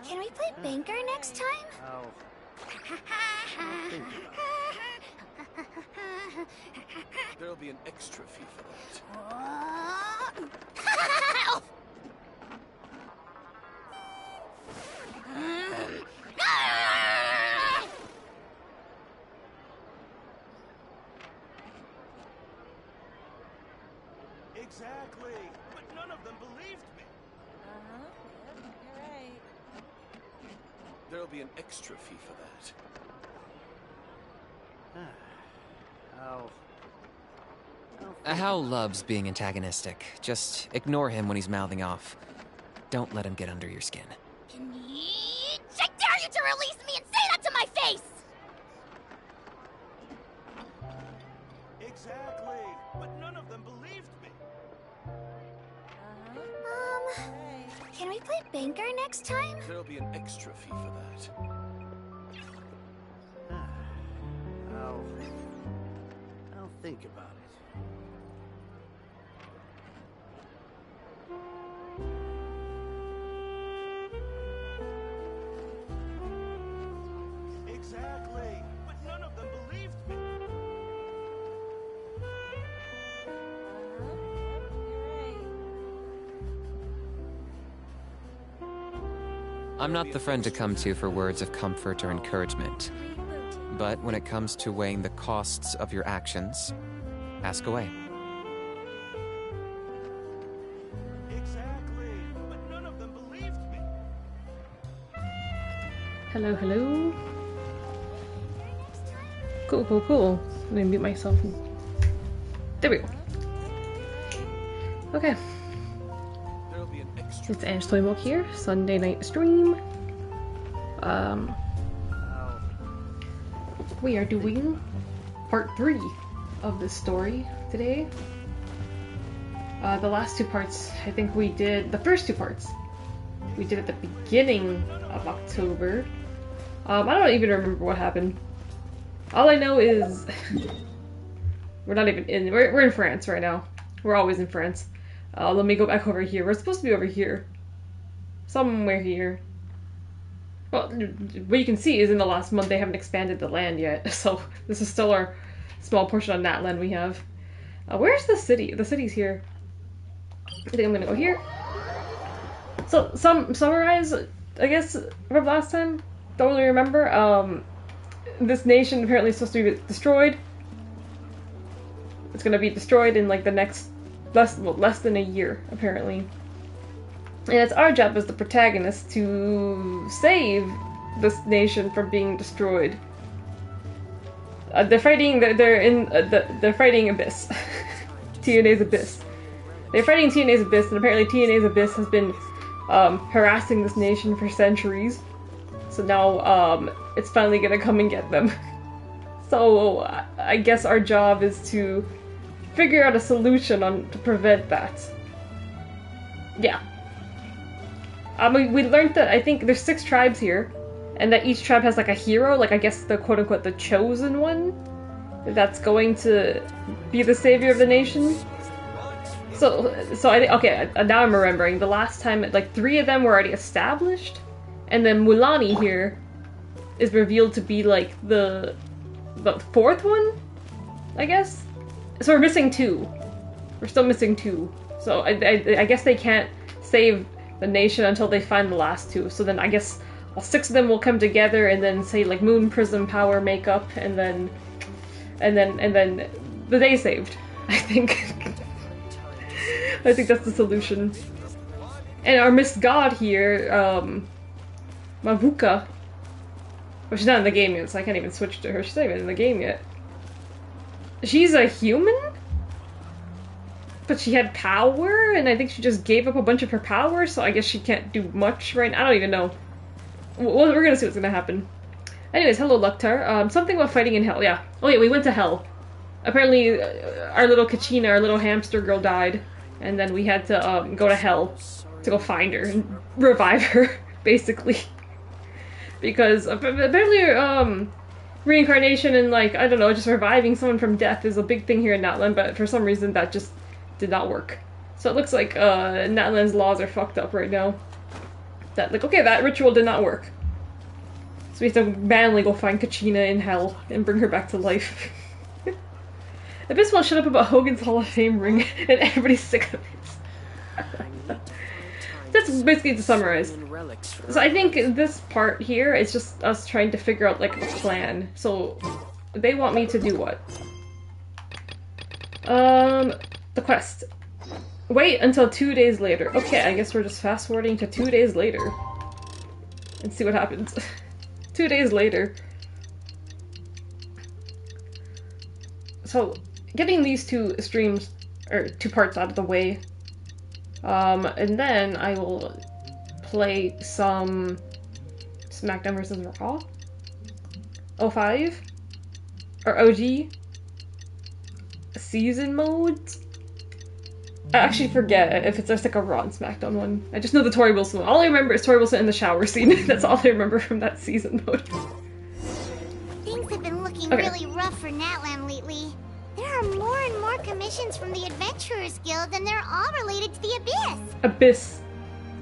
Can we play banker next time? I'll think about it. There'll be an extra fee for that. Exactly, but none of them believed me. Yep, you're right. There'll be an extra fee for that. I'll Hal loves being antagonistic. Just ignore him when he's mouthing off. Don't let him get under your skin. Can you... I dare you to release me and say that to my face! Exactly, but none of them believed me. Can we play banker next time? There'll be an extra fee for that. I'll think about it. Exactly, but none of them believed me. I'm not the friend to come to for words of comfort or encouragement. But when it comes to weighing the costs of your actions, ask away. Exactly, but none of them believed me. Hello, hello. Cool, cool, cool. Let me mute myself. There we go. Okay. There'll be an extra. It's Ange Toymok here, Sunday night stream. We are doing part 3 of this story today. The last 2 parts, I think we did, the first 2 parts, we did at the beginning of October. I don't even remember what happened. All I know is we're not even in, we're in France right now. We're always in France. Let me go back over here. We're supposed to be over here. Somewhere here. Well, what you can see is in the last month they haven't expanded the land yet, so this is still our small portion of Natlan we have. Where's the city? The city's here. I think I'm gonna go here. So, summarize, I guess, from last time? Don't really remember. This nation apparently is supposed to be destroyed. It's gonna be destroyed in like the next less than a year, apparently. And it's our job as the protagonist to save this nation from being destroyed. They're fighting. They're fighting Abyss. TNA's Abyss. They're fighting TNA's Abyss, and apparently TNA's Abyss has been harassing this nation for centuries. So now it's finally gonna come and get them. So I guess our job is to figure out a solution to prevent that. Yeah. We learned that I think there's 6 tribes here, and that each tribe has like a hero, like I guess the quote-unquote the chosen one, that's going to be the savior of the nation. So I think, okay, now I'm remembering, the last time, like 3 of them were already established, and then Mulani here is revealed to be like the 4th one, I guess? So we're missing 2. We're still missing 2. So I guess they can't save the nation until they find the last 2. So then I guess all 6 of them will come together and then say like Moon Prism power makeup and then the day saved. I think. I think that's the solution. And our Miss God here, Mavuka. Well, she's not in the game yet, so I can't even switch to her. She's not even in the game yet. She's a human? But she had power, and I think she just gave up a bunch of her power, so I guess she can't do much right now. I don't even know. We're gonna see what's gonna happen. Anyways, hello Luktar. Something about fighting in hell, yeah. Oh yeah, we went to hell. Apparently, our little Kachina, our little hamster girl died, and then we had to go to hell to go find her and revive her, basically. Because apparently, reincarnation and like, I don't know, just reviving someone from death is a big thing here in Natlan, but for some reason that just did not work. So it looks like Natlan's laws are fucked up right now. that, like, okay, that ritual did not work. So we have to manly go find Kachina in hell and bring her back to life. Abyss won't shut up about Hogan's Hall of Fame ring, and everybody's sick of it. That's basically to summarize. So I think this part here is just us trying to figure out, like, a plan. So they want me to do what? The quest. Wait until 2 days later. Okay, I guess we're just fast-forwarding to 2 days later. And see what happens. 2 days later. So, getting these two streams, or 2 parts out of the way. And then I will play some SmackDown vs. Raw? 05? Or OG? Season modes? I actually forget if it's just like a Raw and SmackDown one. I just know the Tori Wilson one. All I remember is Tori Wilson in the shower scene. That's all I remember from that season mode. Things have been looking Okay. really rough for Natlan lately. There are more and more commissions from the Adventurers Guild, and they're all related to the Abyss. Abyss.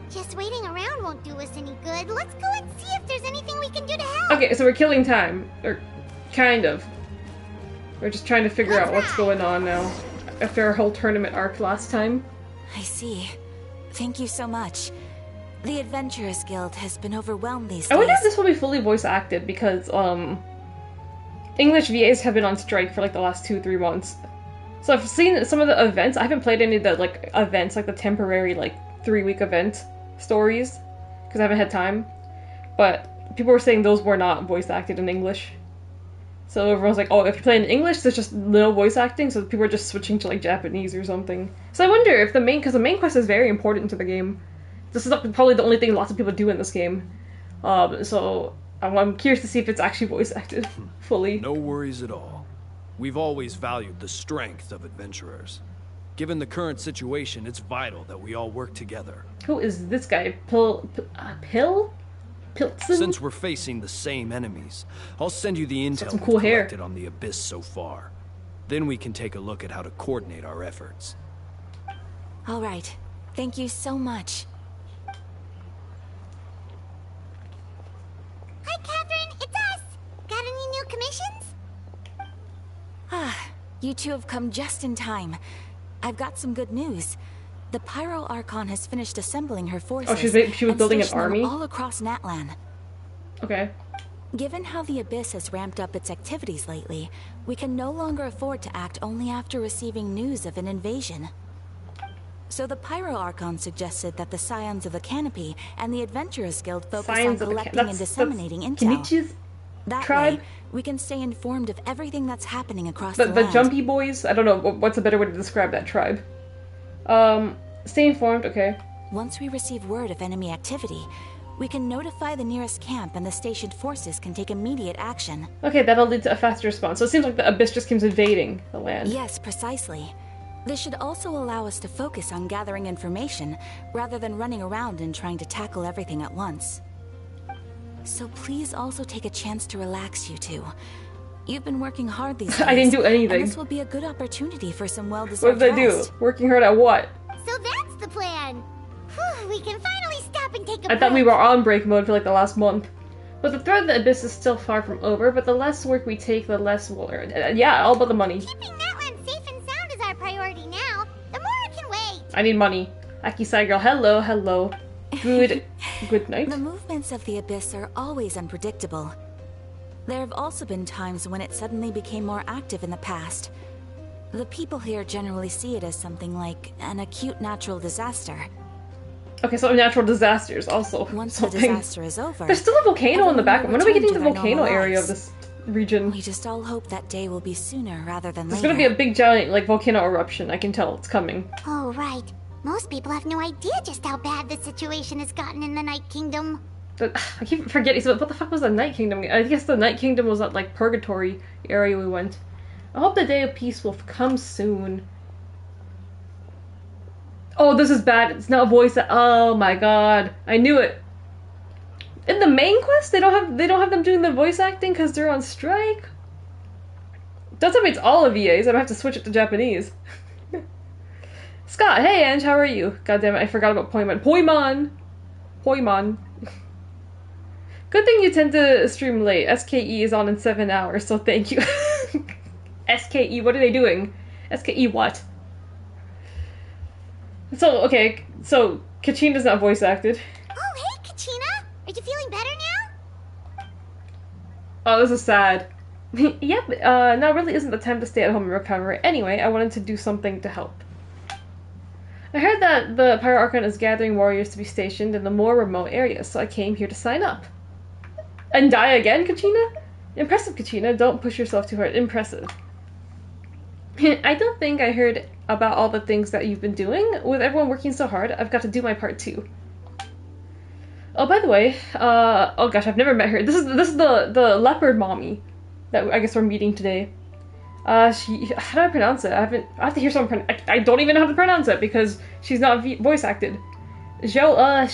Just waiting around won't do us any good. Let's go and see if there's anything we can do to help. Okay, so we're killing time. Or, kind of. We're just trying to figure out what's going on now. After our whole tournament arc last time. I see. Thank you so much. The Adventurers Guild has been overwhelmed these days. I wonder if this will be fully voice acted because, English VAs have been on strike for like the last 2-3 months. So I've seen some of the events. I haven't played any of the like events, like the temporary like 3-week event stories, because I haven't had time. But people were saying those were not voice acted in English. So everyone's like, oh, if you play in English, there's just no voice acting, so people are just switching to like Japanese or something. So I wonder if because the main quest is very important to the game. This is probably the only thing lots of people do in this game. So I'm curious to see if it's actually voice acted fully. No worries at all. We've always valued the strength of adventurers. Given the current situation, it's vital that we all work together. Who is this guy? Pilson? Since we're facing the same enemies, I'll send you the intel some we've cool hair. collected on the Abyss so far. Then we can take a look at how to coordinate our efforts. All right. Thank you so much. Hi, Catherine. It's us. Got any new commissions? Ah, you two have come just in time. I've got some good news. The Pyro Archon has finished assembling her forces. Oh, she was and building an stationed them army? all across Natlan. Okay. Given how the Abyss has ramped up its activities lately, we can no longer afford to act only after receiving news of an invasion. So the Pyro Archon suggested that the Scions of the Canopy and the Adventurers Guild focus Scions on of the collecting and disseminating intel. Kenichi's That tribe? way, we can stay informed of everything that's happening across The the land. Jumpy Boys? I don't know, what's a better way to describe that tribe? Stay informed, okay. Once we receive word of enemy activity, we can notify the nearest camp and the stationed forces can take immediate action. Okay, that'll lead to a faster response. So it seems like the Abyss just keeps invading the land. Yes, precisely. This should also allow us to focus on gathering information, rather than running around and trying to tackle everything at once. So please also take a chance to relax, you two. You've been working hard these days. I didn't do anything. And this will be a good opportunity for some What well-deserved did I do? rest. Working hard at what? So that's the plan. Whew, we can finally stop and take a I thought we break. were on break mode for like the last month. But the threat of the Abyss is still far from over, but the less work we take, the less we'll earn. Yeah, all about the money. Keeping Natlan safe and sound is our priority now. The more it can wait. I need money. Aki-sai girl, hello, hello. Good night. The movements of the Abyss are always unpredictable. There have also been times when it suddenly became more active in the past. The people here generally see it as something like an acute natural disaster. Okay, so natural disasters also. Once the something. disaster is over, There's still a volcano in the back. When are we getting to the return to their volcano normal area of lives. this region? we just all hope that day will be sooner rather than There's later. gonna be a big giant like volcano eruption. I can tell it's coming. Oh, right. Most people have no idea just how bad the situation has gotten in the Night Kingdom. I keep forgetting. So what the fuck was the Night Kingdom? I guess the Night Kingdom was that like purgatory area we went. I hope the day of peace will come soon. Oh, this is bad. It's not a voice. Oh my god, I knew it. In the main quest, they don't have them doing the voice acting because they're on strike. That's how it's all of VAs. I'm gonna have to switch it to Japanese. Scott, hey Ange, how are you? God damn it, I forgot about Poimon. Poimon. Good thing you tend to stream late. SKE is on in 7 hours, so thank you. SKE, what are they doing? SKE what? So, okay, so Kachina's not voice acted. Oh, hey, Kachina! Are you feeling better now? Oh, this is sad. Yep, now really isn't the time to stay at home and recover. Anyway, I wanted to do something to help. I heard that the Pyro Archon is gathering warriors to be stationed in the more remote areas, so I came here to sign up. And die again, Kachina? Impressive, Kachina. Don't push yourself too hard. Impressive. I don't think I heard about all the things that you've been doing. With everyone working so hard, I've got to do my part too. Oh, by the way, oh gosh, I've never met her. This is the leopard mommy that I guess we're meeting today. How do I pronounce it? I have to hear someone I don't even know how to pronounce it because she's not voice acted. Xiaolin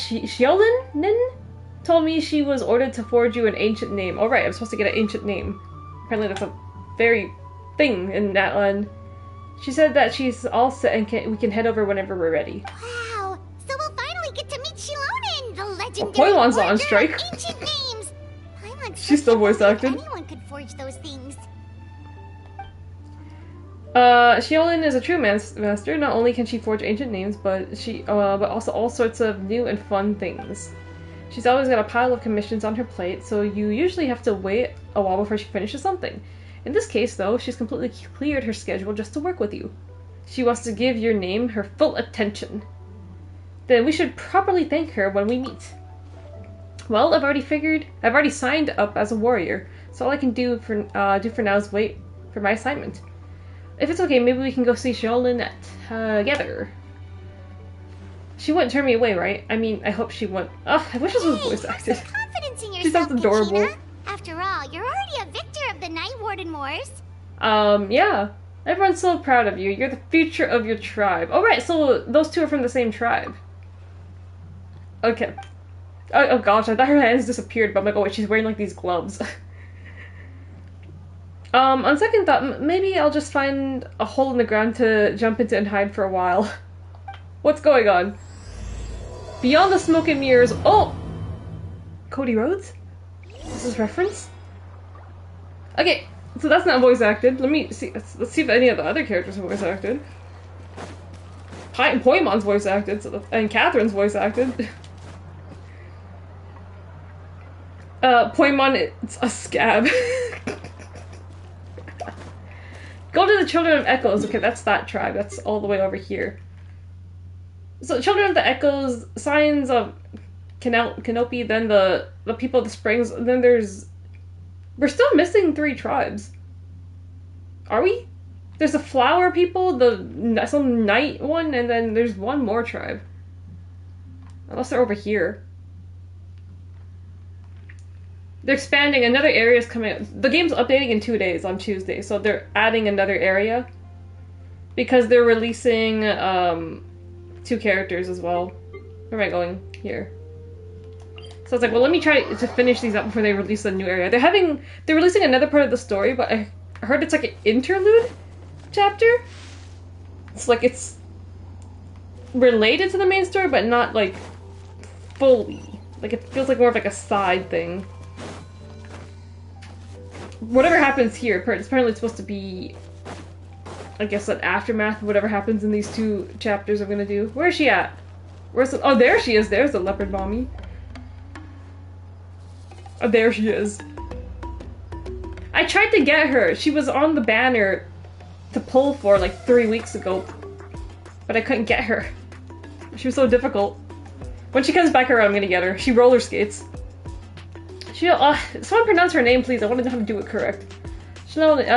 told me she was ordered to forge you an ancient name. Oh right, I'm supposed to get an ancient name. Apparently that's a very thing in Natlan. She said that she's all set and we can head over whenever we're ready. Wow! So we'll finally get to meet Xilonen, the legendary Poilon's forger on strike. of ancient names. Paimon She's still voice acted. Anyone could forge those things. Xiaolin is a true master. Not only can she forge ancient names, but also all sorts of new and fun things. She's always got a pile of commissions on her plate, so you usually have to wait a while before she finishes something. In this case, though, she's completely cleared her schedule just to work with you. She wants to give your name her full attention. Then we should properly thank her when we meet. Well, I've already signed up as a warrior, so all I can do for now is wait for my assignment. If it's okay, maybe we can go see Xiaolin together. She wouldn't turn me away, right? I mean, I hope she wouldn't. Ugh, I wish this was voice acted. Have some confidence in She yourself, sounds adorable. Kachina. After all, you're already a victor of the Night Warden Wars. Yeah. Everyone's so proud of you. You're the future of your tribe. Oh, right, so those two are from the same tribe. Okay. Oh gosh, I thought her hands disappeared, but I'm like, oh wait, she's wearing like these gloves. On second thought, maybe I'll just find a hole in the ground to jump into and hide for a while. What's going on? Beyond the smoke and mirrors. Oh! Cody Rhodes? This is reference? Okay, so that's not voice acted. Let me see. Let's see if any of the other characters are voice acted. Poimon's voice acted, and Catherine's voice acted. Poimon, it's a scab. Go to the Children of Echoes. Okay, that's that tribe. That's all the way over here. So, Children of the Echoes, Signs of Canopy, then the People of the Springs, and then there's... We're still missing 3 tribes. Are we? There's the Flower People, some Night one, and then there's one more tribe. Unless they're over here. They're expanding, another area is coming out. The game's updating in 2 days, on Tuesday, so they're adding another area. Because they're releasing, 2 characters as well. Where am I going? Here. So I was like, well, let me try to finish these up before they release a new area. They're releasing another part of the story, but I heard it's like an interlude chapter. It's like it's related to the main story, but not like fully. Like it feels like more of like a side thing. Whatever happens here, it's apparently supposed to be, I guess, an aftermath of whatever happens in these 2 chapters I'm gonna do. Where is she at? Oh, there she is. There's the leopard mommy. Oh, there she is. I tried to get her. She was on the banner to pull for like 3 weeks ago, but I couldn't get her. She was so difficult. When she comes back around, I'm gonna get her. She roller skates. Someone pronounce her name, please. I want to know how to do it correct. Xilonen.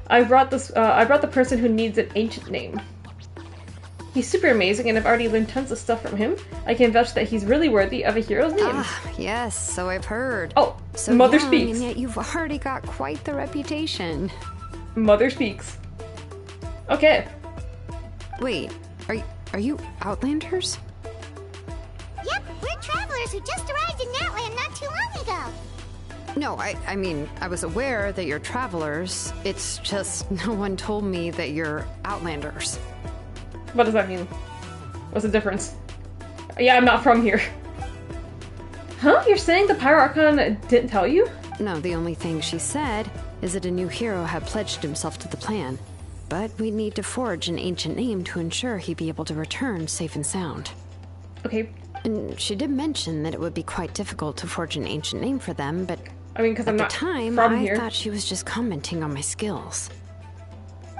I brought the person who needs an ancient name. He's super amazing, and I've already learned tons of stuff from him. I can vouch that he's really worthy of a hero's name. Ah, yes, so I've heard. Oh, so Mother young, speaks. And yet you've already got quite the reputation. Mother speaks. Okay. Wait, are you Outlanders? Yep, we're travelers who just arrived in Natlan not too long ago. No, I mean, I was aware that you're travelers. It's just no one told me that you're Outlanders. What does that mean? What's the difference? Yeah, I'm not from here. Huh? You're saying the Pyro Archon didn't tell you? No, the only thing she said is that a new hero had pledged himself to the plan. But we'd need to forge an ancient name to ensure he'd be able to return safe and sound. Okay. And she did mention that it would be quite difficult to forge an ancient name for them, but I mean, because I'm not at the time, from I here. thought she was just commenting on my skills.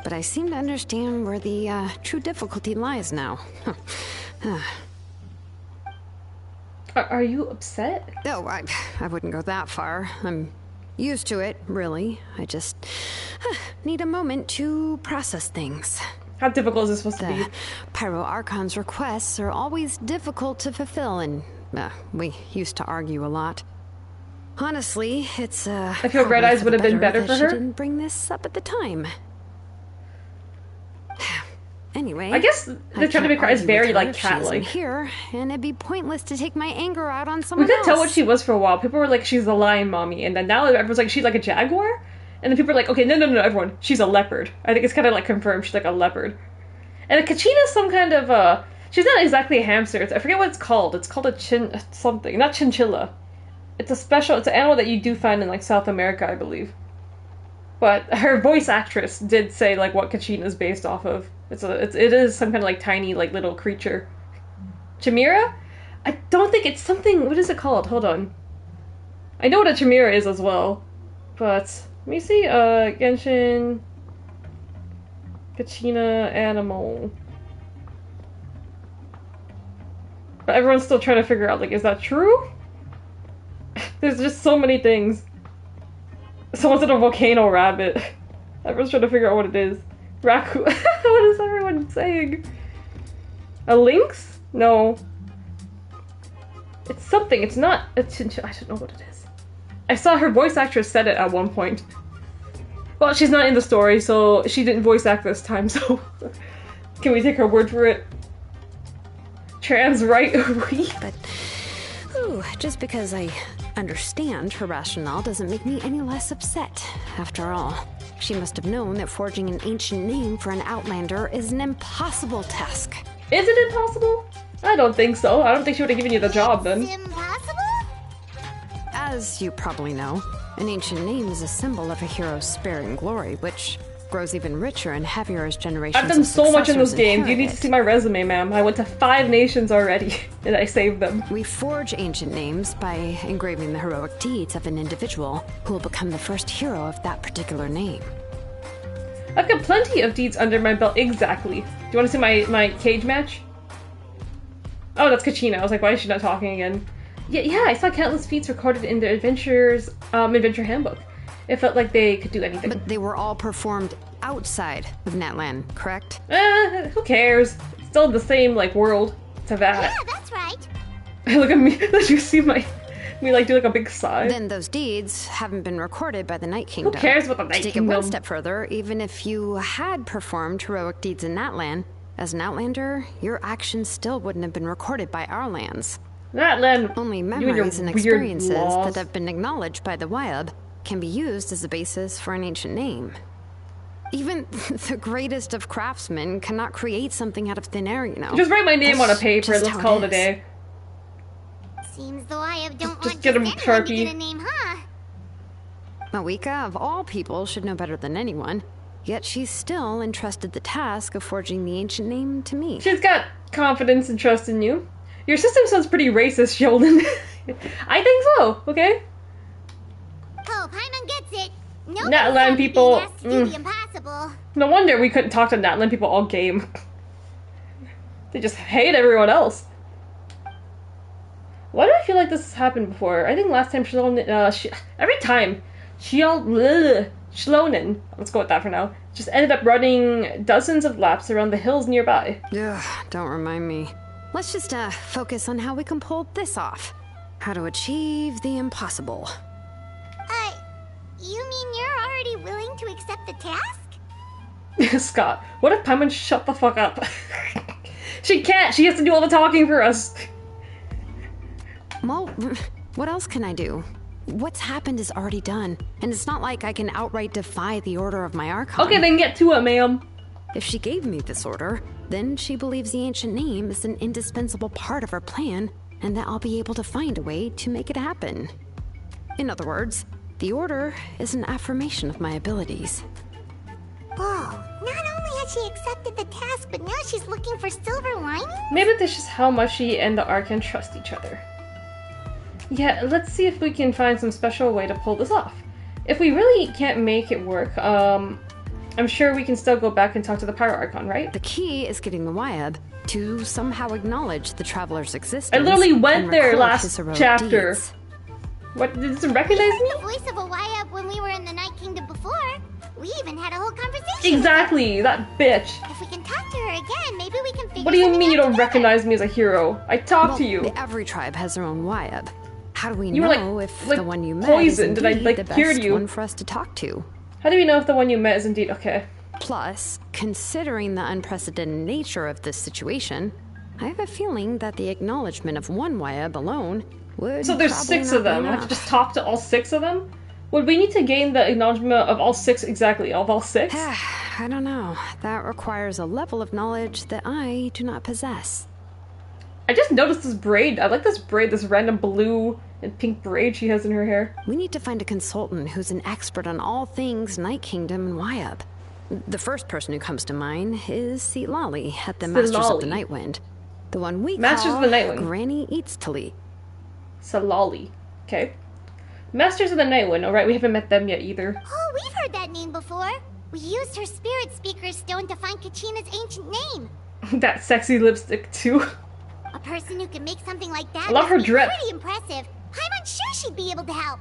But I seem to understand where the true difficulty lies now. Are you upset? No, I wouldn't go that far. I'm used to it, really. I just need a moment to process things. How difficult is this supposed to be? The Pyro Archon's requests are always difficult to fulfill, and we used to argue a lot. Honestly, it's I feel Red Eyes would have been better for she her. didn't bring this up at the time. Anyway, I guess the trying to make her is very like cat-like. Here, and it'd be pointless to take my anger out on someone We couldn't else. tell what she was for a while. People were like, she's a lion mommy, and then now everyone's like, she's like a jaguar? And then people are like, okay, no, everyone, she's a leopard. I think it's kind of like confirmed she's like a leopard. And a Kachina's some kind of, she's not exactly a hamster. I forget what it's called. It's called a something, not chinchilla. It's an animal that you do find in like South America, I believe. But her voice actress did say like what Kachina is based off of. It is some kind of like tiny like little creature. Chimera? I don't think it's something. What is it called? Hold on. I know what a chimera is as well, but let me see. Genshin. Kachina animal. But everyone's still trying to figure out like, is that true? There's just so many things. Someone said a volcano rabbit. Everyone's trying to figure out what it is. Raccoon. What is everyone saying? A lynx? No. It's something. It's not a chinchilla. I don't know what it is. I saw her voice actress said it at one point. Well, she's not in the story, so she didn't voice act this time, so can we take her word for it? Trans right? But just because I understand her rationale doesn't make me any less upset. After all, she must have known that forging an ancient name for an Outlander is an impossible task. Is it impossible? I don't think so. I don't think she would have given you the job then. It's impossible? As you probably know, an ancient name is a symbol of a hero's sparing glory, which grows even richer and heavier as generations I've done of so much in those successors games. You need to inherit see my resume, ma'am. I went to 5 nations already, and I saved them. We forge ancient names by engraving the heroic deeds of an individual who will become the first hero of that particular name. I've got plenty of deeds under my belt. Exactly. Do you want to see my cage match? Oh, that's Kachina. I was like, why is she not talking again? Yeah, I saw countless feats recorded in the Adventure Handbook. It felt like they could do anything. But they were all performed outside of Natlan, correct? Who cares? It's still the same, like, world to that. Yeah, that's right. Look at me. Did you see me, like, do, like, a big sigh? Then those deeds haven't been recorded by the Night Kingdom. Who cares about the Night To take Kingdom? it one step further, even if you had performed heroic deeds in Natlan, as an Outlander, your actions still wouldn't have been recorded by our lands. Natlan, Only you and your memories and weird experiences laws. that have been acknowledged by the Wyab can be used as a basis for an ancient name. Even the greatest of craftsmen cannot create something out of thin air, you know. Just write my name on a That's paper and just let's how call it a is. day. Seems though I don't Just want get 'em just anyone to Sharpie. get a name, huh? Mawika, of all people, should know better than anyone. Yet she's still entrusted the task of forging the ancient name to me. She's got confidence and trust in you. Your system sounds pretty racist, Sheldon. I think so, okay? Oh, Paimon gets it. No Natlan people, asked to do the impossible. No wonder we couldn't talk to Natlan people all game. They just hate everyone else. Why do I feel like this has happened before? I think last time every time Shlonen, let's go with that for now, just ended up running dozens of laps around the hills nearby. Ugh, don't remind me. Let's just focus on how we can pull this off. How to achieve the impossible. You mean you're already willing to accept the task? Scott, what if Paimon shut the fuck up? She can't. She has to do all the talking for us. Well, what else can I do? What's happened is already done, and it's not like I can outright defy the order of my Archon. Okay, then get to it, ma'am. If she gave me this order, then she believes the ancient name is an indispensable part of her plan, and that I'll be able to find a way to make it happen. In other words, the Order is an affirmation of my abilities. Whoa, not only has she accepted the task, but now she's looking for silver lining? Maybe this is how much she and the Archon trust each other. Yeah, let's see if we can find some special way to pull this off. If we really can't make it work, I'm sure we can still go back and talk to the Pyro Archon, right? The key is getting the Wyeb to somehow acknowledge the Traveler's existence. I literally went and there record last his heroic chapter. deeds. What, did it recognize me? The voice of a Wyab when we were in the Night Kingdom before. We even had a whole conversation. Exactly, that bitch. If we can talk to her again, maybe we can figure What do you something mean you out don't together. recognize me as a hero? I talked to you. Every tribe has their own Wyeb. How do we You were, know like- if like the one you met poisoned. is Did I, indeed like, the cured best you? one for us to talk to? How do we know if the one you met is indeed okay? Plus, considering the unprecedented nature of this situation, I have a feeling that the acknowledgement of one Wyeb alone would So there's probably 6 not of them. be I have to enough. just talk to all 6 of them? Would we need to gain the acknowledgement of all 6 exactly? Of all 6? I don't know. That requires a level of knowledge that I do not possess. I just noticed this braid. I like this braid, this random blue and pink braid she has in her hair. We need to find a consultant who's an expert on all things Night Kingdom and Wyeb. The first person who comes to mind is Seatlali at the Masters of the Seatlali. Nightwind. The one we Masters call of the Nightwind. Granny Eatstali. Salali. Okay. Masters of the Nightwind. Alright, we haven't met them yet either. Oh, we've heard that name before. We used her spirit speaker stone to find Kachina's ancient name. That sexy lipstick, too. A person who can make something like that I love her must be drip. pretty impressive. I'm unsure she'd be able to help.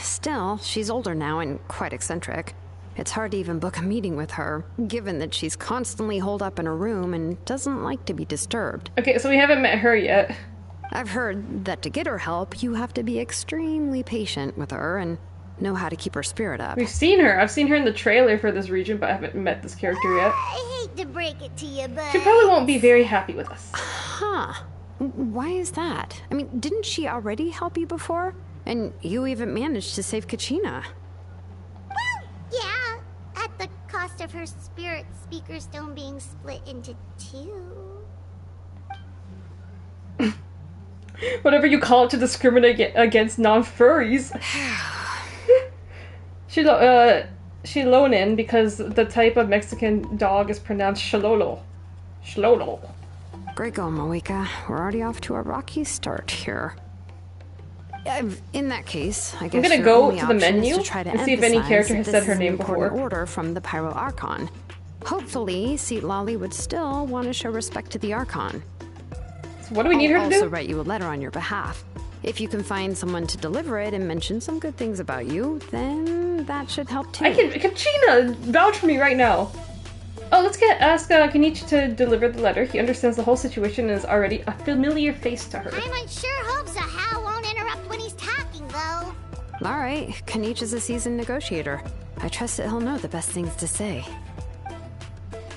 Still, she's older now and quite eccentric. It's hard to even book a meeting with her, given that she's constantly holed up in her room and doesn't like to be disturbed. Okay, so we haven't met her yet. I've heard that to get her help, you have to be extremely patient with her and know how to keep her spirit up. We've seen her. I've seen her in the trailer for this region, but I haven't met this character yet. I hate to break it to you, but... She probably won't be very happy with us. Huh. Why is that? I mean, didn't she already help you before? And you even managed to save Kachina. Well, yeah. At the cost of her spirit speaker stone being split into 2. Whatever you call it to discriminate against non-furries. Shilonen, because the type of Mexican dog is pronounced Shalolo. Shalolo. Great going, Moika. We're already off to a rocky start here. In that case, I guess gonna your go only to the option is menu to try to and see if any emphasize character that has this said her is an name important before. order from the Pyro Archon. Hopefully, Seatlali would still want to show respect to the Archon. So what do we need her I'll to also do? write you a letter on your behalf. If you can find someone to deliver it and mention some good things about you, then that should help too. Kachina, vouch for me right now. Oh, let's ask Kenichi to deliver the letter. He understands the whole situation and is already a familiar face to her. I'm unsure hopes a Hal won't interrupt when he's talking, though. Alright, Kenichi is a seasoned negotiator. I trust that he'll know the best things to say.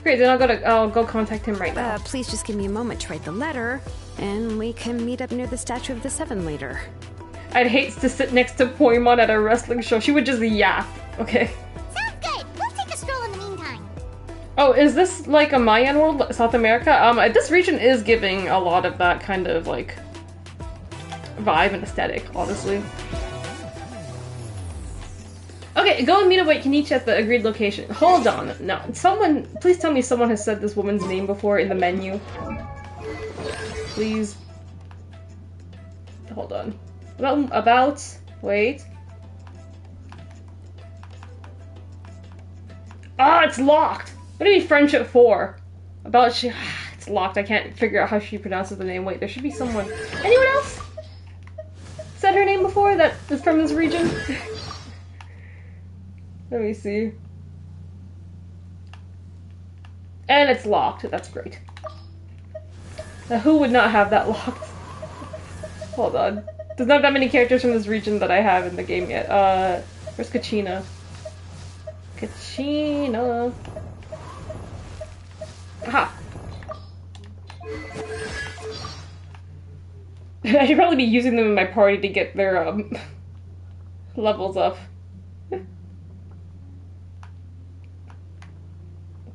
Great, then I'll go contact him right now. Please just give me a moment to write the letter, and we can meet up near the Statue of the Seven later. I'd hate to sit next to Poimon at a wrestling show. She would just yap. Okay. Sounds good. We'll take a stroll in the meantime. Oh, is this like a Mayan world, South America? This region is giving a lot of that kind of like vibe and aesthetic, honestly. Okay, go and meet up with Kenichi at the agreed location. Hold on. No, please tell me someone has said this woman's name before in the menu. Please. Hold on. Wait. Ah, it's locked! What do you mean friendship for? It's locked. I can't figure out how she pronounces the name. Wait, there should be someone. Anyone else said her name before that is from this region? Let me see. And it's locked. That's great. Now, who would not have that locked? Hold on. There's not that many characters from this region that I have in the game yet. Where's Kachina? Kachina. Aha. I should probably be using them in my party to get their levels up.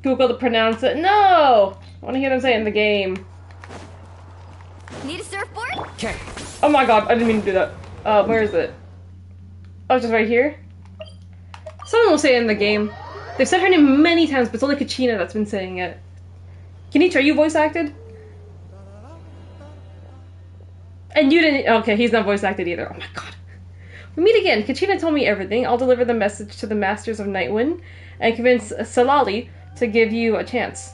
Google to pronounce it. No! I want to hear them say it in the game. Need a surfboard? Okay. Oh my god, I didn't mean to do that. Where is it? Oh, just right here? Someone will say it in the game. They've said her name many times, but it's only Kachina that's been saying it. Kenichi, are you voice acted? And you didn't- okay, he's not voice acted either. Oh my god. We meet again. Kachina told me everything. I'll deliver the message to the Masters of Nightwind and convince Salali to give you a chance.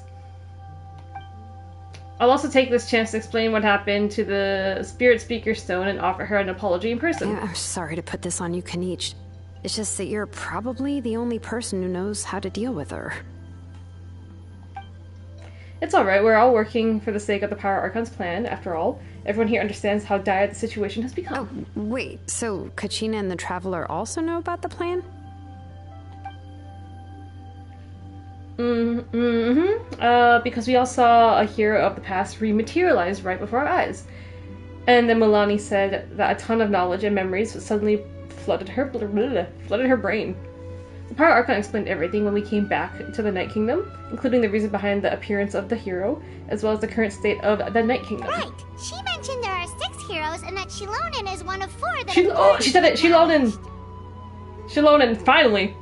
I'll also take this chance to explain what happened to the Spirit Speaker Stone and offer her an apology in person. Yeah, I'm sorry to put this on you, Kenichi. It's just that you're probably the only person who knows how to deal with her. It's alright, we're all working for the sake of the Power Archon's plan, after all. Everyone here understands how dire the situation has become. Oh, wait, so Kachina and the Traveler also know about the plan? Because we all saw a hero of the past rematerialize right before our eyes. And then Milani said that a ton of knowledge and memories suddenly flooded her brain. The Power Archon explained everything when we came back to the Night Kingdom, including the reason behind the appearance of the hero, as well as the current state of the Night Kingdom. Right. She mentioned there are 6 heroes and that Shilonen is one of 4 that she said it! Shilonen! Shilonen, finally!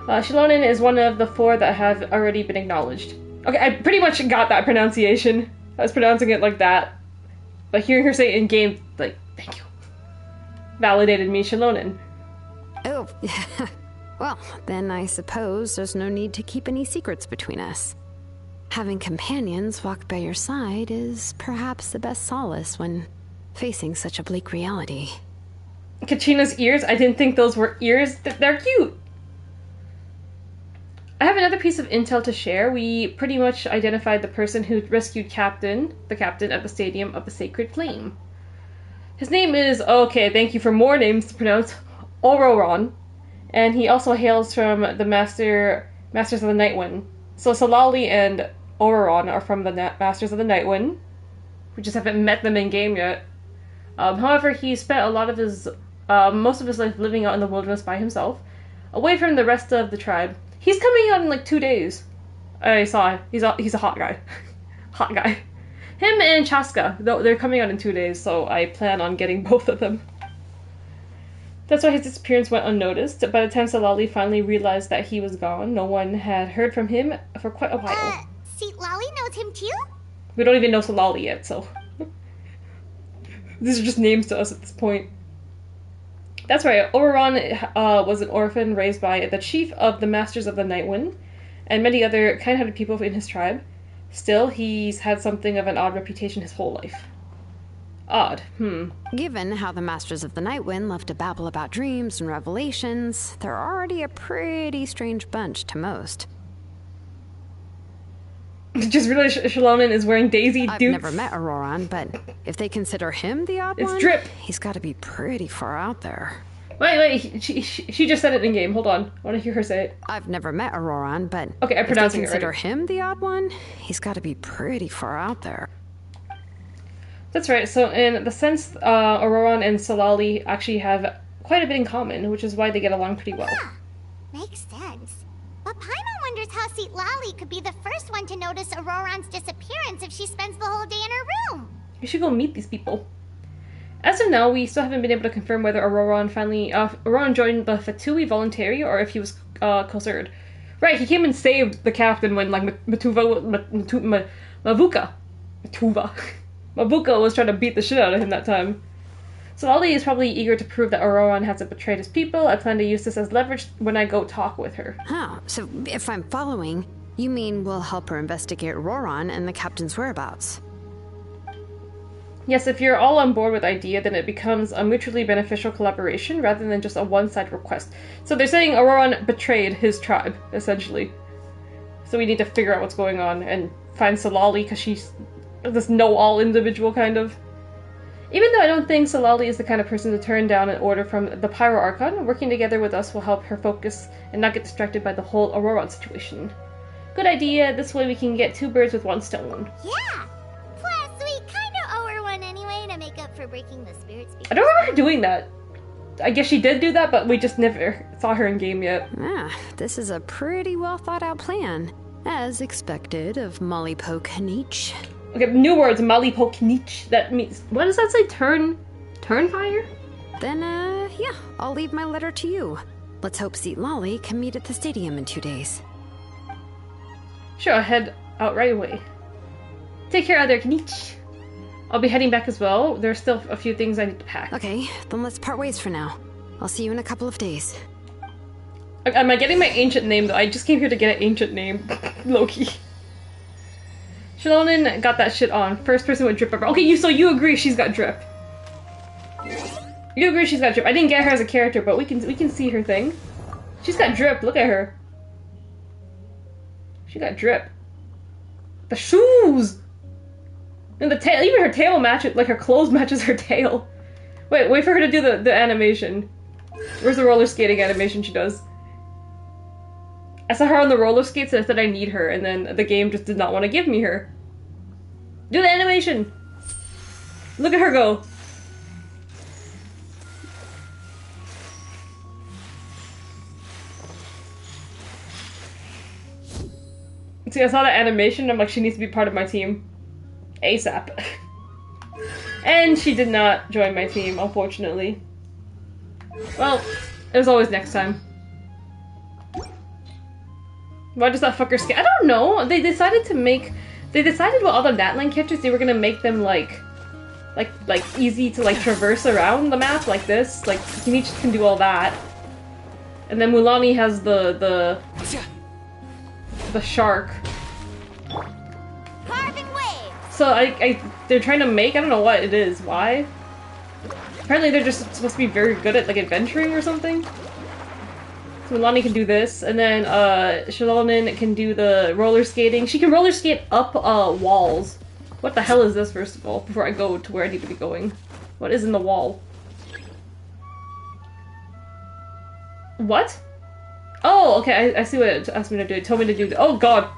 Shilonen is one of the 4 that have already been acknowledged. Okay, I pretty much got that pronunciation. I was pronouncing it like that. But hearing her say it in-game, like, thank you. Validated me, Shilonen. Oh, well, then I suppose there's no need to keep any secrets between us. Having companions walk by your side is perhaps the best solace when facing such a bleak reality. Kachina's ears? I didn't think those were ears. They're cute! I have another piece of intel to share. We pretty much identified the person who rescued the captain at the Stadium of the Sacred Flame. His name is, okay, thank you for more names to pronounce, Ororon. And he also hails from the Masters of the Nightwind. So Salali and Ororon are from the Masters of the Nightwind. We just haven't met them in game yet. However, he spent a lot of his, most of his life living out in the wilderness by himself, away from the rest of the tribe. He's coming out in like 2 days. I saw. He's a hot guy. Hot guy. Him and Chaska, they're coming out in 2 days, so I plan on getting both of them. That's why his disappearance went unnoticed. By the time Salali finally realized that he was gone, no one had heard from him for quite a while. See, Lali knows him too? We don't even know Salali yet, so... These are just names to us at this point. That's right, Ororon was an orphan raised by the chief of the Masters of the Nightwind, and many other kind-hearted people in his tribe. Still, he's had something of an odd reputation his whole life. Odd, Given how the Masters of the Nightwind love to babble about dreams and revelations, they're already a pretty strange bunch to most. Just realized Shilonen is wearing Daisy I've Dukes. never met Auroran, but if they consider him the odd It's one, Drip. he's got to be pretty far out there. Wait, she just said it in game. Hold on, I want to hear her say it. I've never met Auroran, but Okay, I'm pronouncing if it they consider right. him the odd one, he's got to be pretty far out there. That's right. So in the sense, Ororon and Salali actually have quite a bit in common, which is why they get along pretty well. Huh. Makes sense. But Paimon wonders how Lali could be the first one to notice Auroran's disappearance if she spends the whole day in her room. We should go meet these people. As of now, we still haven't been able to confirm whether Auroron joined the Fatui voluntary or if he was coerced. Right, he came and saved the captain when like Mavuka was trying to beat the shit out of him that time. So Lali is probably eager to prove that Auroran hasn't betrayed his people. I plan to use this as leverage when I go talk with her. Oh, so if I'm following, you mean we'll help her investigate Auroran and the captain's whereabouts? Yes, if you're all on board with the idea, then it becomes a mutually beneficial collaboration rather than just a one-side request. So they're saying Auroran betrayed his tribe, essentially. So we need to figure out what's going on and find Salali, because she's this know-all individual, kind of. Even though I don't think Salali is the kind of person to turn down an order from the Pyro Archon, working together with us will help her focus and not get distracted by the whole Auroran situation. Good idea, this way we can get 2 birds with 1 stone. Yeah! Plus, we kinda owe her one anyway to make up for breaking the spirit speaker. I don't remember her doing that. I guess she did do that, but we just never saw her in game yet. Ah, this is a pretty well thought out plan. As expected of Molly Poke Nietzsche. Okay, new words, Malipoknich. That means, what does that say? Turn fire? Then, yeah, I'll leave my letter to you. Let's hope Seat Lolly can meet at the stadium in 2 days. Sure, I'll head out right away. Take care, other Knich. I'll be heading back as well. There's still a few things I need to pack. Okay, then let's part ways for now. I'll see you in a couple of days. Am I getting my ancient name though? I just came here to get an ancient name. Loki. Shalonin got that shit on. First person with drip ever. Okay, so you agree she's got drip. You agree she's got drip. I didn't get her as a character, but we can see her thing. She's got drip. Look at her. She got drip. The shoes! And the tail, even her tail matches, like her clothes matches her tail. Wait for her to do the animation. Where's the roller skating animation she does? I saw her on the roller skates and I said I need her, and then the game just did not want to give me her. Do the animation! Look at her go! See, I saw that animation, I'm like, she needs to be part of my team. ASAP. And she did not join my team, unfortunately. Well, there's always next time. Why does that fucker scare? I don't know. They decided with all the Natlan characters, they were gonna make them like easy to like traverse around the map like this. Like Kenichi can do all that, and then Mulani has the shark. Carving waves. So they're trying to make, I don't know what it is. Why? Apparently they're just supposed to be very good at like adventuring or something. So Milani can do this, and then Shalonin can do the roller skating. She can roller skate up walls. What the hell is this, first of all, before I go to where I need to be going? What is in the wall? What? Oh, okay, I see what it asked me to do. It told me to do. Oh god!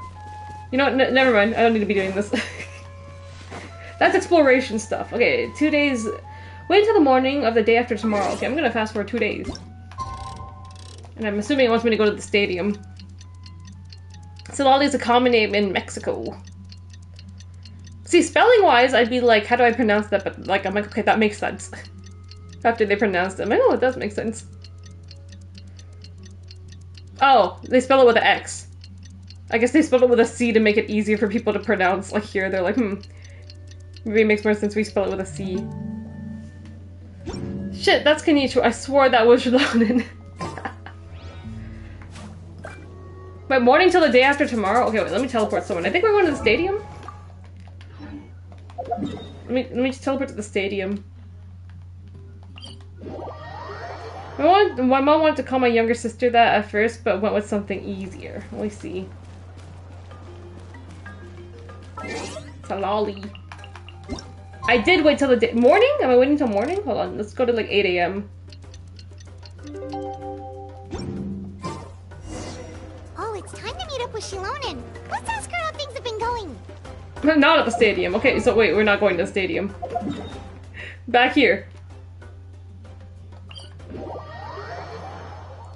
You know what? Never mind. I don't need to be doing this. That's exploration stuff. Okay, 2 days. Wait until the morning of the day after tomorrow. Okay, I'm gonna fast forward 2 days. And I'm assuming it wants me to go to the stadium. Silali is a common name in Mexico. See, spelling-wise, I'd be like, how do I pronounce that? But like, I'm like, okay, that makes sense. After they pronounced it, I'm like, oh, it does make sense. Oh, they spell it with an X. I guess they spelled it with a C to make it easier for people to pronounce. Like here, they're like, maybe it makes more sense we spell it with a C. Shit, that's Kenichi. I swore that was Shalonin. But morning till the day after tomorrow? Okay, wait, let me teleport someone. I think we're going to the stadium? Let me just teleport to the stadium. My mom wanted to call my younger sister that at first, but went with something easier. Let me see. Salali. I did wait till the day- morning? Am I waiting till morning? Hold on, let's go to like 8 AM. Oh, it's time to meet up with Shalonin. Let's ask her how things have been going. Not at the stadium. Okay, so wait, we're not going to the stadium. Back here.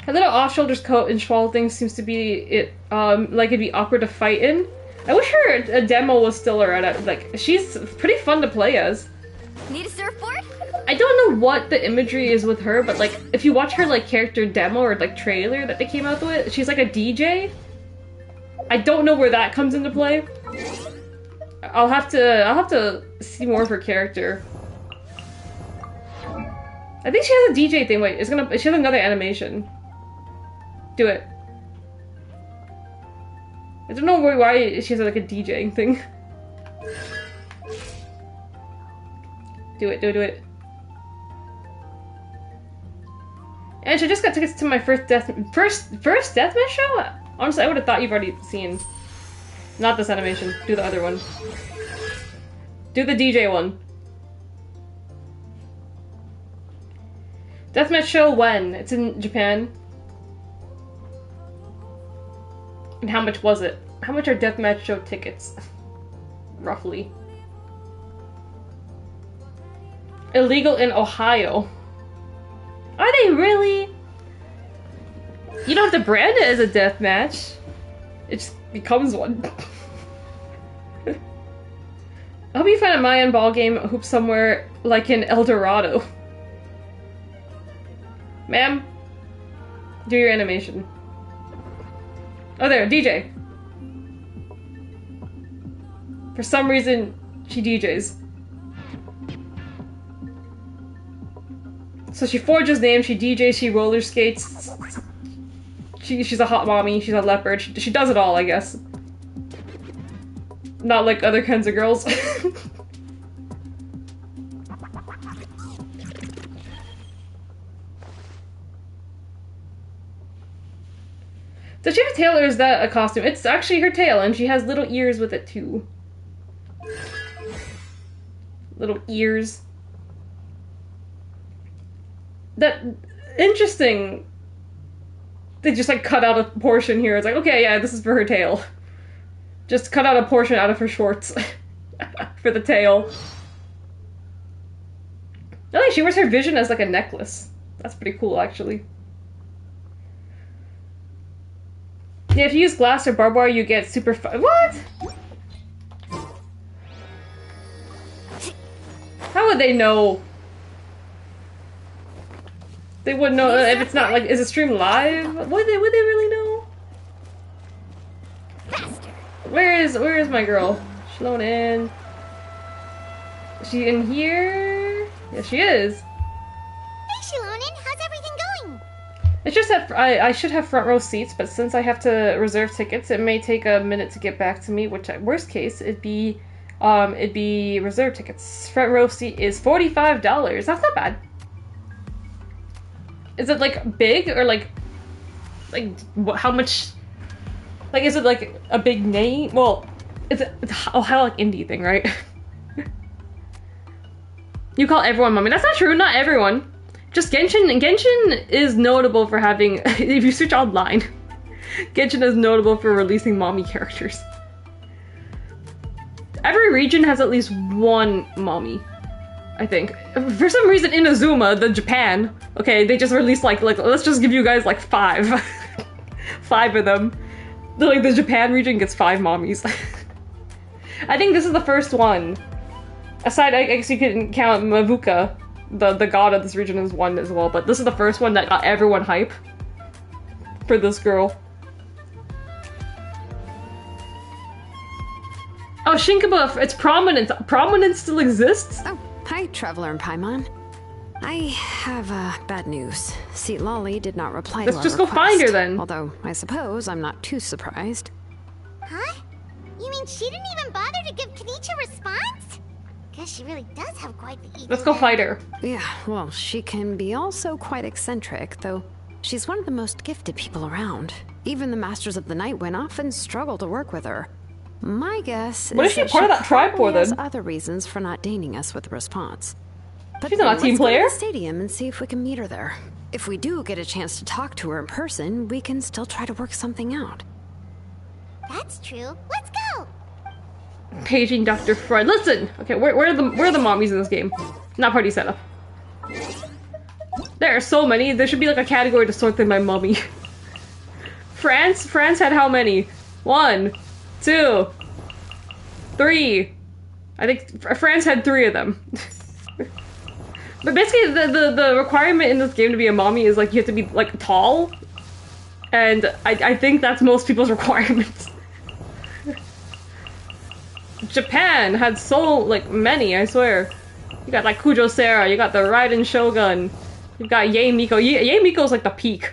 Her little off-shoulders coat and shawl thing seems to be like it'd be awkward to fight in. I wish her demo was still around. Like, she's pretty fun to play as. Need a surfboard? I don't know what the imagery is with her, but like, if you watch her like character demo or like trailer that they came out with, she's like a DJ. I don't know where that comes into play. I'll have to see more of her character. I think she has a DJ thing. Wait, she has another animation. Do it. I don't know why she has like a DJing thing. Do it. And I just got tickets to my first deathmatch show? Honestly, I would have thought you've already seen. Not this animation. Do the other one. Do the DJ one. Deathmatch show when? It's in Japan. And how much was it? How much are deathmatch show tickets? Roughly. Illegal in Ohio. Are they really? You don't have to brand it as a deathmatch. It just becomes one. I hope you find a Mayan ball game hoop somewhere like in El Dorado. Ma'am, do your animation. Oh, there, DJ. For some reason, she DJs. So she forges names, she DJs, she roller skates. She's a hot mommy, she's a leopard. She does it all, I guess. Not like other kinds of girls. Does she have a tail or is that a costume? It's actually her tail and she has little ears with it too. Little ears. That... interesting. They just like cut out a portion here. It's like, okay, yeah, this is for her tail. Just cut out a portion out of her shorts. For the tail. I think she wears her vision as like a necklace. That's pretty cool, actually. Yeah, if you use glass or barbed wire, you get super what? How would they know? They wouldn't know if it's not like, is it streamed live? Would they really know? Where is my girl? Sloan in. Is she in here? Yes, she is. Hey, Shilonin, how's everything going? It's just that I should have front row seats, but since I have to reserve tickets, it may take a minute to get back to me. Which, at worst case, it'd be reserve tickets. Front row seat is $45. That's not bad. Is it like big or like how much? Like, is it like a big name? Well, it's how like indie thing, right? You call everyone mommy. That's not true. Not everyone. Just Genshin. Genshin is notable for having. If you search online, Genshin is notable for releasing mommy characters. Every region has at least one mommy, I think. For some reason, in Inazuma, the Japan, okay, they just released like let's just give you guys like 5, 5 of them. Like the Japan region gets 5 mommies. I think this is the first one. Aside, I guess you can count Mavuka, the god of this region, as one as well. But this is the first one that got everyone hype for this girl. Oh, Shinkaba, it's prominent. Prominence still exists? Oh, hi, Traveler and Paimon. I have bad news. Lolly did not reply to our Let's just go request, find her then. Although, I suppose I'm not too surprised. Huh? You mean she didn't even bother to give Kenichi a response? Guess she really does have quite the ego. Let's go fight her. Yeah, well, she can be also quite eccentric, though she's one of the most gifted people around. Even the Masters of the Nightwind often struggle to work with her. My guess What is she part of that tribe for, has then? other reasons for not deigning us with a response. But She's not a team player. Let's go to the stadium and see if we can meet her there. If we do get a chance to talk to her in person, we can still try to work something out. That's true. Let's go. Paging Dr. Freud. Listen! Okay, where are the mommies in this game? Not party setup. There are so many. There should be like a category to sort them by mommy. France had how many? 1, 2, 3. I think France had 3 of them. But basically, the requirement in this game to be a mommy is like you have to be like tall, and I think that's most people's requirements. Japan had so like many, I swear. You got like Kujo Sera, you got the Raiden Shogun, you got Yae Miko. Yae Miko's like the peak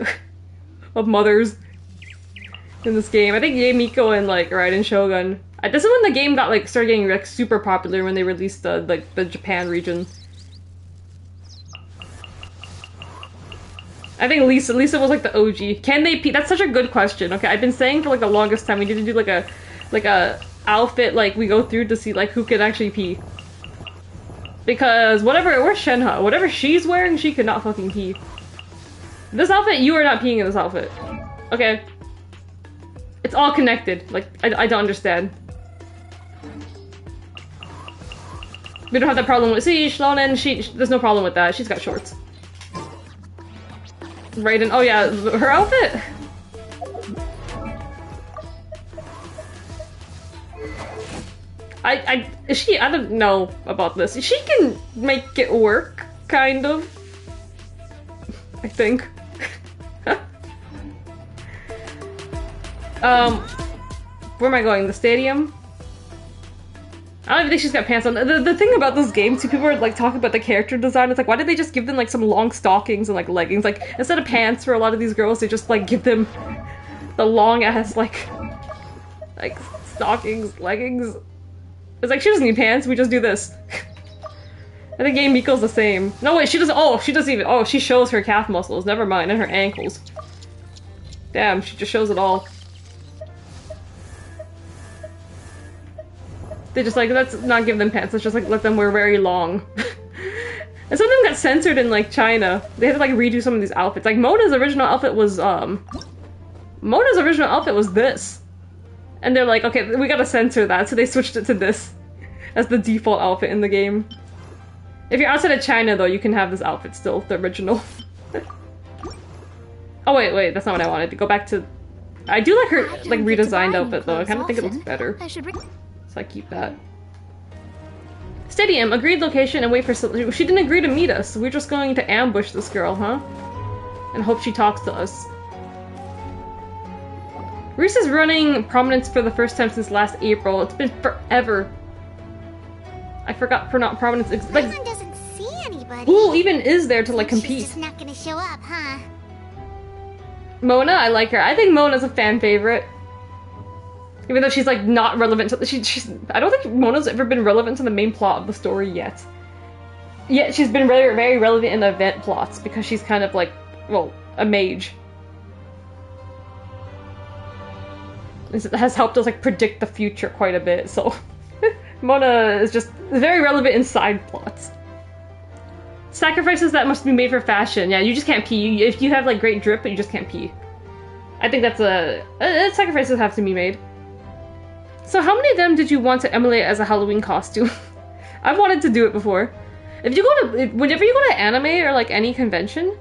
of mothers in this game. I think Yae Miko and like Raiden Shogun. This is when the game got like started getting like super popular when they released the Japan region. I think Lisa was like the OG. Can they pee? That's such a good question. Okay, I've been saying for like the longest time we need to do like a outfit like we go through to see like who can actually pee. Because where's Shenhe? Whatever she's wearing, she could not fucking pee. This outfit, you are not peeing in this outfit. Okay. It's all connected. Like, I don't understand. We don't have that problem with- see, Shlonen, there's no problem with that. She's got shorts. Raiden, oh yeah, her outfit? I don't know about this. She can make it work, kind of. I think. Where am I going? The stadium? I don't even think she's got pants on. The thing about this game, too, people are like talking about the character design. It's like, why did they just give them like some long stockings and like leggings? Like, instead of pants for a lot of these girls, they just like give them the long ass like stockings, leggings. It's like, she doesn't need pants, we just do this. I think game Miko's the same. No wait, she doesn't, she shows her calf muscles, never mind, and her ankles. Damn, she just shows it all. They just like, let's not give them pants, let's just like let them wear very long. And some of them got censored in like China. They had to like redo some of these outfits. Like Mona's original outfit was this. And they're like, okay, we gotta censor that, so they switched it to this as the default outfit in the game. If you're outside of China though, you can have this outfit still, the original. Oh wait, that's not what I wanted. To go back to... I do like her like redesigned outfit though, I kinda think it looks better. So I keep that. Stadium, agreed location and wait for... She didn't agree to meet us, we're just going to ambush this girl, huh? And hope she talks to us. Reese is running prominence for the first time since last April. It's been forever. I forgot prominence. Like, Paimon doesn't see anybody. who even is there to like compete? She's just not gonna show up, huh? Mona, I like her. I think Mona's a fan favorite. Even though she's like not relevant to she's I don't think Mona's ever been relevant to the main plot of the story yet. Yet she's been very, very relevant in the event plots because she's kind of like, well, a mage. It has helped us like predict the future quite a bit, so Mona is just very relevant in side plots. Sacrifices that must be made for fashion. Yeah, you just can't pee. If you have like great drip, but you just can't pee. I think that's sacrifices have to be made. So how many of them did you want to emulate as a Halloween costume? I've wanted to do it before. Whenever you go to anime or like any convention,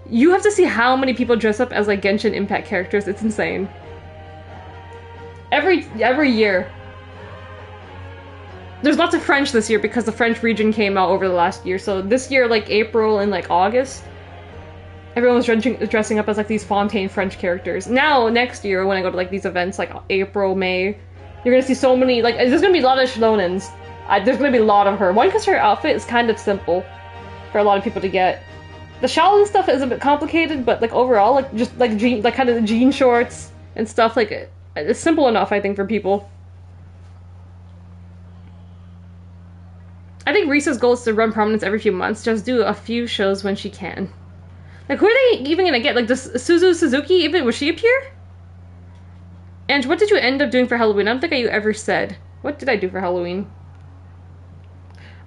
you have to see how many people dress up as like Genshin Impact characters. It's insane. Every year. There's lots of French this year because the French region came out over the last year. So this year, like April and like August, everyone was dressing up as like these Fontaine French characters. Now, next year, when I go to like these events like April, May, you're gonna see so many, like, there's gonna be a lot of Shlonins. There's gonna be a lot of her. One, because her outfit is kind of simple for a lot of people to get. The Shaolin stuff is a bit complicated, but like overall, like just like kind of the jean shorts and stuff, like it's simple enough, I think, for people. I think Risa's goal is to run prominence every few months, just do a few shows when she can. Like, who are they even gonna get? Like, does Suzu Suzuki even, will she appear? And what did you end up doing for Halloween? I don't think you ever said. What did I do for Halloween?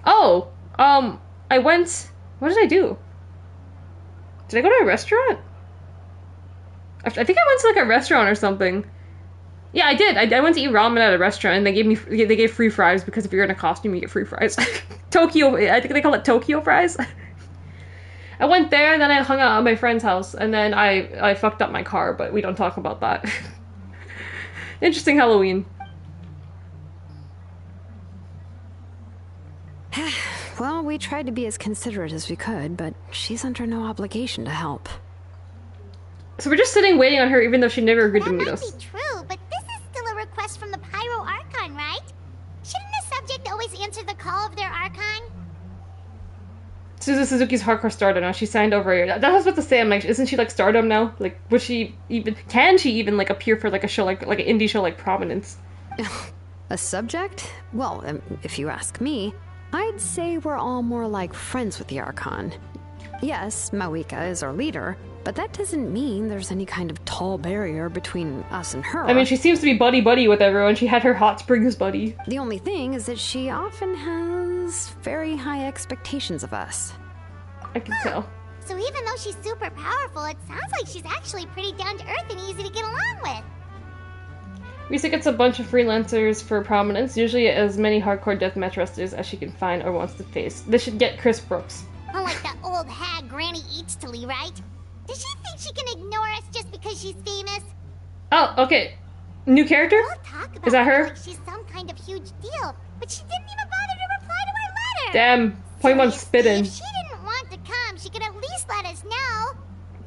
Oh, I went, what did I do? Did I go to a restaurant? I think I went to like a restaurant or something. Yeah, I did. I went to eat ramen at a restaurant, and they gave free fries because if you're in a costume, you get free fries. Tokyo, I think they call it Tokyo fries. I went there, and then I hung out at my friend's house, and then I fucked up my car, but we don't talk about that. Interesting Halloween. Well, we tried to be as considerate as we could, but she's under no obligation to help. So we're just sitting waiting on her, even though she never agreed to meet us. That might be true, but this is still a request from the Pyro Archon, right? Shouldn't a subject always answer the call of their Archon? Suzu Suzuki's hardcore stardom now. She signed over here. That was what to say. I'm like, isn't she like stardom now? Like, would she even? Can she even like appear for like a show like an indie show like Prominence? A subject? Well, if you ask me, I'd say we're all more like friends with the Archon. Yes, Mawika is our leader, but that doesn't mean there's any kind of tall barrier between us and her. I mean, she seems to be buddy-buddy with everyone. She had her hot springs buddy. The only thing is that she often has very high expectations of us. I can tell. So even though she's super powerful, it sounds like she's actually pretty down-to-earth and easy to get along with. Risa gets a bunch of freelancers for Prominence, usually as many hardcore deathmatch wrestlers as she can find or wants to face. This should get Chris Brooks. Unlike that old hag Granny Eatstily, right? Does she think she can ignore us just because she's famous? Oh, okay. New character? We'll talk about Is that her? Like she's some kind of huge deal, but she didn't even bother to reply to our letter. Damn. Point one Seriously, spitting. If she didn't want to come, she could at least let us know.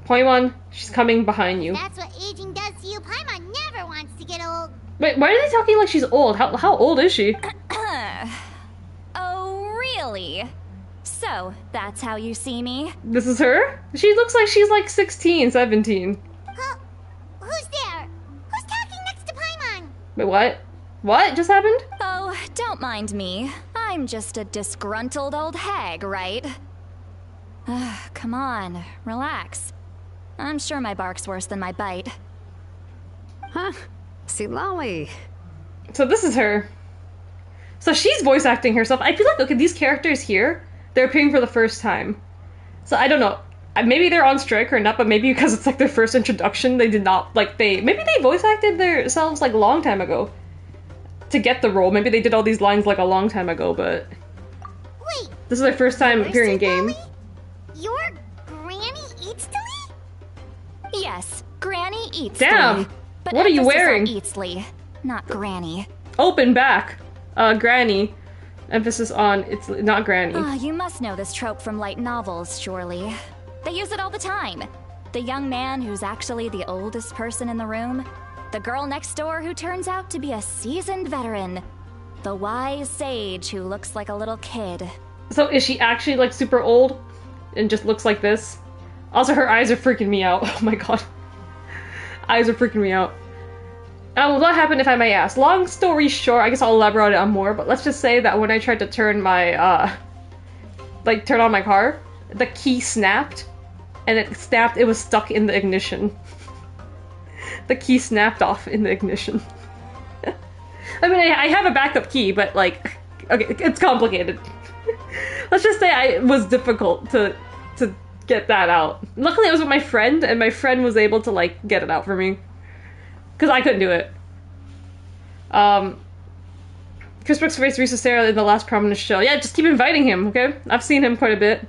Point one, she's coming behind you. That's what aging does to you. Paimon never wants to get old. Wait, why are they talking like she's old? How old is she? Oh, really? So, that's how you see me? This is her? She looks like she's like 16, 17. Huh? Who's there? Who's talking next to Paimon? Wait, what? What just happened? Oh, don't mind me. I'm just a disgruntled old hag, right? Come on, relax. I'm sure my bark's worse than my bite. Huh? See, Lolly. So this is her. So she's voice acting herself. I feel like, okay, these characters here, they're appearing for the first time. So I don't know. Maybe they're on strike or not, but maybe because it's like their first introduction, they did not, like, maybe they voice acted themselves like a long time ago to get the role. Maybe they did all these lines like a long time ago, but Wait. this is their first time appearing in game. Lolly? Your Granny Eatsley? Yes, Granny Eatsley. Damn! But What are you emphasis on wearing? Eatsley, not Granny. Open back. Granny. Emphasis on it's not Granny. You must know this trope from light novels, surely. They use it all the time. The young man who's actually the oldest person in the room. The girl next door who turns out to be a seasoned veteran. The wise sage who looks like a little kid. So is she actually like super old and just looks like this? Also, her eyes are freaking me out. Oh my god. Eyes are freaking me out. What happened, if I may ask? Long story short, I guess I'll elaborate on more, but let's just say that when I tried to turn my, turn on my car, the key snapped, and it was stuck in the ignition. The key snapped off in the ignition. I mean, I have a backup key, but, like, okay, it's complicated. Let's just say it was difficult to get that out. Luckily, I was with my friend, and my friend was able to, like, get it out for me. Because I couldn't do it. Chris Brooks faced Risa Sarah in the last Prominence show. Yeah, just keep inviting him, okay? I've seen him quite a bit.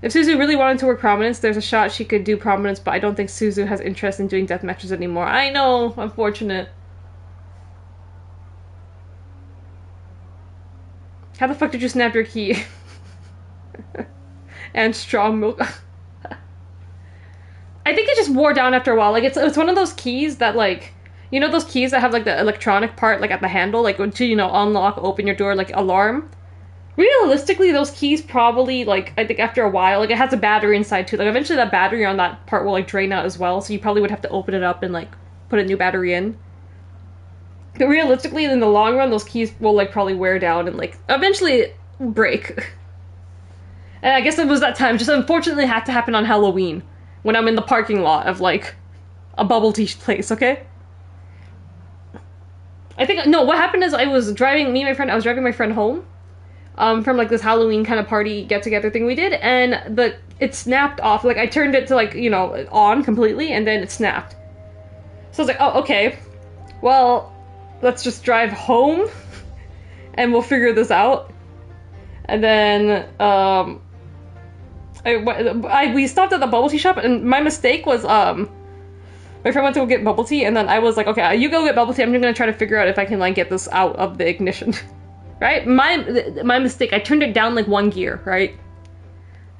If Suzu really wanted to work Prominence, there's a shot she could do Prominence, but I don't think Suzu has interest in doing death matches anymore. I know, unfortunate. How the fuck did you snap your key? And strong milk. I think it just wore down after a while. Like, it's one of those keys that, like, you know those keys that have, like, the electronic part, like, at the handle? Like, to, you know, unlock, open your door, like, alarm? Realistically, those keys probably, like, I think after a while, like, it has a battery inside, too. Like, eventually that battery on that part will, like, drain out as well, so you probably would have to open it up and, like, put a new battery in. But realistically, in the long run, those keys will, like, probably wear down and, like, eventually break. And I guess it was that time. Just unfortunately had to happen on Halloween. When I'm in the parking lot of, like, a bubble tea place, okay? I think, no, what happened is I was driving my friend home, from, like, this Halloween kind of party get-together thing we did, and it snapped off. Like, I turned it to, like, you know, on completely, and then it snapped. So I was like, oh, okay. Well, let's just drive home, and we'll figure this out. And then, we stopped at the bubble tea shop, and my mistake was, my friend went to go get bubble tea, and then I was like, okay, you go get bubble tea, I'm just gonna try to figure out if I can, like, get this out of the ignition. Right? My mistake, I turned it down, like, 1 gear, right?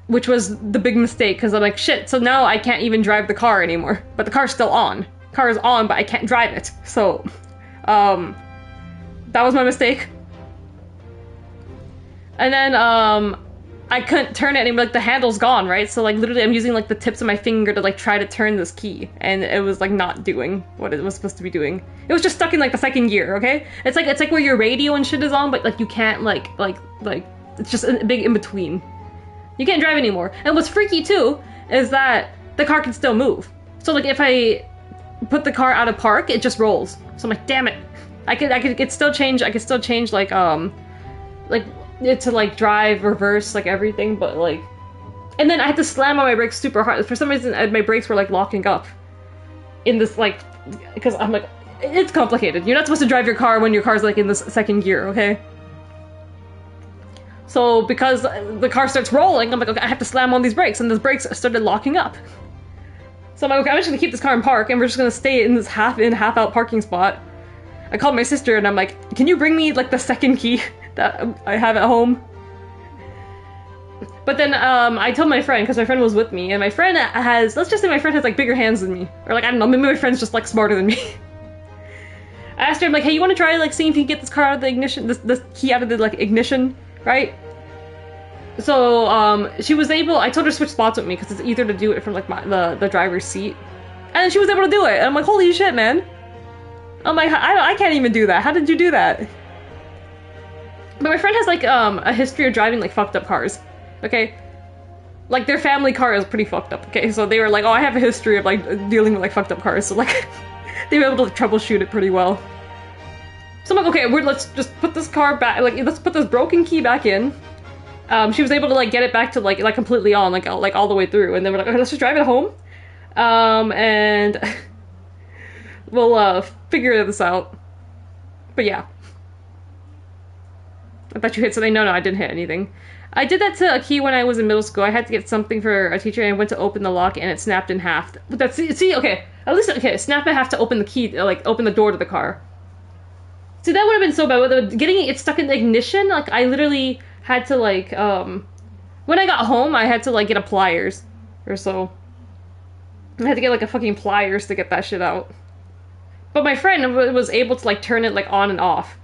Which was the big mistake, because I'm like, shit, so now I can't even drive the car anymore. But the car's still on. Car is on, but I can't drive it. So, that was my mistake. And then, I couldn't turn it anymore, like, the handle's gone, right? So, like, literally I'm using, like, the tips of my finger to, like, try to turn this key, and it was, like, not doing what it was supposed to be doing. It was just stuck in, like, the second gear, okay? It's like where your radio and shit is on, but, like, you can't, like, it's just a big in-between. You can't drive anymore. And what's freaky, too, is that the car can still move. So, like, if I put the car out of park, it just rolls. So I'm like, damn it. I could still change, like, to, like, drive, reverse, like, everything, but, like... And then I had to slam on my brakes super hard. For some reason, my brakes were, like, locking up. In this, like... Because I'm like... It's complicated. You're not supposed to drive your car when your car's, like, in this second gear, okay? So, because the car starts rolling, I'm like, okay, I have to slam on these brakes, and the brakes started locking up. So I'm like, okay, I'm just gonna keep this car in park, and we're just gonna stay in this half-in, half-out parking spot. I called my sister and I'm like, can you bring me like the second key that I have at home? But then I told my friend, because my friend was with me, and my friend has, let's just say my friend has like bigger hands than me. Or like, I don't know, maybe my friend's just like smarter than me. I asked her, I'm like, hey, you want to try like seeing if you can get this car out of the ignition, this key out of the like ignition, right? So she was able, I told her to switch spots with me because it's easier to do it from like the driver's seat. And she was able to do it. And I'm like, holy shit, man. I'm like, I can't even do that. How did you do that? But my friend has like a history of driving like fucked up cars. Okay? Like their family car is pretty fucked up. Okay? So they were like, oh, I have a history of like dealing with like fucked up cars. So like they were able to like, troubleshoot it pretty well. So I'm like, okay, let's just put this car back, like let's put this broken key back in. She was able to like get it back to like completely on, like all the way through, and then we're like, okay, let's just drive it home. And we'll figure this out. But yeah. I bet you hit something. No, I didn't hit anything. I did that to a key when I was in middle school. I had to get something for a teacher, and I went to open the lock, and it snapped in half. But that's, see, okay. At least, okay, snap in half to open the key, like, open the door to the car. See, that would have been so bad. Getting it stuck in the ignition, like, I literally had to, like, when I got home, I had to, like, get a pliers or so. I had to get, like, a fucking pliers to get that shit out. But my friend was able to, like, turn it, like, on and off.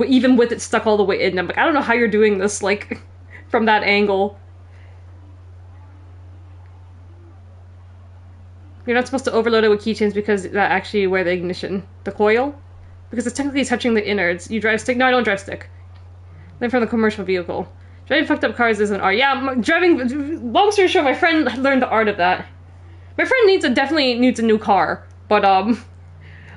Even with it stuck all the way in. I'm like, I don't know how you're doing this, like, from that angle. You're not supposed to overload it with keychains because that actually where the ignition. The coil? Because it's technically touching the innards. You drive stick? No, I don't drive stick. Then from the commercial vehicle. Driving fucked up cars is an art. Yeah, driving... Long story short, my friend learned the art of that. My friend definitely needs a new car. But,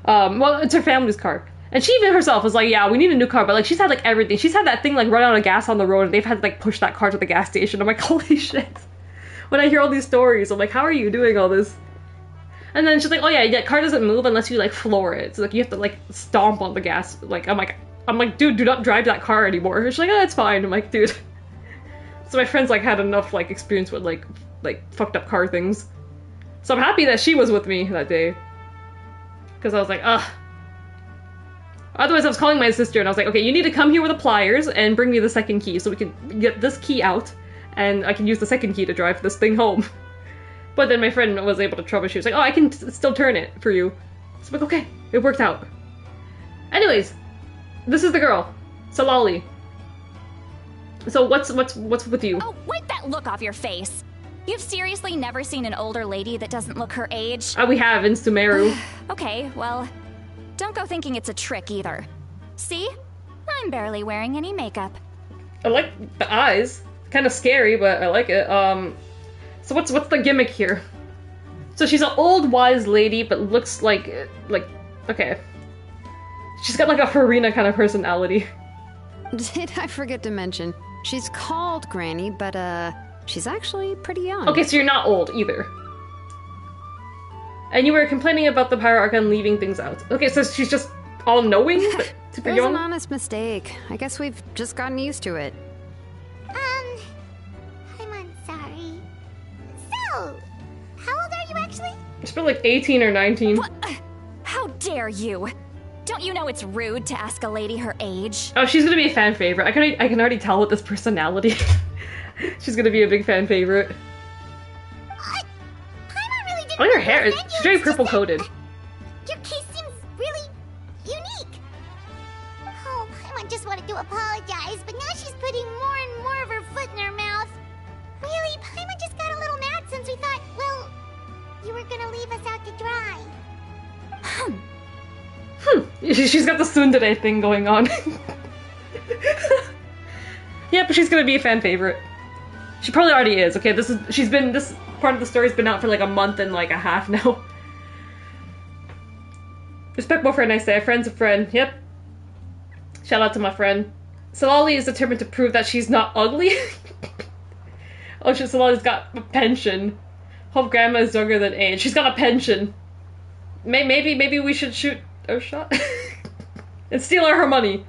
well, it's her family's car. And she even herself was like, yeah, we need a new car, but like she's had like everything. She's had that thing like run out of gas on the road and they've had to like push that car to the gas station. I'm like, holy shit. When I hear all these stories, I'm like, how are you doing all this? And then she's like, oh yeah, car doesn't move unless you like floor it. So like you have to like stomp on the gas. Like I'm like, dude, do not drive that car anymore. And she's like, oh, it's fine. I'm like, dude. So my friends like had enough like experience with like fucked up car things. So I'm happy that she was with me that day. Because I was like, ugh. Otherwise, I was calling my sister and I was like, okay, you need to come here with the pliers and bring me the second key so we can get this key out and I can use the second key to drive this thing home. But then my friend was able to troubleshoot. She was like, oh, I can still turn it for you. So I'm like, okay, it worked out. Anyways, this is the girl, Salali. So what's with you? Oh, wipe that look off your face. You've seriously never seen an older lady that doesn't look her age? We have in Sumeru. Okay, well... Don't go thinking it's a trick either. See? I'm barely wearing any makeup. I like the eyes. Kind of scary, but I like it. So what's the gimmick here? So she's an old wise lady, but looks like okay. She's got like a Farina kind of personality. Did I forget to mention? She's called Granny, but she's actually pretty young. Okay, so you're not old either. And you were complaining about the Pyro Archon leaving things out. Okay, so she's just all-knowing, but super It was young? an honest mistake. I guess we've just gotten used to it. I'm sorry. So, how old are you actually? She's probably like 18 or 19. What? How dare you? Don't you know it's rude to ask a lady her age? Oh, she's gonna be a fan favorite. I can already tell with this personality. She's gonna be a big fan favorite. Oh, your hair is very purple coated. Your case seems really unique. Oh, Paimon just wanted to apologize, but now she's putting more and more of her foot in her mouth. Really, Paimon just got a little mad since we thought, well, you were gonna leave us out to dry. She's got the tsundere thing going on. Yeah, but she's gonna be a fan favorite. She probably already is. Okay, this part of the story's been out for like a month and like a half now. Respectable friend, I say. A friend's a friend. Yep. Shout out to my friend. Salali is determined to prove that she's not ugly. Oh, Salali's got a pension. Hope grandma is younger than age. She's got a pension. Maybe we should shoot a shot and steal her money.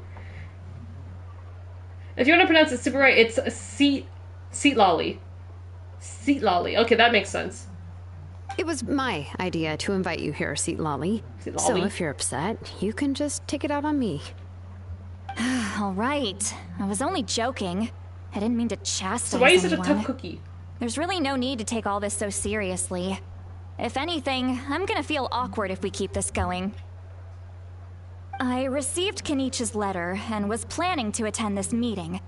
If you want to pronounce it super right, it's Seat Lolly. Seat Lolly. Okay, that makes sense. It was my idea to invite you here, Seat Lolly. So if you're upset, you can just take it out on me. All right. I was only joking. I didn't mean to chastise So why are you such a anyone. tough cookie? There's really no need to take all this so seriously. If anything, I'm gonna feel awkward if we keep this going. I received Kenichi's letter and was planning to attend this meeting.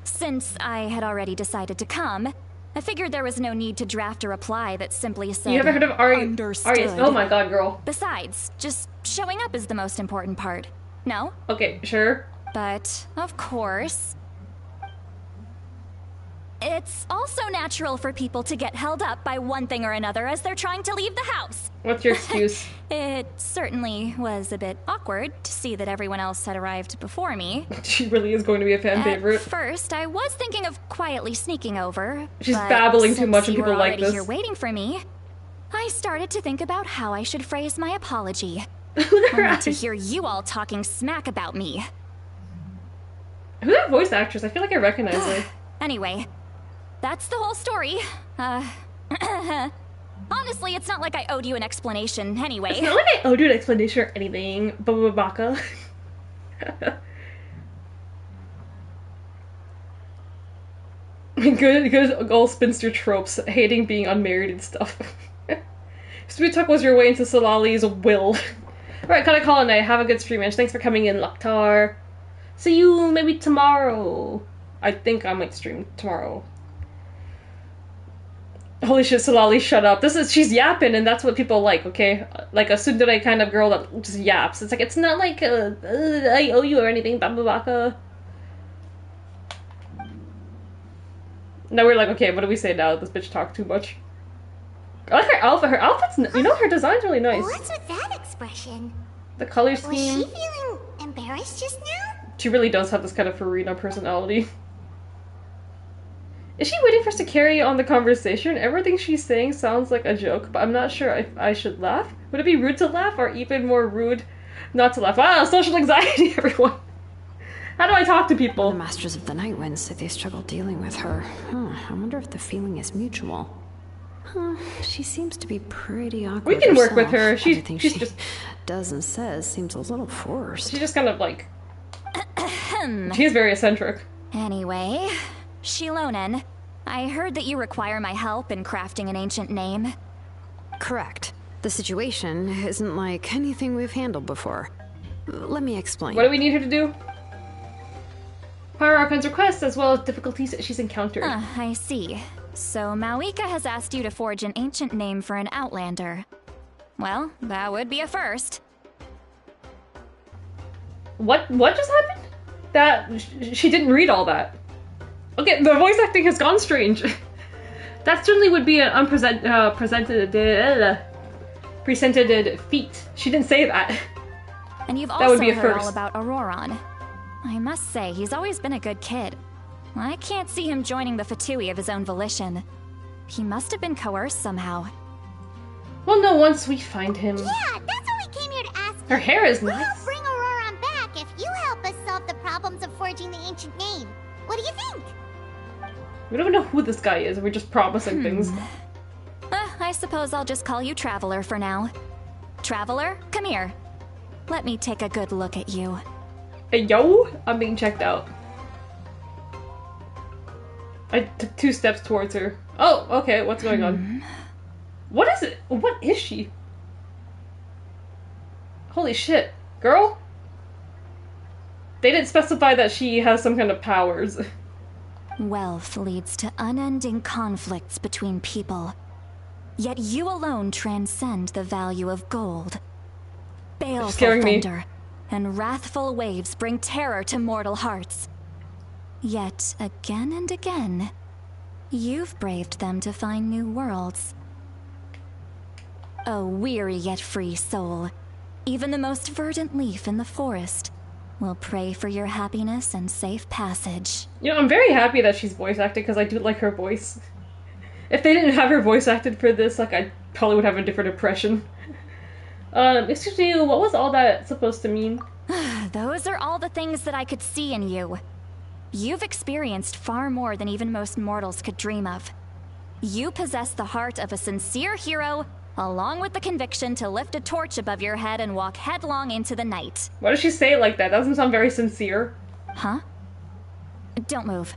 Since I had already decided to come, I figured there was no need to draft a reply that simply said, You haven't heard of Ari? understood. Oh my god, girl. Besides, just showing up is the most important part. No? Okay, sure. But, of course, it's also natural for people to get held up by one thing or another as they're trying to leave the house. What's your excuse? It certainly was a bit awkward to see that everyone else had arrived before me. She really is going to be a fan favorite. At first, I was thinking of quietly sneaking over. She's but babbling too since much and you people were like already this. here waiting for me, I started to think about how I should phrase my apology. Only to hear you all talking smack about me. Who's that voice actress? I feel like I recognize her. Anyway, that's the whole story. Honestly, it's not like I owed you an explanation anyway. It's not like I owed you an explanation or anything. Baka. Good old spinster tropes, hating being unmarried and stuff. Sweet Talk was your way into Solali's will. Alright, gotta call it a night. Have a good stream, man. Thanks for coming in, Laktar. See you maybe tomorrow. I think I might stream tomorrow. Holy shit, Solali, shut up. She's yapping, and that's what people like, okay? Like a tsundere kind of girl that just yaps. It's like, it's not like, I owe you or anything, baka. Now we're like, okay, what do we say now? This bitch talked too much. I like her outfit. Her outfit's, you know, her design's really nice. What's with that expression? The color Was scheme. she feeling embarrassed just now? She really does have this kind of Farina personality. Is she waiting for us to carry on the conversation? Everything she's saying sounds like a joke, but I'm not sure if I should laugh. Would it be rude to laugh, or even more rude not to laugh? Wow, social anxiety, everyone. How do I talk to people? The Masters of the Night Wind say they struggle dealing with her. I wonder if the feeling is mutual. She seems to be pretty awkward. We can work with herself. her. Everything She's she just does and says seems a little forced. She's just kind of like she's very eccentric. Anyway, Shilonen, I heard that you require my help in crafting an ancient name. Correct. The situation isn't like anything we've handled before. Let me explain. What do we need her to do? Pyro Archon's requests as well as difficulties that she's encountered. I see. So Mawika has asked you to forge an ancient name for an Outlander. Well, that would be a first. What just happened? That she didn't read all that. Okay, the voice acting has gone strange. That certainly would be an presented feat. She didn't say that. And you've That also would be a heard first. all about Auroron. I must say, he's always been a good kid. I can't see him joining the Fatui of his own volition. He must have been coerced somehow. Well, no, once we find him. Yeah, that's what we came here to ask. Her hair is We'll nice. help bring Auroron back if you help us solve the problems of forging the ancient name. What do you think? We don't even know who this guy is. We're just promising things. I suppose I'll just call you Traveler for now. Traveler, come here. Let me take a good look at you. Hey, yo! I'm being checked out. I took 2 steps towards her. Oh, okay, what's going on? What is it? What is she? Holy shit. Girl? They didn't specify that she has some kind of powers. Wealth leads to unending conflicts between people. Yet you alone transcend the value of gold. Baleful scaring me. thunder and wrathful waves bring terror to mortal hearts. Yet again and again, you've braved them to find new worlds. A weary yet free soul, even the most verdant leaf in the forest will pray for your happiness and safe passage. You know, I'm very happy that she's voice acted because I do like her voice. If they didn't have her voice acted for this, like, I probably would have a different impression. Excuse me, what was all that supposed to mean? Those are all the things that I could see in you. You've experienced far more than even most mortals could dream of. You possess the heart of a sincere hero along with the conviction to lift a torch above your head and walk headlong into the night. Why does she say it like that? That doesn't sound very sincere. Huh? Don't move.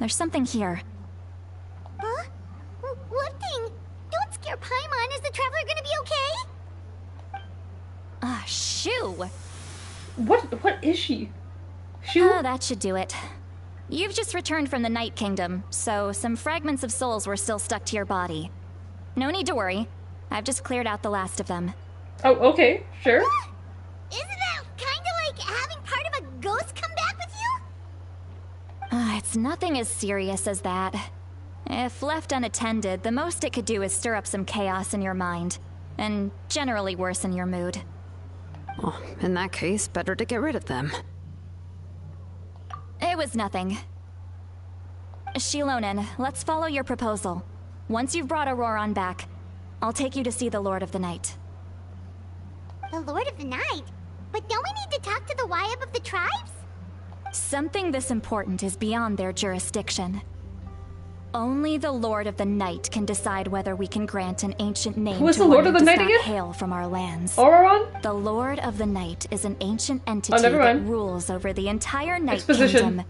There's something here. Huh? What thing? Don't scare Paimon. Is the traveler gonna be okay? Shoo! What is she? Shoo? Oh, that should do it. You've just returned from the Night Kingdom, so some fragments of souls were still stuck to your body. No need to worry. I've just cleared out the last of them. Oh, okay, sure. Isn't that kinda like having part of a ghost come back with you? It's nothing as serious as that. If left unattended, the most it could do is stir up some chaos in your mind, and generally worsen your mood. Well, in that case, better to get rid of them. It was nothing. Shilonen, let's follow your proposal. Once you've brought Auroron back, I'll take you to see the Lord of the Night. The Lord of the Night? But don't we need to talk to the Wyab of the tribes? Something this important is beyond their jurisdiction. Only the Lord of the Night can decide whether we can grant an ancient name Who is to the Lord one of who the does Night not again? hail from our lands. Auroron? The Lord of the Night is an ancient entity never that mind. rules over the entire Night Exposition. Kingdom,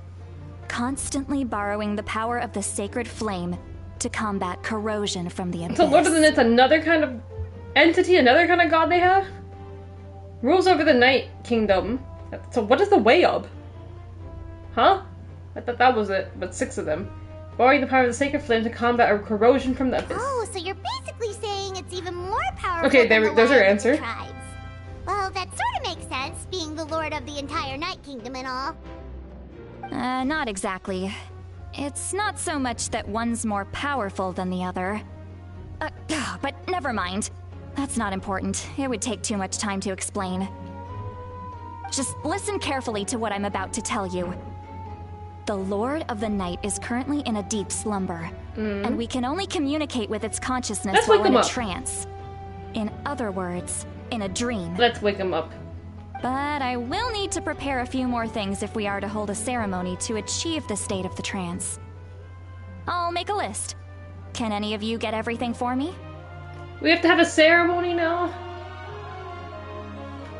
constantly borrowing the power of the sacred flame to combat corrosion from the abyss. So Lord of the Night's another kind of entity, another kind of god they have? Rules over the Night Kingdom. So what is the Wyab? Huh? I thought that was it, but 6 of them. Borrowing the power of the sacred flame to combat a corrosion from the abyss. Oh, so you're basically saying it's even more powerful Okay, than the there's her Wyab of the answer. tribes. Well, that sort of makes sense, being the Lord of the entire Night Kingdom and all. Not exactly. It's not so much that one's more powerful than the other. But never mind. That's not important. It would take too much time to explain. Just listen carefully to what I'm about to tell you. The Lord of the Night is currently in a deep slumber, and we can only communicate with its consciousness Let's while wake in him a up. trance. In other words, in a dream. Let's wake him up. But I will need to prepare a few more things if we are to hold a ceremony to achieve the state of the trance. I'll make a list. Can any of you get everything for me? We have to have a ceremony now?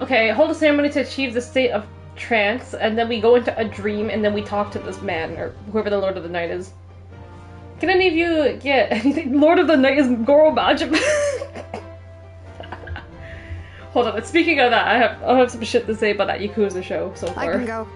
Okay, hold a ceremony to achieve the state of trance, and then we go into a dream, and then we talk to this man, or whoever the Lord of the Night is. Can any of you get anything? Lord of the Night is Goro Majima. Hold on, speaking of that, I'll have some shit to say about that Yakuza show so far. I can go.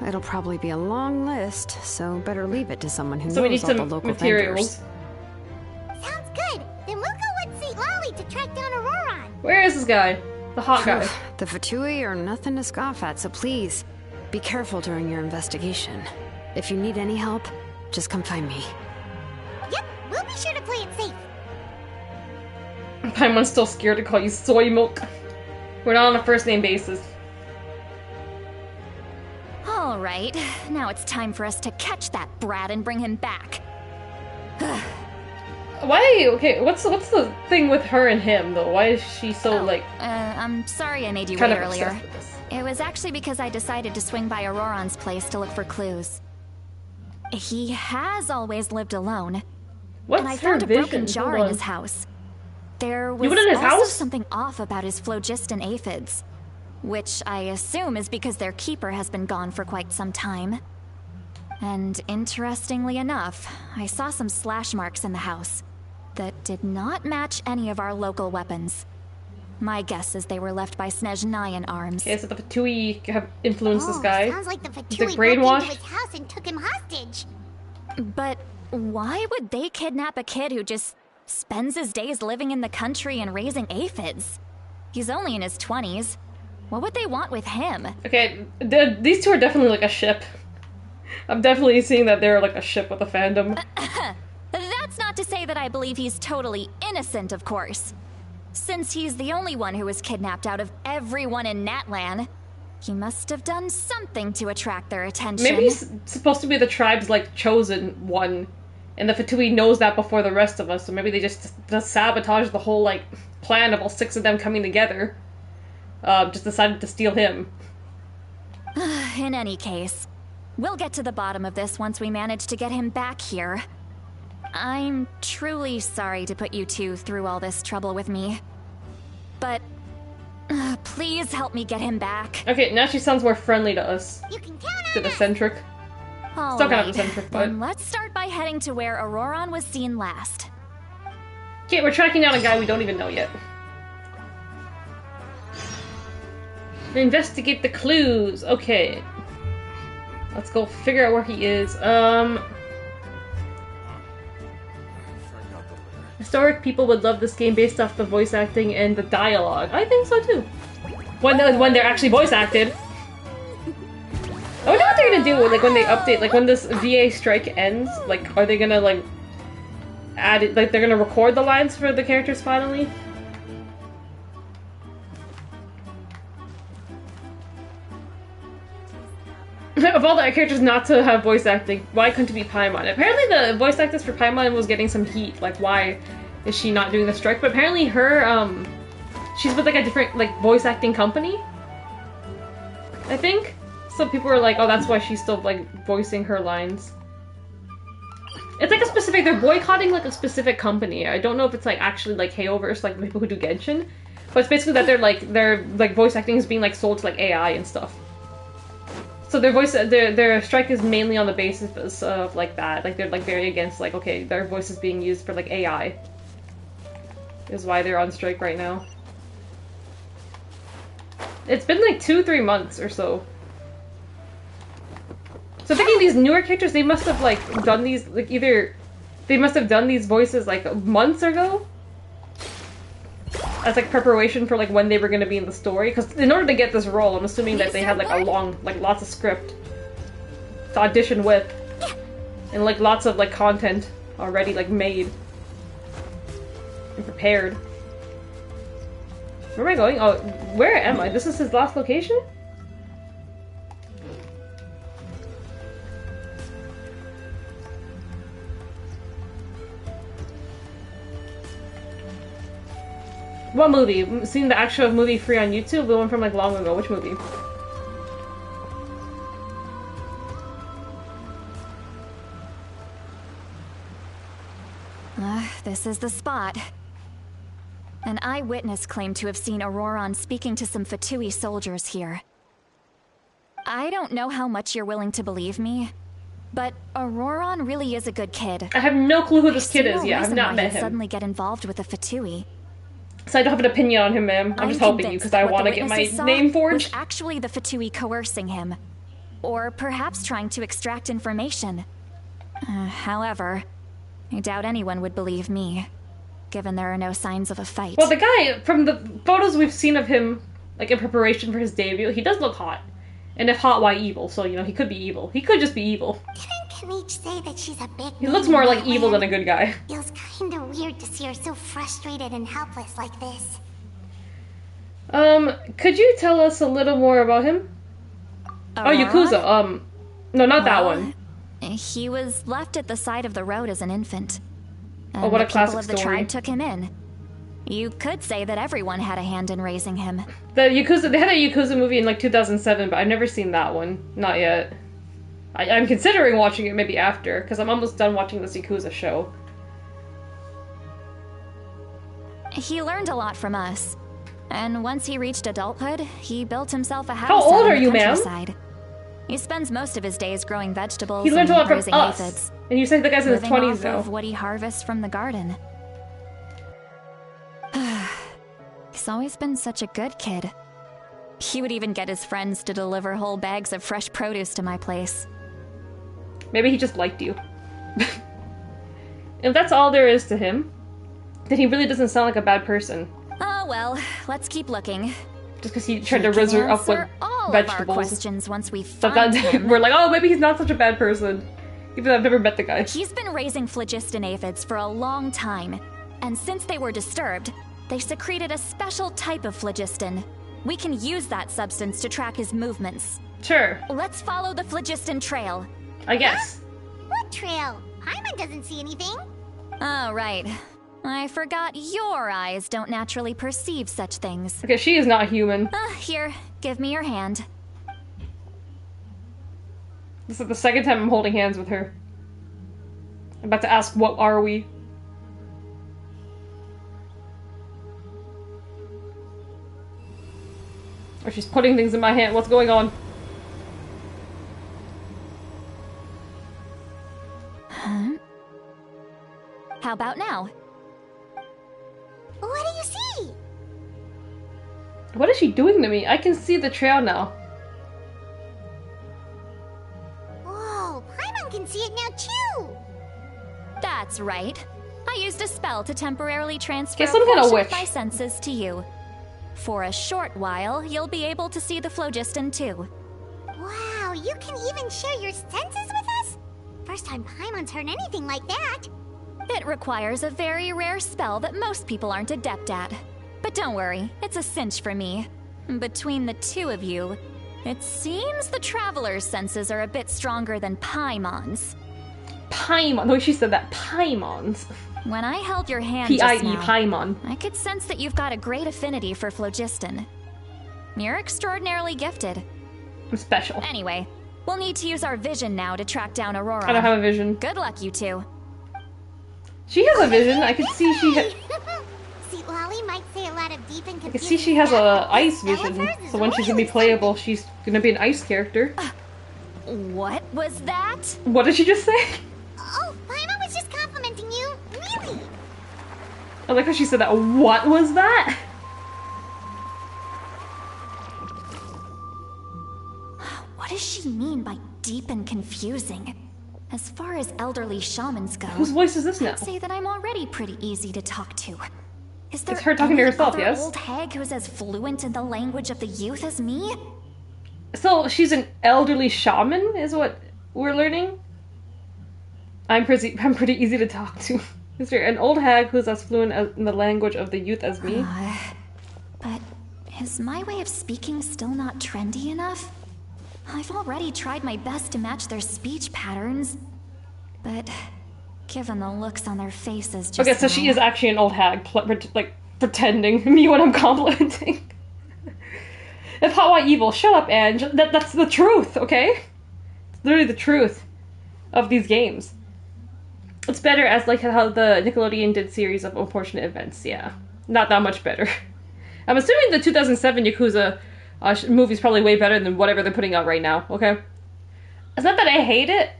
It'll probably be a long list, so better leave it to someone who So we knows need all the some local materials. vendors. Sounds good. Then we'll go with St. Lolly to track down Auroron. Where is this guy? The hot guy. The Fatui are nothing to scoff at, so please, be careful during your investigation. If you need any help, just come find me. Yep, we'll be sure to play it safe. Paimon's still scared to call you soy milk. We're not on a first name basis. All right, now it's time for us to catch that brat and bring him back. Why? Okay, what's the thing with her and him though? Why is she so like? I'm sorry I made you kind wait of earlier. obsessed with this? It was actually because I decided to swing by Auroron's place to look for clues. He has always lived alone, What's and I her found a vision? broken jar Hold in on. his house. There was You went in his also house? something off about his phlogiston aphids, which I assume is because their keeper has been gone for quite some time. And interestingly enough, I saw some slash marks in the house that did not match any of our local weapons. My guess is they were left by Snezhnayan arms. Okay, so the Fatui have influenced this guy. Sounds like the Is Fatui it broke brainwashed? into his house and took him hostage. But why would they kidnap a kid who just spends his days living in the country and raising aphids? He's only in his 20s. What would they want with him? Okay, these two are definitely like a ship. I'm definitely seeing that they're like a ship with a fandom. That's not to say that I believe he's totally innocent, of course. Since he's the only one who was kidnapped out of everyone in Natlan, he must have done something to attract their attention. Maybe he's supposed to be the tribe's like chosen one, and the Fatui knows that before the rest of us. So maybe they just sabotage the whole like plan of all 6 of them coming together. Just decided to steal him. In any case, we'll get to the bottom of this once we manage to get him back here. I'm truly sorry to put you two through all this trouble with me. But please help me get him back. Okay, now she sounds more friendly to us. You can count To on the us. eccentric. All Still kind of right. eccentric, but... Then let's start by heading to where Auroron was seen last. Okay, we're tracking down a guy we don't even know yet. Investigate the clues. Okay. Let's go figure out where he is. Historic people would love this game based off the voice acting and the dialogue. I think so too. When they're actually voice acted. I wonder what they're gonna do, like, when they update, like, when this VA strike ends, like, are they gonna, like, add it, like, they're gonna record the lines for the characters finally? Of all the characters not to have voice acting, why couldn't it be Paimon? Apparently the voice actress for Paimon was getting some heat, like, why is she not doing the strike? But apparently her, she's with, like, a different, like, voice acting company? I think? So people were like, oh, that's why she's still, like, voicing her lines. It's like a specific, they're boycotting, like, a specific company. I don't know if it's, like, actually, like, Heyoverse, like, the people who do Genshin. But it's basically that their voice acting is being, like, sold to, like, AI and stuff. So their strike is mainly on the basis of, like, that. Like, they're, like, very against, like, okay, their voice is being used for, like, AI. Is why they're on strike right now. It's been, like, 2-3 months or so. So thinking these newer characters, they must have, like, done these, like, either... They must have done these voices, like, months ago? As, like, preparation for, like, when they were gonna be in the story. Because in order to get this role, I'm assuming that they had, like, a long, like, lots of script to audition with. And, like, lots of, like, content already, like, made. And prepared. Where am I going? Oh, where am I? This is his last location? What movie? Seen the actual movie free on YouTube? The one from, like, long ago. Which movie? This is the spot. An eyewitness claimed to have seen Auroron speaking to some Fatui soldiers here. I don't know how much you're willing to believe me, but Auroron really is a good kid. I have no clue who this kid is. Yeah, I've reason not why met he'd him. suddenly get involved with the Fatui. So I don't have an opinion on him, ma'am. I'm just helping you because I want to get my name forged. Was actually the Fatui coercing him, or perhaps trying to extract information. However, I doubt anyone would believe me, given there are no signs of a fight. Well, the guy, from the photos we've seen of him, like, in preparation for his debut, he does look hot. And if hot, why evil? So, you know, he could be evil. He could just be evil. Didn't Kanich say that she's a big He looks more like evil than a good guy. Feels kinda weird to see her so frustrated and helpless like this. Could you tell us a little more about him? Oh, Yakuza, no, not that one. He was left at the side of the road as an infant. And Oh, what a the classic people of the story. tribe took him in. You could say that everyone had a hand in raising him. The Yakuza, they had a Yakuza movie in, like, 2007, but I've never seen that one. Not yet. I'm considering watching it maybe after, because I'm almost done watching this Yakuza show. He learned a lot from us. And once he reached adulthood, he built himself a house How old out in are the you, ma'am? countryside. He spends most of his days growing vegetables He learned and a lot from raising us. aphids. And you say the guy's in his living 20s off now. of what he harvests from the garden. He's always been such a good kid. He would even get his friends to deliver whole bags of fresh produce to my place. Maybe he just liked you. If that's all there is to him, then he really doesn't sound like a bad person. Oh well, let's keep looking. Just because he tried to rizz her up with Answer all of vegetables. our questions once we So find that him. we're like, oh, maybe he's not such a bad person. Even though I've never met the guy. He's been raising phlogiston aphids for a long time, and since they were disturbed, they secreted a special type of phlogiston. We can use that substance to track his movements. Sure. Let's follow the phlogiston trail. I guess. What trail? Paimon doesn't see anything. Oh, right. I forgot your eyes don't naturally perceive such things. Okay, she is not human. Here, give me your hand. This is the second time I'm holding hands with her. I'm about to ask, what are we? Or she's putting things in my hand. What's going on? Huh? How about now? What do you see? What is she doing to me? I can see the trail now. Whoa, Paimon can see it now too! That's right. I used a spell to temporarily transfer Okay, some a kind of portion of witch. my senses to you. For a short while, you'll be able to see the phlogiston too. Wow, you can even share your senses with us? First time Paimon's heard anything like that. It requires a very rare spell that most people aren't adept at. But don't worry, it's a cinch for me. Between the two of you, it seems the Traveler's senses are a bit stronger than Paimon's. Paimon. No, she said that. Paimon's. When I held your hand just P-I-E, now, Paimon. I could sense that you've got a great affinity for phlogiston. You're extraordinarily gifted. I'm special. Anyway, we'll need to use our vision now to track down Aurora. I don't have a vision. Good luck, you two. She has a vision. I can see she See, Lolly might say a lot of deep and confusing I can see she has a ice Spell of vision. hers is So when she's gonna be really playable, she's gonna be an ice character. What was that? What did she just say? Oh, Paimon was just complimenting you. Really? I like how she said that. What was that? What does she mean by deep and confusing? As far as elderly shamans go, Whose voice is this now? I'd say that I'm already pretty easy to talk to. Is there It's her talking to any herself, other yes? old hag who's as fluent in the language of the youth as me? So she's an elderly shaman, is what we're learning. I'm pretty easy to talk to. Is there an old hag who's as fluent in the language of the youth as me? But is my way of speaking still not trendy enough? I've already tried my best to match their speech patterns, but given the looks on their faces just Okay, so she is actually an old hag, like pretending me when I'm complimenting. If Hawaii evil, shut up, Ange. That's the truth, okay? It's literally the truth of these games. It's better as like how the Nickelodeon did series of unfortunate events. Yeah, not that much better. I'm assuming the 2007 Yakuza movie's probably way better than whatever they're putting out right now. Okay, it's not that I hate it,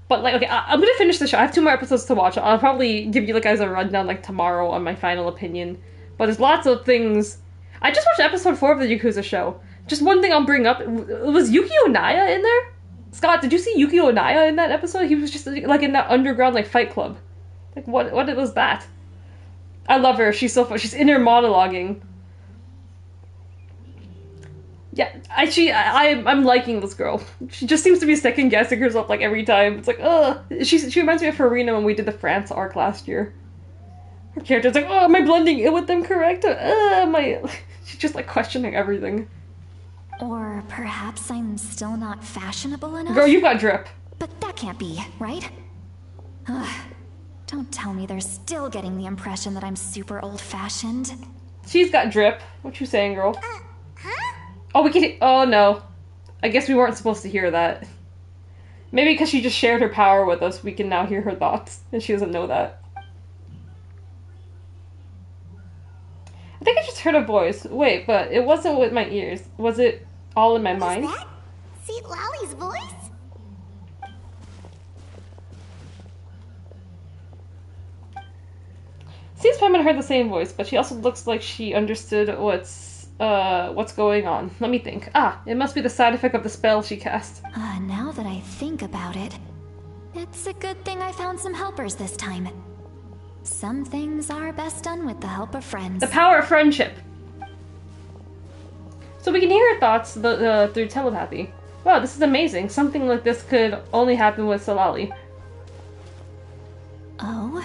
but like, okay, I'm gonna finish the show. I have 2 more episodes to watch. I'll probably give you guys a rundown like tomorrow on my final opinion. But there's lots of things. I just watched episode 4 of the Yakuza show. Just one thing I'll bring up. Was Yuki Onaya in there? Scott, did you see Yuki Onaya in that episode? He was just like in that underground like fight club. Like what was that? I love her. She's so fun. She's inner monologuing. Yeah, I'm liking this girl. She just seems to be second guessing herself like every time. It's like, ugh. She reminds me of Farina when we did the France arc last year. Her character's like, oh, am I blending in with them correct? She's just like questioning everything. Or perhaps I'm still not fashionable enough? Girl, you got drip. But that can't be, right? Ugh. Don't tell me they're still getting the impression that I'm super old-fashioned. She's got drip. What you saying, girl? Huh? Oh, we can. Oh no. I guess we weren't supposed to hear that. Maybe because she just shared her power with us, we can now hear her thoughts, and she doesn't know that. I think I just heard a voice. Wait, but it wasn't with my ears. Was it all in my mind? Is that Seat Lolly's voice? Seems Paiman heard the same voice, but she also looks like she understood what's going on. Let me think. Ah, it must be the side effect of the spell she cast. Now that I think about it, it's a good thing I found some helpers this time. Some things are best done with the help of friends. The power of friendship. So we can hear her thoughts through telepathy. Wow, this is amazing. Something like this could only happen with Solali. Oh?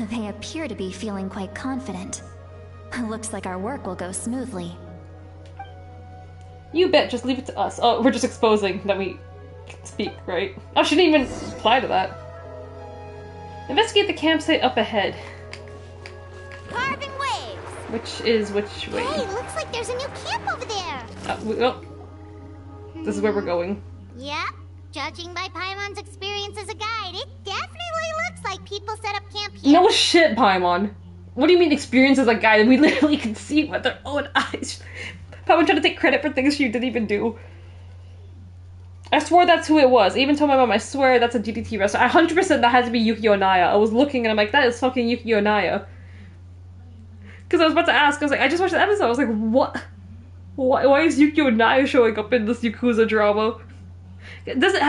They appear to be feeling quite confident. Looks like our work will go smoothly. You bet, just leave it to us. Oh, we're just exposing that we speak, right? Oh, she didn't even reply to that. Investigate the campsite up ahead. Carving waves! Which is which way? Hey, looks like there's a new camp over there! This is where we're going. Yep. Judging by Paimon's experience as a guide, it definitely people set up camp here. No shit, Paimon. What do you mean experience as a guy that we literally can see with our own eyes? Paimon trying to take credit for things she didn't even do. I swore that's who it was. I even told my mom, I swear that's a GDT wrestler. 100% that had to be Yukio Naya. I was looking and I'm like, that is fucking Yukio Naya. Because I was about to ask, I was like, I just watched the episode. I was like, what? Why is Yukio Naya showing up in this Yakuza drama?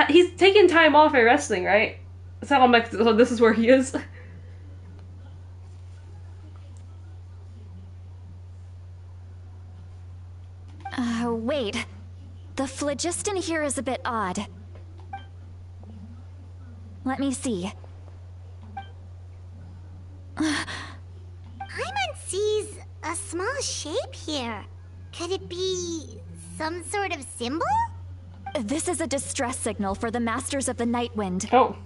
He's taking time off at wrestling, right? So I'm like, so this is where he is? Wait. The phlogiston here is a bit odd. Let me see. Paimon sees a small shape here. Could it be some sort of symbol? This is a distress signal for the Masters of the Night Wind. Oh.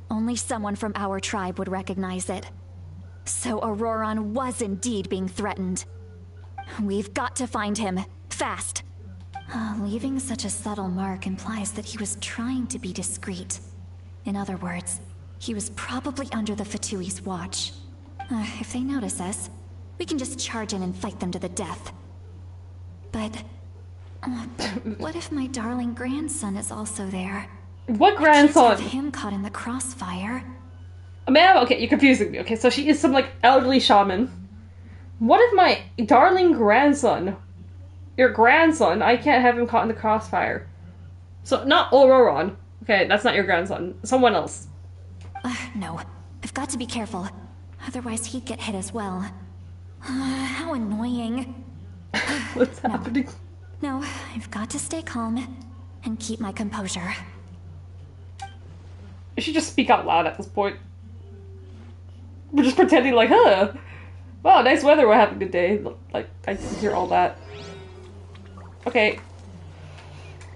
Only someone from our tribe would recognize it. So Auroron was indeed being threatened. We've got to find him. Fast. Leaving such a subtle mark implies that he was trying to be discreet. In other words, he was probably under the Fatui's watch. If they notice us, we can just charge in and fight them to the death. But what if my darling grandson is also there? What grandson? I can't have him caught in the crossfire. Ma'am, okay, you're confusing me. Okay, so she is some, like, elderly shaman. What if my darling grandson, your grandson, I can't have him caught in the crossfire? So, not Auroron. Okay, that's not your grandson. Someone else. No. I've got to be careful. Otherwise he'd get hit as well. How annoying. What's happening? No, I've got to stay calm and keep my composure. You should just speak out loud at this point. We're just pretending like, huh? Wow, nice weather we're having today. Like, I didn't hear all that. Okay.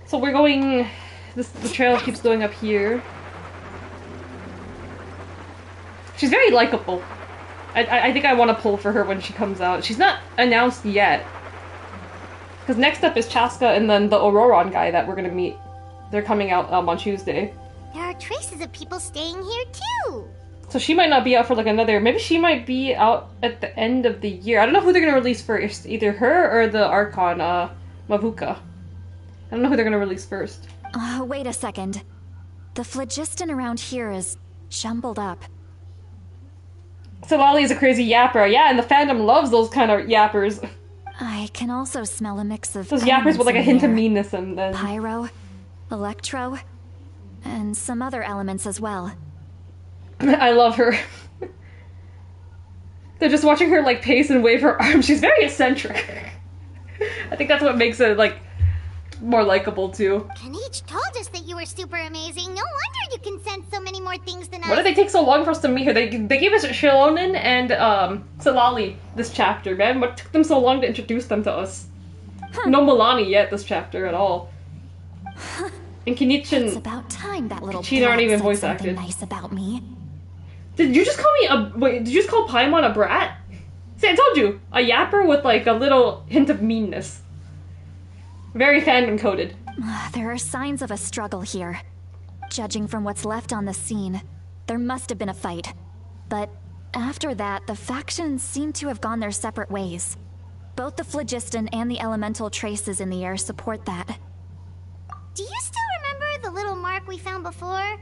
So we're going... The trail keeps going up here. She's very likable. I think I want to pull for her when she comes out. She's not announced yet. Because next up is Chaska and then the Auroron guy that we're gonna meet. They're coming out on Tuesday. There are traces of people staying here too. So she might not be out for like another... Maybe she might be out at the end of the year. I don't know who they're gonna release first. Either her or the Archon, Mavuka. I don't know who they're gonna release first. Wait a second. The phlogiston around here is jumbled up. So Lolly is a crazy yapper. Yeah, and the fandom loves those kind of yappers. I can also smell a mix of those yappers with like a hint of here. meanness in them. Pyro, electro, and some other elements as well. I love her. They're just watching her like pace and wave her arms. She's very eccentric. I think that's what makes it like more likable too. Kenichi told us that you were super amazing. No wonder you can sense so many more things than us. Why did they take so long for us to meet her? They gave us Shilonen and Salali this chapter, man. What took them so long to introduce them to us? No Milani yet this chapter at all. And Kenichi and It's about time that little Kachina aren't brat even said voice something acted. nice about me. Did you just call me a... Wait, did you just call Paimon a brat? See, I told you! A yapper with, like, a little hint of meanness. Very fandom-coded. There are signs of a struggle here. Judging from what's left on the scene, there must have been a fight. But after that, the factions seem to have gone their separate ways. Both the phlogiston and the elemental traces in the air support that. Do you still remember the little mark we found before?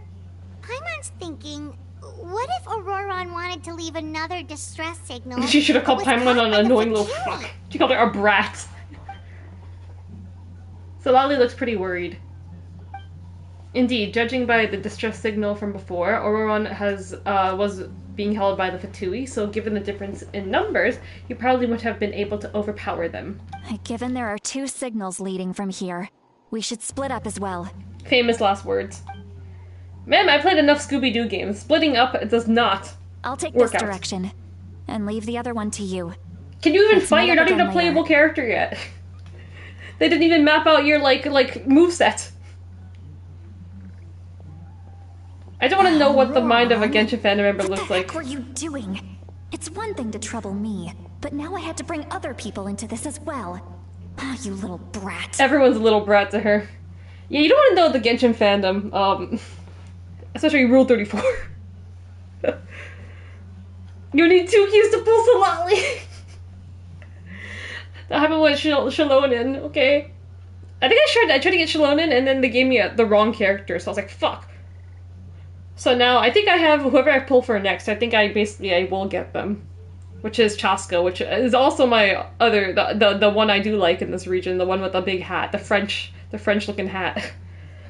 Paimon's thinking... What if Auroron wanted to leave another distress signal? She should have called Paimon an annoying little Fatui? fuck. She called her a brat. So Lolly looks pretty worried. Indeed, judging by the distress signal from before, Auroron was being held by the Fatui, so given the difference in numbers, you probably would have been able to overpower them. Given there are 2 signals leading from here, we should split up as well. Famous last words. Ma'am, I played enough Scooby-Doo games. Splitting up does not I'll take work this out. direction, and leave the other one to you. Can you even Let's fight? meet You're up not even a again playable later. character yet. They didn't even map out your, like moveset. I don't want to know what the mind of a Genshin fandom member What looks the heck like. were you doing? It's one thing to trouble me, but now I had to bring other people into this as well. Ah, you little brat. Everyone's a little brat to her. Yeah, you don't want to know the Genshin fandom, especially Rule 34. You need 2 keys to pull Solali. That happened with Shalonin, okay. I think I tried to get Shalonin and then they gave me the wrong character, so I was like, fuck. So now I think I have whoever I pull for next, I think I will get them. Which is Chaska, which is also my other, the one I do like in this region, the one with the big hat, the French looking hat.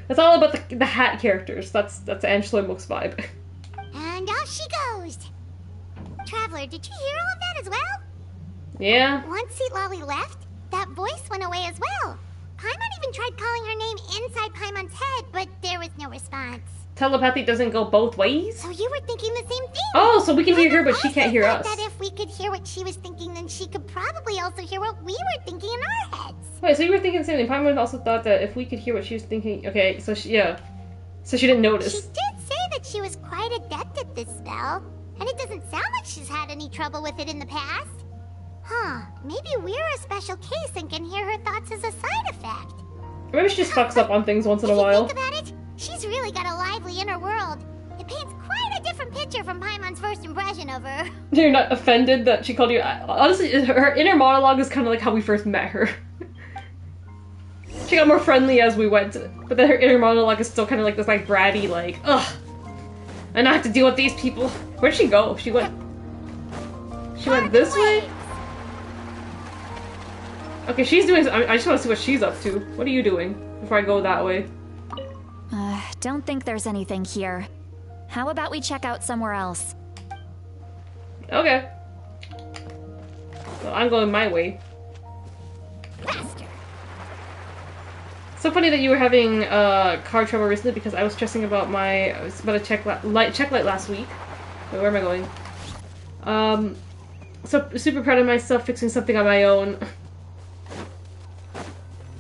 It's all about the hat characters. That's Angela Mook's vibe. And off she goes. Traveler, did you hear all of that as well? Yeah. Once Seat Lolly left, that voice went away as well. Paimon even tried calling her name inside Paimon's head, but there was no response. Telepathy doesn't go both ways? So you were thinking the same thing? Oh, so we can hear her, but she can't hear I us. thought that if we could hear what she was thinking, then she could probably also hear what we were thinking in our heads. Wait, so you were thinking the same thing. Paimon also thought that if we could hear what she was thinking... Okay, so she didn't notice. She did say that she was quite adept at this spell, and it doesn't sound like she's had any trouble with it in the past. Huh, maybe we're a special case and can hear her thoughts as a side effect. Maybe she just fucks up on things once in a while. If you think about it, she's really got a lively inner world. It paints quite a different picture from Paimon's first impression of her. You're not offended that she called you... Honestly, her inner monologue is kind of like how we first met her. She got more friendly as we went, but then her inner monologue is still kind of like this like bratty, like, ugh, and I have to deal with these people. Where'd she go? She went this way? Okay, she's doing... I just want to see what she's up to. What are you doing before I go that way? Don't think there's anything here. How about we check out somewhere else? Okay. Well, I'm going my way. Faster. So funny that you were having car trouble recently because I was stressing about I was about to check light last week. Wait, where am I going? So super proud of myself fixing something on my own.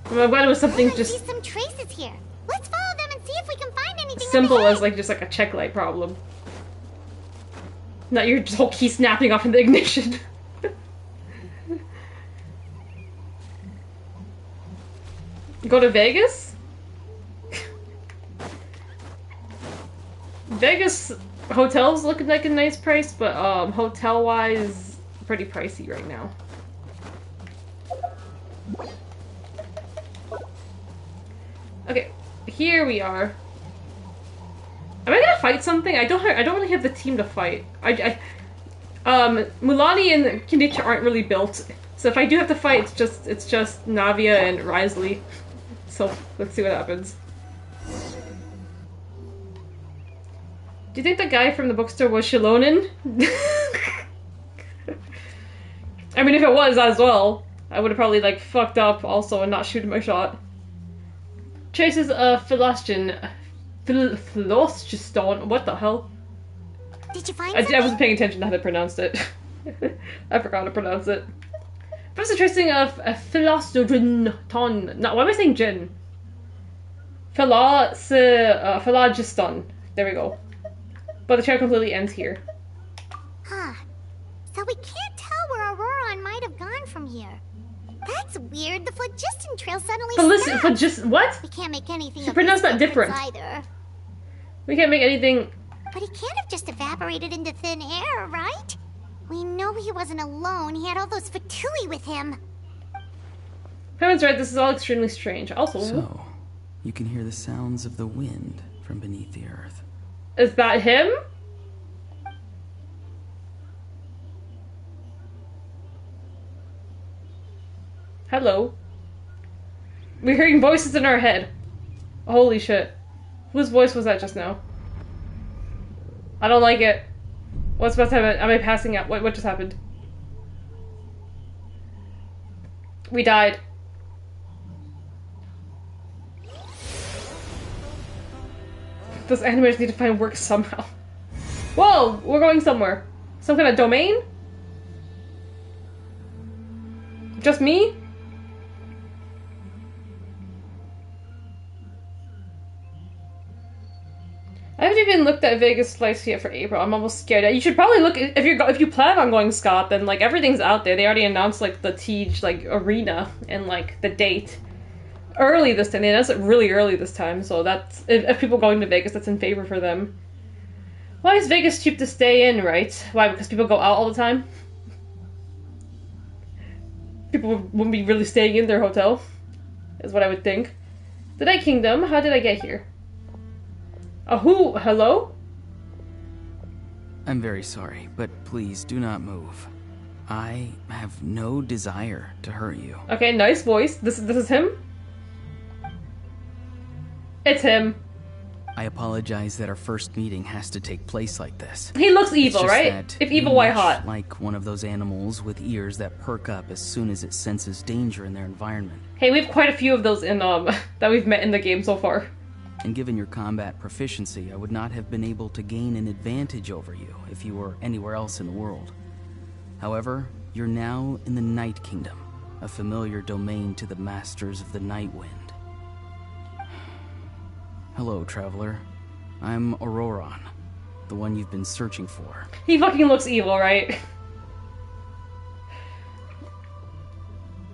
I'm glad it was something just... There might be some traces here. Let's follow them and see if we can find anything. Simple as like just like a check light problem. Not your whole key snapping off in the ignition. Go to Vegas? Vegas hotels look like a nice price, but hotel-wise, pretty pricey right now. Okay, here we are. Am I gonna fight something? I don't really have the team to fight. Mulani and Kindicha aren't really built, so if I do have to fight, it's just Navia and Risley. So let's see what happens. Do you think the guy from the bookstore was Shalonin? I mean, if it was as well, I would have probably like fucked up also and not shooting my shot. Traces of Philostion. What the hell? Did you find I wasn't paying attention to how they pronounced it. I forgot to pronounce it. First, a tracing of Philoston. Why am I saying Jin? Phlogiston. There we go. But the trail completely ends here. Huh. So we can't tell where Auroron might have gone from here. That's weird. The Phlogiston trail suddenly stopped. What? We can't make anything She of pronounced this that different. either. We can't make anything... But he can't have just evaporated into thin air, right? We know he wasn't alone. He had all those Fatui with him. Paimon's right, this is all extremely strange. Also... So, you can hear the sounds of the wind from beneath the earth. Is that him? Hello. We're hearing voices in our head. Holy shit. Whose voice was that just now? I don't like it. What's about to happen? Am I passing out? What just happened? We died. Those animators need to find work somehow. Whoa! We're going somewhere. Some kind of domain? Just me? I haven't even looked at Vegas flights yet for April. I'm almost scared. You should probably look if you plan on going, Scott. Then like everything's out there. They already announced like the Tej like arena and like the date early this time. They announced it really early this time. So that's if people going to Vegas, that's in favor for them. Why is Vegas cheap to stay in, right? Why? Because people go out all the time? People wouldn't be really staying in their hotel, is what I would think. The Night Kingdom, how did I get here? Hello? I'm very sorry, but please do not move. I have no desire to hurt you. Okay, nice voice. This is him? It's him. I apologize that our first meeting has to take place like this. He looks evil, It's just right? that If evil, you're why much hot? like one of those animals with ears that perk up as soon as it senses danger in their environment. Hey, we have quite a few of those in that we've met in the game so far. And given your combat proficiency, I would not have been able to gain an advantage over you if you were anywhere else in the world. However, you're now in the Night Kingdom, a familiar domain to the masters of the Night Wind. Hello, traveler. I'm Auroron, the one you've been searching for. He fucking looks evil, right?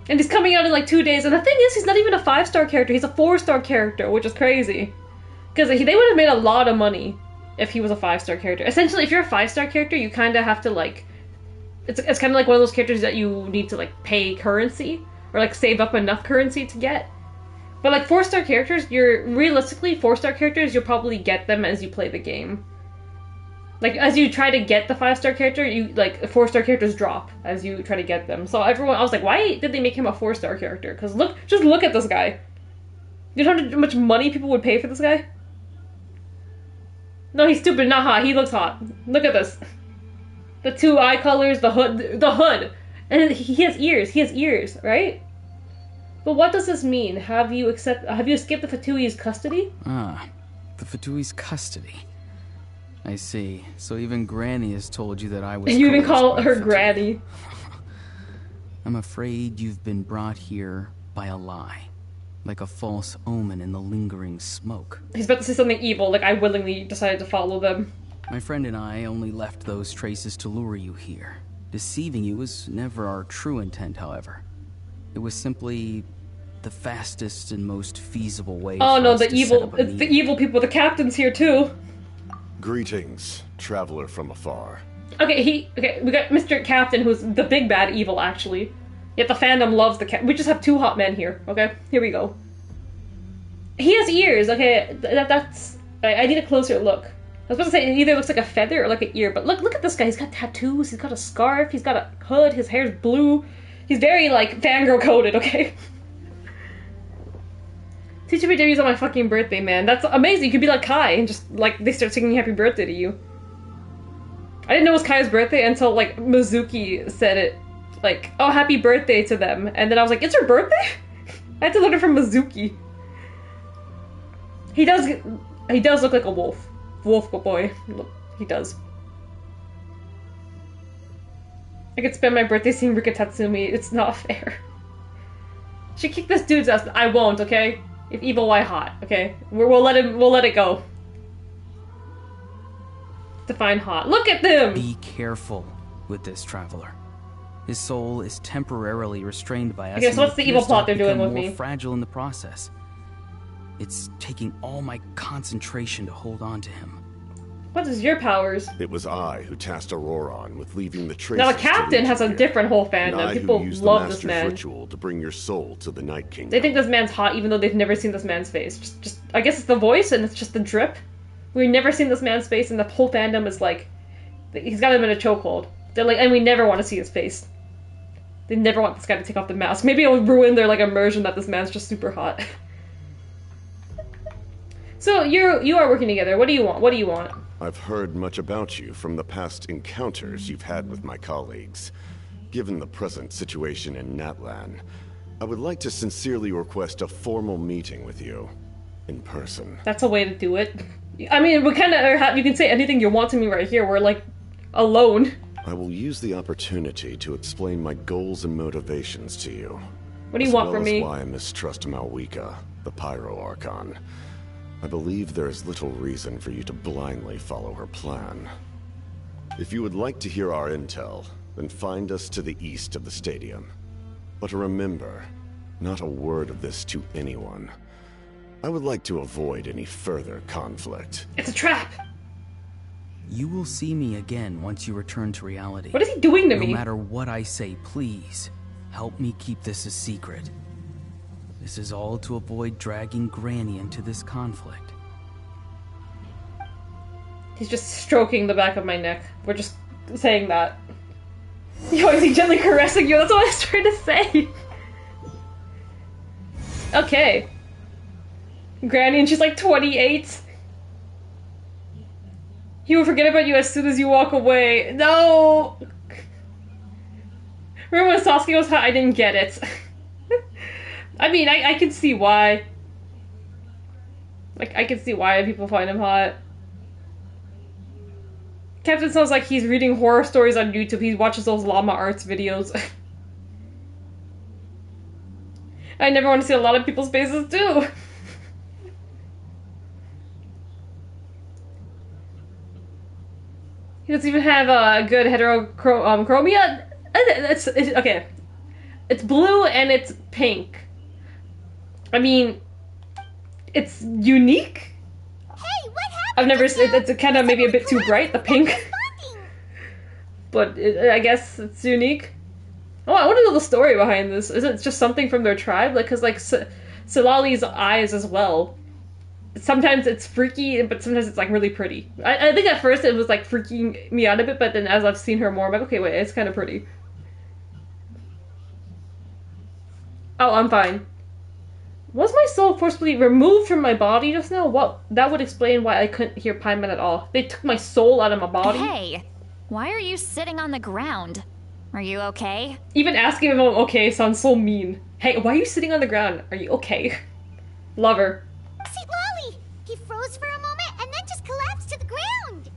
And he's coming out in like 2 days, and the thing is, he's not even a 5-star character, he's a 4-star character, which is crazy. Because they would have made a lot of money if he was a 5-star character. Essentially, if you're a 5-star character, you kind of have to, like... It's kind of like one of those characters that you need to, like, pay currency, or, like, save up enough currency to get. But, like, 4-star characters, realistically, 4-star characters, you'll probably get them as you play the game. Like, as you try to get the 5-star character, 4-star characters drop as you try to get them. So I was like, why did they make him a 4-star character? Because just look at this guy. You know how much money people would pay for this guy? No, he's stupid, not hot. He looks hot. Look at this. The 2 eye colors, the hood. And he has ears, right? But what does this mean? Have you escaped the Fatui's custody? Ah, the Fatui's custody. I see. So even Granny has told you that I was... And you even coerced call by her Fatui. Granny. I'm afraid you've been brought here by a lie. Like a false omen in the lingering smoke. He's about to say something evil, like I willingly decided to follow them. My friend and I only left those traces to lure you here. Deceiving you was never our true intent, however. It was simply the fastest and most feasible way Oh for no, us the to set evil, up a it's the meeting. evil people, the captain's here too. Greetings, traveler from afar. Okay, we got Mr. Captain, who's the big bad evil, actually. Yet the fandom loves the we just have 2 hot men here, okay? Here we go. He has ears, okay, that's... I need a closer look. I was about to say, it either looks like a feather or like an ear, but look at this guy, he's got tattoos, he's got a scarf, he's got a hood, his hair's blue. He's very, like, fangirl coded, okay? Teacher me Debbie's on my fucking birthday, man. That's amazing. You could be like Kai and just, like, they start singing happy birthday to you. I didn't know it was Kai's birthday until, like, Mizuki said it. Like, oh, happy birthday to them. And then I was like, it's her birthday? I had to learn it from Mizuki. He does look like a wolf. Wolf boy. He does. I could spend my birthday seeing Rika Tatsumi. It's not fair. She kicked this dude's ass. I won't, okay? If evil, why hot? Okay, we'll let it go. Define hot. Look at them. Be careful with this traveler. His soul is temporarily restrained by us. Okay, so what's the evil plot they're doing with me? More fragile in the process. It's taking all my concentration to hold on to him. What is your powers? It was I who tasked Auroron with leaving the traces. Now the captain to has a here. different whole And fandom. I People who used love the this master's man. ritual to bring your soul to the Night Kingdom. They think this man's hot even though they've never seen this man's face. Just I guess it's the voice and it's just the drip. We've never seen this man's face and the whole fandom is like, he's got him in a chokehold. They're like, and we never want to see his face. They never want this guy to take off the mask. Maybe it'll ruin their like immersion that this man's just super hot. So you are working together. What do you want? What do you want? I've heard much about you from the past encounters you've had with my colleagues. Given the present situation in Natlan, I would like to sincerely request a formal meeting with you. In person. That's a way to do it. I mean, we kind of you can say anything you want to me right here. We're like alone. I will use the opportunity to explain my goals and motivations to you. What do you want from me? As well as why I mistrust Malwika, the Pyro Archon. I believe there is little reason for you to blindly follow her plan. If you would like to hear our intel, then find us to the east of the stadium. But remember, not a word of this to anyone. I would like to avoid any further conflict. It's a trap! You will see me again once you return to reality. What is he doing to me? No matter what I say, please, help me keep this a secret. This is all to avoid dragging Granny into this conflict. He's just stroking the back of my neck. We're just saying that. Yo, is he gently caressing you? That's what I was trying to say. Okay. Granny, and she's like 28. He will forget about you as soon as you walk away. No! Remember when Sasuke was hot? I didn't get it. I mean, I can see why. Like, I can see why people find him hot. Captain sounds like he's reading horror stories on YouTube. He watches those llama arts videos. I never want to see a lot of people's faces too. He doesn't even have a good heterochromia. It's okay. It's blue and it's pink. I mean, it's unique. Hey, what happened? I've never. It's kind of maybe a bit too bright, the pink. But I guess it's unique. Oh, I want to know the story behind this. Is it just something from their tribe? Like, cause like Silali's eyes as well. Sometimes it's freaky, but sometimes it's like really pretty. I think at first it was like freaking me out a bit, but then as I've seen her more, I'm like, okay, wait, it's kind of pretty. Oh, I'm fine. Was my soul forcibly removed from my body just now? Well, that would explain why I couldn't hear Paimon at all. They took my soul out of my body. Hey, why are you sitting on the ground? Are you okay? Even asking if I'm okay sounds so mean. Hey, why are you sitting on the ground? Are you okay? Love her. See, Lolly! He froze for a moment and then just collapsed to the ground!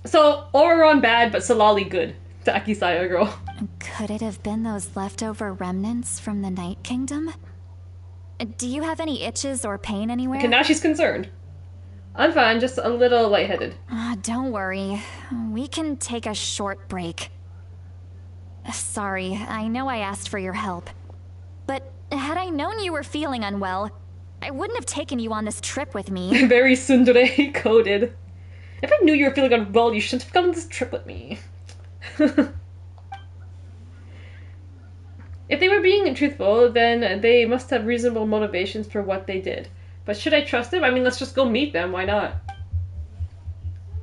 So, Oreron bad, but Silali good. To Akisaya girl. Could it have been those leftover remnants from the Night Kingdom? Do you have any itches or pain anywhere? Okay, now she's concerned. I'm fine, just a little lightheaded. Don't worry. We can take a short break. Sorry, I know I asked for your help. But had I known you were feeling unwell, I wouldn't have taken you on this trip with me. Very tsundere coded. If I knew you were feeling unwell, you shouldn't have gone on this trip with me. If they were being truthful, then they must have reasonable motivations for what they did. But should I trust them? I mean, let's just go meet them. Why not?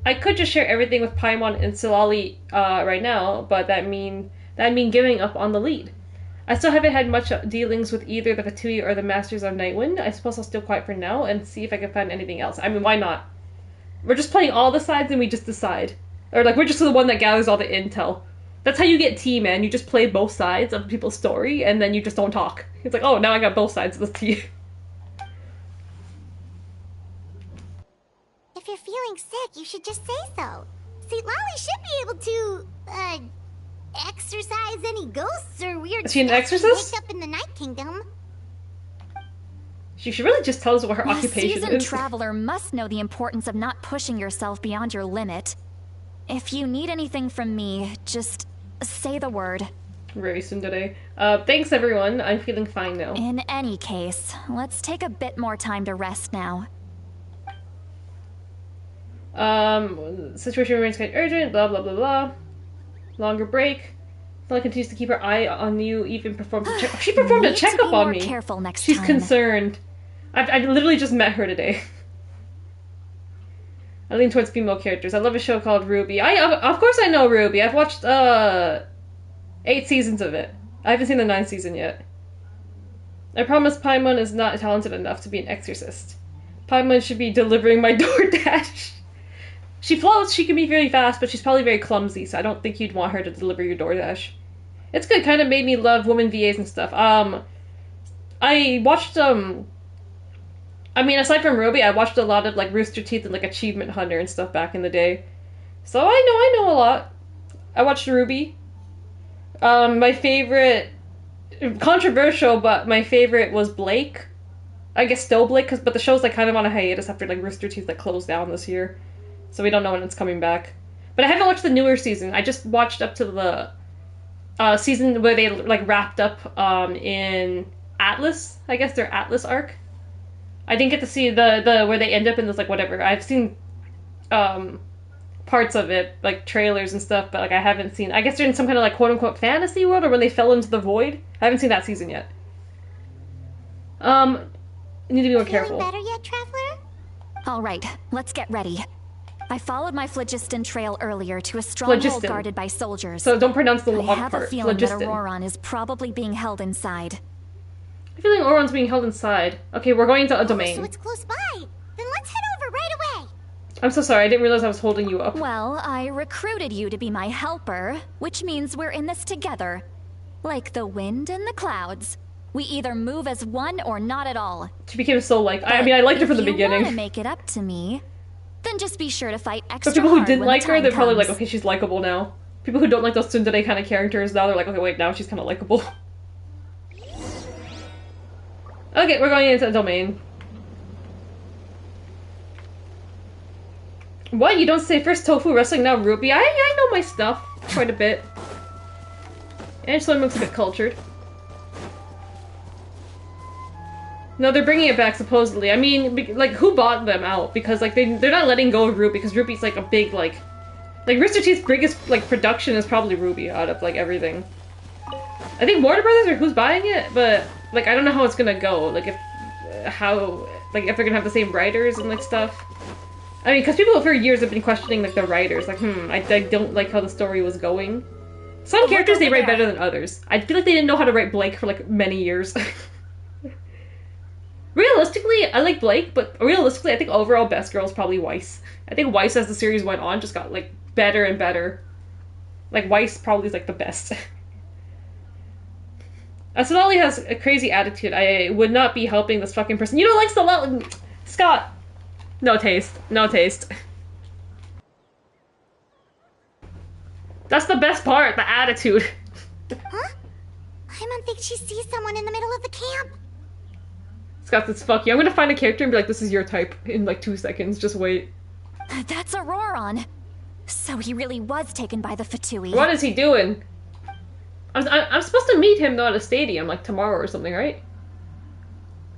I could just share everything with Paimon and Silali right now, but that'd mean giving up on the lead. I still haven't had much dealings with either the Fatui or the Masters of Nightwind. I suppose I'll stay quiet for now and see if I can find anything else. I mean, why not? We're just playing all the sides and we just decide. Or, like, we're just the one that gathers all the intel. That's how you get tea, man. You just play both sides of people's story, and then you just don't talk. It's like, oh, now I got both sides of the tea. If you're feeling sick, you should just say so. See, Lolly should be able to, exorcise any ghosts or weird Is she an stuff exorcist? wake up in the Night Kingdom. She should really just tell us what her occupation seasoned is. traveler must know the importance of not pushing yourself beyond your limit. If you need anything from me, just say the word. Very tsundere. Thanks everyone. I'm feeling fine now. In any case, let's take a bit more time to rest now. Situation remains kind of urgent, blah blah blah blah. Longer break. Stella continues to keep her eye on you, even performs a check. She performed a checkup on me. Careful next She's time. concerned. I literally just met her today. I lean towards female characters. I love a show called Ruby. Of course I know Ruby. I've watched 8 seasons of it. I haven't seen the 9th season yet. I promise Paimon is not talented enough to be an exorcist. Paimon should be delivering my DoorDash. She floats, she can be very fast, but she's probably very clumsy, so I don't think you'd want her to deliver your DoorDash. It's good, kind of made me love women VAs and stuff. I watched, I mean, aside from Ruby, I watched a lot of, like, Rooster Teeth and, like, Achievement Hunter and stuff back in the day. So I know a lot. I watched Ruby. My favorite, controversial, but my favorite was Blake. I guess still Blake, but the show's, like, kind of on a hiatus after, like, Rooster Teeth, like, closed down this year. So we don't know when it's coming back. But I haven't watched the newer season. I just watched up to the season where they, like, wrapped up in Atlas. I guess their Atlas arc. I didn't get to see the where they end up in this, like, whatever. I've seen parts of it, like trailers and stuff, but like I haven't seen. I guess they're in some kind of like quote unquote fantasy world, or when they fell into the void. I haven't seen that season yet. You need to be more careful. Feeling better yet, Traveler? All right, let's get ready. I followed my phlogiston trail earlier to a stronghold guarded by soldiers. So don't pronounce the long part. I have a feeling that Auroron is probably being held inside. I'm feeling Auron's being held inside. Okay, we're going to a domain. So it's close by. Then let's head over right away. I'm so sorry, I didn't realize I was holding you up. Well, I recruited you to be my helper, which means we're in this together. Like the wind and the clouds. We either move as one or not at all. She became so like... I mean, I liked her from the beginning. If you want to make it up to me, then just be sure to fight extra But people who hard didn't when like the her, time they're probably comes. like, okay, she's likable now. People who don't like those tsundere kind of characters, now they're like, okay, wait, now she's kind of likable. Okay, we're going into the domain. What? You don't say first tofu, wrestling, now Ruby? I know my stuff quite a bit. And Angela looks a bit cultured. No, they're bringing it back, supposedly. I mean, like, who bought them out? Because, like, they're not letting go of Ruby, because Ruby's, like, a big, like... Like, Rooster Teeth's biggest, like, production is probably Ruby out of, like, everything. I think Warner Brothers or who's buying it, but, like, I don't know how it's gonna go. Like, if... Like, if they're gonna have the same writers and, like, stuff. I mean, because people for years have been questioning, like, the writers. Like, I don't like how the story was going. Some characters they write better than others. I feel like they didn't know how to write Blake for, like, many years. Realistically, I like Blake, but realistically, I think overall best girl is probably Weiss. I think Weiss, as the series went on, just got, like, better and better. Like, Weiss probably is, like, the best. Asunali has a crazy attitude. I would not be helping this fucking person. You don't like Solal... Scott! No taste. No taste. That's the best part, the attitude. Huh? Paimon thinks she sees someone in the middle of the camp. Scott says, fuck you. I'm gonna find a character and be like, this is your type in like 2 seconds. Just wait. That's Auroron. So he really was taken by the Fatui. What is he doing? I'm supposed to meet him though at a stadium, like tomorrow or something, right?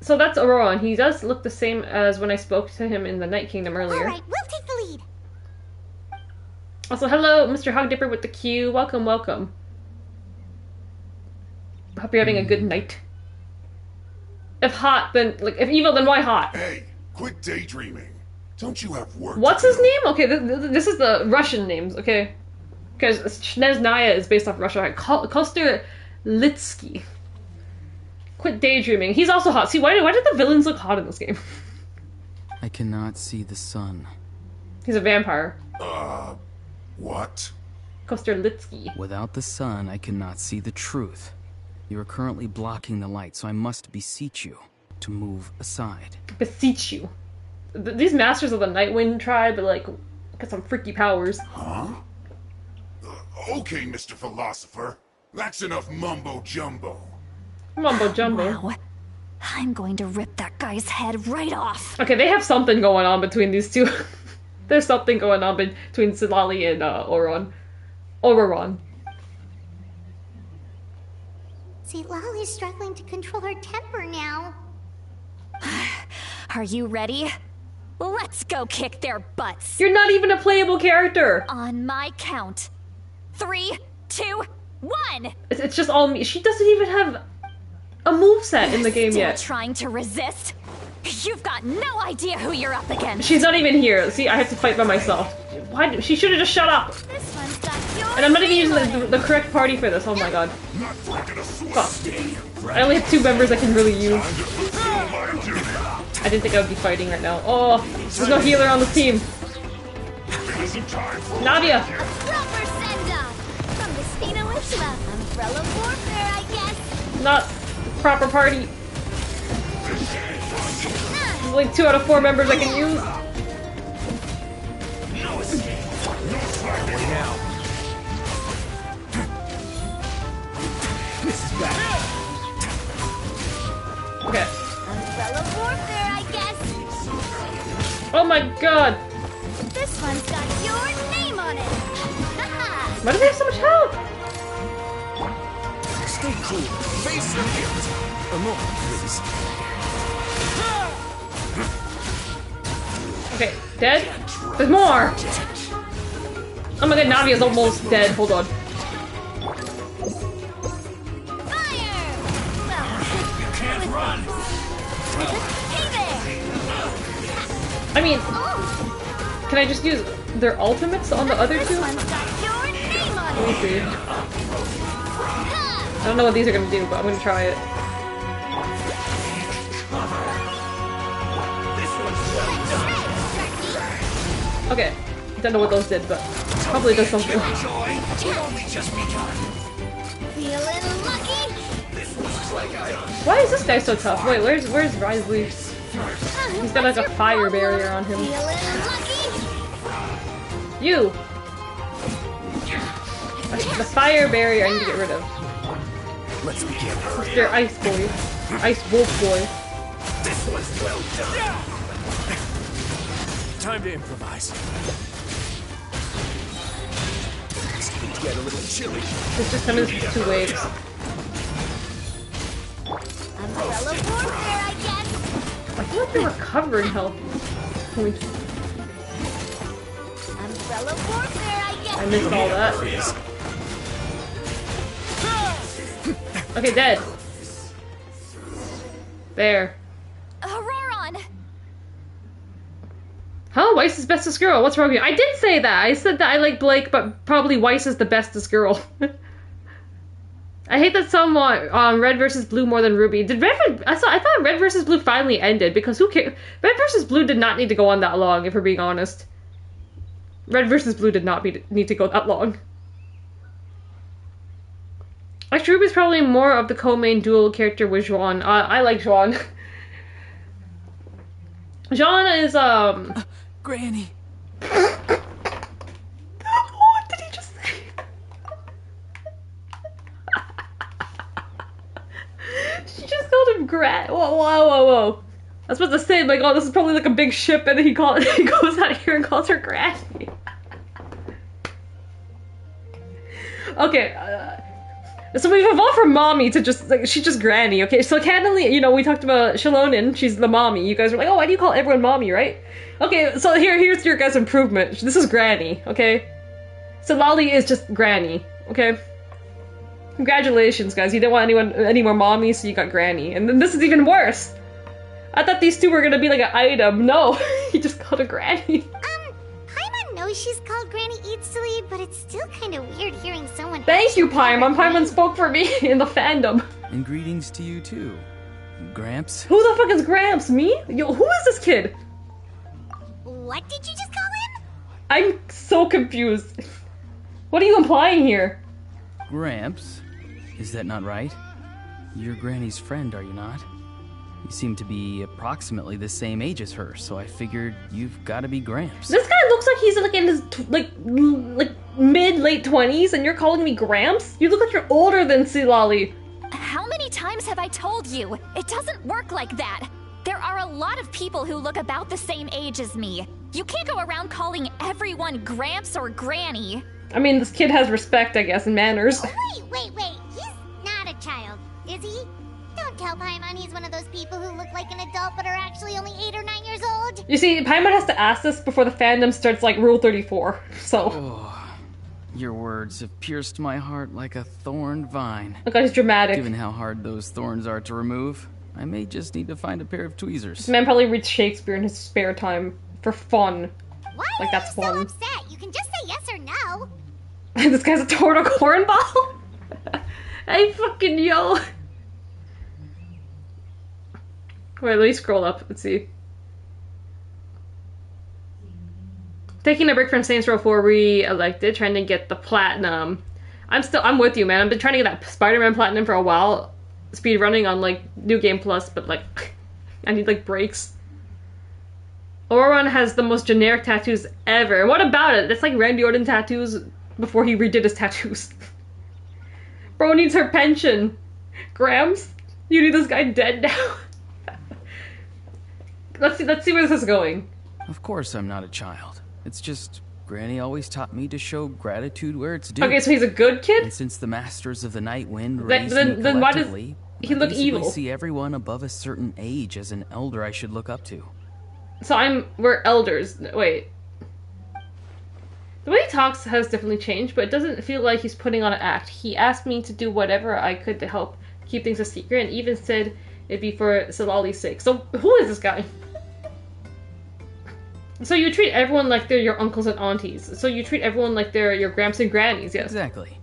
So that's Auroron. He does look the same as when I spoke to him in the Night Kingdom earlier. Alright, we'll take the lead. Also, hello, Mr. Hogdipper with the Q. Welcome, welcome. Hope you're having a good night. If hot, then, like, if evil, then why hot? Hey, quit daydreaming. Don't you have work? What's his name? Okay, this is the Russian names, okay? Because Snezhnaya is based off Russia. Koster Litsky. Quit daydreaming. He's also hot. See, why did the villains look hot in this game? I cannot see the sun. He's a vampire. What? Koster Litsky. Without the sun, I cannot see the truth. You are currently blocking the light, so I must beseech you to move aside. Beseech you. These masters of the Nightwind tribe are like, got some freaky powers. Huh? Okay, Mr. Philosopher. That's enough mumbo-jumbo. Mumbo-jumbo. Wow. I'm going to rip that guy's head right off. Okay, they have something going on between these two. There's something going on between Silali and Auroron. See, Lali's struggling to control her temper now. Are you ready? Let's go kick their butts. You're not even a playable character. On my count. 3, 2, 1. It's just all me. She doesn't even have a moveset in the game yet. Still trying to resist? You've got no idea who you're up against. She's not even here. See, I have to fight by myself. Why? She should have just shut up. This one's got yours. And I'm not even using the correct party for this. Oh my god. Fuck. I only have 2 members I can really use. I didn't think I would be fighting right now. Oh, there's no healer on the team. Navia. Proper send-off from the Spina Wishla. Umbrella warfare, I guess. Not proper party. There's only 2 out of 4 members I can use. No escape. No slacking now. This is bad. Okay. Umbrella warfare, I guess. Oh my god. This one's got your name on it. Why do they have so much health? Stay cool. Face the guilt. A moment, please. Okay, dead? There's more! Oh my god, Navia's almost dead. Hold on. I mean, can I just use their ultimates on the other two? Let me see. I don't know what these are gonna do, but I'm gonna try it. Okay, don't know what those did, but probably does something. Why is this guy so tough? Wait, where's Risley? He's got like a fire barrier on him. You! The fire barrier I need to get rid of. Let's begin. Mr. Ice Boy. Ice Wolf Boy. This was well done. Time to improvise. It's going to get a little chilly. This just comes in 2 waves. Umbrella warfare, I guess. I feel like they're recovering health points. Umbrella warfare, I guess. I missed all that. Okay, dead. There. Auroron! Huh? Weiss is bestest girl. What's wrong with you? I did say that. I said that I like Blake, but probably Weiss is the bestest girl. I hate that somewhat Red versus Blue more than Ruby. I thought Red versus Blue finally ended because who cares? Red versus Blue did not need to go on that long, if we're being honest. Red versus Blue did not need to go that long. Actually, Ruby's probably more of the co-main dual character with Juan. I like Juan. Juan is Granny. What did he just say? She just called him Grat. Whoa. I was about to say, like, oh, this is probably like a big ship, and then he goes out here and calls her Granny. Okay, so we've evolved from mommy to just, like, she's just Granny, okay? So canonically, you know, we talked about Shalonin, she's the mommy. You guys were like, oh, why do you call everyone mommy, right? Okay, so here's your guys' improvement. This is Granny, okay? So Lolly is just Granny, okay? Congratulations, guys. You didn't want any more mommy, so you got Granny. And then this is even worse. I thought these two were gonna be like an item. No, he just called her Granny. Paimon knows she's called Granny Eats to Lead, but it's still kind of weird hearing someone. Thank you, Paimon. Paimon spoke for me in the fandom. And greetings to you too, Gramps. Who the fuck is Gramps? Me? Yo, who is this kid? What did you just call him? I'm so confused. What are you implying here? Gramps? Is that not right? You're Granny's friend, are you not? You seem to be approximately the same age as her, so I figured you've got to be Gramps. This guy looks like he's like in his mid-late 20s, and you're calling me Gramps? You look like you're older than Silali. How many times have I told you? It doesn't work like that. There are a lot of people who look about the same age as me. You can't go around calling everyone Gramps or Granny. I mean, this kid has respect, I guess, and manners. Oh, wait. He's not a child, is he? Don't tell Paimon he's one of those people who look like an adult but are actually only 8 or 9 years old. You see, Paimon has to ask this before the fandom starts, like, Rule 34, so... Oh, your words have pierced my heart like a thorned vine. Look, he's dramatic. Given how hard those thorns are to remove, I may just need to find a pair of tweezers. This man probably reads Shakespeare in his spare time for fun. Why like, are that's you fun. so upset? You can just say yes or no. This guy's a turtle cornball? Hey, fucking yo. Wait, let me scroll up. Let's see. Taking a break from Saints Row 4 re-elected, trying to get the platinum. I'm with you, man. I've been trying to get that Spider-Man platinum for a while. Speed running on, like, New Game Plus, but, like, I need, like, breaks. Auron has the most generic tattoos ever. And what about it? That's like Randy Orton tattoos before he redid his tattoos. Bro needs her pension. Grams, you need this guy dead now. Let's see where this is going. Of course I'm not a child. It's just Granny always taught me to show gratitude where it's due. Okay, so he's a good kid? And since the Masters of the Night Wind then why does he look evil? I see everyone above a certain age as an elder I should look up to. So we're elders. Wait. The way he talks has definitely changed, but it doesn't feel like he's putting on an act. He asked me to do whatever I could to help keep things a secret, and even said it'd be for Salali's sake. So, who is this guy? So you treat everyone like they're your uncles and aunties. So you treat everyone like they're your gramps and grannies, yes? Exactly.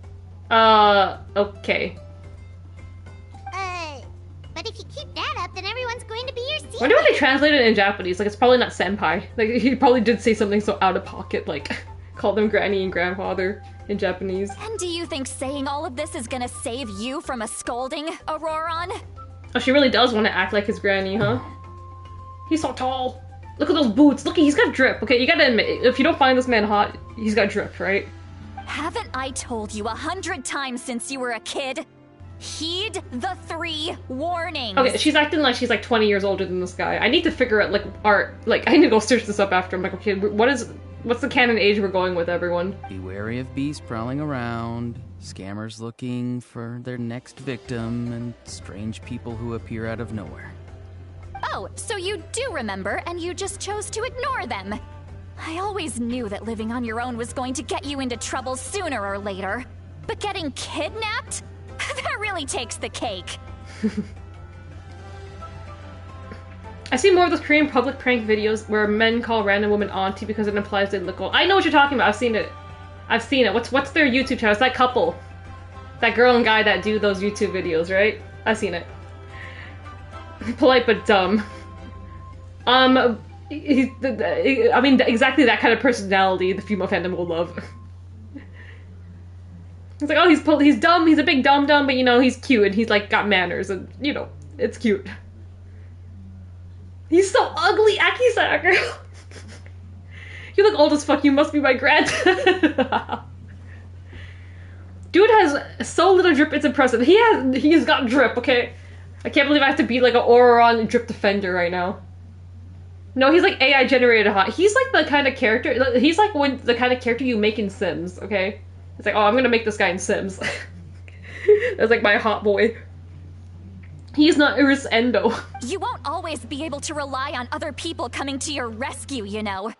Okay. But if you keep that up, then everyone's going to be your secret. I wonder why they translated it in Japanese. Like, it's probably not senpai. Like, he probably did say something so out of pocket, like, call them granny and grandfather in Japanese. And do you think saying all of this is gonna save you from a scolding, Auroron? Oh, she really does want to act like his granny, huh? He's so tall. Look at those boots. Look, he's got drip. Okay, you gotta admit, if you don't find this man hot, he's got drip, right? Haven't I told you 100 times since you were a kid? Heed the 3 warnings. Okay, she's acting like she's like 20 years older than this guy. I need to figure out like art. Like, I need to go search this up after. I'm like, okay, what's the canon age we're going with, everyone? Be wary of beasts prowling around, scammers looking for their next victim, and strange people who appear out of nowhere. Oh, so you do remember, and you just chose to ignore them. I always knew that living on your own was going to get you into trouble sooner or later. But getting kidnapped? That really takes the cake. I see more of those Korean public prank videos where men call random women auntie because it implies they look old. I know what you're talking about. I've seen it. What's their YouTube channel? It's that couple. That girl and guy that do those YouTube videos, right? I've seen it. Polite but dumb. I mean, exactly that kind of personality the female fandom will love. It's like, oh, he's dumb, he's a big dum-dum, but, you know, he's cute, and he's, like, got manners, and, you know, it's cute. He's so ugly, Aki-san, girl! You look old as fuck, you must be my granddad. Dude has so little drip, it's impressive. He's got drip, okay? I can't believe I have to be, like, an Auroron drip defender right now. No, he's, like, AI generated hot. He's, like, the kind of character, he's, like, the kind of character you make in Sims, okay? It's like, oh, I'm gonna make this guy in Sims. That's like my hot boy. He's not Iris Endo. You won't always be able to rely on other people coming to your rescue, you know.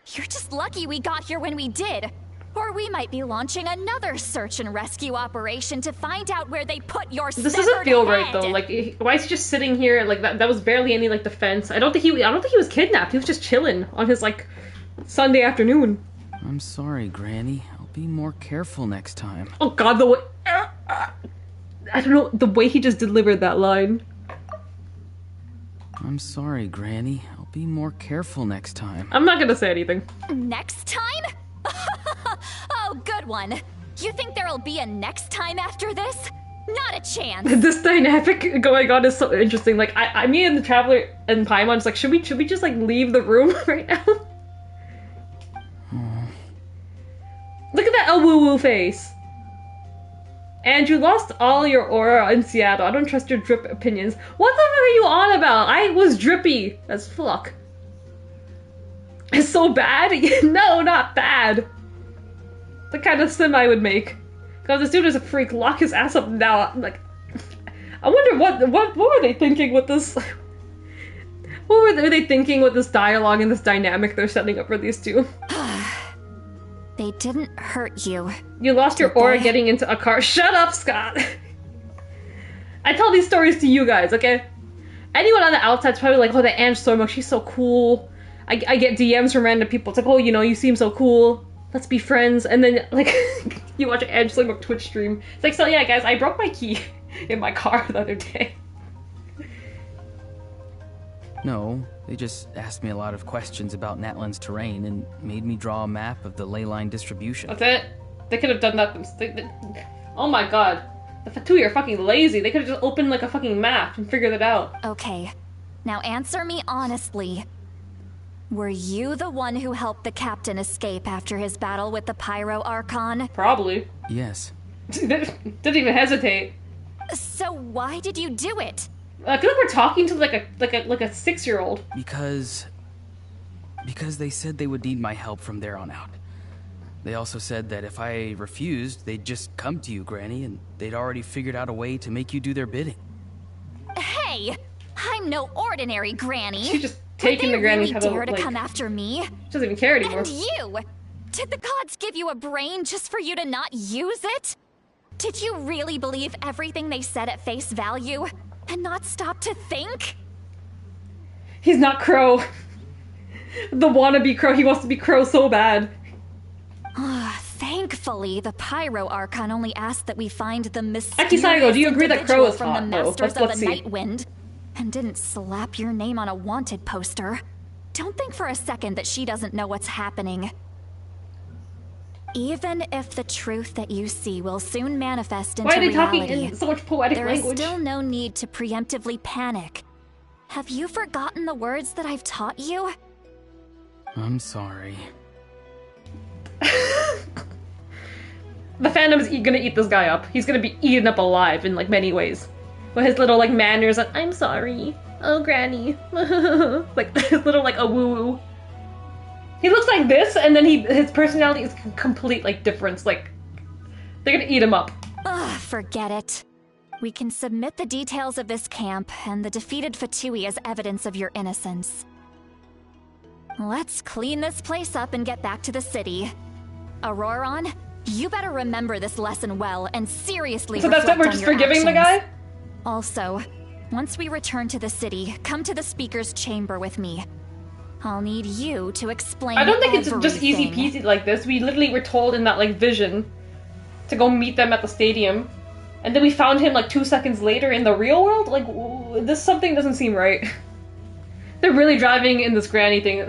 You're just lucky we got here when we did. Or we might be launching another search and rescue operation to find out where they put your severed This doesn't feel head. right though. Like, why is he just sitting here? Like that was barely any like defense. I don't think he was kidnapped. He was just chilling on his like Sunday afternoon. I'm sorry, Granny. Be more careful next time. Oh god, the way... I don't know, the way he just delivered that line. I'm sorry, Granny. I'll be more careful next time. I'm not gonna say anything. Next time? Oh, good one. You think there'll be a next time after this? Not a chance. This dynamic going on is so interesting. Like, me and the Traveler and Paimon's like, should we just like leave the room right now? Look at that woo-woo face. And you lost all your aura in Seattle. I don't trust your drip opinions. What the fuck are you on about? I was drippy as fuck. It's so bad? No, not bad. The kind of sim I would make. God, this dude is a freak. Lock his ass up now. I'm like, I wonder what were they thinking with this? What were they thinking with this dialogue and this dynamic they're setting up for these two? They didn't hurt you. You lost your aura getting into a car. Shut up, Scott! I tell these stories to you guys, okay? Anyone on the outside's probably like, oh, that Ange Stormok, she's so cool. I get DMs from random people. It's like, oh, you know, you seem so cool. Let's be friends. And then, like, you watch an Ange Stormok Twitch stream. It's like, so yeah, guys, I broke my key in my car the other day. No, they just asked me a lot of questions about Natlan's terrain and made me draw a map of the ley line distribution. That's it? They could have done that. Oh my god. The Fatui are fucking lazy. They could have just opened like a fucking map and figured it out. Okay. Now answer me honestly. Were you the one who helped the captain escape after his battle with the Pyro Archon? Probably. Yes. Didn't even hesitate. So why did you do it? I feel like we're talking to like a 6-year-old. Because they said they would need my help from there on out. They also said that if I refused, they'd just come to you, Granny, and they'd already figured out a way to make you do their bidding. Hey! I'm no ordinary Granny! She just taking the granny title. Dare to Like, come after me? she doesn't even care anymore. And you! Did the gods give you a brain just for you to not use it? Did you really believe everything they said at face value and not stop to think? He's not Crow. The wannabe Crow. He wants to be Crow so bad. Thankfully, the Pyro Archon only asked that we find the mysterious Akisaigo, do you agree that Crow is from hot, the though? Masters Let's of see. the Night Wind, and didn't slap your name on a wanted poster. Don't think for a second that she doesn't know what's happening. Even if the truth that you see will soon manifest into Why are they reality, talking in so much poetic there is language? still no need to preemptively panic. Have you forgotten the words that I've taught you? I'm sorry. The fandom is gonna eat this guy up. He's gonna be eaten up alive in like many ways. With his little like manners and I'm sorry. Oh granny. Like his little like a woo woo. He looks like this and then his personality is complete like difference. Like they're gonna eat him up. Ugh, forget it. We can submit the details of this camp and the defeated Fatui as evidence of your innocence. Let's clean this place up and get back to the city. Auroron, you better remember this lesson well and seriously So that's reflect it? We're on just your forgiving the actions. guy? Also, once we return to the city, come to the speaker's chamber with me. I'll need you to explain I don't think it's everything. just easy peasy like this. We literally were told in that like vision to go meet them at the stadium. And then we found him like 2 seconds later in the real world? Like, this something doesn't seem right. They're really driving in this granny thing.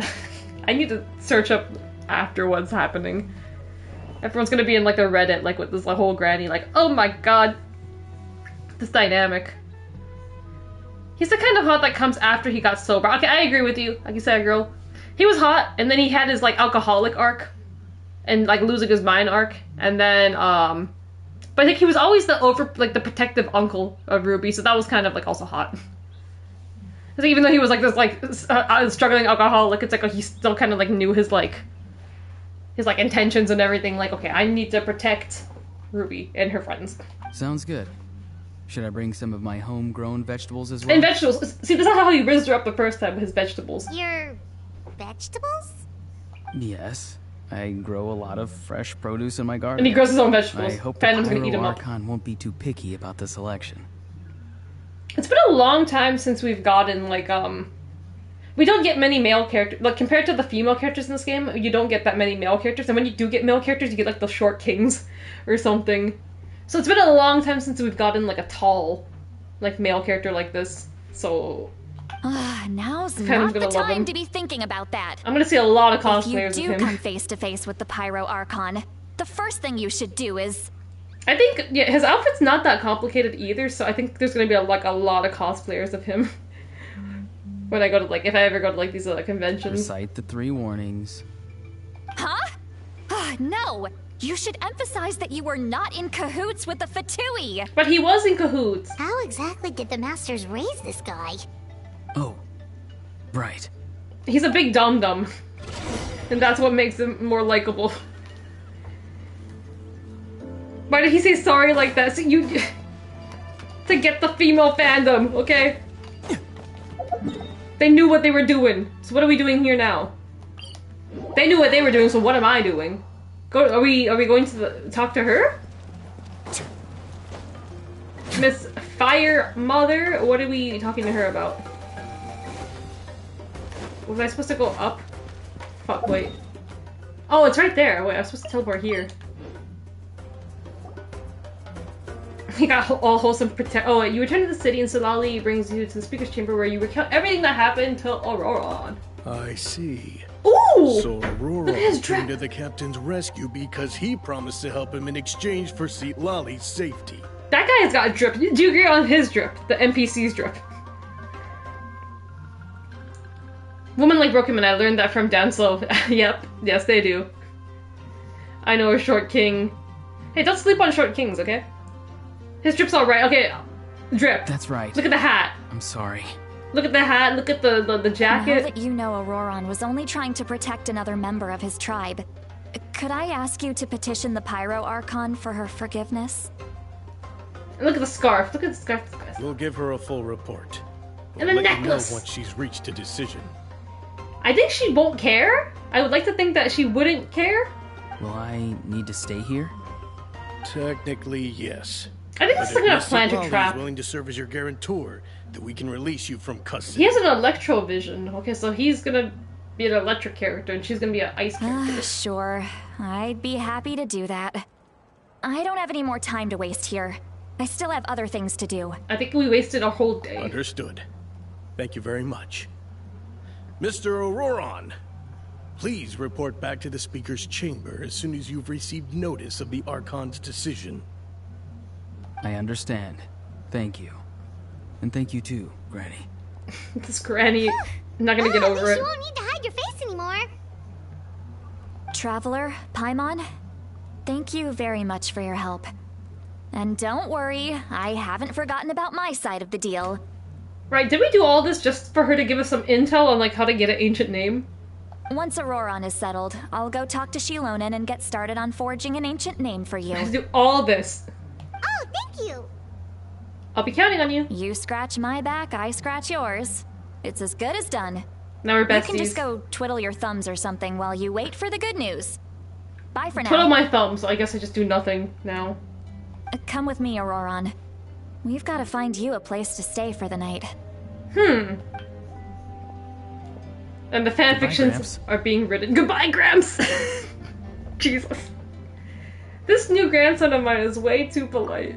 I need to search up after what's happening. Everyone's gonna be in like the Reddit, like with this like, whole granny, like, oh my god. This dynamic. He's the kind of hot that comes after he got sober. Okay, I agree with you. Like you said, girl. He was hot, and then he had his like alcoholic arc. And like losing his mind arc. And then, but I think he was always the protective uncle of Ruby, so that was kind of like also hot. Because even though he was like this like struggling alcoholic, it's like he still kind of like knew his intentions and everything. Like, okay, I need to protect Ruby and her friends. Sounds good. Should I bring some of my homegrown vegetables as well? And vegetables. See, this is how he rizzed her up the first time with his vegetables. Your vegetables? Yes. I grow a lot of fresh produce in my garden. And he grows his own vegetables. I hope the Fandom's gonna eat him Pyro up. Archon won't be too picky about the selection. It's been a long time since we've gotten, like, we don't get many male characters. Like, compared to the female characters in this game, you don't get that many male characters. And when you do get male characters, you get, like, the short kings or something. So it's been a long time since we've gotten, like, a tall, like, male character like this. So... Now's Fandom's not the gonna love him. time to be thinking about that. I'm gonna see a lot of If cosplayers you do of him. come face to face with the Pyro Archon, the first thing you should do is... I think, yeah, his outfit's not that complicated either, so I think there's gonna be, a lot of cosplayers of him. When I go to, like, if I ever go to, like, these conventions. Recite the 3 warnings. Huh? No! You should emphasize that you were not in cahoots with the Fatui! But he was in cahoots! How exactly did the Masters raise this guy? Oh, right. He's a big dum-dum. And that's what makes him more likable. Why did he say sorry like that? So you... to get the female fandom, okay? They knew what they were doing. So what are we doing here now? They knew what they were doing, so what am I doing? Are we going to talk to her? Miss Fire Mother? What are we talking to her about? Was I supposed to go up? Fuck, wait. Oh, it's right there. Wait, I was supposed to teleport here. He got all wholesome protect. Oh, you return to the city and Solali brings you to the speaker's chamber where you recount everything that happened to Auroron. I see. Ooh! So Look at his Aurora drip. came to the captain's rescue because he promised to help him in exchange for Seat Lolly's safety. That guy has got a drip. Do you agree on his drip? The NPC's drip. Woman like Broken, I learned that from Danslo. Yep, yes they do. I know a short king. Hey, don't sleep on short kings, okay? His drip's alright. Okay, drip. That's right. Look at the hat. I'm sorry. Look at the hat, look at the jacket. Now that you know Auroron was only trying to protect another member of his tribe, could I ask you to petition the Pyro Archon for her forgiveness? And look at the scarf. Look at the scarf. We'll give her a full report. And the We'll let you know necklace. once she's reached a decision. I think she won't care. I would like to think that she wouldn't care. Will I need to stay here? Technically, yes. I think this is gonna Mr. plant a Lally trap. is willing to serve as your guarantor, that we can release you from He custody. has an electro-vision. Okay, so he's gonna be an electric character, and she's gonna be an ice character. Sure. I'd be happy to do that. I don't have any more time to waste here. I still have other things to do. I think we wasted a whole day. Understood. Thank you very much. Mr. Auroron, please report back to the Speaker's chamber as soon as you've received notice of the Archon's decision. I understand. Thank you. And thank you too, Granny. This Granny, I'm not gonna get over At least it. you won't need to hide your face anymore. Traveler, Paimon, thank you very much for your help. And don't worry, I haven't forgotten about my side of the deal. Right, did we do all this just for her to give us some intel on like how to get an ancient name? Once Auroron is settled, I'll go talk to Shilonen and get started on forging an ancient name for you. I have to do all this. Oh, thank you. I'll be counting on you. You scratch my back, I scratch yours. It's as good as done. Now we're besties. You can just go twiddle your thumbs or something while you wait for the good news. Bye for now. Twiddle my thumbs, so I guess I just do nothing now. Come with me, Auroron. We've got to find you a place to stay for the night. And the fanfictions are being written. Goodbye, Gramps! Jesus. This new grandson of mine is way too polite.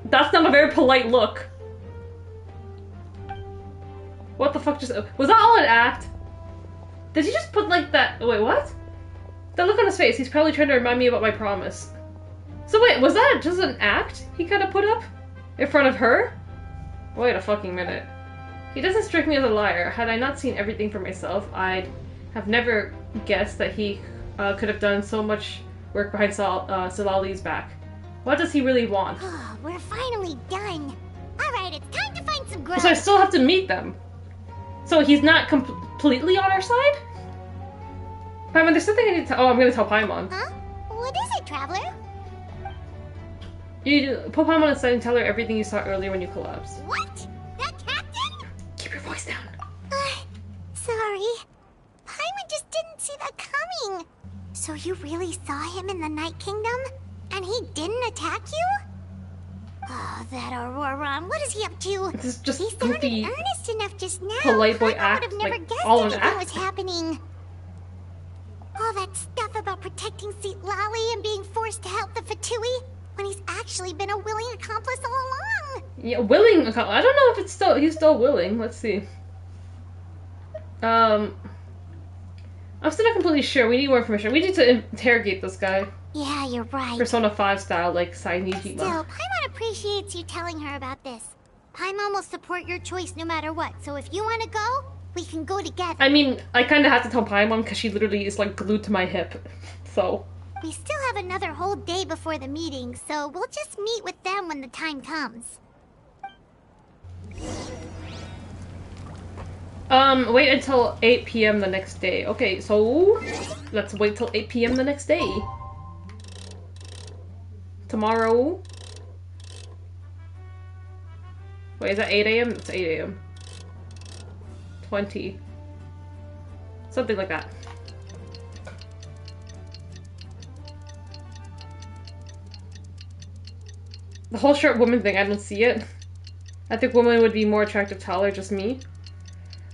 That's not a very polite look. What the fuck just... Was that all an act? Did he just put like that... Wait, what? That look on his face, he's probably trying to remind me about my promise. So wait, was that just an act he kind of put up? In front of her? Wait a fucking minute. He doesn't strike me as a liar. Had I not seen everything for myself, I'd have never guessed that he could have done so much work behind Solali's back. What does he really want? Oh, we're finally done. Alright, it's time to find some grub. So I still have to meet them. So he's not completely on our side? Paimon, there's something I need to... Oh, I'm gonna tell Paimon. Huh? What is it, Traveler? You put Paimon aside and tell her everything you saw earlier when you collapsed. What? That captain? Keep your voice down. Sorry. Paimon just didn't see that coming. So you really saw him in the Night Kingdom? And he didn't attack you? Oh, that Auroron, what is he up to? This is just he sounded goofy, earnest enough just now. polite boy I act, would have never like, guessed all an anything act. was happening. All that stuff about protecting Seat Lally and being forced to help the Fatui when he's actually been a willing accomplice all along. Yeah, willing. I don't know if it's still he's still willing. Let's see. I'm still not completely sure. We need more information. We need to interrogate this guy. Yeah, you're right. Persona 5 style, like Sainijima. Still, Paimon appreciates you telling her about this. Paimon will support your choice no matter what, so if you want to go, we can go together. I mean, I kind of have to tell Paimon because she literally is like glued to my hip. So. We still have another whole day before the meeting, so we'll just meet with them when the time comes. Wait until 8 p.m. the next day. Okay, so let's wait till 8 p.m. the next day. Tomorrow. Wait, is that 8 a.m.? It's 8 a.m. 20. Something like that. The whole short woman thing, I don't see it. I think women would be more attractive taller, just me.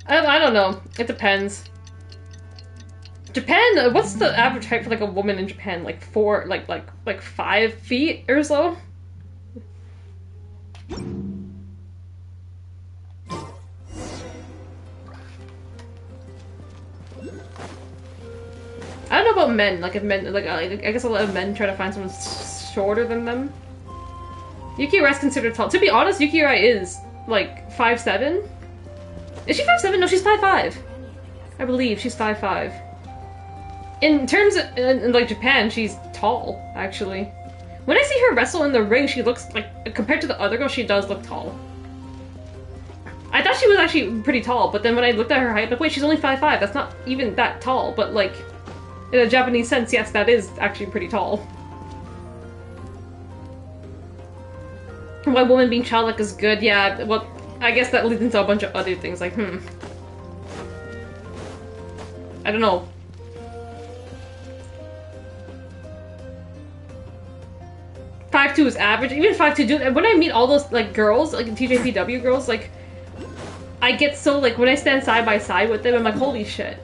I don't know. It depends. Japan, what's the average height for like a woman in Japan? Like 5 feet or so? I don't know about men. Like if men, like I guess a lot of men try to find someone shorter than them. Yuki-Ura is considered tall. To be honest, Yuki-Ura is like 5'7". Is she 5'7"? No, she's 5'5". I believe she's 5'5". In terms of in like Japan, she's tall actually. When I see her wrestle in the ring, she looks like, compared to the other girl, she does look tall. I thought she was actually pretty tall, but then when I looked at her height, I'm like, wait, she's only 5'5". That's not even that tall, but like, in a Japanese sense, yes, that is actually pretty tall. Why woman being childlike is good, yeah, well, I guess that leads into a bunch of other things, like, I don't know. .52 is average. Even 5'2", dude, when I meet all those, like, girls, like, TJPW girls, like, I get so, like, when I stand side by side with them, I'm like, holy shit.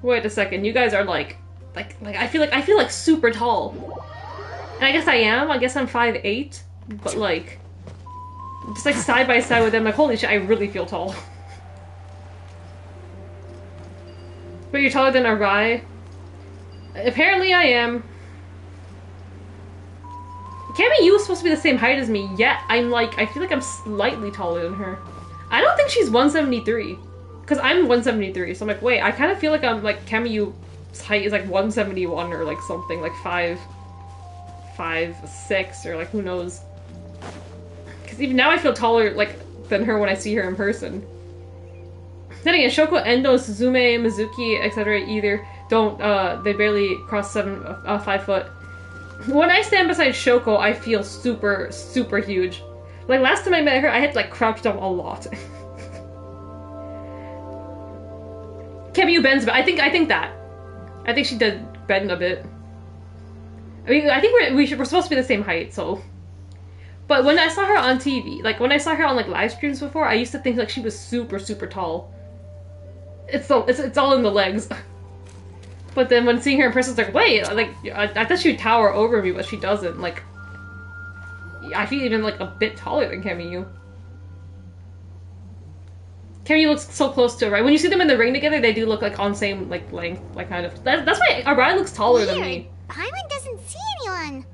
Wait a second, you guys are, like, I feel like super tall. And I guess I am. I guess I'm 5'8", but, like, just, like, side by side with them, like, holy shit, I really feel tall. But you're taller than Arai? Apparently I am. Cammy, you was supposed to be the same height as me, yet I'm like, I feel like I'm slightly taller than her. I don't think she's 173. Because I'm 173, so I'm like, wait, I kind of feel like I'm like, Cammy, you's height is like 171 or like something, like 5'6", or like, who knows. Because even now I feel taller, like, than her when I see her in person. Then again, Shoko, Endo, Suzume, Mizuki, etc. either don't, they barely cross 5 foot. When I stand beside Shoko, I feel super, super huge. Like, last time I met her, I had to, like, crouch down a lot. Cammy bends, but I think that. I think she did bend a bit. I mean, I think we're supposed to be the same height, so. But when I saw her on TV, like, when I saw her on, like, live streams before, I used to think, like, she was super, super tall. It's all in the legs. But then when seeing her in person, it's like, wait, like, I thought she would tower over me, but she doesn't. Like, I feel even, like, a bit taller than Cammy. Cammy looks so close to Arai. When you see them in the ring together, they do look, like, on same, like, length, like, kind of. That's why Arai looks taller than me. Paimon doesn't see anyone.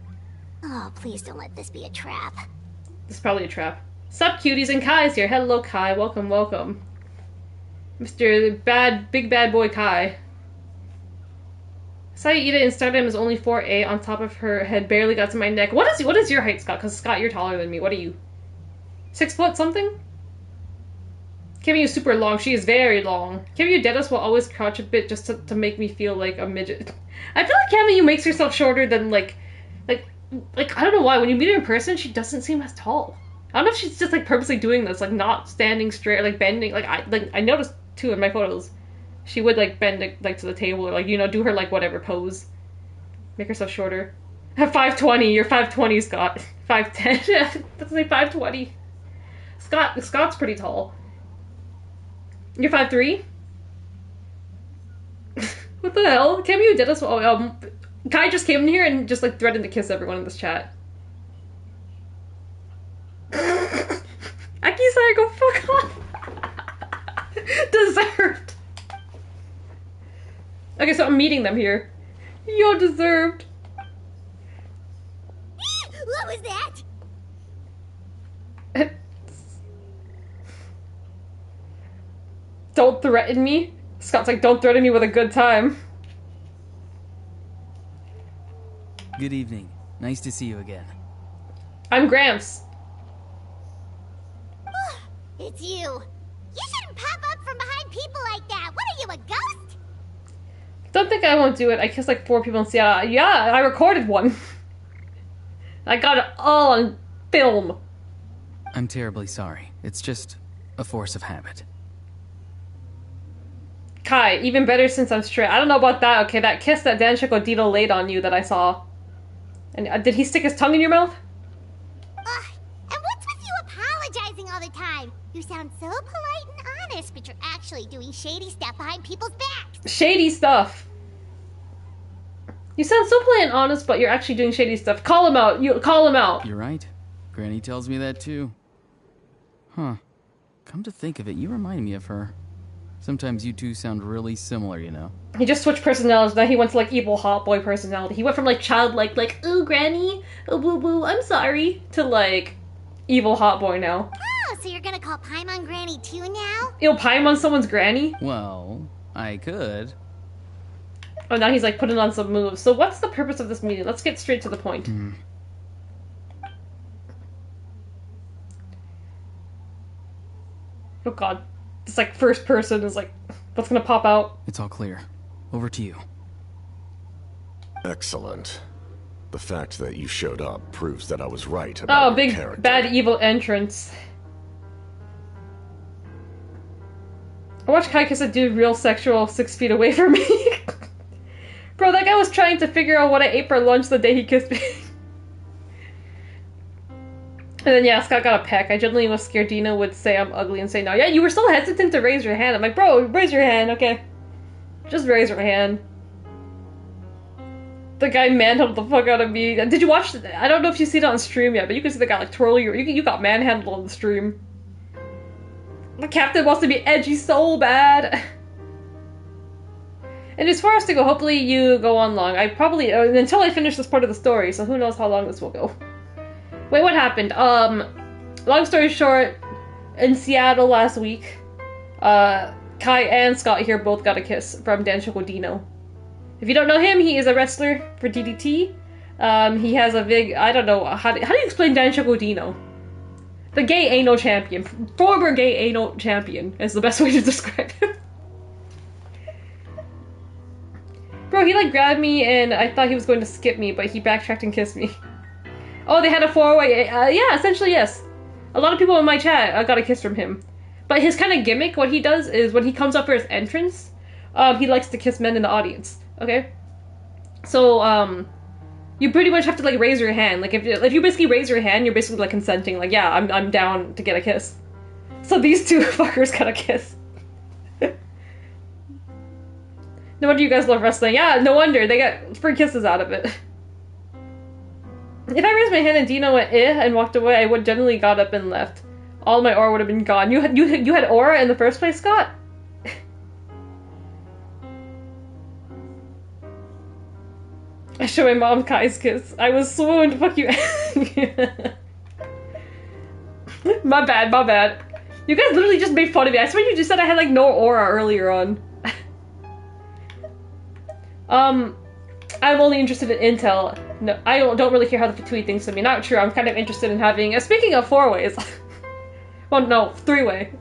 Oh, please don't let this be a trap. This is probably a trap. Sup, cuties, and Kai's here. Hello, Kai. Welcome, welcome. Mr. Big Bad Boy Kai. Saida in Stardom is only 4'8", on top of her head, barely got to my neck. What is your height, Scott? Because, Scott, you're taller than me. What are you? 6 foot something? Kimmy is super long. She is very long. Kimmy Dedos will always crouch a bit just to make me feel like a midget. I feel like Kimmy makes herself shorter than, like, I don't know why. When you meet her in person, she doesn't seem as tall. I don't know if she's just, like, purposely doing this, like, not standing straight, like, bending. Like, I noticed, too, in my photos. She would, like, bend, like, to the table, or, like, you know, do her, like, whatever pose. Make herself shorter. 5'20", you're 5'20", Scott. 5'10", that's like 5'20". Scott's pretty tall. You're 5'3"? What the hell? Cammy did us. Kai just came in here and just, like, threatened to kiss everyone in this chat. Aki-san, go fuck off! Deserved! Okay, so I'm meeting them here. You're deserved. What was that? Don't threaten me? Scott's like, don't threaten me with a good time. Good evening. Nice to see you again. I'm Gramps. It's you. You shouldn't pop up from behind people like that. What are you, a ghost? Don't think I won't do it. I kissed like 4 people in Seattle. Yeah, I recorded one. I got it all on film. I'm terribly sorry. It's just a force of habit. Kai, even better since I'm straight. I don't know about that. Okay, that kiss that Dan Dito laid on you that I saw. And did he stick his tongue in your mouth? And what's with you apologizing all the time? You sound so polite and honest, but you're actually doing shady stuff behind people's backs. Shady stuff. You sound so polite and honest, but you're actually doing shady stuff. Call him out. You call him out. You're right. Granny tells me that too. Huh. Come to think of it, you remind me of her. Sometimes you two sound really similar, you know. He just switched personalities. Now he went to like evil hot boy personality. He went from like childlike, like, ooh, Granny, oh, boo boo, I'm sorry, to like evil hot boy now. Oh, so you're gonna call Paimon Granny too now? You'll Paimon someone's granny? Well, I could. Oh, now he's like putting on some moves. So what's the purpose of this meeting? Let's get straight to the point. Oh god. This like first person is like, what's gonna pop out? It's all clear. Over to you. Excellent. The fact that you showed up proves that I was right about big character. bad evil entrance. I watched Kai kiss a dude real sexual 6 feet away from me. Bro, that guy was trying to figure out what I ate for lunch the day he kissed me. And then, yeah, Scott got a peck. I genuinely was scared Dina would say I'm ugly and say no. Yeah, you were so hesitant to raise your hand. I'm like, bro, raise your hand, okay? Just raise your hand. The guy manhandled the fuck out of me. Did you watch it? I don't know if you see it on stream yet, but you can see the guy like twirl you got manhandled on the stream. The captain wants to be edgy so bad. And as far as to go, hopefully you go on long. I probably, until I finish this part of the story, so who knows how long this will go. Wait, what happened? Long story short, in Seattle last week, Kai and Scott here both got a kiss from Dan Chocodino. If you don't know him, he is a wrestler for DDT. He has a big, I don't know, how do you explain Dan Chocodino? The gay anal champion. Former gay anal champion is the best way to describe him. Bro, he like grabbed me and I thought he was going to skip me, but he backtracked and kissed me. Oh, they had a 4-way. Yeah, essentially, yes. A lot of people in my chat got a kiss from him. But his kind of gimmick, what he does is when he comes up for his entrance, he likes to kiss men in the audience. Okay? So, you pretty much have to like raise your hand. Like if you basically raise your hand, you're basically like consenting. Like, yeah, I'm down to get a kiss. So these two fuckers got a kiss. No wonder you guys love wrestling. Yeah, no wonder. They got free kisses out of it. If I raised my hand and Dino went and walked away, I would generally got up and left. All my aura would have been gone. You had aura in the first place, Scott? I showed my mom Kai's kiss. I was swooned. Fuck you. My bad. You guys literally just made fun of me. I swear you just said I had like no aura earlier on. I'm only interested in intel. No, I don't really care how the Fatui thinks of me. Not true. I'm kind of interested in having. Speaking of 4-ways, well, no, 3-way.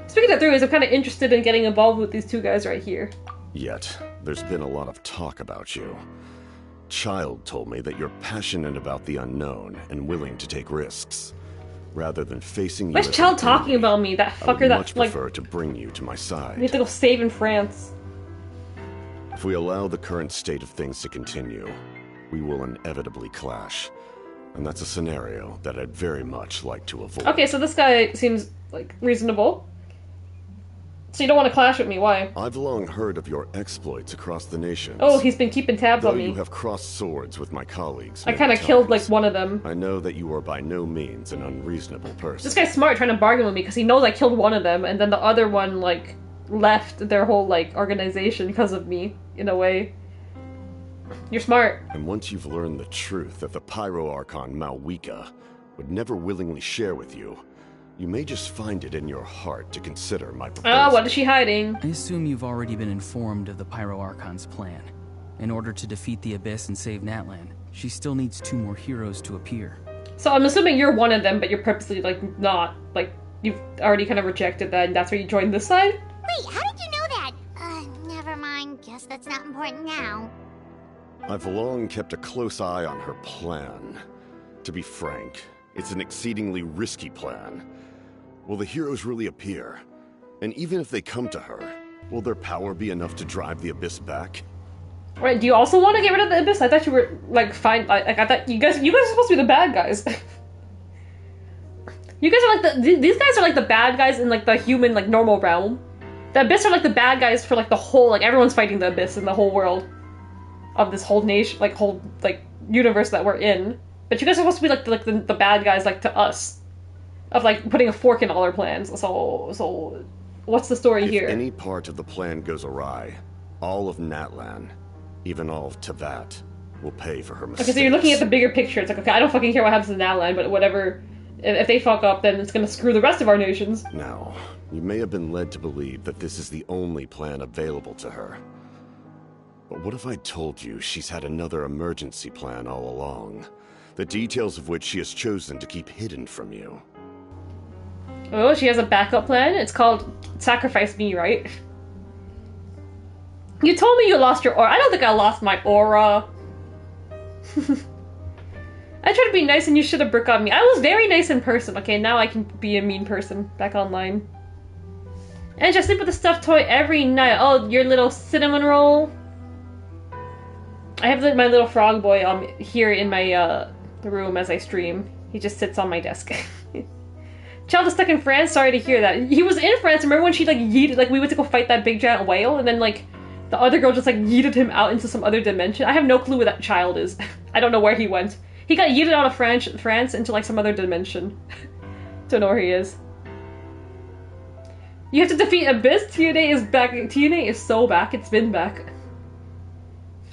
Speaking of 3-ways, I'm kind of interested in getting involved with these two guys right here. Yet, there's been a lot of talk about you. Child told me that you're passionate about the unknown and willing to take risks. Rather than facing you. Why's Child talking about me? That fucker that much prefer to bring you to my side. We have to go save in France. If we allow the current state of things to continue, we will inevitably clash. And that's a scenario that I'd very much like to avoid. Okay, so this guy seems, like, reasonable. So you don't want to clash with me, why? I've long heard of your exploits across the nations. Oh, he's been keeping tabs on me. Though you have crossed swords with my colleagues. I kind of killed, like, one of them. I know that you are by no means an unreasonable person. This guy's smart trying to bargain with me because he knows I killed one of them, and then the other one, like, left their whole, like, organization because of me, in a way. You're smart. And once you've learned the truth that the Pyro Archon Malwika would never willingly share with you, you may just find it in your heart to consider my proposal. Ah, what is she hiding? I assume you've already been informed of the Pyro Archon's plan. In order to defeat the Abyss and save Natlan, she still needs 2 more heroes to appear. So I'm assuming you're one of them, but you're purposely, like, not. Like, you've already kind of rejected that, and that's why you joined this side? Wait, how did you know that? Never mind. Guess that's not important now. I've long kept a close eye on her plan. To be frank, it's an exceedingly risky plan. Will the heroes really appear? And even if they come to her, will their power be enough to drive the Abyss back? Right, do you also want to get rid of the Abyss? I thought you were, like, fine. Like, I thought you guys are supposed to be the bad guys. You guys are like these guys are like the bad guys in, like, the human, like, normal realm. The Abyss are like the bad guys for, like, the whole, like, everyone's fighting the Abyss in the whole world. Of this whole nation, like, whole, like, universe that we're in. But you guys are supposed to be, like, the bad guys, like, to us. Of, like, putting a fork in all our plans. So, what's the story here? If any part of the plan goes awry, all of Natlan, even all of Tevat, will pay for her mistakes. Okay, so you're looking at the bigger picture. It's like, okay, I don't fucking care what happens to Natlan, but whatever. If they fuck up, then it's gonna screw the rest of our nations. Now, you may have been led to believe that this is the only plan available to her. But what if I told you she's had another emergency plan all along, the details of which she has chosen to keep hidden from you? Oh, she has a backup plan? It's called Sacrifice Me, right? You told me you lost your aura. I don't think I lost my aura. I tried to be nice and you should have brick on me. I was very nice in person. Okay, now I can be a mean person back online. And I sleep with a stuffed toy every night. Oh, your little cinnamon roll. I have my little frog boy here in my room as I stream. He just sits on my desk. Child is stuck in France. Sorry to hear that. He was in France. Remember when she like yeeted, like we went to go fight that big giant whale, and then like the other girl just like yeeted him out into some other dimension. I have no clue where that child is. I don't know where he went. He got yeeted out of France into like some other dimension. Don't know where he is. You have to defeat Abyss. TNA is back. TNA is so back. It's been back.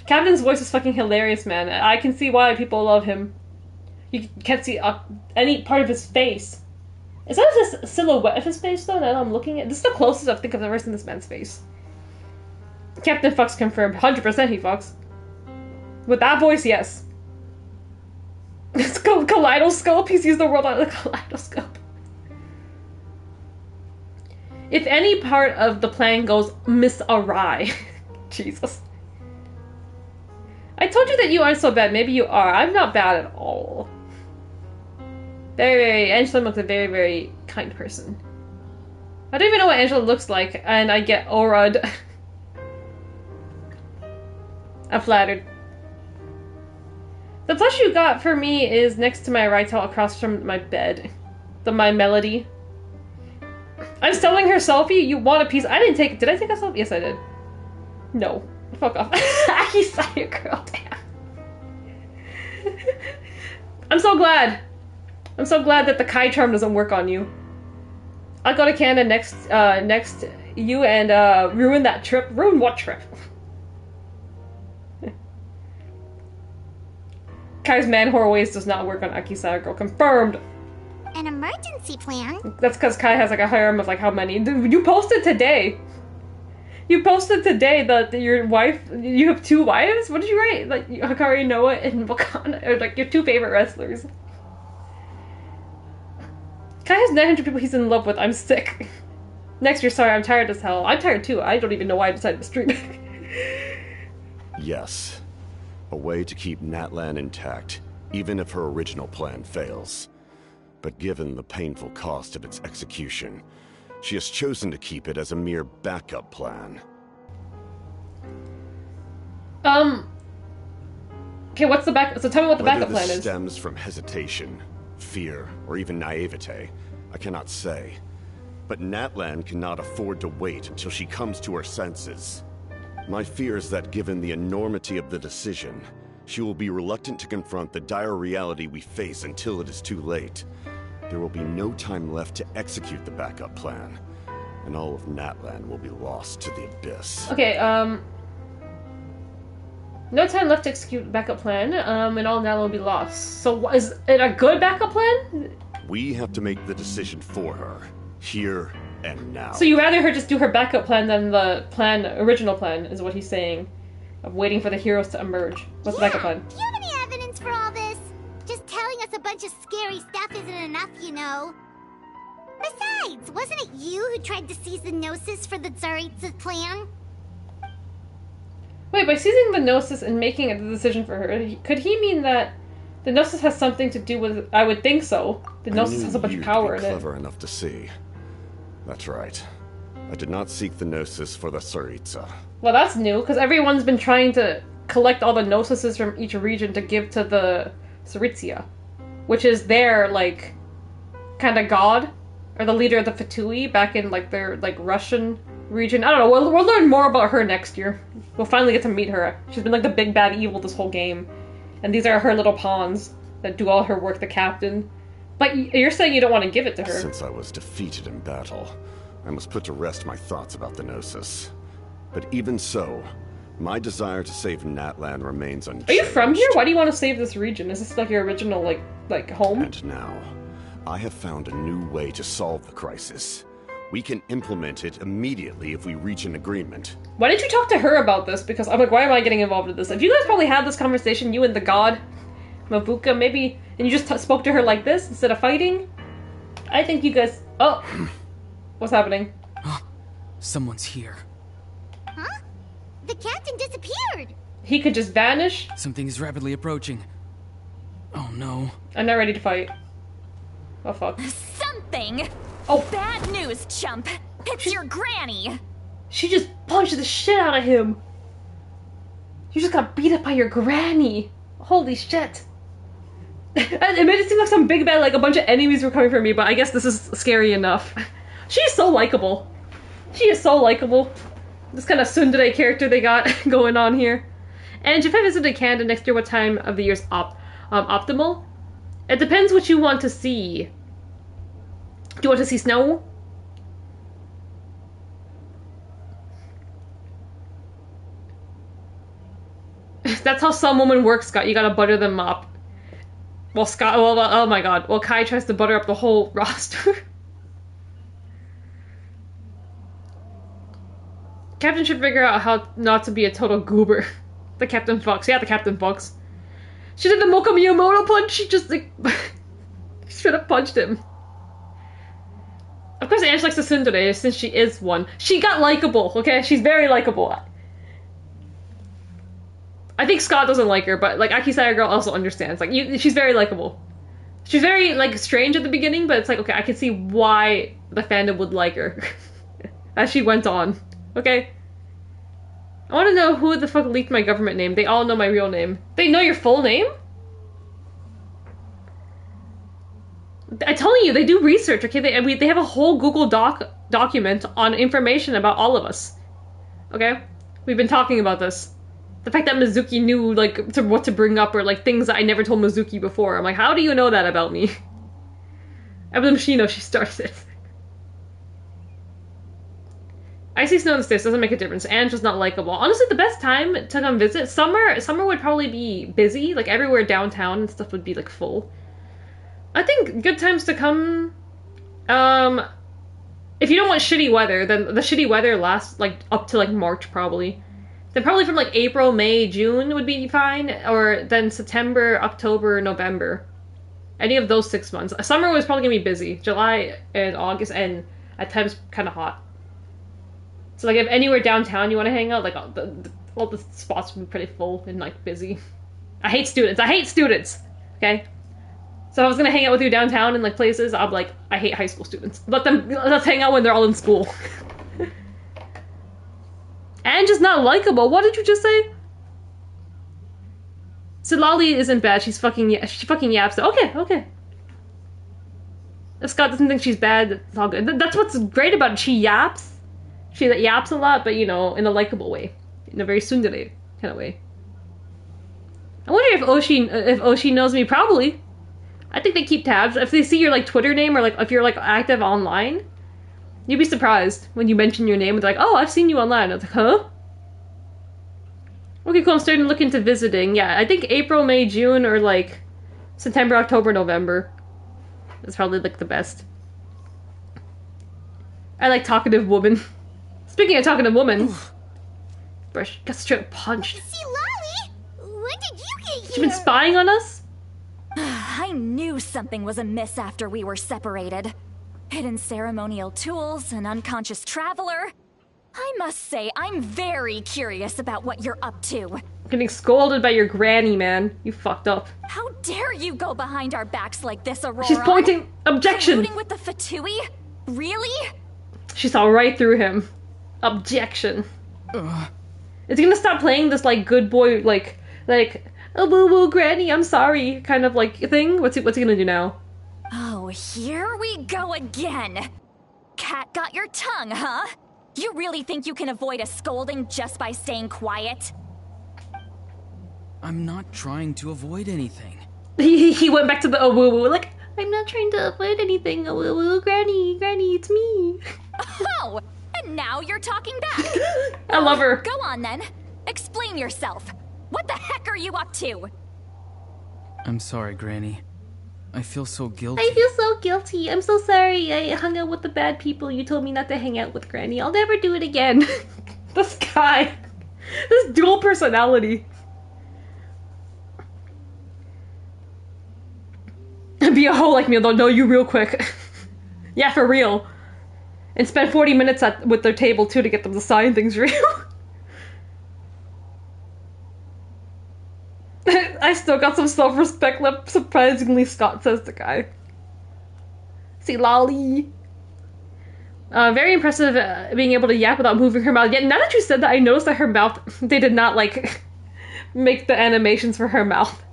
Captain's voice is fucking hilarious, man. I can see why people love him. You can't see any part of his face. Is that a silhouette of his face, though, that I'm looking at? This is the closest I think I've ever seen this man's face. Captain fucks confirmed. 100% he fucks. With that voice, yes. It's called Kaleidoscope. He sees the world on a kaleidoscope. If any part of the plan goes awry. Jesus. I told you that you aren't so bad. Maybe you are. I'm not bad at all. Angela looks a very, very kind person. I don't even know what Angela looks like, and I get aura'd. I'm flattered. The plush you got for me is next to my right across from my bed. My Melody. I'm selling her selfie? You want a piece? I didn't take it. Did I take a selfie? Yes, I did. No. Fuck off. You saw your girl, damn. I'm so glad. I'm so glad that the Kai charm doesn't work on you. I'll go to Canada next you and ruin that trip. Ruin what trip? Kai's man-whore ways does not work on Akisaya girl. Confirmed. An emergency plan? That's because Kai has like a harem of like how many? You posted today. You posted today that your wife, you have 2 wives? What did you write? Like Hikari Noah and Wakanda, or like your 2 favorite wrestlers. Kai has 900 people he's in love with. I'm sick. Next year, sorry, I'm tired as hell. I'm tired too. I don't even know why I decided to stream. Yes. A way to keep Natlan intact, even if her original plan fails. But given the painful cost of its execution, she has chosen to keep it as a mere backup plan. Okay, what's the back? So tell me what the backup plan is. Whether this stems from hesitation, fear, or even naivete, I cannot say. But Natlan cannot afford to wait until she comes to her senses. My fear is that given the enormity of the decision, she will be reluctant to confront the dire reality we face until it is too late. There will be no time left to execute the backup plan, and all of Natlan will be lost to the abyss. Okay, no time left to execute the backup plan, and all Natlan will be lost. So is it a good backup plan? We have to make the decision for her, here and now. So you rather her just do her backup plan than the original plan, is what he's saying. Of waiting for the heroes to emerge. What's the backup plan? Do you have any evidence for all this? Just telling us a bunch of scary stuff isn't enough, you know. Besides, wasn't it you who tried to seize the Gnosis for the Tsaritsa's plan? Wait, by seizing the Gnosis and making a decision for her, could he mean that the Gnosis has something to do with... I would think so. The Gnosis has a bunch of power in it. Clever enough to see. That's right. I did not seek the Gnosis for the Tsaritsa. Well, that's new, because everyone's been trying to collect all the Gnosises from each region to give to the Tsaritsa, which is their, like, kind of god, or the leader of the Fatui back in, like, their, like, Russian region. I don't know, we'll learn more about her next year. We'll finally get to meet her. She's been, like, the big bad evil this whole game. And these are her little pawns that do all her work, the captain. But you're saying you don't want to give it to her. Since I was defeated in battle, I must put to rest my thoughts about the Gnosis. But even so, my desire to save Natlan remains unchanged. Are you from here? Why do you want to save this region? Is this like your original, like home? And now, I have found a new way to solve the crisis. We can implement it immediately if we reach an agreement. Why didn't you talk to her about this? Because I'm like, why am I getting involved in this? If you guys probably had this conversation, you and the god, Mavuka, maybe, and you just spoke to her like this instead of fighting, I think you guys... Oh! What's happening? Someone's here. Huh? The captain disappeared! He could just vanish? Something is rapidly approaching. Oh no. I'm not ready to fight. Oh fuck. Something! Oh. Bad news, chump! It's your granny! She just punched the shit out of him! You just got beat up by your granny! Holy shit. It made it seem like some big bad, like a bunch of enemies were coming for me, but I guess this is scary enough. She's so likable. She is so likable. This kind of tsundere character they got going on here. And if I visited Canada next year, what time of the year is optimal? It depends what you want to see. Do you want to see snow? That's how some woman works, Scott. You gotta butter them up. Well, Scott, well, oh my god. Well, Kai tries to butter up the whole roster. Captain should figure out how not to be a total goober. The Captain Fox. Yeah, the Captain Fox. She did the Moka Miyamoto punch. She just, like, should have punched him. Of course, Ange likes the tsundere since she is one. She got likable, okay? She's very likable. I think Scott doesn't like her, but, like, Akisaya Girl also understands. Like, she's very likable. She's very, like, strange at the beginning, but it's like, okay, I can see why the fandom would like her. As she went on. Okay? I want to know who the fuck leaked my government name. They all know my real name. They know your full name? I'm telling you, they do research, okay? They have a whole Google document on information about all of us. Okay? We've been talking about this. The fact that Mizuki knew, like, what to bring up, or, like, things that I never told Mizuki before. I'm like, how do you know that about me? I believe she knows she started it. I see snow in the States, doesn't make a difference. Ange is not likable. Honestly, the best time to come visit, summer would probably be busy. Like, everywhere downtown and stuff would be, like, full. I think good times to come, if you don't want shitty weather, then the shitty weather lasts, like, up to, like, March, probably. Then probably from, like, April, May, June would be fine, or then September, October, November. Any of those 6 months. Summer was probably gonna be busy. July and August, and at times kind of hot. So, like, if anywhere downtown you want to hang out, like, all the spots would be pretty full and, like, busy. I hate students. I hate students! Okay? So if I was gonna hang out with you downtown in, like, places, I'd be like, I hate high school students. Let's hang out when they're all in school. And just not likable. What did you just say? Silali isn't bad. She fucking yaps. Okay. If Scott doesn't think she's bad, it's all good. That's what's great about it. She yaps. She yaps a lot, but, you know, in a likable way. In a very tsundere kind of way. I wonder if Oshi knows me. Probably. I think they keep tabs. If they see your, like, Twitter name, or, like, if you're, like, active online, you'd be surprised when you mention your name and they're like, oh, I've seen you online. I was like, huh? Okay, cool, I'm starting to look into visiting. Yeah, I think April, May, June, or, like, September, October, November. That's probably, like, the best. I like talkative woman. Speaking of talkative woman, Brush got straight up punched. See, Lolly, when did you get here? She's been spying on us? I knew something was amiss after we were separated. Hidden ceremonial tools, an unconscious traveler. I must say, I'm very curious about what you're up to. Getting scolded by your granny, man. You fucked up. How dare you go behind our backs like this, Aurora? She's pointing. Objection! Colluding with the Fatui? Really? She saw right through him. Objection. Is he gonna stop playing this, like, good boy, like, oh, boo-boo, granny, I'm sorry, kind of, like, thing? What's he gonna do now? Oh, here we go again. Cat got your tongue, huh? You really think you can avoid a scolding just by staying quiet? I'm not trying to avoid anything. He went back to the oh-woo-woo, like, I'm not trying to avoid anything, oh-woo-woo, granny, it's me. Oh, and now you're talking back. I love her. Go on, then. Explain yourself. What the heck are you up to? I'm sorry, Granny. I feel so guilty. I feel so guilty. I'm so sorry I hung out with the bad people. You told me not to hang out with Granny. I'll never do it again. This guy. This dual personality. Be a hoe like me, they'll know you real quick. Yeah, for real. And spend 40 minutes with their table, too, to get them to sign things real. I still got some self-respect left, surprisingly, Scott says the guy. See, lolly. Very impressive being able to yap without moving her mouth. Yet now that you said that, I noticed that her mouth, they did not, like, make the animations for her mouth.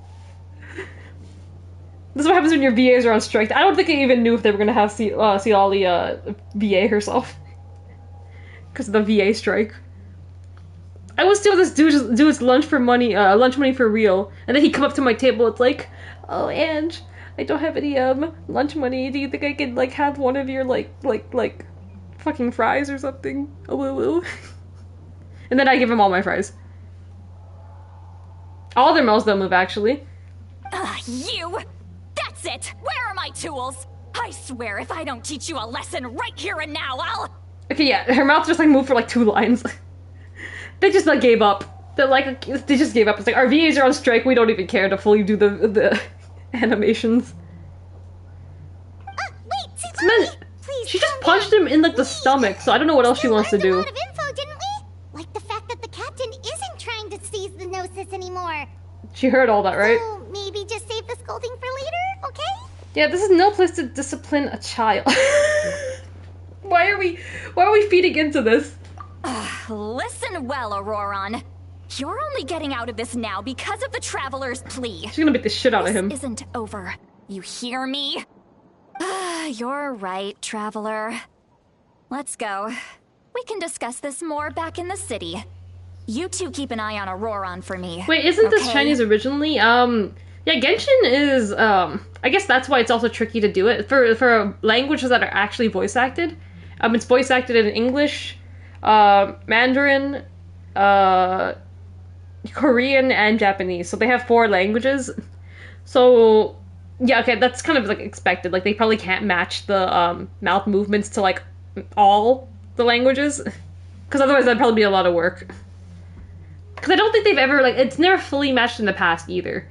This is what happens when your VAs are on strike. I don't think they even knew if they were going to have Ciali VA herself. Because of the VA strike. I would steal this dude's lunch money for real. And then he'd come up to my table, it's like, oh, Ange, I don't have any, lunch money. Do you think I could, like, have one of your, like, fucking fries or something? Oh, woo woo. And then I give him all my fries. All their mouths don't move, actually. You! That's it! Where are my tools? I swear if I don't teach you a lesson right here and now, I'll... Okay, yeah, her mouth just, like, moved for, like, 2 lines. They just, like, gave up. They just gave up. It's like, our VAs are on strike, we don't even care to fully do the animations. Wait, Ciali! Please, she just punched him in, like, the stomach, so I don't know what else she wants to do. We learned a lot of info, didn't we? Like the fact that the captain isn't trying to seize the Gnosis anymore. She heard all that, right? So maybe just save the scolding for later, okay? Yeah, this is no place to discipline a child. Why are we feeding into this? Listen well, Auroron. You're only getting out of this now because of the Traveler's plea. She's gonna beat the shit out of him. This isn't over. You hear me? You're right, Traveler. Let's go. We can discuss this more back in the city. You two keep an eye on Auroron for me. Wait, isn't this Chinese originally? Yeah, Genshin is, I guess that's why it's also tricky to do it. For languages that are actually voice acted, it's voice acted in English, Mandarin, Korean, and Japanese. So they have 4 languages. So, yeah, okay, that's kind of, like, expected. Like, they probably can't match the, mouth movements to, like, all the languages. Because otherwise that'd probably be a lot of work. Because I don't think they've ever, like, it's never fully matched in the past either.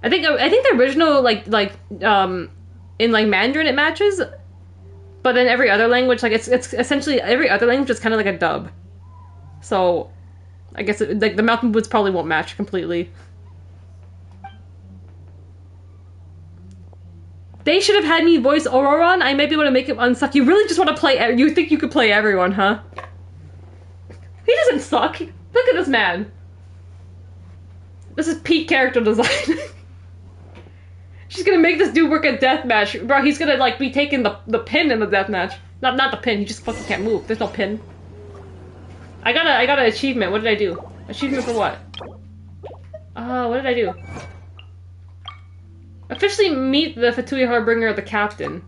I think the original, in, like, Mandarin it matches, but then every other language, like, it's essentially, every other language is kind of like a dub. So, I guess, like, the mouth movements probably won't match completely. They should have had me voice Auroron. I may be able to make him unsuck. You really just want to play, you think you could play everyone, huh? He doesn't suck. Look at this man. This is peak character design. She's gonna make this dude work a deathmatch. Bro, he's gonna, like, be taking the pin in the deathmatch. Not the pin, he just fucking can't move. There's no pin. I got an achievement. What did I do? Achievement for what? What did I do? Officially meet the Fatui Harbinger, the captain.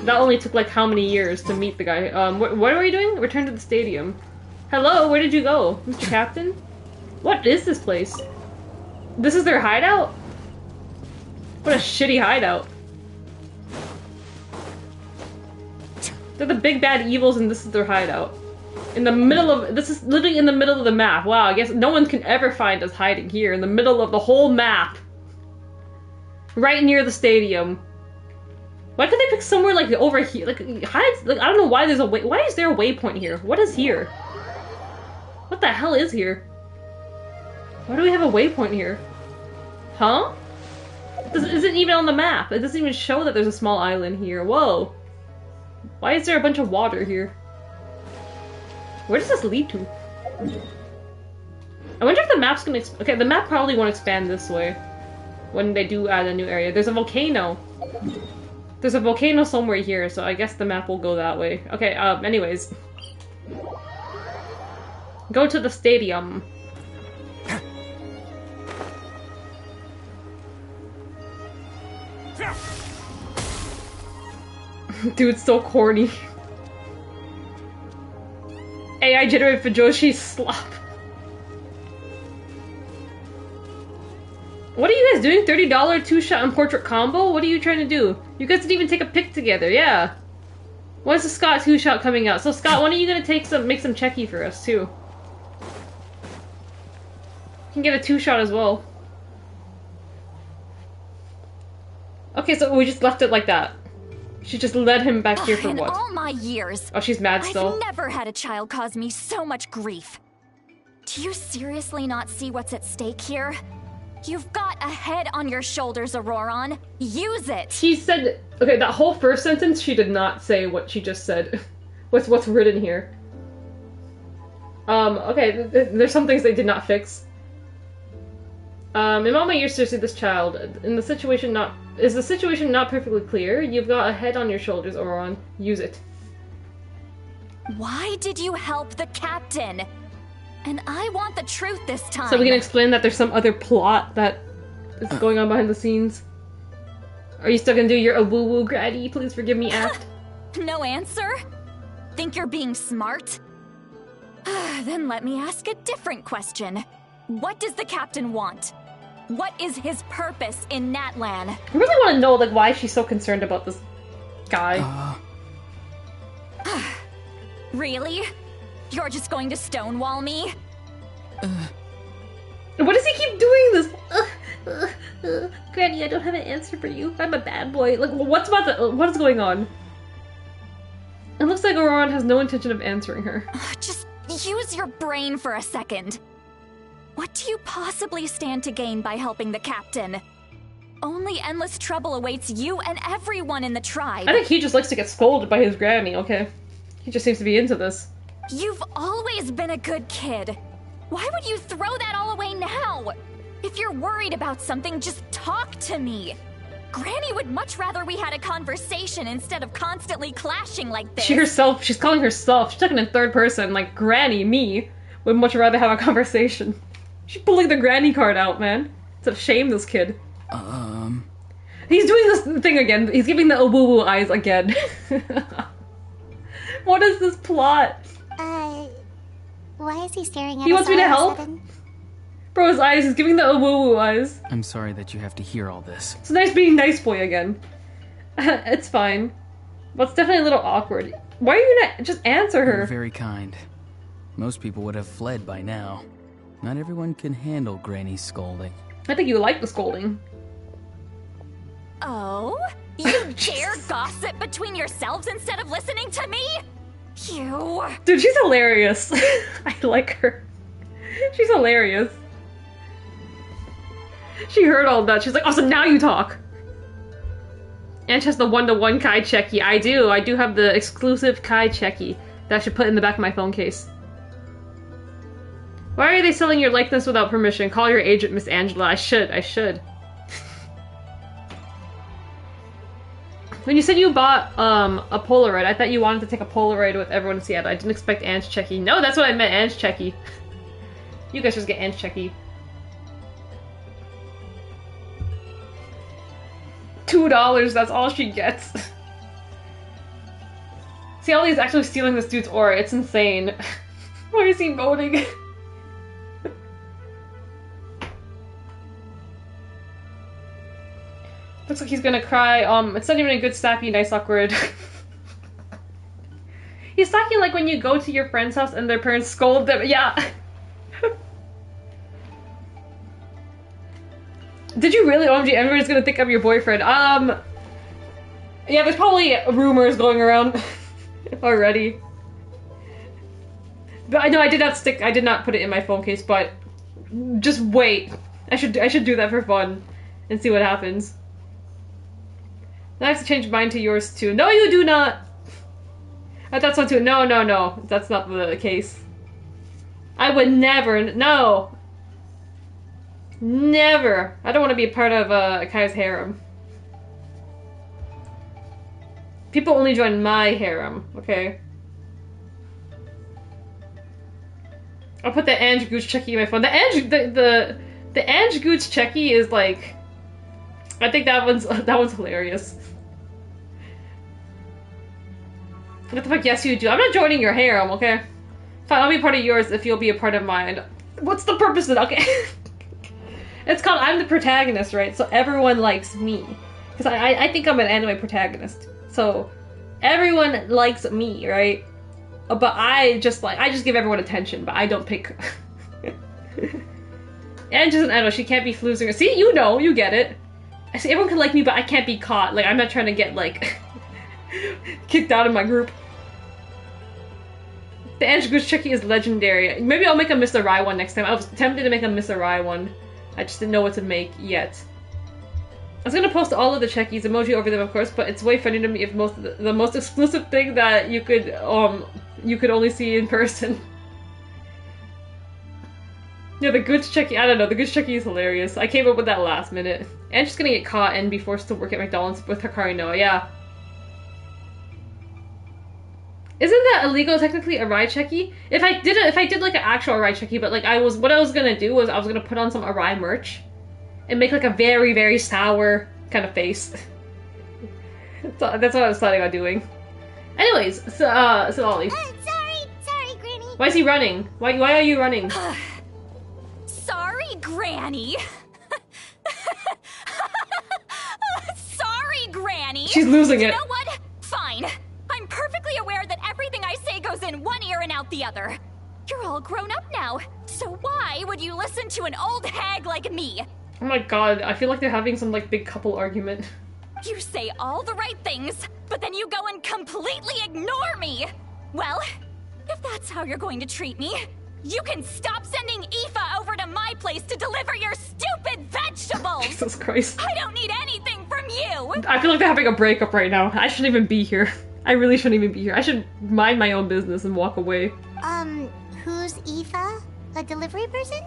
That only took, like, how many years to meet the guy. What are we doing? Return to the stadium. Hello, where did you go, Mr. Captain? What is this place? This is their hideout? What a shitty hideout. They're the big bad evils and this is their hideout. In the middle of- this is literally in the middle of the map. Wow, I guess no one can ever find us hiding here in the middle of the whole map. Right near the stadium. Why could they pick somewhere, like, over here? Like, I don't know why there's a way- why is there a waypoint here? What is here? What the hell is here? Why do we have a waypoint here? Huh? This isn't even on the map. It doesn't even show that there's a small island here. Whoa. Why is there a bunch of water here? Where does this lead to? I wonder if the map's gonna okay, the map probably won't expand this way. When they do add a new area. There's a volcano. There's a volcano somewhere here, so I guess the map will go that way. Okay, anyways. Go to the stadium. Dude, so corny. AI generated Fujoshi slop. What are you guys doing? $30 2-shot and portrait combo? What are you trying to do? You guys didn't even take a pic together, yeah. When's the Scott 2-shot coming out? So Scott, when are you gonna make some checky for us too? You can get a 2-shot as well. Okay, so we just left it like that. She just led him back here for what? In all my years, oh, she's mad still. I've never had a child cause me so much grief. Do you seriously not see what's at stake here? You've got a head on your shoulders, Auroron. Use it! She said... Okay, that whole first sentence, she did not say what she just said. what's written here. Okay, there's some things they did not fix. Mama used to see this child. Is the situation not perfectly clear? You've got a head on your shoulders, Oron. Use it. Why did you help the captain? And I want the truth this time. So we can explain that there's some other plot that is going on behind the scenes. Are you still gonna do your woo-woo, Grady? Please forgive me act? No answer? Think you're being smart? Then let me ask a different question. What does the captain want? What is his purpose in Natlan? I really want to know, like, why she's so concerned about this guy. Really? You're just going to stonewall me? What does he keep doing this? Granny, I don't have an answer for you. I'm a bad boy. Like, what's going on? It looks like Auron has no intention of answering her. Just use your brain for a second. What do you possibly stand to gain by helping the captain? Only endless trouble awaits you and everyone in the tribe. I think he just likes to get scolded by his granny, okay? He just seems to be into this. You've always been a good kid. Why would you throw that all away now? If you're worried about something, just talk to me. Granny would much rather we had a conversation instead of constantly clashing like this. She's calling herself, she's talking in third person, like Granny, me, would much rather have a conversation. She's pulling the Granny card out, man. It's a shame, this kid. He's doing this thing again. He's giving the woo-woo eyes again. What is this plot? Why is he staring at us? He wants me to help? Bro, his eyes, he's giving the woo-woo eyes. I'm sorry that you have to hear all this. It's nice being nice boy again. It's fine. But it's definitely a little awkward. Why are you not just answer her? You're very kind. Most people would have fled by now. Not everyone can handle Granny's scolding. I think you like the scolding. Oh? You dare gossip between yourselves instead of listening to me? You... Dude, she's hilarious. I like her. She's hilarious. She heard all that. She's like, oh, so now you talk. And she has the one-to-one Kai Cheki. I do have the exclusive Kai Cheki that I should put in the back of my phone case. Why are they selling your likeness without permission? Call your agent, Miss Angela. I should. When you said you bought a Polaroid, I thought you wanted to take a Polaroid with everyone in Seattle. I didn't expect Ange Checky. No, that's what I meant, Ange Checky. You guys just get Ange Checky. $2, that's all she gets. See, all he's actually stealing this dude's aura. It's insane. Why is he moaning? Looks like he's gonna cry. It's not even a good snappy, nice, awkward. He's talking like when you go to your friend's house and their parents scold them. Yeah. Did you really? OMG, everybody's gonna think I'm your boyfriend. Yeah, there's probably rumors going around already. But I know I did not put it in my phone case, but just wait. I should do that for fun and see what happens. Now I have to change mine to yours too. No, you do not! That's one too. No. That's not the case. I would never. No! Never! I don't want to be a part of Kai's harem. People only join my harem, okay? I'll put the Ange Gooch Checky in my phone. The Ange Gooch Checky is like... I think that one's hilarious. What the fuck? Yes, you do. I'm not joining your harem, okay? Fine, I'll be part of yours if you'll be a part of mine. What's the purpose of that? Okay. It's called I'm the protagonist, right? So everyone likes me. Because I think I'm an anime protagonist. So everyone likes me, right? But I just give everyone attention, but I don't pick. And just, I don't know, she can't be floozing. See, you get it. I see everyone can like me, but I can't be caught. Like, I'm not trying to get, like, kicked out of my group. The Ange Goose Chucky is legendary. Maybe I'll make a Mr. Rai one next time. I was tempted to make a Mr. Rai one. I just didn't know what to make yet. was gonna post all of the checkies emoji over them, of course, but it's way funny to me if the most exclusive thing that you could only see in person. Yeah, the goods checky. I don't know. The goods checky is hilarious. I came up with that last minute. And she's gonna get caught and be forced to work at McDonald's with Hikari Noa. Yeah. Isn't that illegal? Technically, a ride checky. If I did like an actual ride checky, but like what I was gonna do was I was gonna put on some Arai merch and make like a very, very sour kind of face. So that's what I was planning on doing. Anyways, so Ollie. Sorry, Granny. Why is he running? Why are you running? Sorry, Granny. Sorry, Granny. She's losing it. You know what? Fine. I'm perfectly aware that everything I say goes in one ear and out the other. You're all grown up now, so why would you listen to an old hag like me? Oh my god, I feel like they're having some like big couple argument. You say all the right things, but then you go and completely ignore me. Well, if that's how you're going to treat me, you can stop sending Aoife over to my place to deliver your stupid vegetables! Jesus Christ. I don't need anything from you! I feel like they're having a breakup right now. I shouldn't even be here. I really shouldn't even be here. I should mind my own business and walk away. Who's Aoife? A delivery person?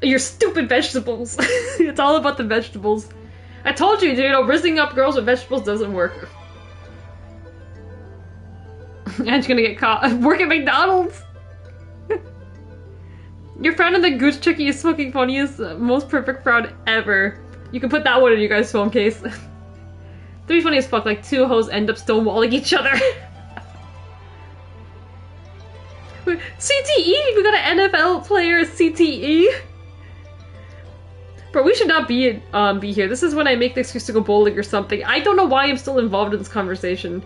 Your stupid vegetables. It's all about the vegetables. I told you, rizzing up girls with vegetables doesn't work. And she's gonna get caught. Work at McDonald's! Your friend in the Goose Chucky is fucking funniest, most perfect frown ever. You can put that one in your guys' phone case. That'd be funny as fuck, like two hoes end up stonewalling each other. CTE! We got an NFL player, CTE! Bro, we should not be here. This is when I make the excuse to go bowling or something. I don't know why I'm still involved in this conversation.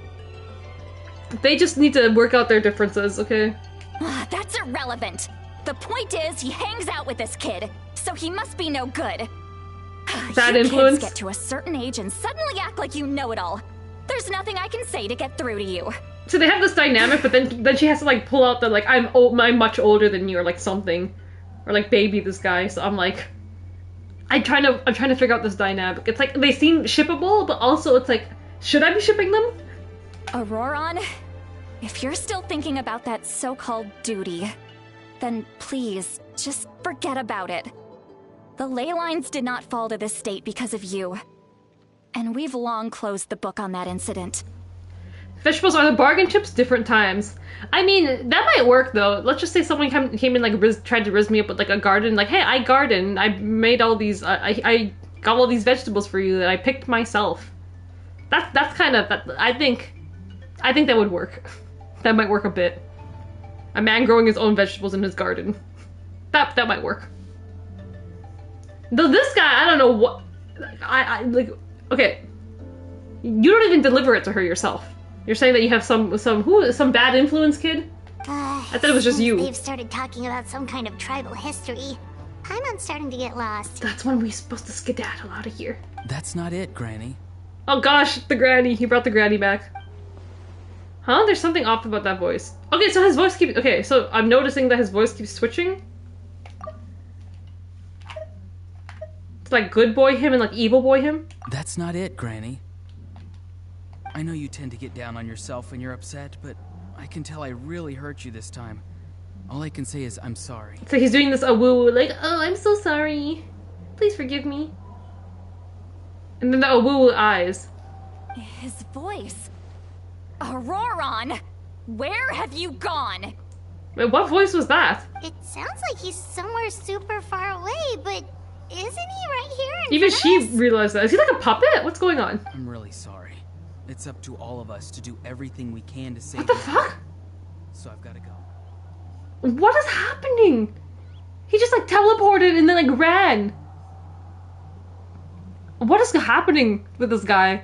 They just need to work out their differences, okay? That's irrelevant. The point is, he hangs out with this kid, so he must be no good. Bad you influence? Kids get to a certain age and suddenly act like you know it all. There's nothing I can say to get through to you. So they have this dynamic, but then she has to like pull out the like I'm much older than you or like something, or like baby this guy. So I'm like, I'm trying to figure out this dynamic. It's like they seem shippable, but also it's like, should I be shipping them? Auroron, if you're still thinking about that so-called duty, then please, just forget about it. The ley lines did not fall to this state because of you. And we've long closed the book on that incident. Vegetables are the bargain chips, different times. I mean, that might work though. Let's just say someone came in like tried to rizz me up with like a garden. Like, hey, I garden. I made all these. I got all these vegetables for you that I picked myself. That's kind of that. I think that would work. That might work a bit. A man growing his own vegetables in his garden. That might work. Though this guy, I don't know what. I like. Okay, you don't even deliver it to her yourself. You're saying that you have some bad influence kid? I thought it was just you. They've started talking about some kind of tribal history. I'm starting to get lost. That's when we're supposed to skedaddle out of here. That's not it, Granny. Oh gosh, the granny. He brought the granny back. Huh? There's something off about that voice. Okay, so his voice keeps... Okay, so I'm noticing that his voice keeps switching. It's like good boy him and like evil boy him. That's not it, Granny. I know you tend to get down on yourself when you're upset, but I can tell I really hurt you this time. All I can say is I'm sorry. So he's doing this awoo, like, oh, I'm so sorry. Please forgive me. And then the awoo eyes. His voice. Auroron, where have you gone? Wait, what voice was that? It sounds like he's somewhere super far away, but isn't he right here in Even front she of us? realized that. Is he like a puppet? What's going on? I'm really sorry. It's up to all of us to do everything we can to save What the you. fuck? So I've got to go. What is happening? He just like teleported and then like ran. What is happening with this guy?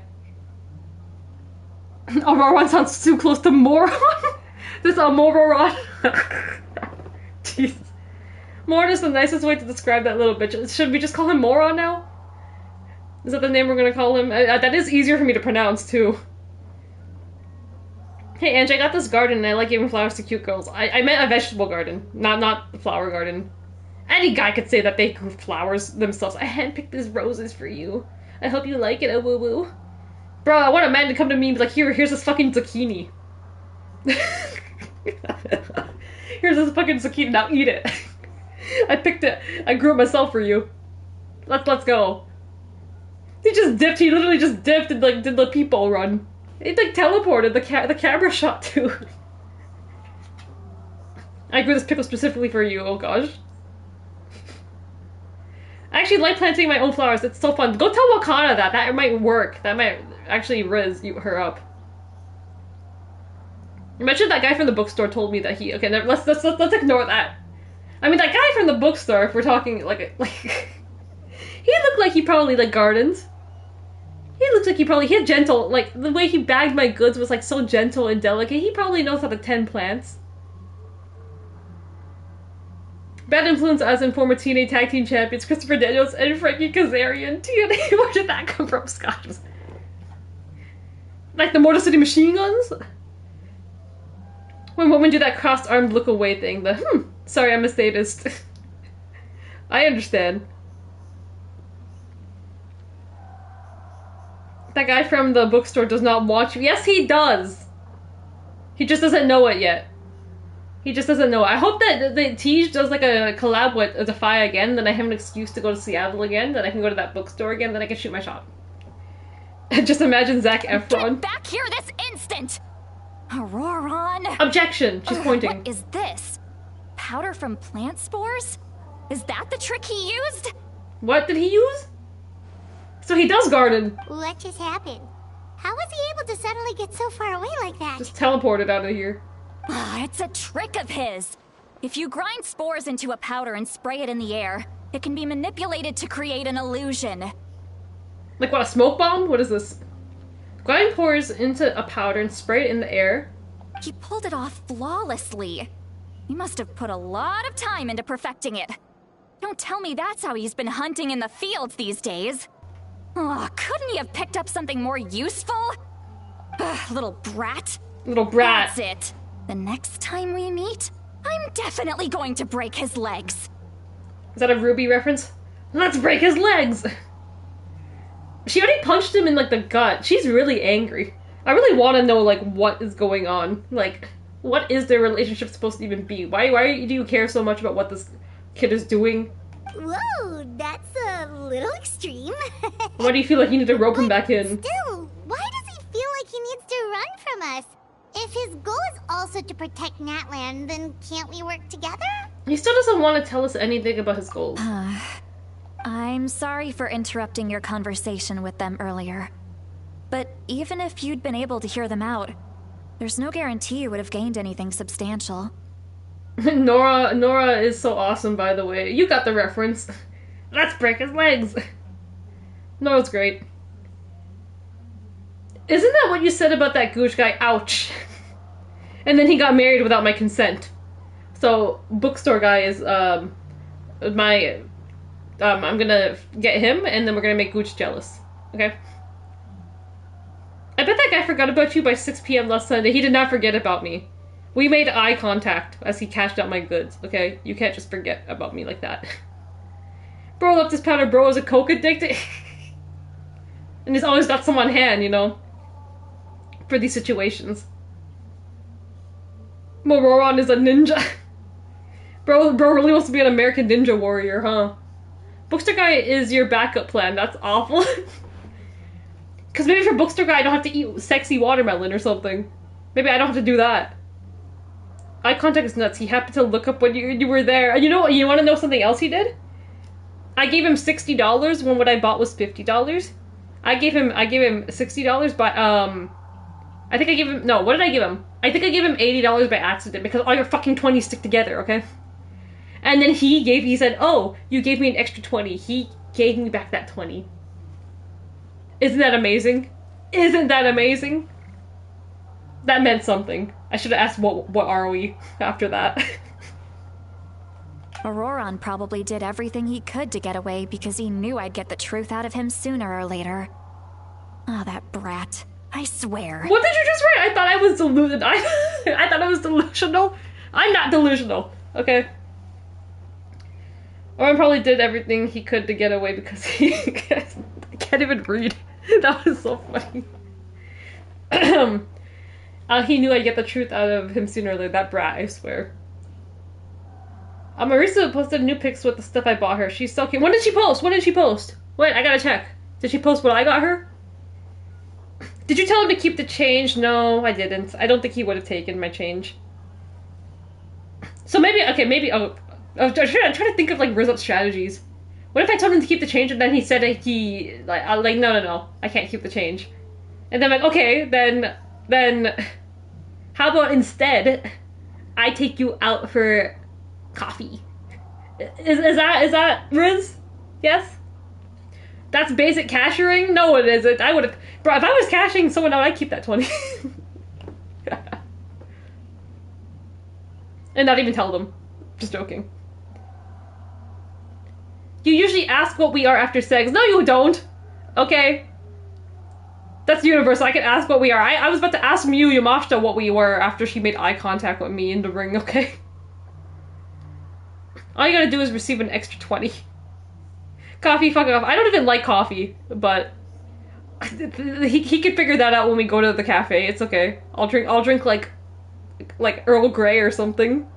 Auroron sounds too close to moron. This Mororon. Jesus. Moron is the nicest way to describe that little bitch. Should we just call him Moron now? Is that the name we're gonna call him? That is easier for me to pronounce too. Hey Angie, I got this garden and I like giving flowers to cute girls. I meant a vegetable garden, not the flower garden. Any guy could say that they grew flowers themselves. I handpicked these roses for you. I hope you like it, a woo woo. Bro, I want a man to come to me and be like, here's this fucking zucchini. Here's this fucking zucchini, now eat it. I picked it. I grew it myself for you. Let's go. He just dipped, he literally just dipped and like did the peephole run. It like teleported the camera shot too. I grew this pickle specifically for you, oh gosh. I actually like planting my own flowers, it's so fun. Go tell Wakana that might work. That might actually rizz her up. Imagine that guy from the bookstore told me that he, okay, let's ignore that. I mean, that guy from the bookstore, if we're talking, like he looked like he probably, like, gardens. He looks like he had gentle, like, the way he bagged my goods was, like, so gentle and delicate. He probably knows how to tend plants. Bad influence as in former TNA Tag Team Champions Christopher Daniels and Frankie Kazarian. TNA, where did that come from, Scott? Like the Motor City Machine Guns? When women do that crossed-armed look-away thing, sorry, I'm a sadist. I understand. That guy from the bookstore does not watch you. Yes, he does! He just doesn't know it yet. He just doesn't know it. I hope that the Tej does like a collab with Defy again, then I have an excuse to go to Seattle again, then I can go to that bookstore again, then I can shoot my shot. Just imagine Zac Efron. Get back here this instant! Auroron! Objection! She's pointing. What is this? Powder from plant spores? Is that the trick he used? What did he use? So he does garden. What just happened? How was he able to suddenly get so far away like that? Just teleported out of here. It's a trick of his. If you grind spores into a powder and spray it in the air, it can be manipulated to create an illusion. Like what, a smoke bomb? What is this? Grind pores into a powder and spray it in the air. He pulled it off flawlessly. He must have put a lot of time into perfecting it. Don't tell me that's how he's been hunting in the fields these days. Oh, couldn't he have picked up something more useful? Little brat. Little brat. That's it. The next time we meet, I'm definitely going to break his legs. Is that a Ruby reference? Let's break his legs! She already punched him in, like, the gut. She's really angry. I really want to know, like, what is going on. Like, what is their relationship supposed to even be? Why do you care so much about what this kid is doing? Whoa, that's a little extreme. Why do you feel like you need to rope him back in? Still, why does he feel like he needs to run from us? If his goal is also to protect Natlan, then can't we work together? He still doesn't want to tell us anything about his goals. I'm sorry for interrupting your conversation with them earlier. But even if you'd been able to hear them out, there's no guarantee you would have gained anything substantial. Nora is so awesome, by the way. You got the reference. Let's break his legs. Nora's great. Isn't that what you said about that Gooch guy? Ouch. And then he got married without my consent. So, bookstore guy is, I'm gonna get him, and then we're gonna make Gooch jealous. Okay? I bet that guy forgot about you by 6 p.m. last Sunday. He did not forget about me. We made eye contact as he cashed out my goods, okay? You can't just forget about me like that. Bro left his powder, bro is a coke addicted. And he's always got some on hand, you know? For these situations. Mororon is a ninja. Bro really wants to be an American Ninja Warrior, huh? Bookstore guy is your backup plan. That's awful. Because maybe for bookstore guy I don't have to eat sexy watermelon or something. Maybe I don't have to do that. Eye contact is nuts. He happened to look up when you were there. You know, you want to know something else he did? I gave him $60 when what I bought was $50. I gave him $60 by I think I gave him, no, what did I give him? I think I gave him $80 by accident because all your fucking 20s stick together, okay? And then he said, oh, you gave me an extra 20. He gave me back that 20. Isn't that amazing? Isn't that amazing? That meant something. I should have asked what are we after that. Auroron probably did everything he could to get away because he knew I'd get the truth out of him sooner or later. Ah, that brat. I swear. What did you just write? I thought I was deluded. I thought I was delusional. I'm not delusional, okay? Auroron probably did everything he could to get away because he... can't even read. That was so funny. He knew I'd get the truth out of him sooner or later. That brat, I swear. Marisa posted new pics with the stuff I bought her. She's so cute. When did she post? When did she post? Wait, I gotta check. Did she post what I got her? Did you tell him to keep the change? No, I didn't. I don't think he would have taken my change. So maybe, okay, maybe, I'm trying to think of, like, Rizzo's strategies. What if I told him to keep the change and then he said that he, like, no, I can't keep the change. And then I'm like, okay, then, how about instead, I take you out for coffee? Is that Riz? Yes? That's basic cashiering? No, it isn't. I would've, bro, if I was cashing someone out, I'd keep that 20. And not even tell them. Just joking. You usually ask what we are after sex. No, you don't. Okay. That's universal. I can ask what we are. I was about to ask Miyu Yamashita what we were after she made eye contact with me in the ring, okay? All you gotta do is receive an extra 20. Coffee, fuck off. I don't even like coffee, but he can figure that out when we go to the cafe. It's okay. I'll drink like Earl Grey or something.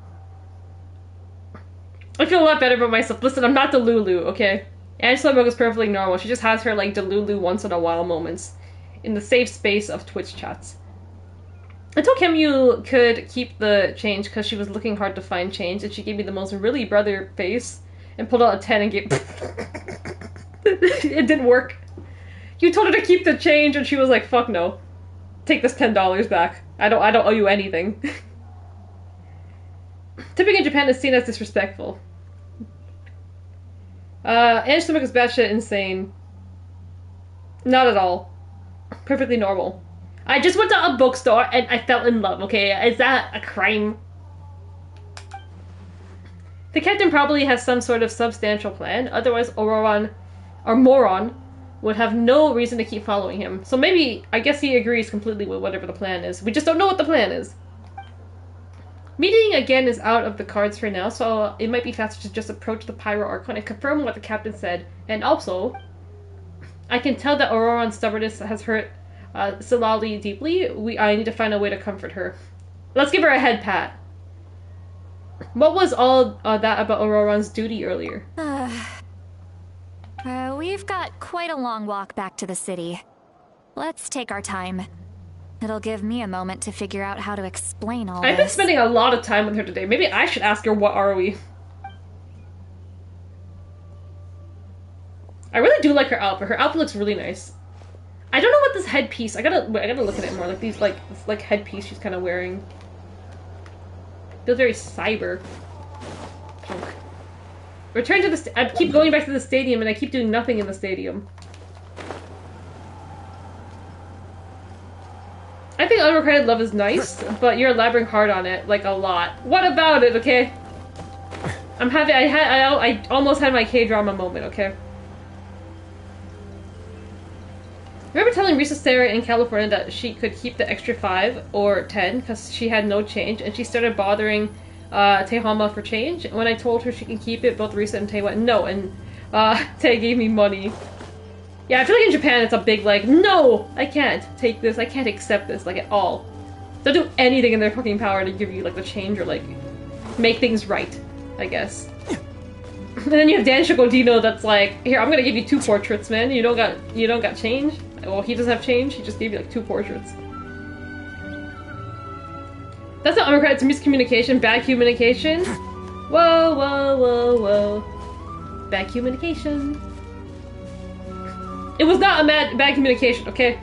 I feel a lot better about myself. Listen, I'm not Delulu, okay? Angela Milk is perfectly normal. She just has her, like, Delulu once in a while moments in the safe space of Twitch chats. I told Kim you could keep the change because she was looking hard to find change, and she gave me the most really brother face and pulled out a 10 and gave... It didn't work. You told her to keep the change, and she was like, fuck no. Take this $10 back. I don't owe you anything. Tipping in Japan is seen as disrespectful. Angela Milk is batshit insane. Not at all. Perfectly normal. I just went to a bookstore and I fell in love, okay? Is that a crime? The captain probably has some sort of substantial plan, otherwise Auroran, or Moron, would have no reason to keep following him. So maybe, I guess he agrees completely with whatever the plan is. We just don't know what the plan is. Meeting again is out of the cards for now, so it might be faster to just approach the Pyro Archon and confirm what the captain said. And also, I can tell that Auroran's stubbornness has hurt Silali deeply. I need to find a way to comfort her. Let's give her a head pat. What was all that about Auroran's duty earlier? We've got quite a long walk back to the city. Let's take our time. It'll give me a moment to figure out how to explain all this. I've been spending a lot of time with her today. Maybe I should ask her, what are we? I really do like her outfit. Her outfit looks really nice. I don't know what this headpiece... I gotta look at it more. Like these, this headpiece she's kind of wearing. Feels very cyber. Punk. Return to the... I keep going back to the stadium and I keep doing nothing in the stadium. I think unrequited love is nice, but you're elaborating hard on it, like a lot. What about it, okay? I almost had my K-drama moment, okay? Remember telling Risa Sarah in California that she could keep the extra 5 or 10 because she had no change, and she started bothering Tehama for change. When I told her she can keep it, both Risa and Tay went no, and Tay gave me money. Yeah, I feel like in Japan it's a big, like, no! I can't take this, I can't accept this, like, at all. They'll do anything in their fucking power to give you, like, the change or, like, make things right, I guess. And then you have Dan Shikodino that's like, here, I'm gonna give you 2 portraits, man. You don't got change? Well, he doesn't have change, he just gave you, like, 2 portraits. That's not unrequited, it's miscommunication, bad communication. Whoa, whoa, whoa, whoa. Bad communication. It was not a bad communication, okay?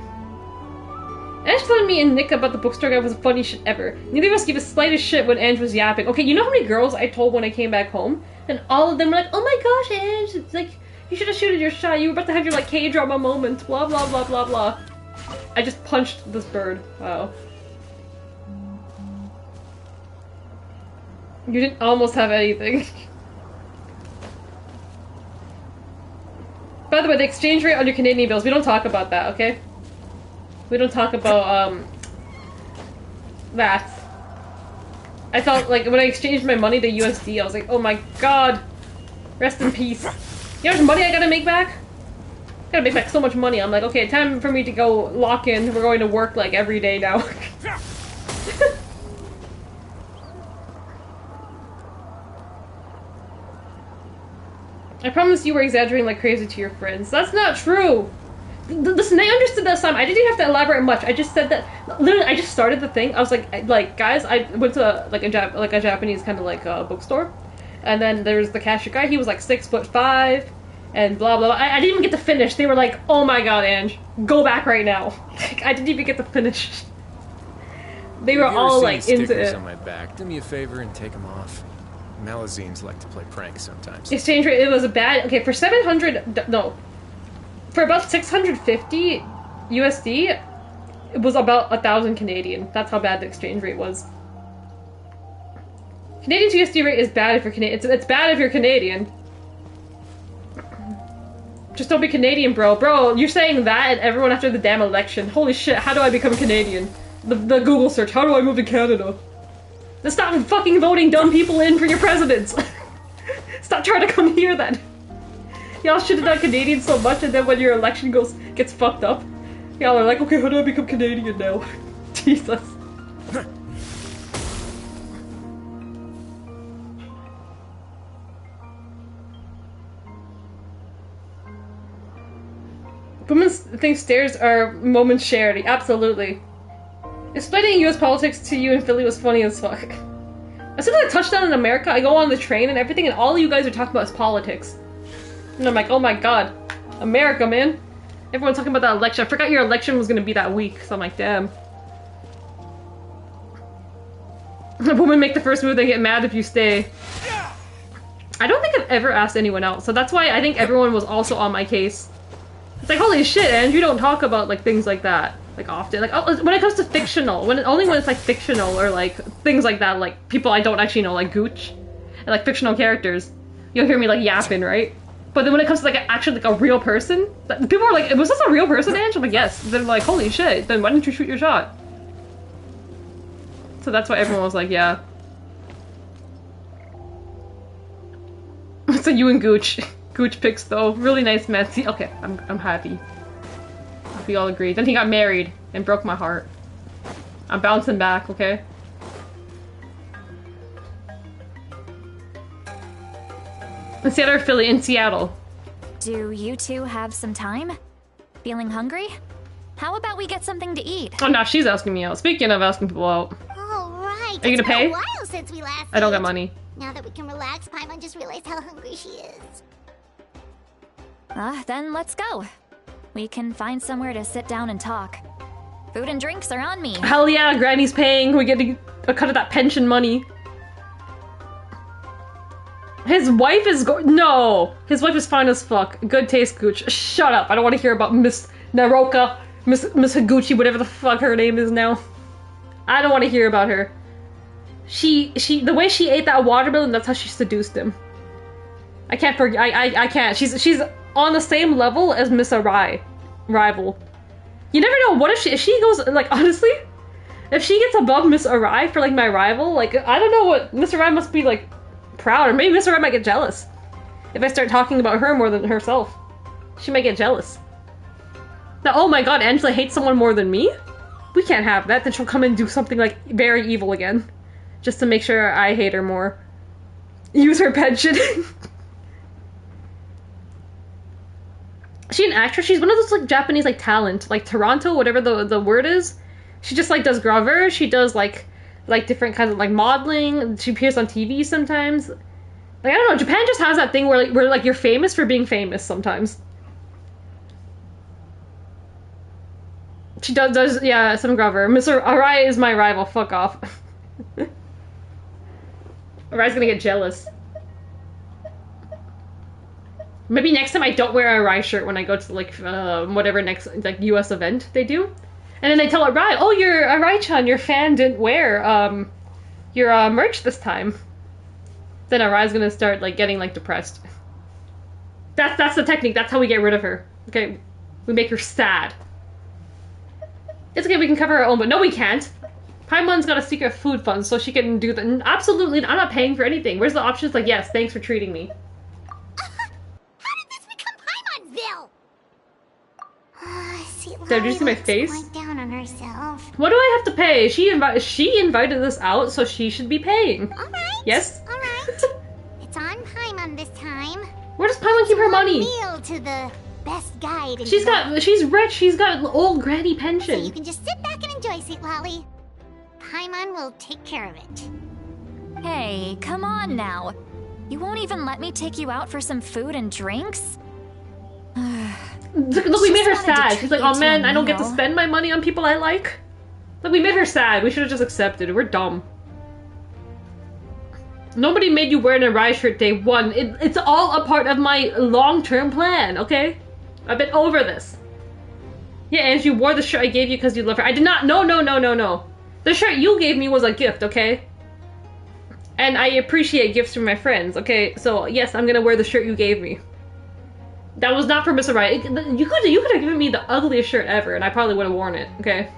Ange telling me and Nick about the bookstore guy was the funniest shit ever. Neither of us gave a slightest shit when Ange was yapping. Okay, you know how many girls I told when I came back home? And all of them were like, oh my gosh, Ange, it's like, you should have shooted your shot. You were about to have your, like, K-drama moment. Blah, blah, blah, blah, blah. I just punched this bird. Wow. You didn't almost have anything. By the way, the exchange rate on your Canadian bills, we don't talk about that, okay? We don't talk about, that. I felt like when I exchanged my money to USD, I was like, oh my god! Rest in peace. You know how much money I gotta make back? Gotta make back so much money. I'm like, okay, time for me to go lock in. We're going to work like every day now. I promise you were exaggerating like crazy to your friends. That's not true! Listen, they understood that time. I didn't even have to elaborate much. I just said that. Literally, I just started the thing. I was like, guys, I went to like a Japanese kind of like bookstore, and then there's the cashier guy. He was like 6'5", and blah blah blah. I didn't even get to finish. They were like, "Oh my god, Ange, go back right now." I didn't even get to finish. They were all like into it. On my back. Do me a favor and take them off. Malazines like to play pranks sometimes. Exchange rate, it was a bad... Okay, for 700... No. For about 650 USD, it was about 1,000 Canadian. That's how bad the exchange rate was. Canadian to USD rate is bad if you're Canadian. It's bad if you're Canadian. Just don't be Canadian, bro. Bro, you're saying that and everyone after the damn election. Holy shit, how do I become Canadian? The Google search, how do I move to Canada? Stop fucking voting dumb people in for your presidents! Stop trying to come here then! Y'all should have done Canadian so much and then when your election gets fucked up, y'all are like, okay, how do I become Canadian now? Jesus. Women think stairs are moments charity. Absolutely. Explaining US politics to you in Philly was funny as fuck. As soon as I touch down in America, I go on the train and everything, and all you guys are talking about is politics. And I'm like, oh my god. America, man. Everyone's talking about that election. I forgot your election was gonna be that week, so I'm like, damn. Women make the first move, they get mad if you stay. I don't think I've ever asked anyone else, so that's why I think everyone was also on my case. It's like, holy shit, and you don't talk about like things like that. Like often, like when it comes to fictional, only when it's like fictional or like things like that, like people I don't actually know, like Gooch, and like fictional characters, you'll hear me like yapping, right? But then when it comes to like actually like a real person, people are like, "Was this a real person, Ange?" I'm like, "Yes." They're like, "Holy shit!" Then why didn't you shoot your shot? So that's why everyone was like, "Yeah." So you and Gooch picks though, really nice man. See, okay, I'm happy. We all agreed. Then he got married and broke my heart. I'm bouncing back, okay? In Seattle or Philly? In Seattle. Do you two have some time? Feeling hungry? How about we get something to eat? Oh, now she's asking me out. Speaking of asking people out. Alright. Are you gonna pay? It's been a while since we last I don't ate. got money. Now that we can relax, Paimon just realized how hungry she is. Then let's go. We can find somewhere to sit down and talk. Food and drinks are on me. Hell yeah, Granny's paying. We get a cut of that pension money. His wife is no! His wife is fine as fuck. Good taste, Gooch. Shut up. I don't want to hear about Miss Naroka, Miss Higuchi, whatever the fuck her name is now. I don't want to hear about her. The way she ate that watermelon, that's how she seduced him. I can't forget. I can't. She's on the same level as Miss Arai, rival. You never know. What if she goes like honestly? If she gets above Miss Arai for like my rival, like I don't know what Miss Arai must be like proud, or maybe Miss Arai might get jealous if I start talking about her more than herself. She might get jealous. Now, oh my god, Angela hates someone more than me? We can't have that. Then she'll come and do something like very evil again, just to make sure I hate her more. Use her pension. She an actress? She's one of those like Japanese like talent, like Toronto, whatever the word is. She just like does gravure. She does like different kinds of like modeling. She appears on TV sometimes. Like I don't know, Japan just has that thing where like you're famous for being famous sometimes. She does yeah, some gravure. Mr. Arai is my rival. Fuck off. Arai's gonna get jealous. Maybe next time I don't wear a Arai shirt when I go to like whatever next like US event they do. And then they tell Arai, oh, your Arai-chan, your fan didn't wear your merch this time. Then Arai's gonna start like getting like depressed. That's the technique. That's how we get rid of her. Okay, we make her sad. It's okay, we can cover our own, but no, we can't. Paimon's got a secret food fund, so she can do that. Absolutely, I'm not paying for anything. Where's the options? Like, yes, thanks for treating me. How did this become Paimonville? Did you see my face? Quite down on herself. What do I have to pay? She invited us out, so she should be paying. All right. Yes. All right. It's on Paimon this time. Where does Paimon keep her money? Meal to the best guide. She's rich. She's got old granny So pension. you can just sit back and enjoy, Sweet Lolly. Paimon will take care of it. Hey, come on now. You won't even let me take you out for some food and drinks? Look, we made her Just wanted to sad. She's like, treat oh you man, to a I don't get to meal." spend my money on people I like. Like, we made her sad. We should have just accepted. We're dumb. Nobody made you wear an Arai shirt day one. It's all a part of my long-term plan, okay? I've been over this. Yeah, and you wore the shirt I gave you because you love her. I did not. No. The shirt you gave me was a gift, okay? And I appreciate gifts from my friends, okay? So, yes, I'm gonna wear the shirt you gave me. That was not for Miss Arai. You could have given me the ugliest shirt ever, and I probably would have worn it, okay?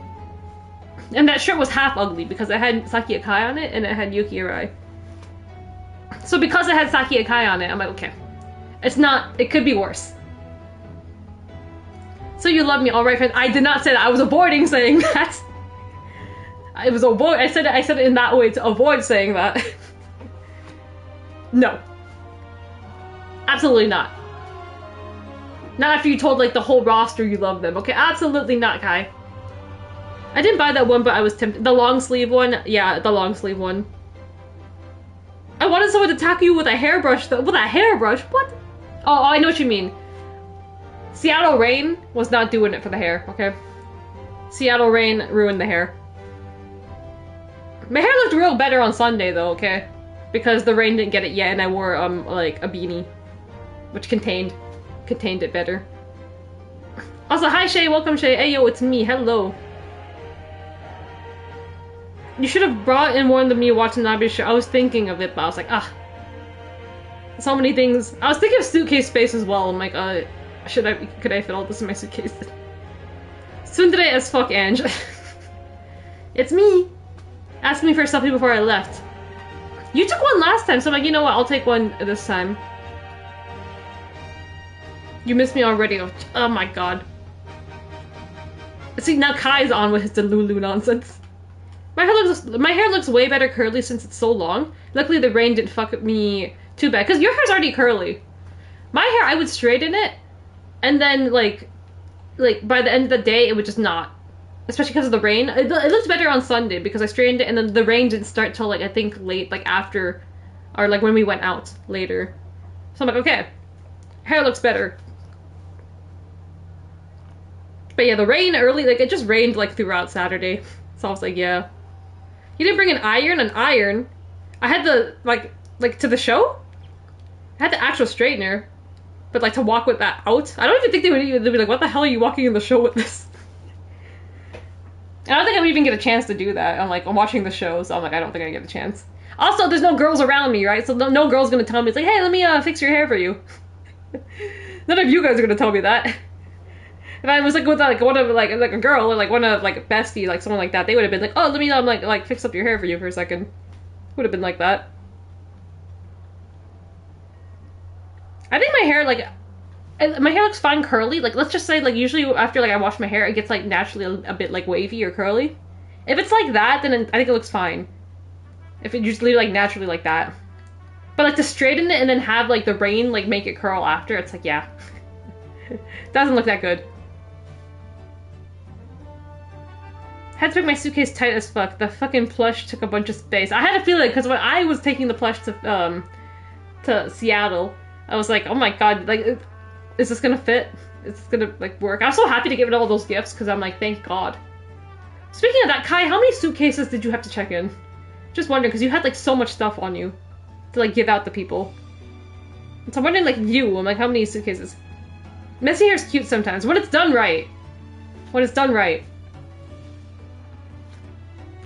And that shirt was half ugly because it had Saki Akai on it, and it had Yuki Arai. So because it had Saki Akai on it, I'm like, okay. It's not, it could be worse. So you love me, alright friend. I did not say that. I was avoiding saying that. I said it in that way to avoid saying that. No. Absolutely not. Not after you told like the whole roster you love them. Okay, absolutely not, Kai. I didn't buy that one, but I was tempted. The long sleeve one? Yeah, the long sleeve one. I wanted someone to tackle you with a hairbrush though. With a hairbrush? What? Oh, I know what you mean. Seattle Rain was not doing it for the hair, okay? Seattle Rain ruined the hair. My hair looked real better on Sunday though, okay? Because the rain didn't get it yet and I wore like a beanie. Which contained it better. Also, hi Shay, welcome Shay. Hey yo, it's me, hello. You should have brought in one of the me watching Nabi's show. I was thinking of it, but I was like, so many things. I was thinking of suitcase space as well. I'm like, could I fit all this in my suitcase? Tsundere as fuck, Ange. It's me. Ask me for something before I left. You took one last time, so I'm like, you know what, I'll take one this time. You missed me already. Oh my god. See, now Kai's on with his Delulu nonsense. My hair looks way better curly since it's so long. Luckily the rain didn't fuck me too bad, because your hair's already curly. My hair, I would straighten it, and then like by the end of the day, it would just not. Especially because of the rain. It looked better on Sunday because I straightened it, and then the rain didn't start till like, I think late, like after, or like when we went out later. So I'm like, okay, hair looks better. But yeah, the rain early, like it just rained like throughout Saturday. So I was like, yeah. You didn't bring an iron? An iron? I had the, like to the show? I had the actual straightener. But like to walk with that out? I don't even think they'd be like, what the hell are you walking in the show with this? I don't think I would even get a chance to do that. I'm watching the show, so I'm like, I don't think I get a chance. Also, there's no girls around me, right? So no girl's gonna tell me, it's like, hey, let me fix your hair for you. None of you guys are gonna tell me that. If I was like with like one of like a girl or like one of like bestie, like someone like that, they would have been like, oh, let me like fix up your hair for you for a second. Would have been like that. I think my hair my hair looks fine curly. Like let's just say like usually after like I wash my hair, it gets like naturally a bit like wavy or curly. If it's like that, then I think it looks fine. If it just leave like naturally like that. But like to straighten it and then have like the rain like make it curl after, it's like yeah. Doesn't look that good. Had to make my suitcase tight as fuck. The fucking plush took a bunch of space. I had a feeling because when I was taking the plush to Seattle, I was like, oh my god, like, is this gonna fit? Is this gonna like work? I was so happy to give it all those gifts because I'm like, thank god. Speaking of that, Kai, how many suitcases did you have to check in? Just wondering because you had like so much stuff on you to like give out to people. So I'm wondering like I'm like, how many suitcases? Messy hair's cute sometimes when it's done right. When it's done right.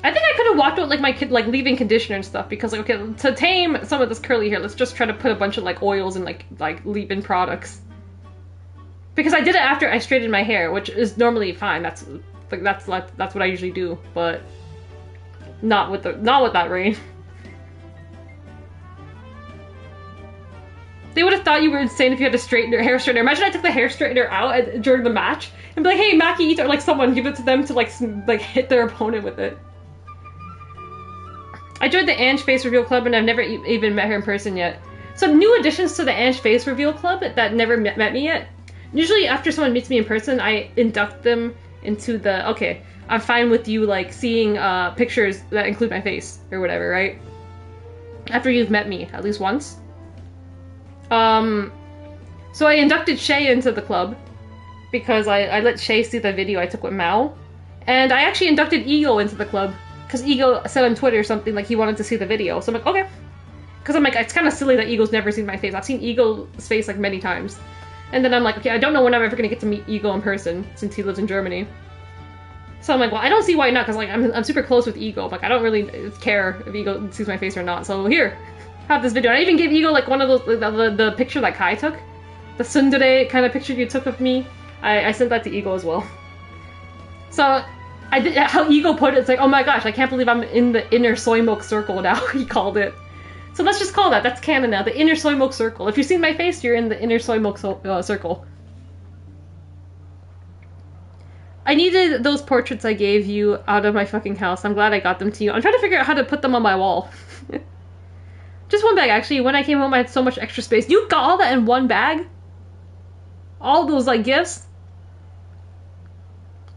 I think I could have walked out like my kid, like leaving conditioner and stuff because like, okay, to tame some of this curly hair, let's just try to put a bunch of like oils and like leave-in products. Because I did it after I straightened my hair, which is normally fine. That's what I usually do, but not with that rain. They would have thought you were insane if you had a hair straightener. Imagine I took the hair straightener out during the match and be like, hey, Maki, or like someone, give it to them to like hit their opponent with it. I joined the Ange Face Reveal Club and I've never even met her in person yet. So new additions to the Ange Face Reveal Club that never met me yet. Usually after someone meets me in person, I induct them into the, okay, I'm fine with you like seeing pictures that include my face or whatever, right? After you've met me at least once. So I inducted Shay into the club because I let Shay see the video I took with Mao. And I actually inducted Eagle into the club because Eagle said on Twitter something like he wanted to see the video. So I'm like, okay. Because I'm like, it's kind of silly that Eagle's never seen my face. I've seen Eagle's face like many times. And then I'm like, okay, I don't know when I'm ever going to get to meet Eagle in person since he lives in Germany. So I'm like, well, I don't see why not, because like I'm super close with Eagle. Like I don't really care if Eagle sees my face or not. So here, have this video. And I even gave Eagle like one of those the picture that Kai took, the tsundere kind of picture you took of me. I sent that to Eagle as well. So I did how Eagle put it. It's like, oh my gosh, I can't believe I'm in the inner soy milk circle now. He called it. So let's just call that. That's canon now. The inner soy milk circle. If you've seen my face, you're in the inner soy milk circle. I needed those portraits I gave you out of my fucking house. I'm glad I got them to you. I'm trying to figure out how to put them on my wall. Just one bag, actually. When I came home, I had so much extra space. You got all that in one bag? All those, like, gifts?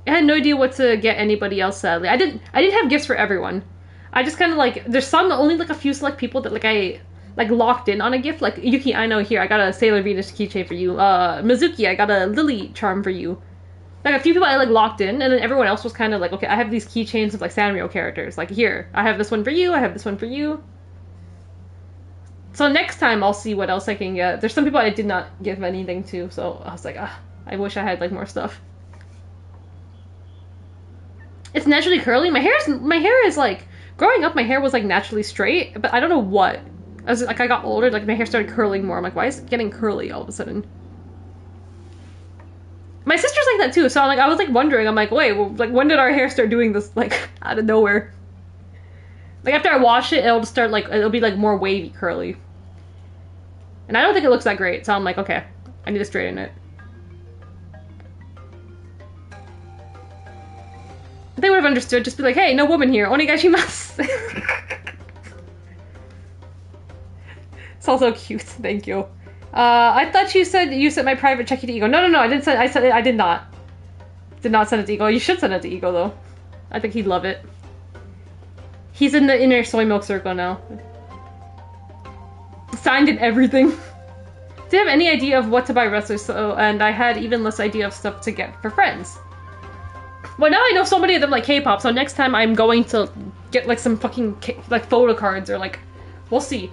I had no idea what to get anybody else, sadly. I didn't have gifts for everyone. I just kind of, like, there's some, only, like, a few select people that, like, I, like, locked in on a gift. Like, Yuki, I know, here, I got a Sailor Venus keychain for you. Mizuki, I got a Lily charm for you. Like, a few people I, like, locked in, and then everyone else was kind of like, okay, I have these keychains of, like, Sanrio characters. Like, here, I have this one for you, I have this one for you. So next time, I'll see what else I can get. There's some people I did not give anything to, so I was like, I wish I had, like, more stuff. It's naturally curly. My hair is, like, growing up, my hair was, like, naturally straight, but I don't know what. As, like, I got older, like, my hair started curling more. I'm like, why is it getting curly all of a sudden? My sister's like that too, so I was like wondering, I'm like, wait, well, like when did our hair start doing this, like, out of nowhere? Like after I wash it, it'll start like, it'll be like more wavy, curly. And I don't think it looks that great, so I'm like, okay, I need to straighten it. If they would have understood, just be like, hey, no woman here, onegaishimasu. It's also cute, thank you. I thought you said you sent my private check to Ego. No, I didn't send. I did not. Did not send it to Ego. You should send it to Ego though. I think he'd love it. He's in the inner soy milk circle now. Signed and everything. Do you have any idea of what to buy wrestlers? So, and I had even less idea of stuff to get for friends. Well, now I know so many of them like K-pop. So next time I'm going to get like some fucking like photo cards or like, we'll see.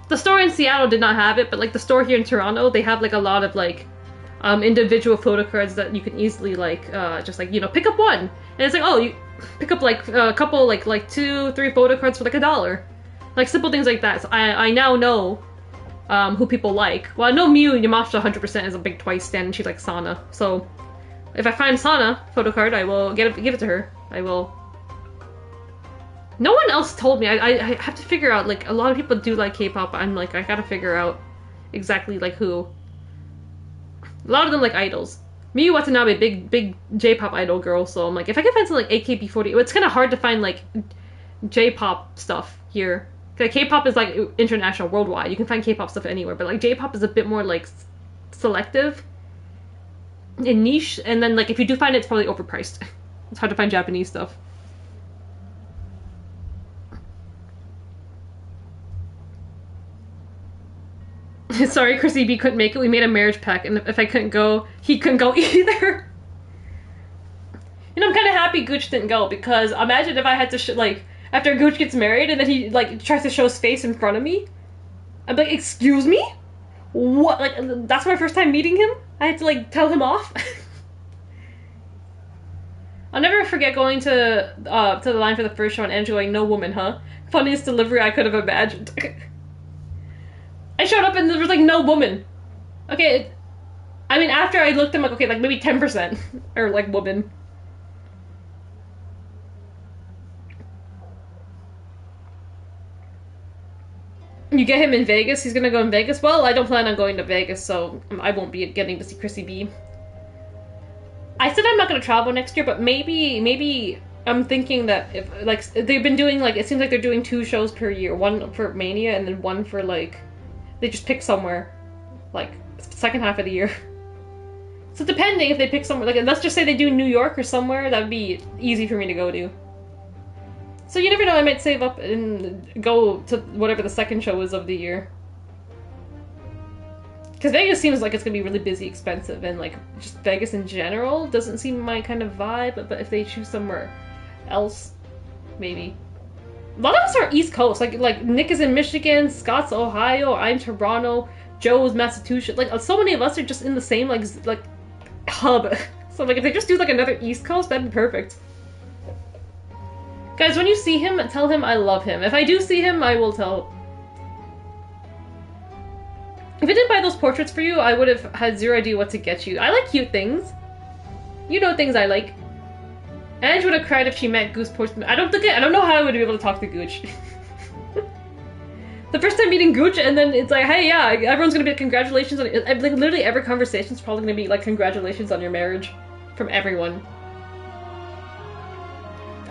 The store in Seattle did not have it, but like the store here in Toronto, they have like a lot of like individual photo cards that you can easily like just like, you know, pick up one. And it's like, oh, you pick up like a couple like 2-3 photo cards for like $1. Like simple things like that. So I now know who people like. Well, I know Miyu Yamashita 100% is a big Twice stan and she likes Sana. So if I find Sana photo card, I will give it to her. I will. No one else told me. I have to figure out, like, a lot of people do like K-pop. I'm like, I gotta figure out exactly, like, who. A lot of them like idols. Miyu Watanabe, big J-pop idol girl, so I'm like, if I can find some, like, AKB48, it's kind of hard to find, like, J-pop stuff here. Like, K-pop is, like, international, worldwide. You can find K-pop stuff anywhere, but, like, J-pop is a bit more, like, selective and niche, and then, like, if you do find it, it's probably overpriced. It's hard to find Japanese stuff. Sorry, Chrissy B couldn't make it. We made a marriage pact, and if I couldn't go, he couldn't go either. You know, I'm kind of happy Gooch didn't go, because imagine if I had to, like, after Gooch gets married, and then he, like, tries to show his face in front of me. I'm like, excuse me? What? Like, that's my first time meeting him? I had to, like, tell him off? I'll never forget going to the line for the first show and Andrew going, no woman, huh? Funniest delivery I could have imagined. I showed up and there was like no woman. Okay, I mean after I looked, I'm like, okay, like maybe 10% are like woman. You get him in Vegas, he's gonna go in Vegas. Well, I don't plan on going to Vegas, so I won't be getting to see Chrissy B. I said I'm not gonna travel next year, but maybe I'm thinking that if, like, they've been doing, like, it seems like they're doing 2 shows per year. One for Mania, and then one for, like, they just pick somewhere, like, second half of the year. So depending if they pick somewhere, like, let's just say they do New York or somewhere, that would be easy for me to go to. So you never know, I might save up and go to whatever the second show is of the year. Because Vegas seems like it's going to be really busy, expensive, and, like, just Vegas in general doesn't seem my kind of vibe, but if they choose somewhere else, maybe. A lot of us are East Coast, like Nick is in Michigan, Scott's Ohio, I'm Toronto, Joe's Massachusetts, like, so many of us are just in the same, like hub. So, like, if they just do, like, another East Coast, that'd be perfect. Guys, when you see him, tell him I love him. If I do see him, I will tell. If I didn't buy those portraits for you, I would have had zero idea what to get you. I like cute things. You know things I like. Ange would have cried if she met Goose Postman. I don't know how I would be able to talk to Gooch. The first time meeting Gooch, and then it's like, hey, yeah, everyone's gonna be like, congratulations on it. Like, literally every conversation's probably gonna be like, congratulations on your marriage. From everyone.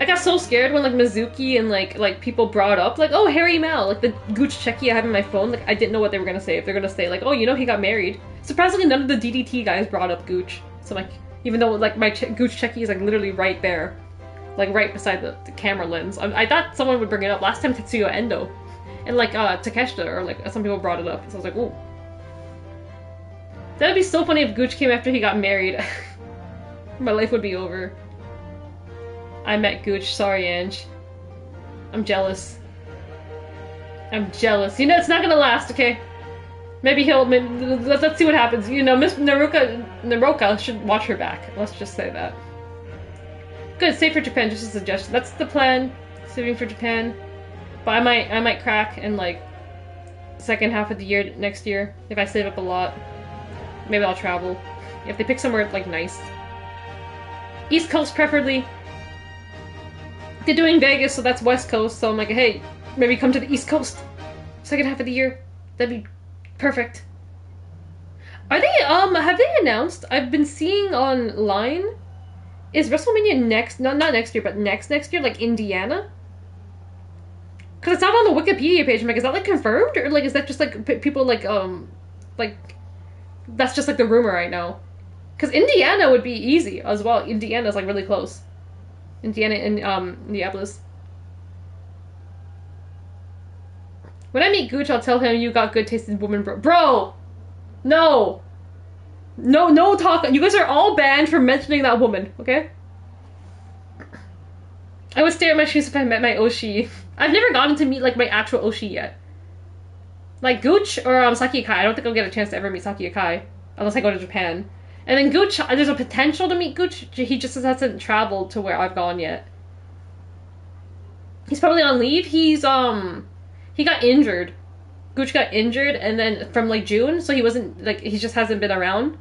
I got so scared when, like, Mizuki and, like people brought up, like, oh, Harry Mal, like, the Gooch Checky I have in my phone, like, I didn't know what they were gonna say. If they're gonna say, like, oh, you know, he got married. Surprisingly, none of the DDT guys brought up Gooch. So, like, even though, like, my Gooch Checky is, like, literally right there. Like, right beside the camera lens. I thought someone would bring it up. Last time, Tetsuya Endo. And, like, Takeshita, or, like, some people brought it up. So I was like, ooh. That'd be so funny if Gooch came after he got married. My life would be over. I met Gooch. Sorry, Ange. I'm jealous. I'm jealous. You know, it's not gonna last, okay? Maybe let's see what happens. You know, Miss Naroka should watch her back. Let's just say that. Good, save for Japan, just a suggestion. That's the plan. Saving for Japan. But I might crack in, like, second half of the year next year. If I save up a lot. Maybe I'll travel. If they pick somewhere, like, nice. East Coast, preferably. They're doing Vegas, so that's West Coast, so I'm like, hey, maybe come to the East Coast. Second half of the year. That'd be perfect. Are they, have they announced? I've been seeing online. Is WrestleMania next, not next year, but next year, like, Indiana? Because it's not on the Wikipedia page. I'm like, is that, like, confirmed? Or, like, is that just, like, people, like, that's just, like, the rumor right now. Because Indiana would be easy as well. Indiana's, like, really close. Indiana and, Minneapolis. When I meet Gooch, I'll tell him you got good taste in woman, bro! No! No talk. You guys are all banned from mentioning that woman, okay? I would stare at my shoes if I met my Oshi. I've never gotten to meet, like, my actual Oshi yet. Like, Gooch or Saki Akai. I don't think I'll get a chance to ever meet Saki Akai. Unless I go to Japan. And then Gooch, there's a potential to meet Gooch. He just hasn't traveled to where I've gone yet. He's probably on leave. He got injured. Gooch got injured, and then from, like, June, so he wasn't, like, he just hasn't been around.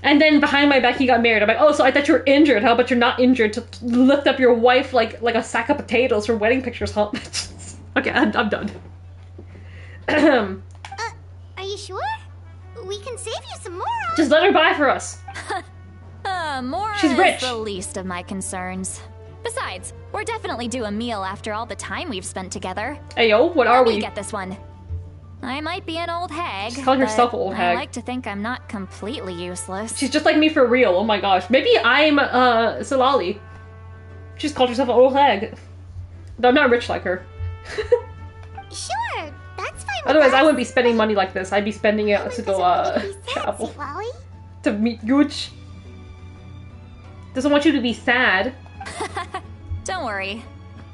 And then behind my back, he got married. I'm like, oh, so I thought you were injured. How about you're not injured to lift up your wife like a sack of potatoes for wedding pictures, huh? Okay, I'm done. Are you sure? We can save you some more. Just let her buy for us. More She's rich. is the least of my concerns. Besides, we're definitely due a meal after all the time we've spent together. Hey yo, what are we? Let me get this one. I might be an old hag. She's calling herself an old hag. I like to think I'm not completely useless. She's just like me for real. Oh my gosh. Maybe I'm Salali. She's called herself an old hag. Though I'm not rich like her. Sure, that's fine. Otherwise, I wouldn't be spending money like this. I'd be spending it to go travel. To meet Gooch. Doesn't want you to be sad. Don't worry.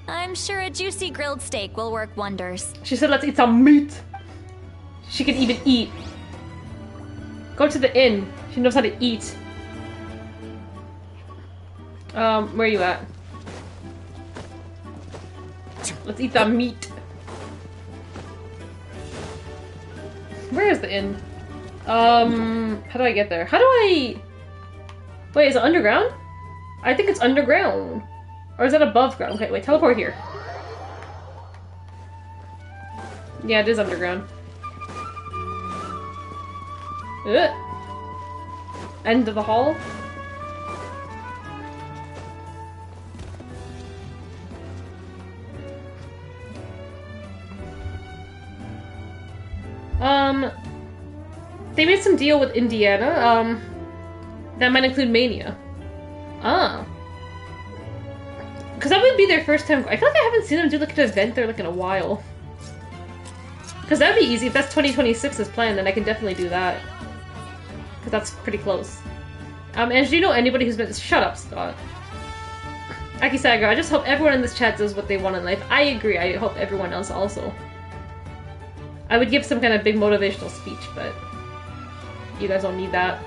I'm sure a juicy grilled steak will work wonders. She said let's eat some meat. She can even eat. Go to the inn. She knows how to eat. Where are you at? Let's eat the meat. Where is the inn? How do I get there? How do I... Wait, is it underground? I think it's underground. Or is that above ground? Okay, wait, teleport here. Yeah, it is underground. Ugh. End of the hall? They made some deal with Indiana, that might include Mania. Ah. Because that would be their first time. I feel like I haven't seen them do like an event there like in a while. Because that would be easy. If that's 2026's plan, then I can definitely do that. Because that's pretty close. And do you know anybody who's been— Shut up, Scott. Akisaga, I just hope everyone in this chat does what they want in life. I agree, I hope everyone else also. I would give some kind of big motivational speech, but you guys don't need that.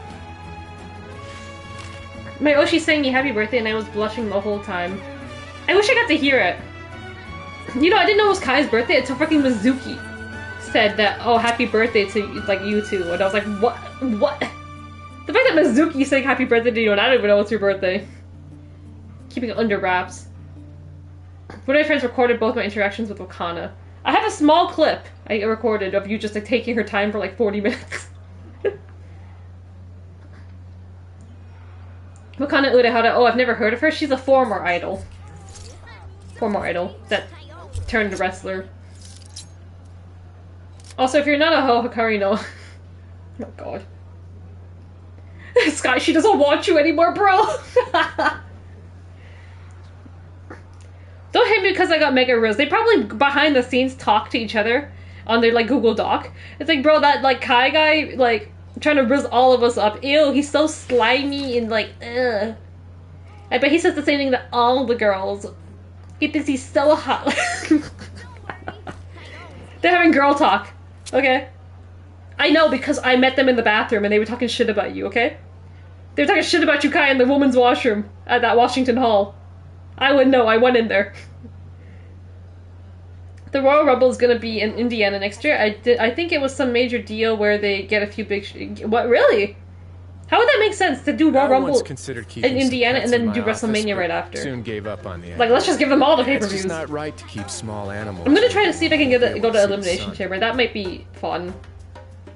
My Oshi's saying me happy birthday and I was blushing the whole time. I wish I got to hear it. You know, I didn't know it was Kai's birthday until freaking Mizuki said that, oh, happy birthday to, like, you two. And I was like, what? What? The fact that Mizuki saying happy birthday to you and I don't even know it's your birthday. Keeping it under wraps. One of my friends recorded both my interactions with Wakana. I have a small clip I recorded of you just, like, taking her time for, like, 40 minutes. Wakana Urahara, oh, I've never heard of her. She's a former idol. Former idol that turned wrestler. Also, if you're not a Ho Hikari, no. Oh god. Sky, she doesn't want you anymore, bro! Don't hate me because I got mega riz. They probably behind the scenes talk to each other on their like Google Doc. It's like, bro, that like Kai guy, like, trying to riz all of us up. Ew, he's so slimy and like, ugh. I bet he says the same thing to all the girls. He thinks he's so hot. They're having girl talk, okay? I know because I met them in the bathroom and they were talking shit about you, okay? They were talking shit about you, Kai, in the women's washroom at that Washington Hall. I would know, I went in there. The Royal Rumble is gonna be in Indiana next year. I think it was some major deal where they get a few big... What, really? How would that make sense to do Royal Rumble in Indiana and then do WrestleMania right after? Soon gave up on the like, let's just give them all the pay-per-views. It's just not right to keep small animals. I'm gonna try to see if I can go to Elimination Chamber. That might be fun.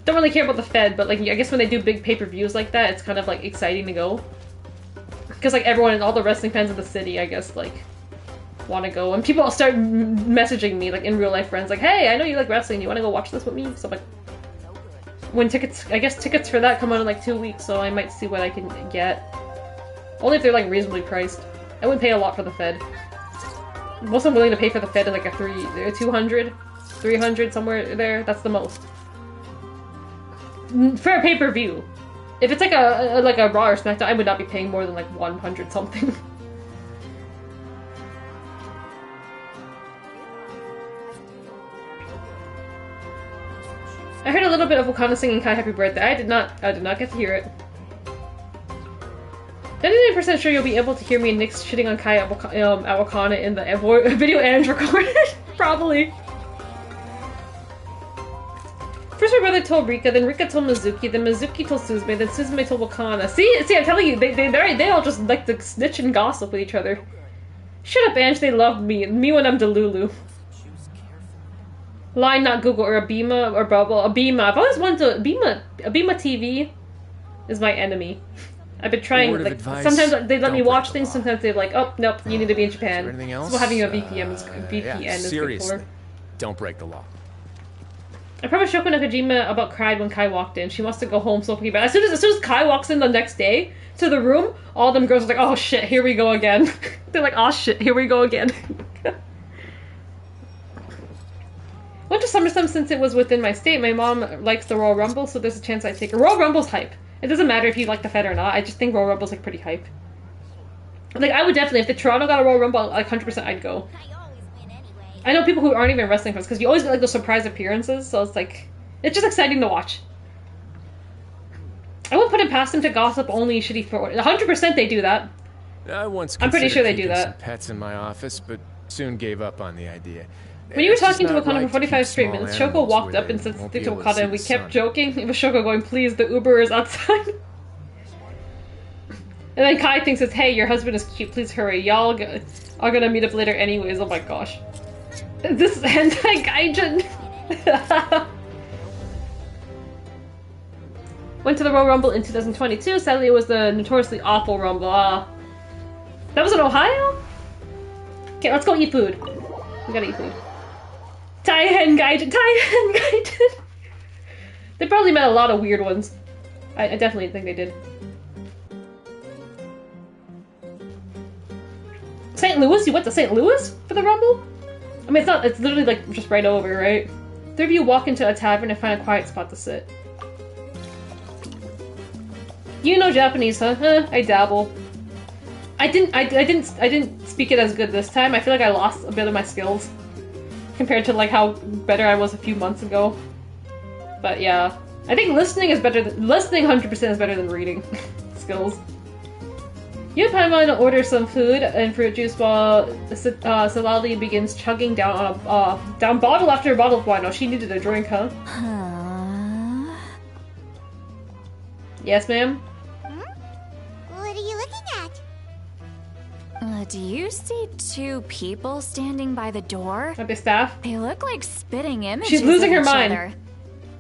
Don't really care about the Fed, but like I guess when they do big pay-per-views like that, it's kind of like exciting to go. Because like everyone and all the wrestling fans of the city, I guess, like want to go, and people start messaging me like in real life friends, like, hey, I know you like wrestling. You want to go watch this with me? So I'm like, when tickets, I guess tickets for that come out in like 2 weeks, so I might see what I can get. Only if they're like reasonably priced. I wouldn't pay a lot for the Fed. Most I'm willing to pay for the Fed is like a 200, 300 somewhere there. That's the most for a pay-per-view. If it's like a Raw or SmackDown, I would not be paying more than like 100 something. I heard a little bit of Wakana singing Kai Happy Birthday. I did not get to hear it. 99% sure you'll be able to hear me and Nick's shitting on Kai at Wakana in the video Ange recorded. Probably. First my brother told Rika, then Rika told Mizuki, then Mizuki told Suzume, then Suzume told Wakana. See, I'm telling you, they all just like to snitch and gossip with each other. Shut up, Ange, they love me when I'm Delulu. Line, not Google, or Abima, or Bubble. Abima. I've always wanted to... Abima TV is my enemy. I've been trying, like, sometimes they let me watch things, sometimes they're like, oh, nope, you need to be in Japan. Anything else? So having a VPN is seriously, good for. don't break the law. I promised Shoko Nakajima about cried when Kai walked in. She wants to go home so fucking bad. As soon as Kai walks in the next day to the room, all them girls are like, oh shit, here we go again. They're like, oh shit, here we go again. Went to SummerSlam since it was within my state. My mom likes the Royal Rumble, so there's a chance I'd take her. Royal Rumble's hype. It doesn't matter if you like the Fed or not. I just think Royal Rumble's like pretty hype. Like, I would definitely, if the Toronto got a Royal Rumble, like 100% I'd go. I know people who aren't even wrestling fans, because you always get like those surprise appearances, so it's like, it's just exciting to watch. I won't put it past them to gossip only shitty for 100% they do that. I'm pretty sure they do that. Some pets in my office, but soon gave up on the idea. When you were talking to Wakana for 45 straight minutes, Shoko walked up and said something to Wakana, and we kept joking. It was Shoko going, please, the Uber is outside. And then Kai thinks it's, hey, your husband is cute, please hurry. Y'all are gonna meet up later anyways. Oh my gosh. This is hentai gaijin. Went to the Royal Rumble in 2022. Sadly, it was the notoriously awful Rumble. That was in Ohio? Okay, let's go eat food. We gotta eat food. Taihen Gaijin. Taihen Gaijin. They probably met a lot of weird ones. I definitely think they did. St. Louis? You went to St. Louis for the Rumble? I mean, it's literally like just right over, right? Three of you walk into a tavern and find a quiet spot to sit. You know Japanese, huh? I dabble. I didn't speak it as good this time. I feel like I lost a bit of my skills compared to like how better I was a few months ago. But yeah, I think listening is better. Listening 100% is better than reading skills. You and Paimon order some food and fruit juice while Salali begins chugging down on down bottle after bottle of wine. Oh, she needed a drink, huh? Yes, ma'am. What are you looking at? Do you see two people standing by the door? Are they staff? They look like spitting images. She's losing of her each mind. other.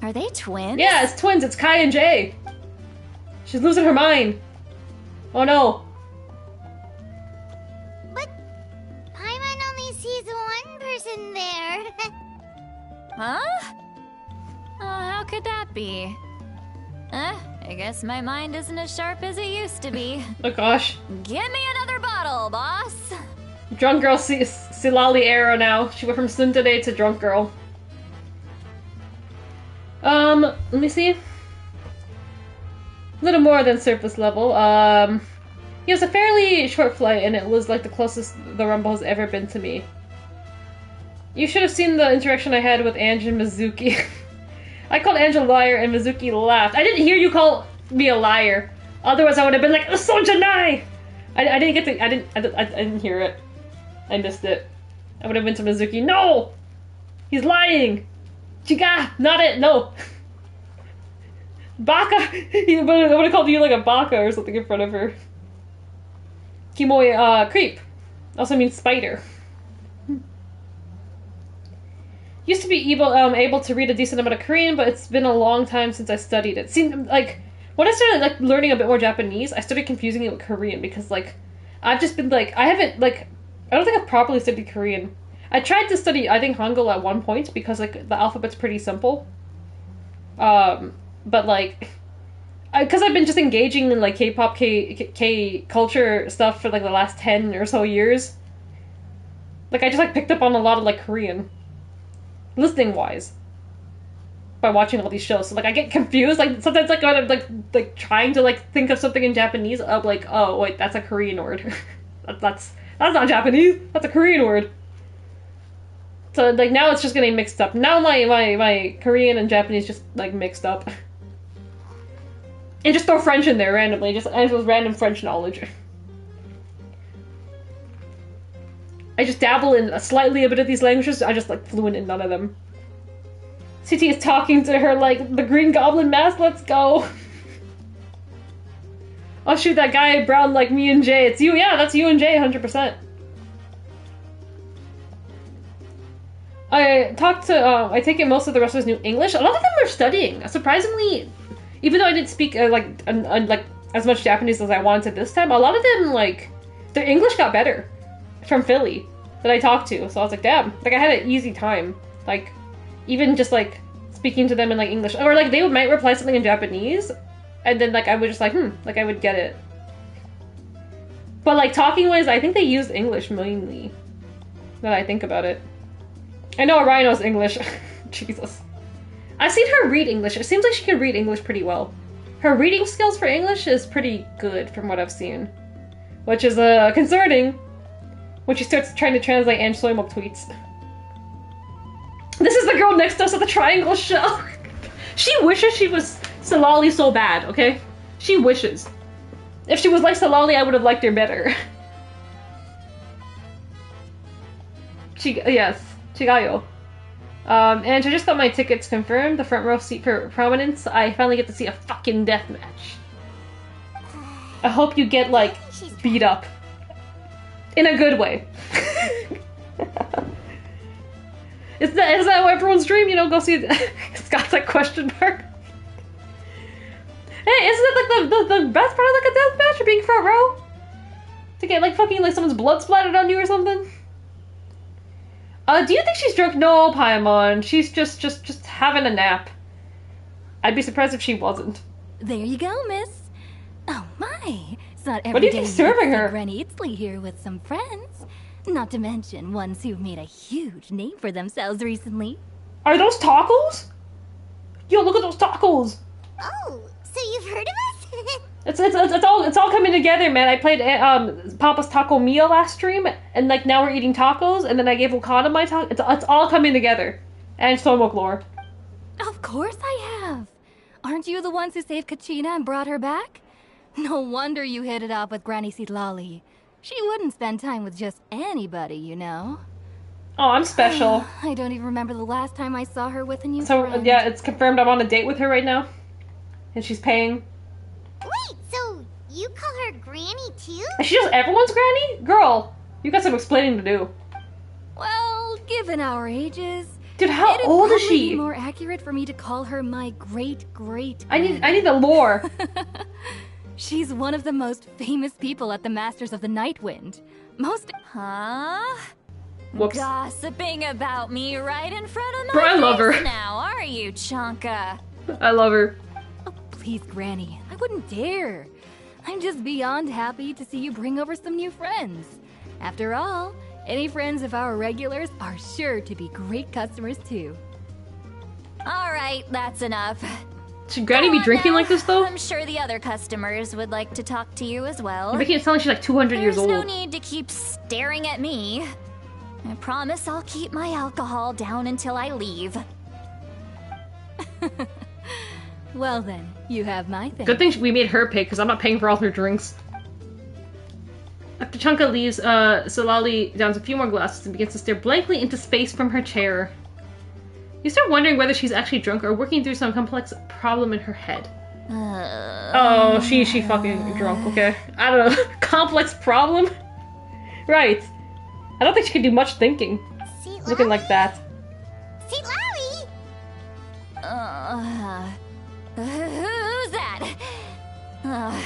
Are they twins? Yeah, it's twins. It's Kai and Jay. She's losing her mind. Oh no. But Paimon only sees one person there. Huh? How could that be? I guess my mind isn't as sharp as it used to be. Oh gosh. Give me another bottle, boss. Drunk girl Silali era now. She went from tsundere to drunk girl. Let me see. A little more than surface level. It was a fairly short flight, and it was like the closest the Rumble has ever been to me. You should have seen the interaction I had with Ange and Mizuki. I called Ange a liar, and Mizuki laughed. I didn't hear you call me a liar. Otherwise, I would have been like, "So Janai!" I didn't get to. I didn't hear it. I missed it. I would have been to Mizuki. No, he's lying. Chiga, not it. No. Baka. I would have called you like a baka or something in front of her. Kimoi, creep. Also means spider. Used to be able to read a decent amount of Korean, but it's been a long time since I studied it. Seemed like when I started like learning a bit more Japanese, I started confusing it with Korean because like I've just been like I don't think I've properly studied Korean. I tried to study I think Hangul at one point because like the alphabet's pretty simple. But like because I've been just engaging in like K-pop, K culture stuff for like the last 10 or so years. Like I just like picked up on a lot of like Korean. Listening wise, by watching all these shows, so like I get confused. Like sometimes, like when I'm like trying to like think of something in Japanese, I'm like, oh wait, that's a Korean word. that's not Japanese. That's a Korean word. So like now it's just getting mixed up. Now my Korean and Japanese just like mixed up, and just throw French in there randomly. Just Angela's random French knowledge. I just dabble in slightly a bit of these languages. I just like fluent in none of them. CT is talking to her like the Green Goblin mask. Let's go. I'll shoot that guy brown like me and Jay. It's you. Yeah, that's you and Jay 100%. I talked to. I take it most of the wrestlers knew English. A lot of them are studying. Surprisingly, even though I didn't speak like as much Japanese as I wanted this time, a lot of them like their English got better. From Philly that I talked to, so I was like, damn, like I had an easy time, like even just like speaking to them in like English, or like they might reply something in Japanese, and then like I would just like like I would get it. But like talking wise, I think they used English mainly. Now that I think about it, I know Orion knows English. Jesus, I've seen her read English. It seems like she can read English pretty well. Her reading skills for English is pretty good from what I've seen, which is concerning. When she starts trying to translate Ange Soymok tweets. This is the girl next to us at the Triangle Show. She wishes she was Salali so bad, okay? She wishes. If she was like Salali, I would have liked her better. Yes, Chigayo. And I just got my tickets confirmed. The front row seat for Prominence. I finally get to see a fucking deathmatch. I hope you get, like, beat up. In a good way. Is that everyone's dream? You know, go see Scott's like question mark. Hey, isn't it like the best part of like a death match or being front row? To get like fucking like someone's blood splattered on you or something? Do you think she's drunk? No, Paimon. She's just having a nap. I'd be surprised if she wasn't. There you go, miss. Oh my. It's not every What do you day think serving her? Granny Eatsley here with some friends. Not to mention ones who've made a huge name for themselves recently. Are those tacos? Yo, look at those tacos. Oh, so you've heard of us? It's all coming together, man. I played Papa's Taco Mia last stream, and like now we're eating tacos, and then I gave Wakanda my taco. It's all coming together. And Stonewoke lore. Of course I have. Aren't you the ones who saved Kachina and brought her back? No wonder you hit it off with Granny Citlali. She wouldn't spend time with just anybody, you know. Oh, I'm special. I don't even remember the last time I saw her with a new So friend. yeah, it's confirmed I'm on a date with her right now, and she's paying. Wait, so you call her Granny too? Is she just everyone's granny? Girl, you got some explaining to do. Well, given our ages, dude, how it'd old is probably she? be more accurate for me to call her my great. I need the lore. She's one of the most famous people at the Masters of the Nightwind. Huh? Whoops. Gossiping about me right in front of my Bro, I love her. face now, are you, Chonka? I love her. Oh, please, Granny. I wouldn't dare. I'm just beyond happy to see you bring over some new friends. After all, any friends of our regulars are sure to be great customers too. All right, that's enough. Should Granny be drinking like this though? I'm sure the other customers would like to talk to you as well. You're making it sound like she's like 200 years old. There's no need to keep staring at me. I promise I'll keep my alcohol down until I leave. Well then, you have my thing. Good thing we made her pay, because I'm not paying for all her drinks. After Chunka leaves, Salali downs a few more glasses and begins to stare blankly into space from her chair. You start wondering whether she's actually drunk or working through some complex problem in her head. Oh, she fucking drunk, okay. I don't know. Complex problem? Right. I don't think she can do much thinking. Looking like that. Citlali! Who's that?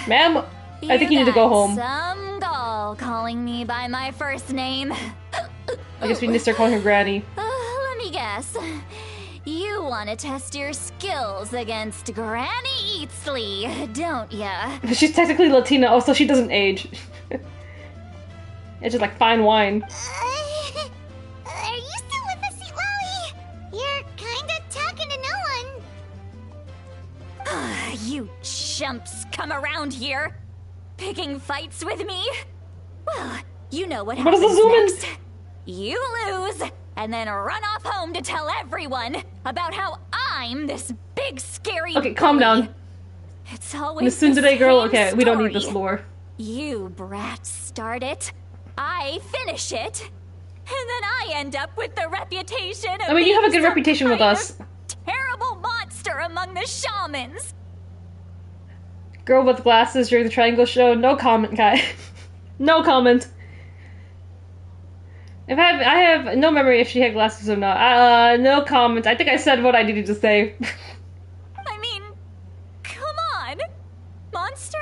Ma'am, I think you need to go home. Some doll calling me by my first name. I guess we need to start calling her Granny. Let me guess. You want to test your skills against Granny Eatsley, don't ya? She's technically Latina, oh, so she doesn't age. It's just like fine wine. Are you still with us, Citlali? You're kinda talking to no one. You chumps come around here, picking fights with me? Well, you know what happens next. You lose, and then run off home to tell everyone about how I'm this big scary Okay, calm down. It's always Miss Tsundere girl, same okay, we don't need story. this lore. You brats start it, I finish it, and then I end up with the reputation of I mean, you have a good being some reputation with kind us. of terrible monster among the shamans. Girl with glasses during the triangle show, no comment, guy. No comment. If I have no memory if she had glasses or not. No comment. I think I said what I needed to say. I mean, come on, monster?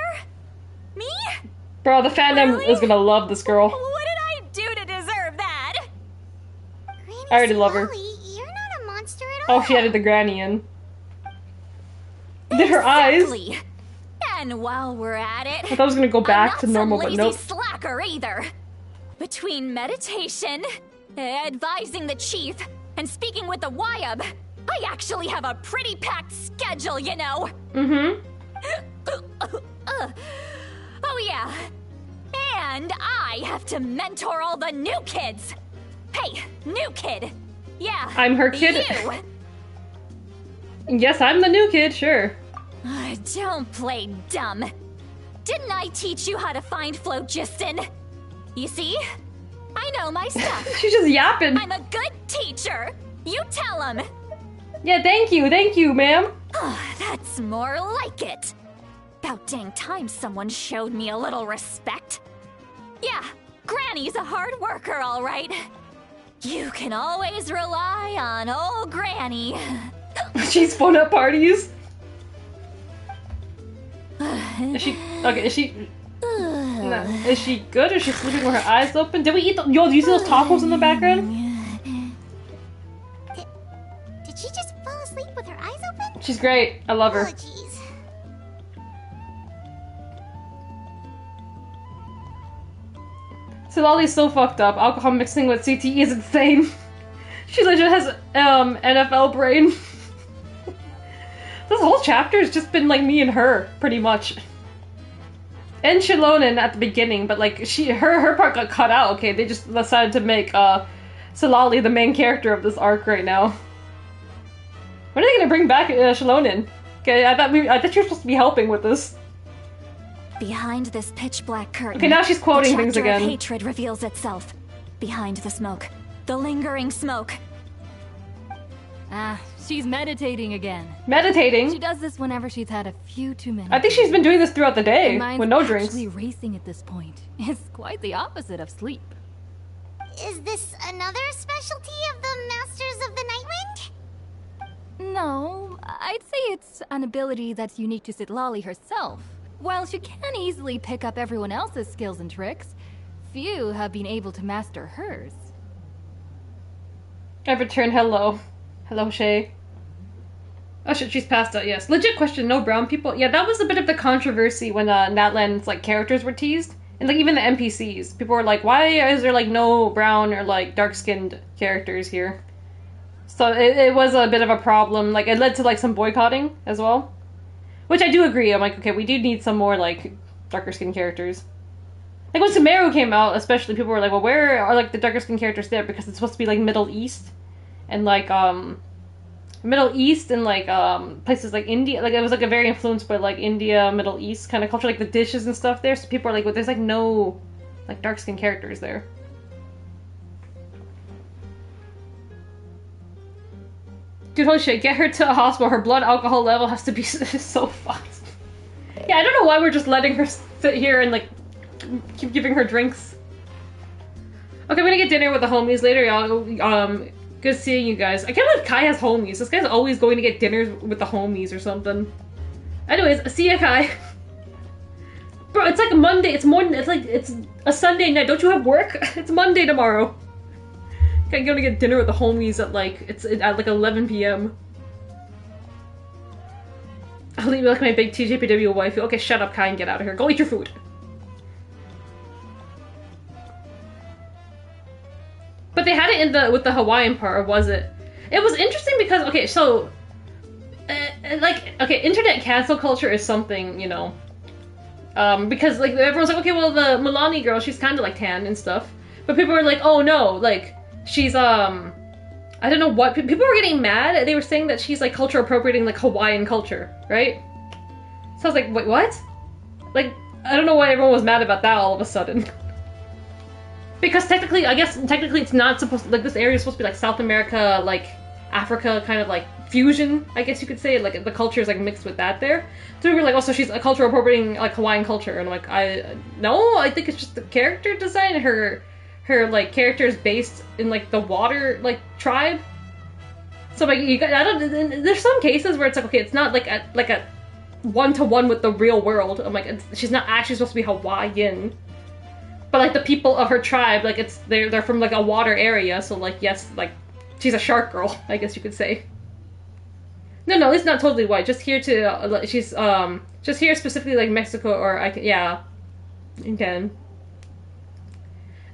Me? Bro, the fandom is gonna love this girl. What did I do to deserve that? I already love her. You're not a monster at all. Oh, she added the granny in. Did her eyes? Exactly. And while we're at it, I thought I was gonna go back to I'm not normal, some but lazy nope. slacker either. Between meditation, advising the chief, and speaking with the Wyab, I actually have a pretty packed schedule, you know. Mm-hmm. Oh yeah. And I have to mentor all the new kids. Hey, new kid. Yeah. I'm her kid. You. Yes, I'm the new kid, sure. Don't play dumb. Didn't I teach you how to find Phlogiston? You see? I know my stuff. She's just yapping. I'm a good teacher. You tell him. Yeah, thank you, ma'am. That's more like it. About dang time someone showed me a little respect. Yeah, Granny's a hard worker, all right. You can always rely on old Granny. She's fun at parties. Is she okay? Is she? No. Is she good? Is she sleeping with her eyes open? Did we eat? Yo, do you see those tacos in the background? Did she just fall asleep with her eyes open? She's great. I love her. Oh, jeez. Silali's so fucked up. Alcohol mixing with CTE is insane. She legit has NFL brain. This whole chapter has just been like me and her, pretty much. And Shilonen at the beginning, but like her part got cut out. Okay, they just decided to make Silali the main character of this arc right now. When are they gonna bring back Shilonen? Okay, I thought you were supposed to be helping with this. Behind this pitch black curtain. Okay, now she's quoting things again. Of hatred reveals itself. Behind the smoke, the lingering smoke. Ah, she's meditating again. Meditating? She does this whenever she's had a few too many. I think she's been doing this throughout the day with no drinks. Actually racing at this point. It's quite the opposite of sleep. Is this another specialty of the Masters of the Nightwind? No, I'd say it's an ability that's unique to Citlali herself. While she can easily pick up everyone else's skills and tricks, few have been able to master hers. I returned hello. Hello, Shay. Oh shit, she's passed out, yes. Legit question, no brown people? Yeah, that was a bit of the controversy when Natlan's like characters were teased. And like even the NPCs. People were like, why is there like no brown or like dark-skinned characters here? So it was a bit of a problem. Like it led to like some boycotting as well. Which I do agree. I'm like, okay, we do need some more, like, darker-skinned characters. Like, when Sumeru came out, especially, people were like, well, where are, like, the darker-skinned characters there? Because it's supposed to be, like, Middle East. And, like, Middle East and, like, places like India. Like, it was, like, a very influenced by, like, India, Middle East kind of culture. Like, the dishes and stuff there. So people are like, well, there's, like, no, like, dark-skinned characters there. Dude, holy shit, get her to a hospital. Her blood alcohol level has to be so fucked. Yeah, I don't know why we're just letting her sit here and, like, keep giving her drinks. Okay, I'm gonna get dinner with the homies later, y'all. Good seeing you guys. I can't believe Kai has homies. This guy's always going to get dinners with the homies or something. Anyways, see ya, Kai. Bro, it's like a Monday. It's a Sunday night. Don't you have work? It's Monday tomorrow. I'm gonna get dinner with the homies at like 11 p.m. I'll leave you like my big TJPW wife. Okay, shut up, Kai, and get out of here. Go eat your food. But they had it with the Hawaiian part, or was it? It was interesting because, okay, so internet cancel culture is something, you know, because like everyone's like, okay, well the Milani girl, she's kind of like tan and stuff, but people were like, oh no, like. She's, I don't know what, people were getting mad. They were saying that she's, like, culture appropriating, like, Hawaiian culture, right? So I was like, wait, what? Like, I don't know why everyone was mad about that all of a sudden. Because technically it's not supposed to, like, this area is supposed to be, like, South America, like, Africa, kind of, like, fusion, I guess you could say. Like, the culture is, like, mixed with that there. So we were like, oh, so she's a culture appropriating, like, Hawaiian culture. And I'm like, no, I think it's just the character design, her like character is based in like the water like tribe. So like there's some cases where it's like, okay, it's not like a one-to-one with the real world. I'm like, she's not actually supposed to be Hawaiian, but like the people of her tribe, like they're from like a water area, so like yes, like she's a shark girl, I guess you could say. No, at least not totally white. Just here to she's just here specifically like Mexico, or you can.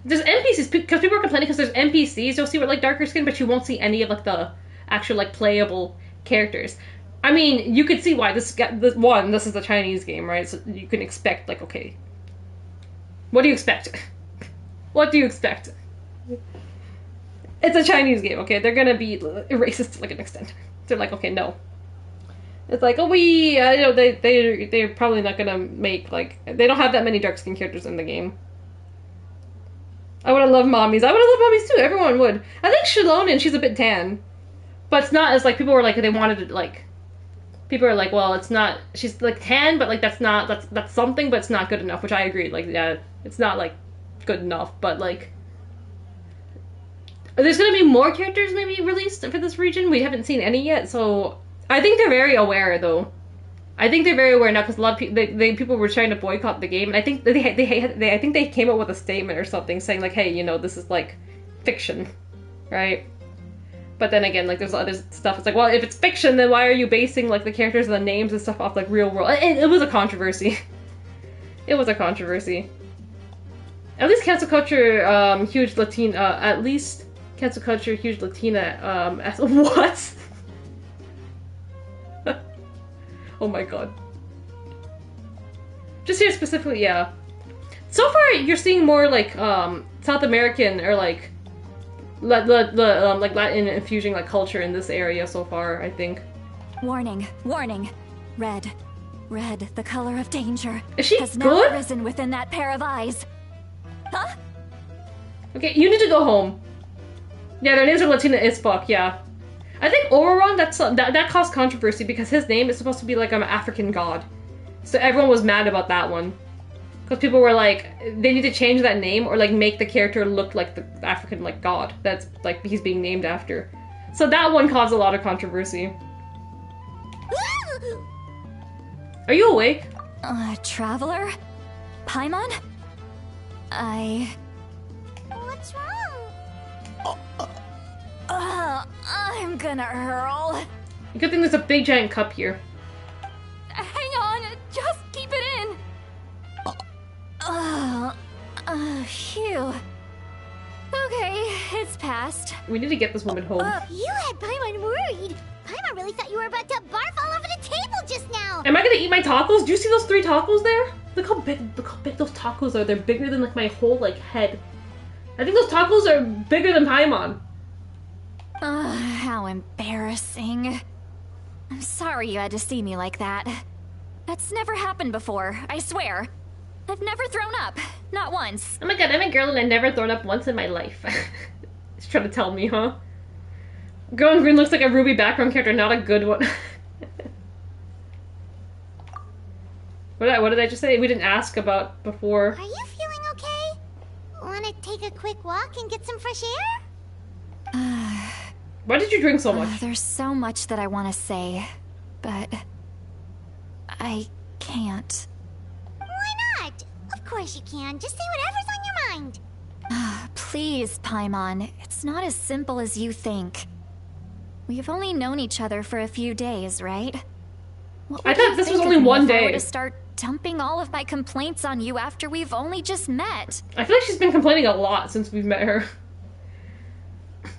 There's NPCs, because people are complaining because there's NPCs you'll see with, like, darker skin, but you won't see any of, like, the actual, like, playable characters. I mean, you could see why. This is a Chinese game, right? So you can expect, like, okay. What do you expect? What do you expect? It's a Chinese game, okay? They're gonna be racist to, like, an extent. They're like, okay, no. It's like, oh, they're probably not gonna make, like, they don't have that many dark skin characters in the game. I would have loved mommies. I would have loved mommies too. Everyone would. I think Shilonen, she's a bit tan. But it's not as, like, people were like, they wanted it, like... People are like, well, it's not... She's, like, tan, but, like, that's something, but it's not good enough, which I agree. Like, yeah, it's not, like, good enough, but, like... There's gonna be more characters maybe released for this region. We haven't seen any yet, so I think they're very aware though. I think they're very aware now because a lot of people were trying to boycott the game, and I think I think they came up with a statement or something saying like, hey, you know, this is like fiction, right? But then again, like there's other stuff. It's like, well, if it's fiction, then why are you basing like the characters and the names and stuff off like real world? It was a controversy. It was a controversy. At least cancel culture, huge Latina. At least cancel culture, huge Latina. What? Oh my god. Just here specifically, yeah. So far, you're seeing more like South American or like like Latin infusing like culture in this area so far. I think. Warning! Warning! Red, red, the color of danger Is she has good? now risen within that pair of eyes. Huh? Okay, you need to go home. Yeah, their names are Latina as fuck. Yeah. I think Auroron, that caused controversy because his name is supposed to be like an African god. So everyone was mad about that one. Because people were like, they need to change that name or like make the character look like the African like god that's like he's being named after. So that one caused a lot of controversy. Are you awake? Traveler? Paimon? What's wrong? I'm gonna hurl. Good thing there's a big giant cup here. Hang on, just keep it in. Phew. Okay, it's passed. We need to get this woman home. You had Paimon worried. Paimon really thought you were about to barf all over the table just now. Am I gonna eat my tacos? Do you see those 3 tacos there? Look how big those tacos are. They're bigger than like my whole like head. I think those tacos are bigger than Paimon. How embarrassing. I'm sorry you had to see me like that. That's never happened before, I swear. I've never thrown up. Not once. Oh my god, I'm a girl and I've never thrown up once in my life. He's trying to tell me, huh? Girl in green looks like a Ruby background character, not a good one. What did I just say? We didn't ask about before. Are you feeling okay? Wanna take a quick walk and get some fresh air? Why did you drink so much? There's so much that I want to say, but I can't. Why not? Of course you can. Just say whatever's on your mind. Please, Paimon. It's not as simple as you think. We've only known each other for a few days, right? What I would thought you this was think only of me one if I were day. to start dumping all of my complaints on you after we've only just met. I feel like she's been complaining a lot since we've met her.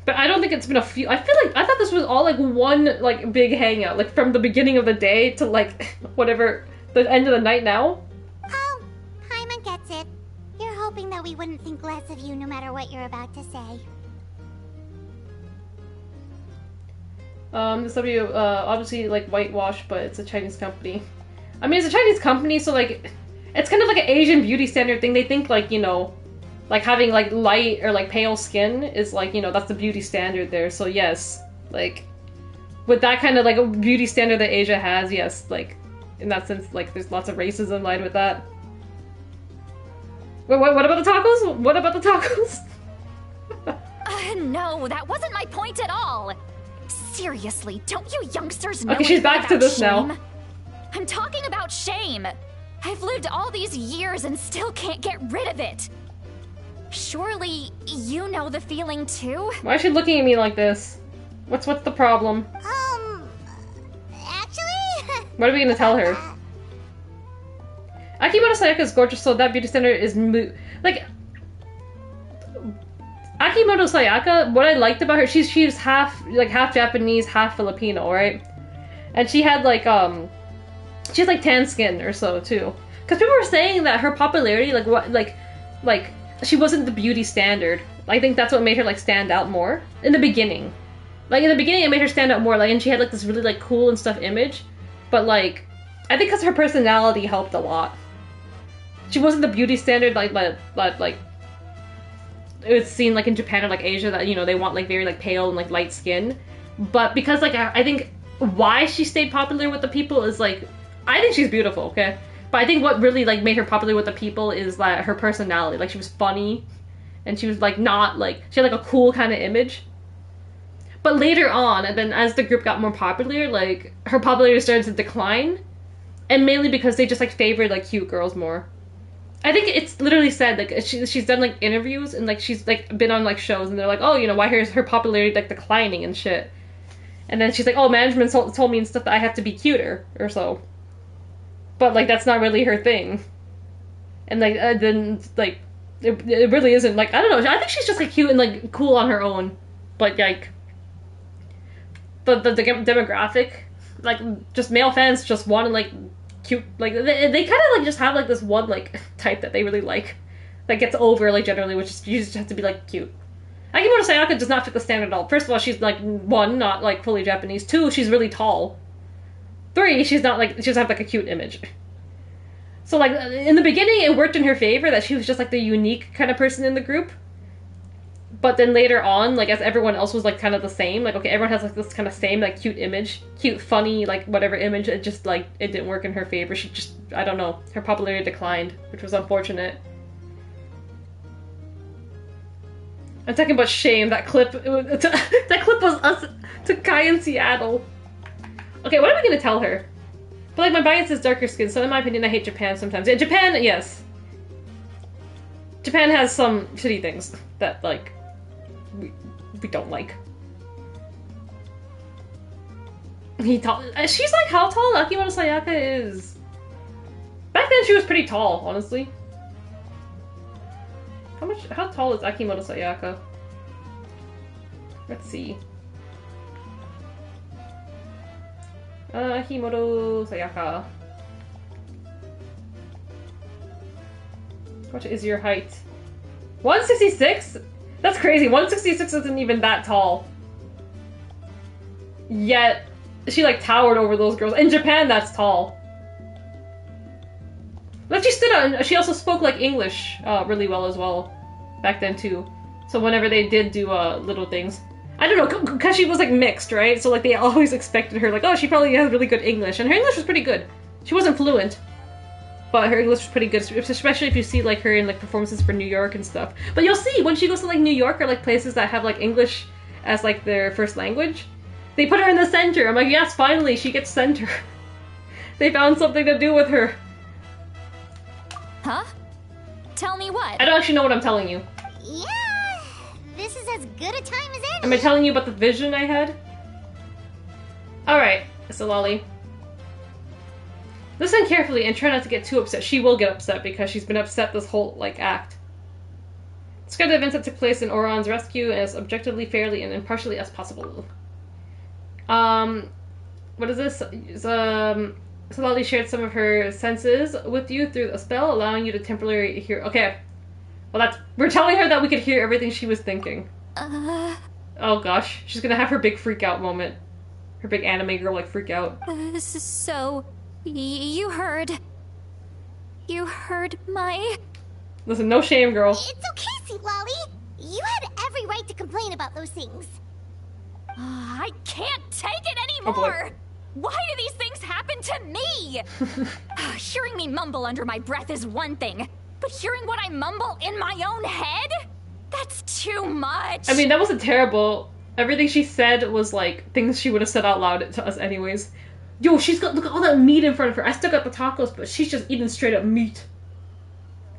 But I don't think it's been a few. I feel like I thought this was all like one like big hangout, like from the beginning of the day to like whatever the end of the night now. Oh, Paimon gets it. You're hoping that we wouldn't think less of you no matter what you're about to say. This W obviously like whitewash, but it's a Chinese company. I mean, it's a Chinese company, so like it's kind of like an Asian beauty standard thing. They think like, you know, like having like light or like pale skin is like, you know, that's the beauty standard there. So yes, like with that kind of like a beauty standard that Asia has, yes, like in that sense, like there's lots of racism in line with that. Wait, what about the tacos? What about the tacos? No, that wasn't my point at all. Seriously, don't you youngsters know Okay, she's anything back to about this shame? now. I'm talking about shame. I've lived all these years and still can't get rid of it. Surely you know the feeling too? Why is she looking at me like this? What's the problem? Actually... What are we gonna tell her? Akimoto Sayaka is gorgeous, so that beauty standard is like Akimoto Sayaka. What I liked about her, she's half Japanese, half Filipino, right? And she had like she has like tan skin or so too. Because people were saying that her popularity, like she wasn't the beauty standard. I think that's what made her like stand out more in the beginning. Like in the beginning, it made her stand out more. Like, and she had like this really like cool and stuff image. But like, I think because her personality helped a lot. She wasn't the beauty standard like it was seen like in Japan or like Asia that, you know, they want like very like pale and like light skin. But because like I think why she stayed popular with the people is like, I think she's beautiful, okay? But I think what really like made her popular with the people is that her personality. Like she was funny and she was like not like she had like a cool kind of image. But later on, and then as the group got more popular, like her popularity started to decline, and mainly because they just like favored like cute girls more. I think it's literally said like she's done like interviews and like she's like been on like shows and they're like, oh, you know, why is her popularity like declining and shit. And then she's like, oh, management told me and stuff that I have to be cuter or so. But like that's not really her thing. And like then like it really isn't like I don't know. I think she's just like cute and like cool on her own. But like the demographic, like just male fans just want to like cute, like they kind of like just have like this one like type that they really like that gets over like generally, which is you just have to be like cute. Akimoto Sayaka does not fit the standard at all. First of all, she's like 1, not like fully Japanese. 2, she's really tall. 3, she's not like she doesn't have like a cute image. So like in the beginning it worked in her favor that she was just like the unique kind of person in the group. But then later on, like as everyone else was like kind of the same, like okay, everyone has like this kind of same like cute image, cute, funny, like whatever image, it just like it didn't work in her favor. She just, I don't know, her popularity declined, which was unfortunate. I'm talking about shame. That clip, that clip was us to Kai in Seattle. Okay, what am I gonna tell her? But like my bias is darker skin, so in my opinion, I hate Japan sometimes. Yeah, Japan, yes. Japan has some shitty things that like we don't like. She's like how tall Akimoto Sayaka is. Back then she was pretty tall, honestly. How tall is Akimoto Sayaka? Let's see. Akimoto Sayaka. What is your height? 166? That's crazy. 166 isn't even that tall. Yet, she like towered over those girls. In Japan, that's tall. But she stood out, and she also spoke like English really well as well. Back then too. So whenever they did do little things. I don't know, because she was like mixed, right? So like they always expected her like, oh, she probably has really good English. And her English was pretty good. She wasn't fluent. But her English was pretty good, especially if you see like her in like performances for New York and stuff. But you'll see when she goes to like New York or like places that have like English as like their first language, they put her in the center. I'm like, yes, finally she gets center. They found something to do with her. Huh? Tell me what? I don't actually know what I'm telling you. Yeah, this is as good a time as any. Am I telling you about the vision I had? Alright, so Lolly. Listen carefully and try not to get too upset. She will get upset because she's been upset this whole, like, act. Describe the events that took place in Oron's rescue as objectively, fairly, and impartially as possible. What is this? Solali shared some of her senses with you through a spell, allowing you to temporarily hear. Okay. Well, we're telling her that we could hear everything she was thinking. Oh gosh. She's gonna have her big freak out moment. Her big anime girl, like, freak out. So... You heard my... Listen, no shame, girl. It's okay, Sea Lolly. You had every right to complain about those things. I can't take it anymore! Why do these things happen to me? Hearing me mumble under my breath is one thing, but hearing what I mumble in my own head? That's too much! I mean, that wasn't terrible. Everything she said was, like, things she would have said out loud to us anyways. Yo, she's got, look at all that meat in front of her. I still got the tacos, but she's just eating straight up meat.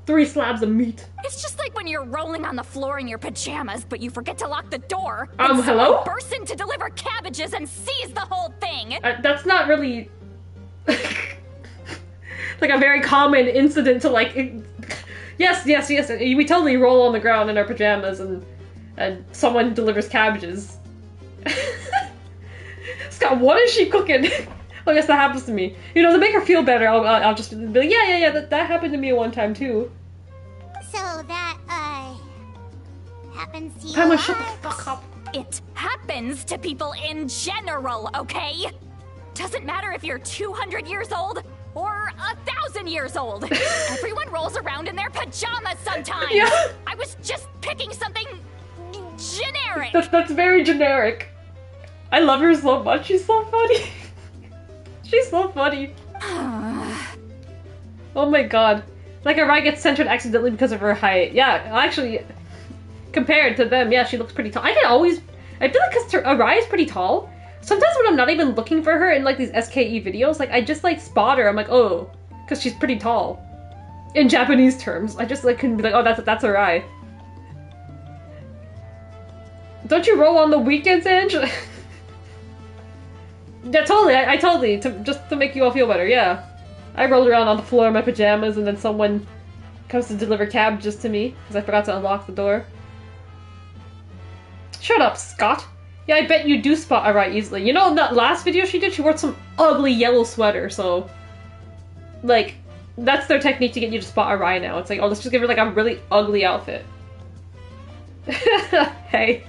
3 slabs of meat. It's just like when you're rolling on the floor in your pajamas, but you forget to lock the door. Hello? Bursts in to deliver cabbages and sees the whole thing. That's not really like a very common incident to like. Yes. We totally roll on the ground in our pajamas and someone delivers cabbages. Scott, what is she cooking? I guess that happens to me. You know, to make her feel better, I'll just be like, yeah, that happened to me one time too. So that, happens to you. Paimon, shut the fuck up. It happens to people in general, okay? Doesn't matter if you're 200 years old or 1,000 years old. Everyone rolls around in their pajamas sometimes. Yeah. I was just picking something generic. That's very generic. I love her so much. She's so funny. She's so funny. Oh my god. Like a ride gets centered accidentally because of her height. Yeah, actually, compared to them, yeah, she looks pretty tall. I feel like because Arai is pretty tall, sometimes when I'm not even looking for her in like these SKE videos, like I just like spot her. I'm like, oh, because she's pretty tall. In Japanese terms, I just like couldn't be like, oh, that's Arai. Don't you roll on the weekends, Ange? Yeah, totally. I totally just to make you all feel better. Yeah, I rolled around on the floor in my pajamas, and then someone comes to deliver cabbages to me because I forgot to unlock the door. Shut up, Scott. Yeah, I bet you do spot Arai easily. You know, in that last video she did, she wore some ugly yellow sweater, so... Like, that's their technique to get you to spot Arai now. It's like, oh, let's just give her, like, a really ugly outfit. Hey.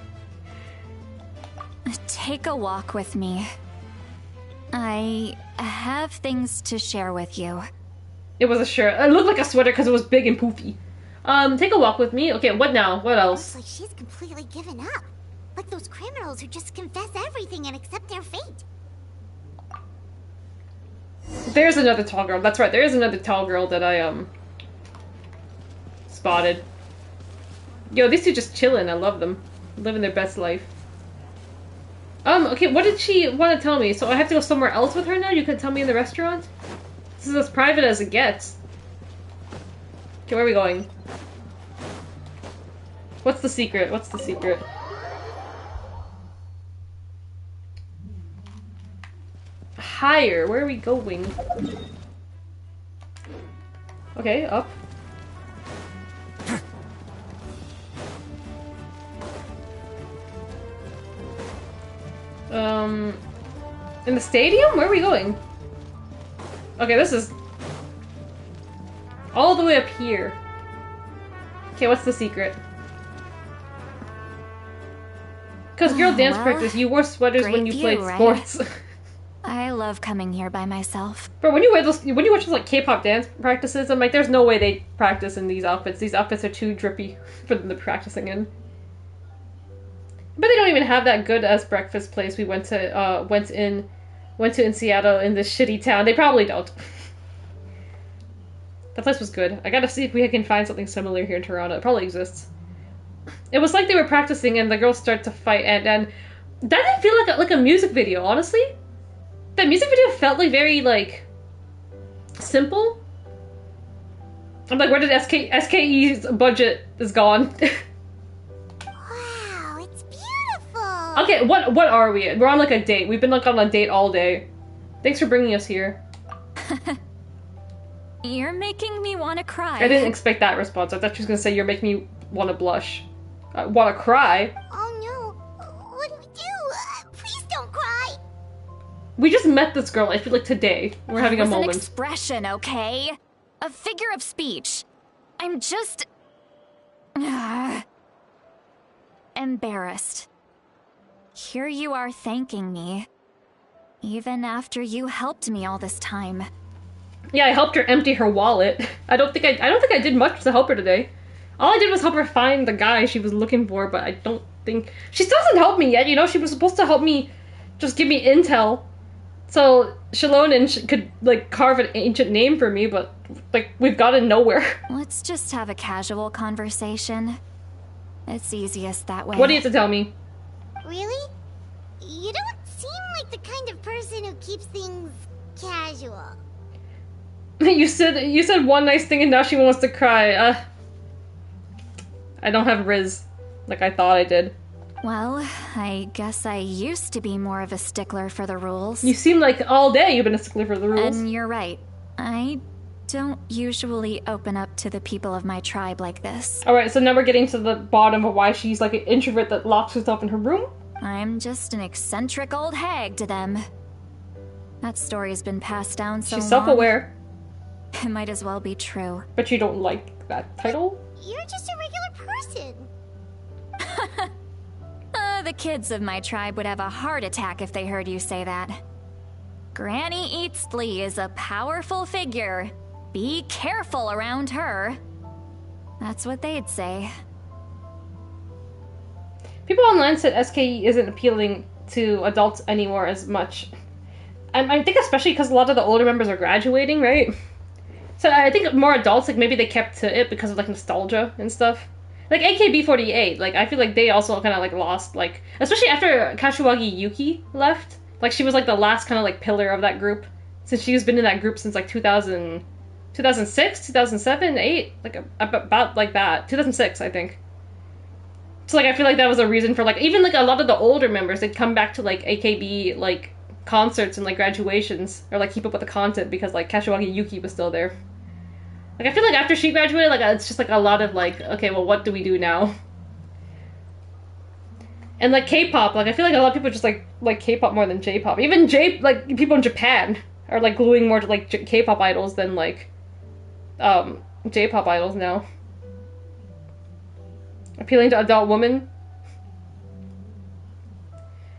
Take a walk with me. I have things to share with you. It was a shirt. It looked like a sweater because it was big and poofy. Take a walk with me? Okay, what now? What else? Looks like she's completely given up. Like those criminals who just confess everything and accept their fate. There's another tall girl. That's right, there is another tall girl that I, spotted. Yo, these two just chilling. I love them. Living their best life. Okay, what did she want to tell me? So I have to go somewhere else with her now? You couldn't tell me in the restaurant? This is as private as it gets. Okay, where are we going? What's the secret? What's the secret? Higher. Where are we going? Okay, up. In the stadium? Where are we going? Okay, this is all the way up here. Okay, what's the secret? Because girl dance practice, you wore sweaters when you played sports. I love coming here by myself. But when you watch those like K-pop dance practices, I'm like, there's no way they practice in these outfits. These outfits are too drippy for them to be practicing in. But they don't even have that good as breakfast place we went to in Seattle in this shitty town. They probably don't. That place was good. I gotta see if we can find something similar here in Toronto. It probably exists. It was like they were practicing and the girls start to fight, and that didn't feel like a music video, honestly. That music video felt like very like simple. I'm like, where did SKE's budget is gone? Wow, it's beautiful. Okay, what are we? We're on like a date. We've been like on a date all day. Thanks for bringing us here. You're making me want to cry. I didn't expect that response. I thought she was gonna say you're making me want to blush. Want to cry? Oh no! What do we do? Please don't cry. We just met this girl. I feel like today we're having a moment. An expression, okay? A figure of speech. I'm just embarrassed. Here you are thanking me, even after you helped me all this time. Yeah, I helped her empty her wallet. I don't think I did much to help her today. All I did was help her find the guy she was looking for, but I don't think she still hasn't helped me yet. You know, she was supposed to help me, just give me intel, so Shallonen could like carve an ancient name for me. But like we've gotten nowhere. Let's just have a casual conversation. It's easiest that way. What do you have to tell me? Really? You don't seem like the kind of person who keeps things casual. You said one nice thing and now she wants to cry. I don't have Riz like I thought I did. Well, I guess I used to be more of a stickler for the rules. You seem like all day you've been a stickler for the rules. And you're right. I don't usually open up to the people of my tribe like this. Alright, so now we're getting to the bottom of why she's like an introvert that locks herself in her room? I'm just an eccentric old hag to them. That story's been passed down so long. She's self-aware. It might as well be true. But you don't like that title? You're just a regular person. The kids of my tribe would have a heart attack if they heard you say that. Granny Eatsley is a powerful figure. Be careful around her. That's what they'd say. People online said SKE isn't appealing to adults anymore as much. I think especially because a lot of the older members are graduating, right? So I think more adults, like maybe they kept to it because of like nostalgia and stuff. Like AKB48, like I feel like they also kind of like lost, like especially after Kashiwagi Yuki left. Like she was like the last kind of like pillar of that group, since she's been in that group since like 2006, 2007, 8, like about like that. 2006, I think. So like I feel like that was a reason for like even like a lot of the older members, they'd come back to like AKB like concerts and like graduations, or like keep up with the content because like Kashiwagi Yuki was still there. Like I feel like after she graduated, like it's just like a lot of like, okay, well what do we do now? And like K-pop, like I feel like a lot of people just like K-pop more than J-pop. Even like people in Japan are like gluing more to like K-pop idols than like J-pop idols now. Appealing to adult women.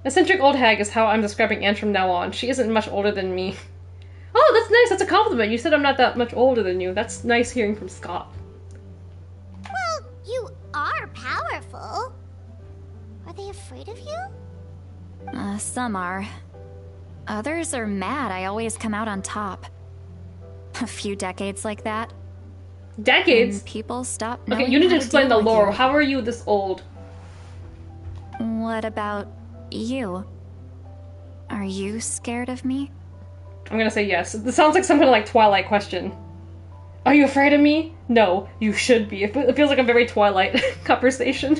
Eccentric old hag is how I'm describing Anne from now on. She isn't much older than me. Oh, that's nice. That's a compliment. You said I'm not that much older than you. That's nice hearing from Scott. Well, you are powerful. Are they afraid of you? Some are. Others are mad I always come out on top. A few decades like that. Decades? And people stop. Okay, you need to explain the lore. How are you this old? What about you? Are you scared of me? I'm gonna say yes. This sounds like some kind of like Twilight question. Are you afraid of me? No, you should be. It feels like a very Twilight conversation.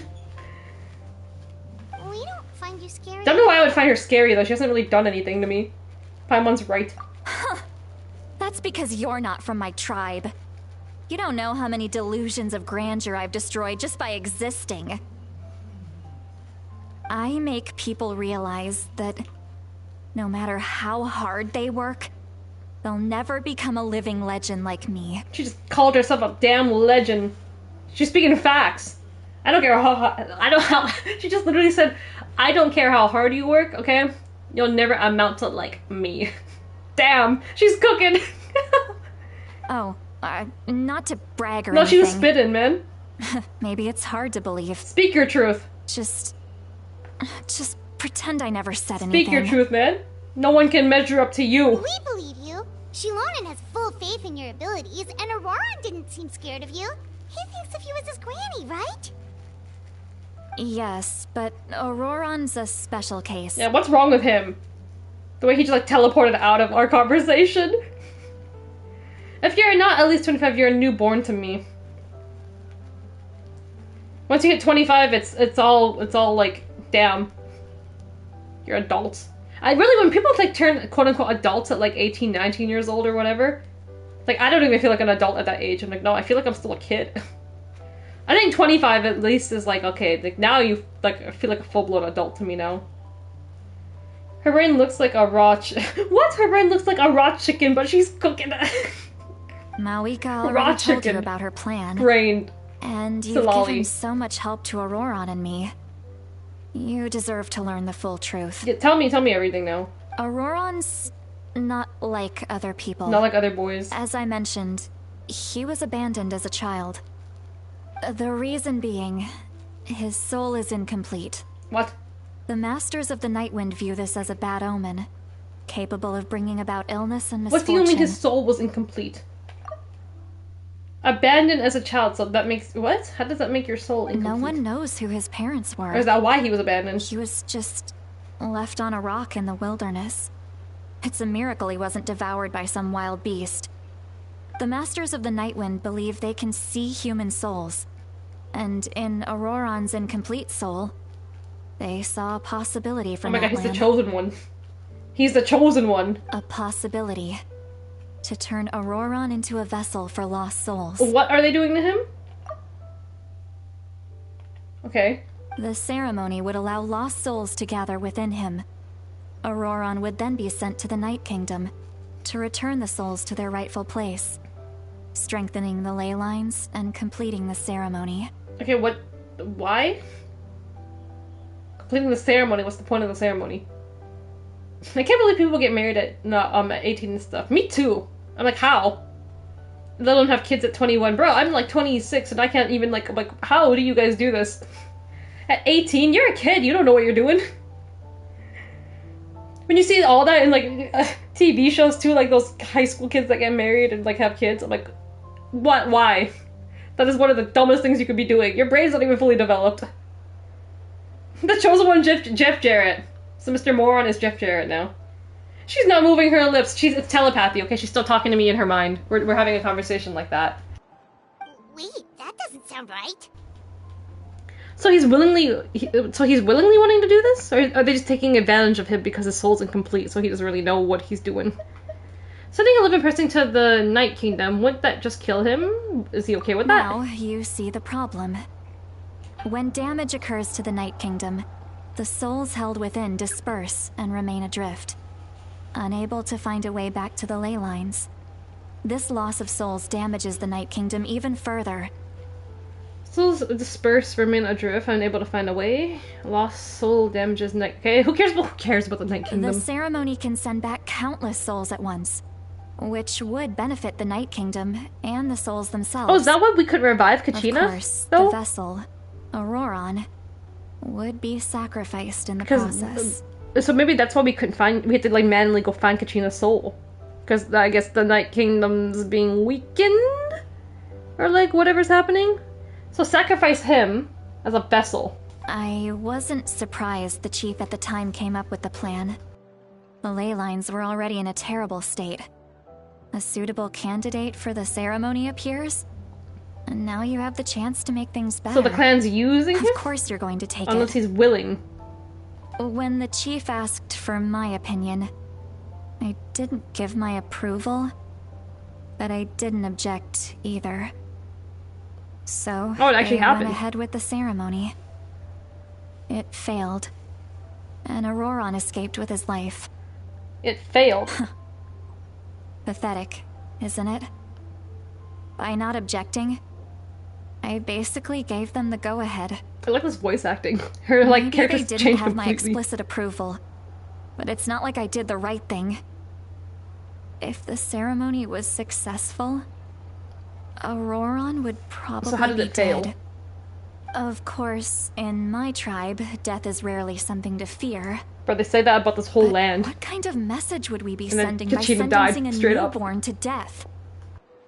We don't find you scary. Don't know why I would find her scary though. She hasn't really done anything to me. Paimon's right. Huh. That's because you're not from my tribe. You don't know how many delusions of grandeur I've destroyed just by existing. I make people realize that no matter how hard they work, they'll never become a living legend like me. She just called herself a damn legend. She's speaking facts. I don't care how she just literally said, I don't care how hard you work, okay? You'll never amount to like me. Damn, she's cooking. Oh, not to brag or no, anything. she was spitting, man. Maybe it's hard to believe. Speak your truth. Just pretend I never said anything. Speak your truth, man. No one can measure up to you. We believe you. Shilonen has full faith in your abilities, and Auroron didn't seem scared of you. He thinks of you as his granny, right? Yes, but Auroron's a special case. Yeah, what's wrong with him? The way he just like teleported out of our conversation. If you're not at least 25, you're a newborn to me. Once you hit 25, it's all like, damn. You're adults. I really, when people like turn quote-unquote adults at like 18, 19 years old or whatever, like I don't even feel like an adult at that age. I'm like, no, I feel like I'm still a kid. I think 25 at least is like, okay, like now you like I feel like a full-blown adult to me now. Her brain looks like a raw what? Her brain looks like a raw chicken, but she's cooking it. Mawika already told you about her plan. Brain. And you've given so much help to Auroron and me. You deserve to learn the full truth. Yeah, tell me everything now. Auroron's not like other people. Not like other boys. As I mentioned, he was abandoned as a child. The reason being, his soul is incomplete. What? The Masters of the Nightwind view this as a bad omen, capable of bringing about illness and misfortune. What do you mean his soul was incomplete? Abandoned as a child, so that makes... What? How does that make your soul incomplete? No one knows who his parents were. Or is that why he was abandoned? He was just left on a rock in the wilderness. It's a miracle he wasn't devoured by some wild beast. The Masters of the Nightwind believe they can see human souls. And in Auroron's incomplete soul, they saw a possibility from Oh my god, he's Natlan. the chosen one. He's the chosen one. A possibility to turn Auroron into a vessel for lost souls. What are they doing to him? Okay. The ceremony would allow lost souls to gather within him. Auroron would then be sent to the Night Kingdom to return the souls to their rightful place, strengthening the ley lines and completing the ceremony. Okay, what? Why? Completing the ceremony, what's the point of the ceremony? I can't believe people get married at 18 and stuff. Me too. I'm like, how? They don't have kids at 21. Bro, I'm like 26 and I can't even like how do you guys do this? At 18, you're a kid, you don't know what you're doing. When you see all that in like TV shows too, like those high school kids that get married and like have kids, I'm like, what? Why? That is one of the dumbest things you could be doing. Your brain's not even fully developed. The chosen one, Jeff Jarrett. So Mr. Moron is Jeff Jarrett now. She's not moving her lips. It's telepathy, okay? She's still talking to me in her mind. We're having a conversation like that. Wait, that doesn't sound right. So he's willingly wanting to do this? Or are they just taking advantage of him because his soul's incomplete, so he doesn't really know what he's doing? Sending a living person to the Night Kingdom, wouldn't that just kill him? Is he okay with that? Now you see the problem. When damage occurs to the Night Kingdom, the souls held within disperse and remain adrift, unable to find a way back to the ley lines. This loss of souls damages the Night Kingdom even further. Souls disperse, remain adrift, unable to find a way. Lost soul damages night. Okay, who cares about the Night Kingdom? The ceremony can send back countless souls at once, which would benefit the Night Kingdom and the souls themselves. Oh, is that why we could revive Kachina? Of course, though? the vessel, Auroron, would be sacrificed in the process. So maybe that's why we had to like manually go find Kachina's soul. Because I guess the Night Kingdom's being weakened? Or like whatever's happening? So sacrifice him as a vessel. I wasn't surprised the chief at the time came up with the plan. The ley lines were already in a terrible state. A suitable candidate for the ceremony appears, and now you have the chance to make things better. So the clan's using him? Of course you're going to take it. Unless he's willing. When the chief asked for my opinion, I didn't give my approval, but I didn't object either. So it actually happened. Went ahead with the ceremony. It failed, and Auroron escaped with his life. It failed. Pathetic, isn't it? By not objecting, I basically gave them the go-ahead. I like this voice acting. Her like character's Maybe they didn't changed have my completely. explicit approval, but it's not like I did the right thing. If the ceremony was successful, Auroron would probably So how did be it fail? dead. Of course, in my tribe, death is rarely something to fear. But they say that about this whole land. What kind of message would we be And then sending by Kachina died sentencing a straight up. newborn to death?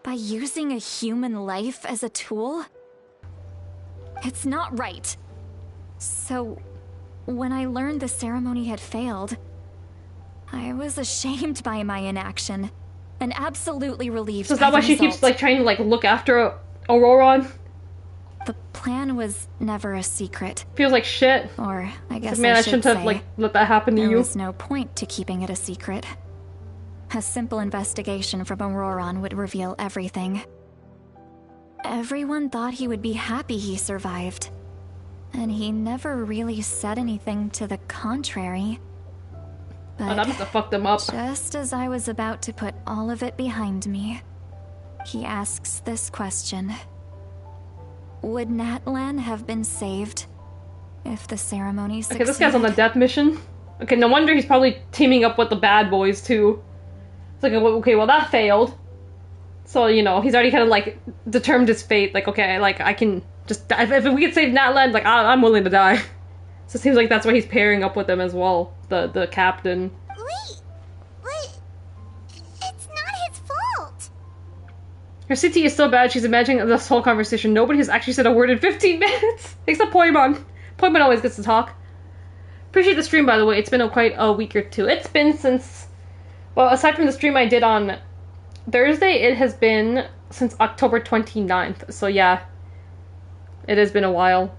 By using a human life as a tool? It's not right. So, when I learned the ceremony had failed, I was ashamed by my inaction, and absolutely relieved. So is that by why the she keeps result. like trying to like look after Auroron? The plan was never a secret. Feels like shit. Or I guess Man, I should shouldn't have say, like let that happen to there you. was no point to keeping it a secret. A simple investigation from Auroron would reveal everything. Everyone thought he would be happy he survived, and he never really said anything to the contrary. But that must have fucked him up. Just as I was about to put all of it behind me, he asks this question. Would Natlan have been saved if the ceremony succeeded? Okay, this guy's on the death mission. Okay, no wonder he's probably teaming up with the bad boys too. It's like, okay, well that failed. So, you know, he's already kind of like determined his fate. Like, okay, like I can just die. If we could save Natlan, like I'm willing to die. So it seems like that's why he's pairing up with him as well, the captain. Wait, but it's not his fault. Her CT is so bad, she's imagining this whole conversation. Nobody has actually said a word in 15 minutes! Except Poimon. Poimon always gets to talk. Appreciate the stream, by the way. It's been quite a week or two. It's been since... Well, aside from the stream I did on Thursday, it has been since October 29th. So yeah, it has been a while.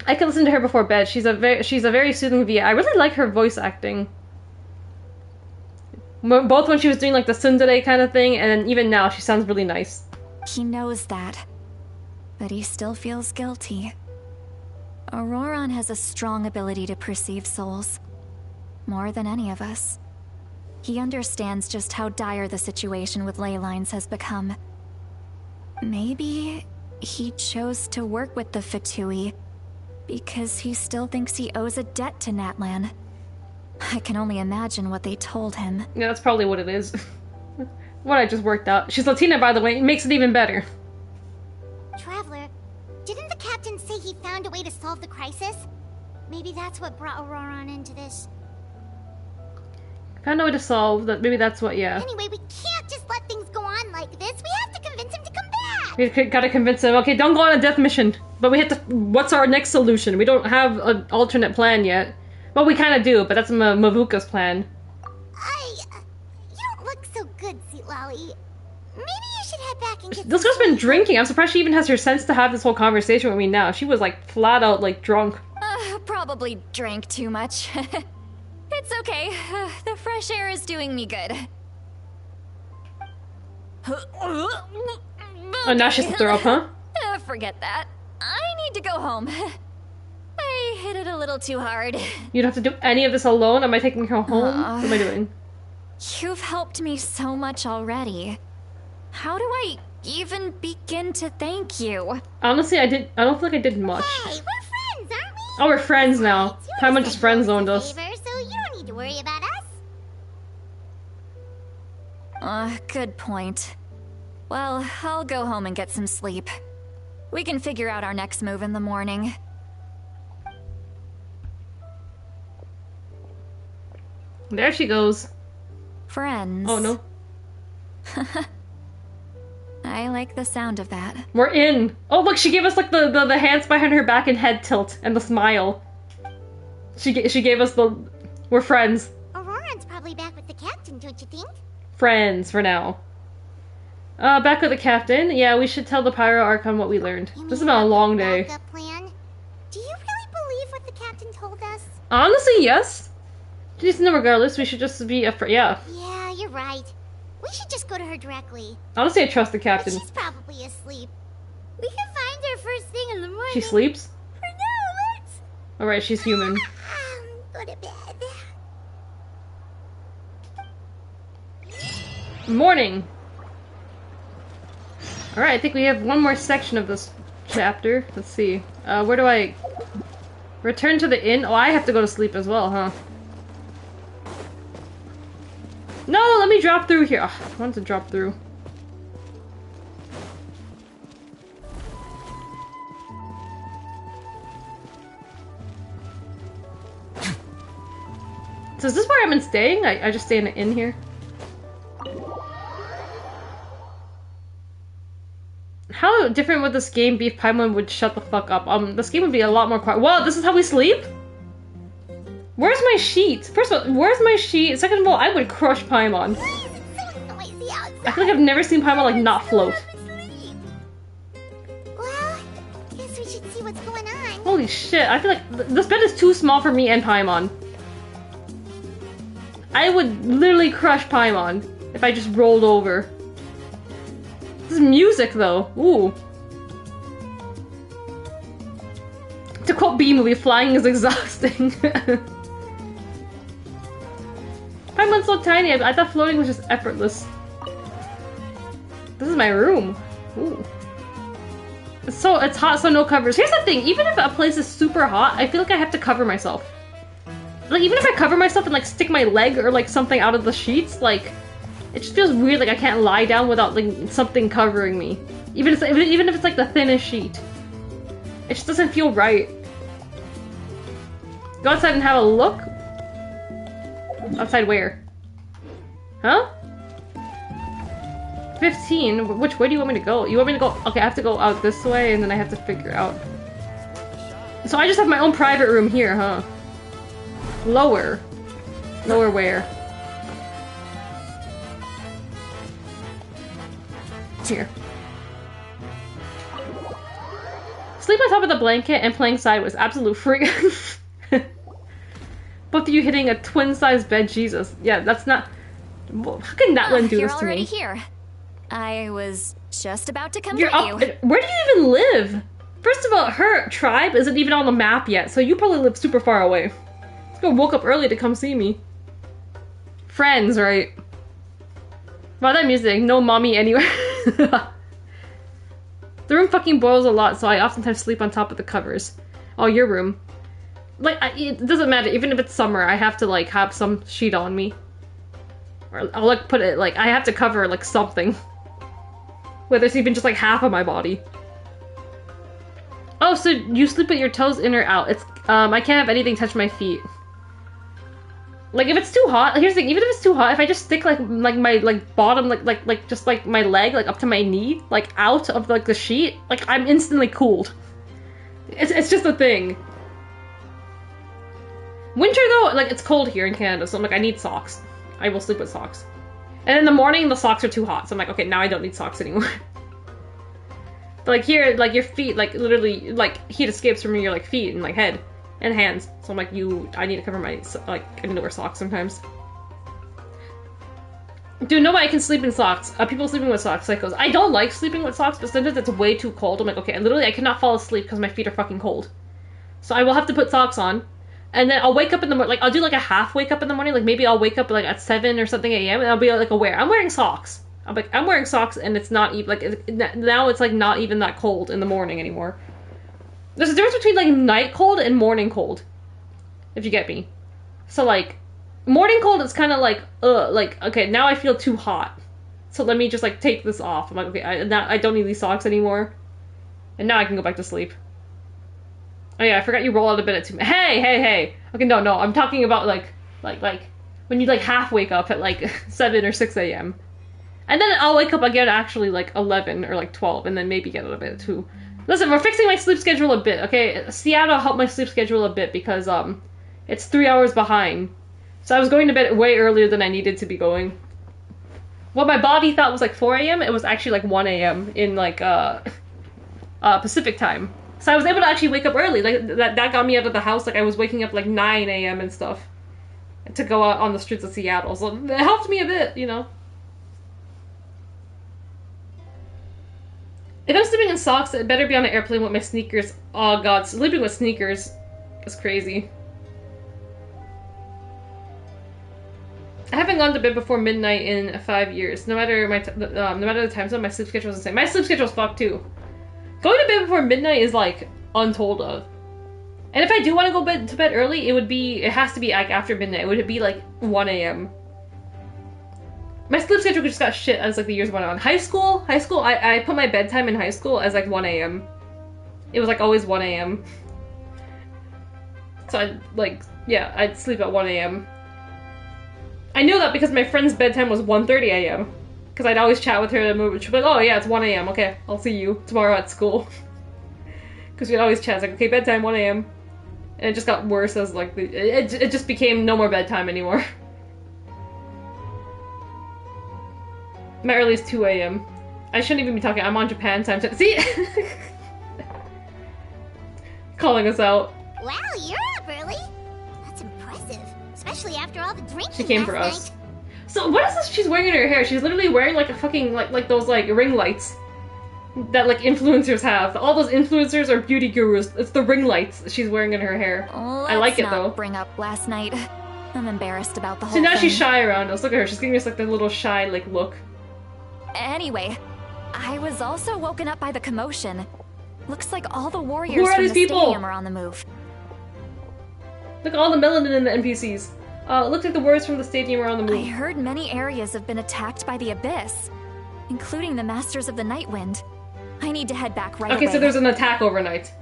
I can listen to her before bed. She's a very soothing VA. I really like her voice acting. Both when she was doing like the tsundere kind of thing, and then even now she sounds really nice. He knows that, but he still feels guilty. Auroron has a strong ability to perceive souls, more than any of us. He understands just how dire the situation with ley lines has become. Maybe he chose to work with the Fatui because he still thinks he owes a debt to Natlan. I can only imagine what they told him. Yeah, that's probably what it is. What I just worked out. She's Latina, by the way. It makes it even better. Traveler, didn't the captain say he found a way to solve the crisis? Maybe that's what brought Auroron into this. Found a way to solve that. Maybe that's what, yeah. Anyway, we can't just let things go on like this. We have to convince him to come back. We gotta convince him. Okay, don't go on a death mission. But we have to. What's our next solution? We don't have an alternate plan yet. Well, we kind of do, but that's Mavuka's plan. You don't look so good, Sweet Lolly. Maybe you should head back and get. This girl's been drinking. I'm surprised she even has her sense to have this whole conversation with me now. She was like flat out like drunk. Probably drank too much. It's okay. The fresh air is doing me good. Oh, now she has to throw up, huh? Forget that. I need to go home. I hit it a little too hard. You don't have to do any of this alone? Am I taking her home? What am I doing? You've helped me so much already. How do I even begin to thank you? Honestly, I don't feel like I did much. Hey, we're friends, aren't we? Oh, we're friends now. Paimon just friend zoned us. Favor, so you don't need to worry about us. Good point. Well, I'll go home and get some sleep. We can figure out our next move in the morning. There she goes. Friends. Oh, no. I like the sound of that. We're in. Oh, look, she gave us like the hands behind her back and head tilt and the smile. She gave us the... We're friends. Auroran's probably back with the captain, don't you think? Friends for now. Back with the captain. Yeah, we should tell the Pyro Archon what we learned. This has been a long day. Plan? Do you really believe what the captain told us? Honestly, yes. Just no, regardless, we should just be yeah. Yeah, you're right. We should just go to her directly. Honestly, I trust the captain. But she's probably asleep. We can find her first thing in the morning. She sleeps? For now, let's... Alright, she's human. Go to bed. Morning. Alright, I think we have one more section of this chapter. Let's see. Where do I... Return to the inn? Oh, I have to go to sleep as well, huh? No, let me drop through here. Oh, I wanted to drop through. So is this where I've been staying? I just stay in the inn here. How different would this game be if Paimon would shut the fuck up? This game would be a lot more quiet. Whoa, this is how we sleep? Where's my sheet? First of all, where's my sheet? Second of all, I would crush Paimon. I feel like I've never seen Paimon like not float. Well, guess we should see what's going on. Holy shit, I feel like this bed is too small for me and Paimon. I would literally crush Paimon if I just rolled over. This is music though. Ooh. To quote B-movie, flying is exhausting. Paimon's so tiny, I thought floating was just effortless. This is my room. Ooh. It's hot, so no covers. Here's the thing, even if a place is super hot, I feel like I have to cover myself. Like, even if I cover myself and, like, stick my leg or, like, something out of the sheets, like, it just feels weird, like, I can't lie down without, like, something covering me. Even if it's, like, the thinnest sheet. It just doesn't feel right. Go outside and have a look? Outside where? Huh? 15? Which way do you want me to go? You want me to go... Okay, I have to go out this way, and then I have to figure out... So I just have my own private room here, huh? Lower. Lower where? Here. Sleep on top of the blanket and playing sideways. Absolute freak. Both of you hitting a twin-sized bed. Jesus. Yeah, that's not... How can Natlan do this to me? You're already here. I was just about to come You're get up. you. Where do you even live? First of all, her tribe isn't even on the map yet, so you probably live super far away. This girl woke up early to come see me. Friends, right? Wow, that music. No mommy anywhere. The room fucking boils a lot, so I oftentimes sleep on top of the covers. Oh, your room. Like, it doesn't matter. Even if it's summer, I have to, like, have some sheet on me. Or I'll, like, put it, like, I have to cover, like, something. Whether it's even just, like, half of my body. Oh, so you sleep with your toes in or out. It's, I can't have anything touch my feet. Like, if it's too hot, here's the thing, even if it's too hot, if I just stick, like my, bottom, just, my leg, up to my knee, out of, the sheet, I'm instantly cooled. It's just a thing. Winter, though, it's cold here in Canada, so I'm I need socks. I will sleep with socks. And in the morning, the socks are too hot, so I'm okay, now I don't need socks anymore. But, here, your feet, literally, heat escapes from your, feet and, head. And hands. So I'm I need to cover my, I need to wear socks sometimes. Dude, no way I can sleep in socks. People sleeping with socks, psychos. I don't like sleeping with socks, but sometimes it's way too cold. I'm okay, I cannot fall asleep because my feet are fucking cold. So I will have to put socks on. And then I'll wake up in the morning, I'll do a half wake up in the morning, maybe I'll wake up at 7 or something a.m. and I'll be aware. I'm wearing socks. I'm wearing socks and it's not even, now it's not even that cold in the morning anymore. There's a difference between, night cold and morning cold. If you get me. So, morning cold is kind of okay, now I feel too hot. So let me just, take this off. I'm okay, I don't need these socks anymore. And now I can go back to sleep. Oh yeah, I forgot you roll out of bed at 2. Hey! Okay, no, I'm talking about, when you, half wake up at, 7 or 6 a.m. And then I'll wake up again, actually, 11 or, 12, and then maybe get out of bed at 2. Listen, we're fixing my sleep schedule a bit, okay? Seattle helped my sleep schedule a bit because, it's 3 hours behind. So I was going to bed way earlier than I needed to be going. What my body thought was 4 a.m., it was actually 1 a.m. in, Pacific time. So I was able to actually wake up early. That got me out of the house, I was waking up 9 a.m. and stuff. To go out on the streets of Seattle. So it helped me a bit, you know? If I'm sleeping in socks, it better be on an airplane with my sneakers. Oh god, sleeping with sneakers is crazy. I haven't gone to bed before midnight in 5 years. No matter no matter the time zone, my sleep schedule is the same. My sleep schedule is fucked too. Going to bed before midnight is untold of. And if I do want to go to bed early, it has to be after midnight. It would be 1 a.m. My sleep schedule just got shit as the years went on. High school, I put my bedtime in high school as 1 a.m. It was always 1 a.m. So I'd sleep at 1 a.m. I knew that because my friend's bedtime was 1:30 a.m. Because I'd always chat with her and she'd be oh yeah, it's 1 a.m. Okay, I'll see you tomorrow at school. Because we'd always chat, okay, bedtime 1 a.m. And it just got worse as it just became no more bedtime anymore. My earliest 2 a.m. I shouldn't even be talking. I'm on Japan time. See? Calling us out. Wow, you're up early. That's impressive. Especially after all the drinking She came for last us. night. So what is this she's wearing in her hair? She's literally wearing a fucking, those, ring lights. That, influencers have. All those influencers are beauty gurus. It's the ring lights she's wearing in her hair. I like it, though. Let's not bring up last night. I'm embarrassed about the whole So now thing. she's shy around us. Look at her. She's giving us, the little shy, look. Anyway, I was also woken up by the commotion. Looks like all the warriors Who are from these the people? stadium are on the move. Look at all the melanin in the NPCs. It looks like the warriors from the stadium are on the move. I heard many areas have been attacked by the Abyss, including the Masters of the Nightwind. I need to head back right away. Okay, so there's an attack overnight.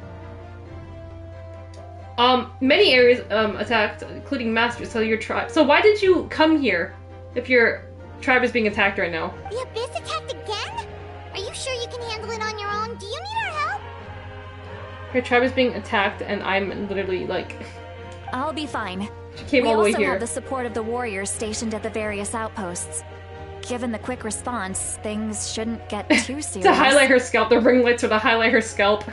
Many areas attacked, including Masters, so your tribe. So why did you come here if your tribe is being attacked right now? The Abyss attacked again? Are you sure you can handle it on your own? Do you need our help? Her tribe is being attacked, and I'm literally I'll be fine. She came we all the way also here. have the support of the warriors stationed at the various outposts. Given the quick response, things shouldn't get too serious. To highlight her scalp, the ring lights are to highlight her scalp.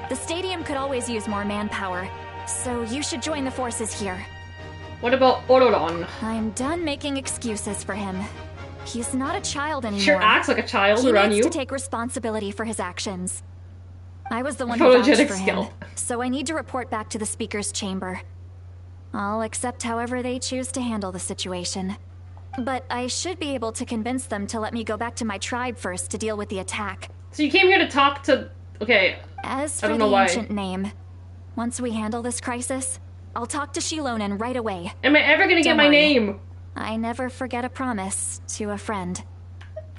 The stadium could always use more manpower, so you should join the forces here. What about Ororon? I'm done making excuses for him. He's not a child anymore. Sure acts like a child he around needs you. to take responsibility for his actions. I was the one who vouched for him, so I need to report back to the Speaker's chamber. I'll accept however they choose to handle the situation. But I should be able to convince them to let me go back to my tribe first to deal with the attack. So you came here to talk to... Okay, As I for don't the know why. ancient name, once we handle this crisis, I'll talk to Shilonen right away. Am I ever gonna get my name? I never forget a promise to a friend.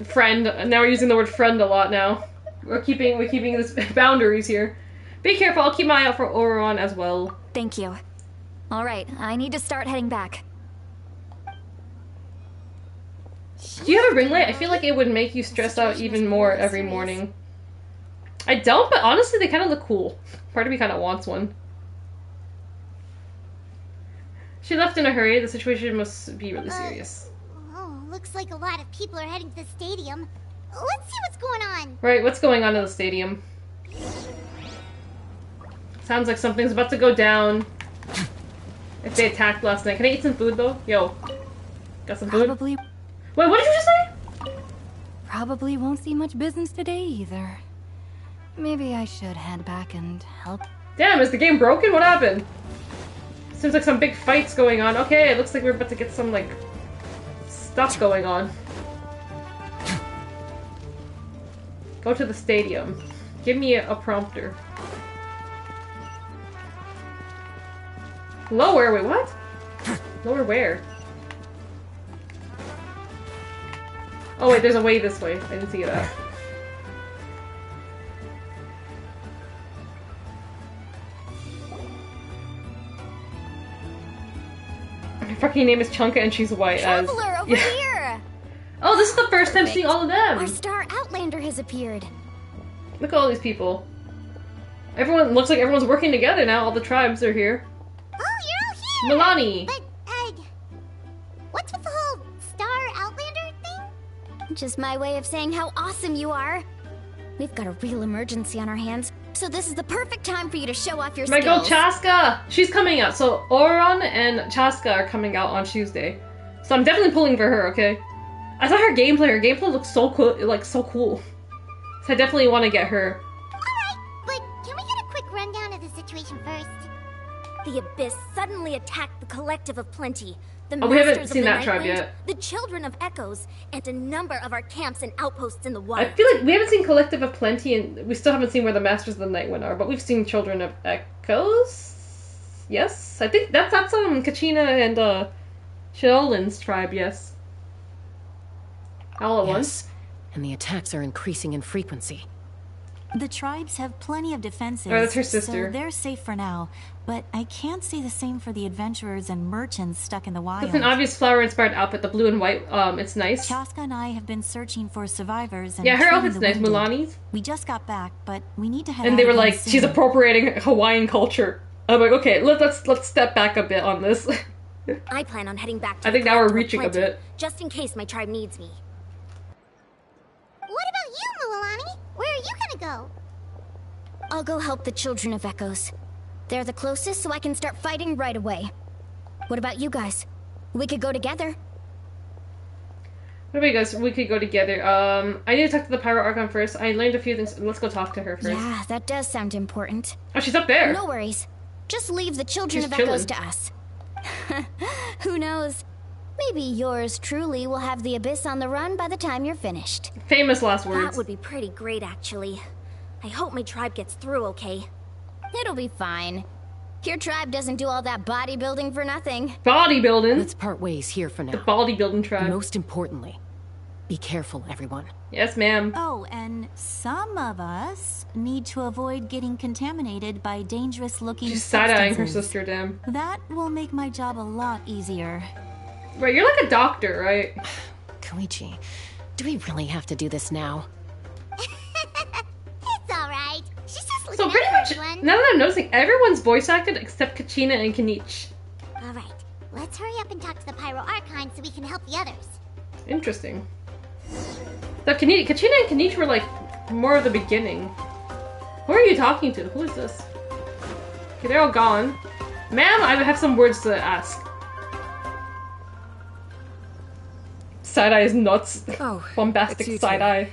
Friend. Now we're using the word friend a lot now. We're keeping this boundaries here. Be careful, I'll keep my eye out for Ororon as well. Thank you. Alright, I need to start heading back. Do you have a ring light? I feel like it would make you stress out even more every morning. I don't, but honestly, they kind of look cool. Part of me kind of wants one. She left in a hurry. The situation must be really serious. Oh, looks like a lot of people are heading to the stadium. Let's see what's going on. Right, what's going on in the stadium? Sounds like something's about to go down. If they attacked last night. Can I eat some food, though? Yo. Got some food? Probably. Wait, what did you just say? Probably won't see much business today either. Maybe I should head back and help. Damn, is the game broken? What happened? Seems like some big fights going on. Okay, it looks like we're about to get some, like, stuff going on. Go to the stadium. Give me a prompter. Lower? Wait, what? Lower where? Oh wait, there's a way this way. I didn't see that. Her fucking name is Chunka and she's white. Traveler, over here! Oh, this is the first time seeing all of them! Our star Outlander has appeared. Look at all these people. Everyone, looks like everyone's working together now. All the tribes are here. Oh, you're all here! Milani! But, what's with the whole Star Outlander thing? Just my way of saying how awesome you are. We've got a real emergency on our hands, so this is the perfect time for you to show off your My skills. girl Chaska! She's coming out. So Oron and Chaska are coming out on Tuesday. So I'm definitely pulling for her, okay? I saw her gameplay. Her gameplay looks so cool. Like, so cool. So I definitely want to get her. Alright, but can we get a quick rundown of the situation first? The Abyss suddenly attacked the Collective of Plenty, the Oh, we haven't Masters seen of the that tribe Nightwind, yet. the Children of Echoes, and a number of our camps and outposts in the I wild. feel like we haven't seen Collective of Plenty, and we still haven't seen where the Masters of the Nightwind are, but we've seen Children of Echoes? Yes? I think that's Kachina and, Sheolin's tribe, yes. All at once? And the attacks are increasing in frequency. The tribes have plenty of defenses, Oh, that's her sister. so they're safe for now. But I can't say the same for the adventurers and merchants stuck in the wild. It's an obvious flower-inspired outfit, the blue and white. It's nice. Chaska and I have been searching for survivors and Yeah, her treating outfit's the nice, wounded. Mulani's. We just got back, but we need to head And out they were again like, soon. she's appropriating Hawaiian culture. I'm like, okay, let's step back a bit on this. I plan on heading back to I think the now we're Collective of reaching a Plenty, bit. just in case my tribe needs me. What about you, Mualani? Where are you gonna go? I'll go help the Children of Echoes. They're the closest, so I can start fighting right away. What about you guys? We could go together. What about you guys? We could go together. I need to talk to the Pyro Archon first. I learned a few things. Let's go talk to her first. Yeah, that does sound important. Oh, she's up there. No worries. Just leave the Children She's of Echoes chilling. to us. Who knows? Maybe yours truly will have the Abyss on the run by the time you're finished. Famous last That words. would be pretty great, actually. I hope my tribe gets through okay. It'll be fine. Your tribe doesn't do all that bodybuilding for nothing. Bodybuilding? Let's part ways here for now. The bodybuilding tribe. And most importantly, be careful, everyone. Yes, ma'am. Oh, and some of us need to avoid getting contaminated by dangerous-looking She's side-eyeing her substances. sister, damn. That will make my job a lot easier. Right, you're like a doctor, right? Koichi, do we really have to do this now? It's alright. She's just looking So out pretty for much, everyone. now that I'm noticing, everyone's voice acted except Kachina and Kanich. Alright, let's hurry up and talk to the Pyro Archon so we can help the others. Interesting. So Kachina and Kanich were like more of the beginning. Who are you talking to? Who is this? Okay, they're all gone. Ma'am, I have some words to ask. Side-eye is nuts. Oh, Bombastic it's you two. side-eye.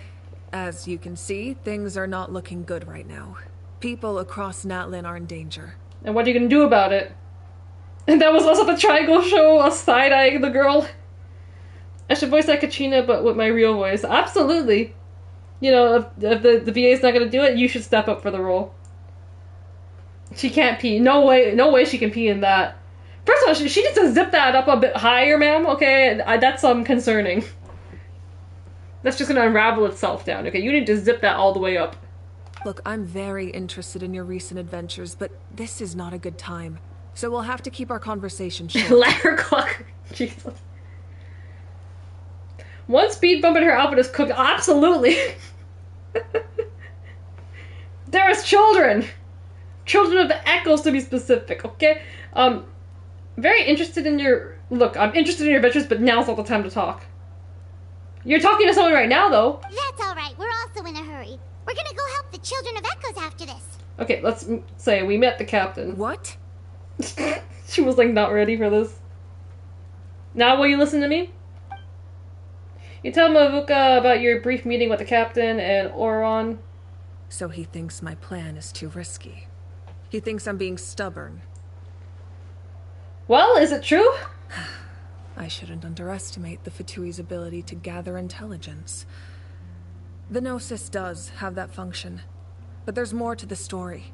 As you can see, things are not looking good right now. People across Natlan are in danger. And what are you gonna do about it? And that was also the Triangle Show, a side-eyeing the girl. I should voice like Kachina, but with my real voice. Absolutely. You know, if the VA's not gonna do it, you should step up for the role. She can't pee. No way she can pee in that. First of all, she needs to zip that up a bit higher, ma'am, okay? That's concerning. That's just gonna unravel itself down, okay? You need to zip that all the way up. Look, I'm very interested in your recent adventures, but this is not a good time. So we'll have to keep our conversation short. Ladder clock. Jesus. One speed bump in her outfit is cooked. Absolutely. There is children. Children of the Echoes, to be specific. Okay. Very interested in your look. I'm interested in your adventures, but now's not the time to talk. You're talking to someone right now, though. That's all right. We're also in a hurry. We're gonna go help the Children of Echoes after this. Okay, let's say we met the captain. What? She was like not ready for this. Now will you listen to me? You tell Mavuka about your brief meeting with the captain and Oron. So he thinks my plan is too risky. He thinks I'm being stubborn. Well, is it true? I shouldn't underestimate the Fatui's ability to gather intelligence. The Gnosis does have that function, but there's more to the story.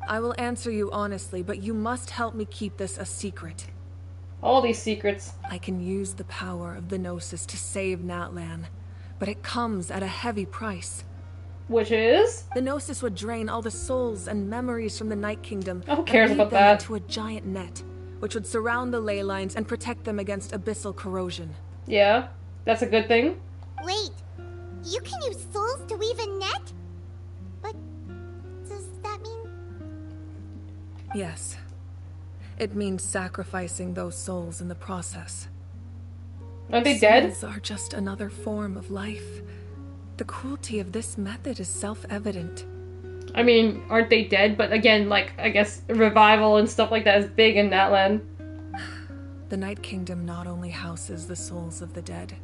I will answer you honestly, but you must help me keep this a secret. All these secrets. I can use the power of the Gnosis to save Natlan, but it comes at a heavy price. Which is? The Gnosis would drain all the souls and memories from the Night Kingdom Who cares and lead about them that? into a giant net, which would surround the ley lines and protect them against abyssal corrosion. Yeah, that's a good thing. Wait, you can use souls to weave a net? But does that mean... Yes. It means sacrificing those souls in the process. Aren't they dead? Souls are just another form of life. The cruelty of this method is self-evident. I mean, aren't they dead? But again, like, I guess revival and stuff like that is big in Natlan. The Night Kingdom not only houses the souls of the dead,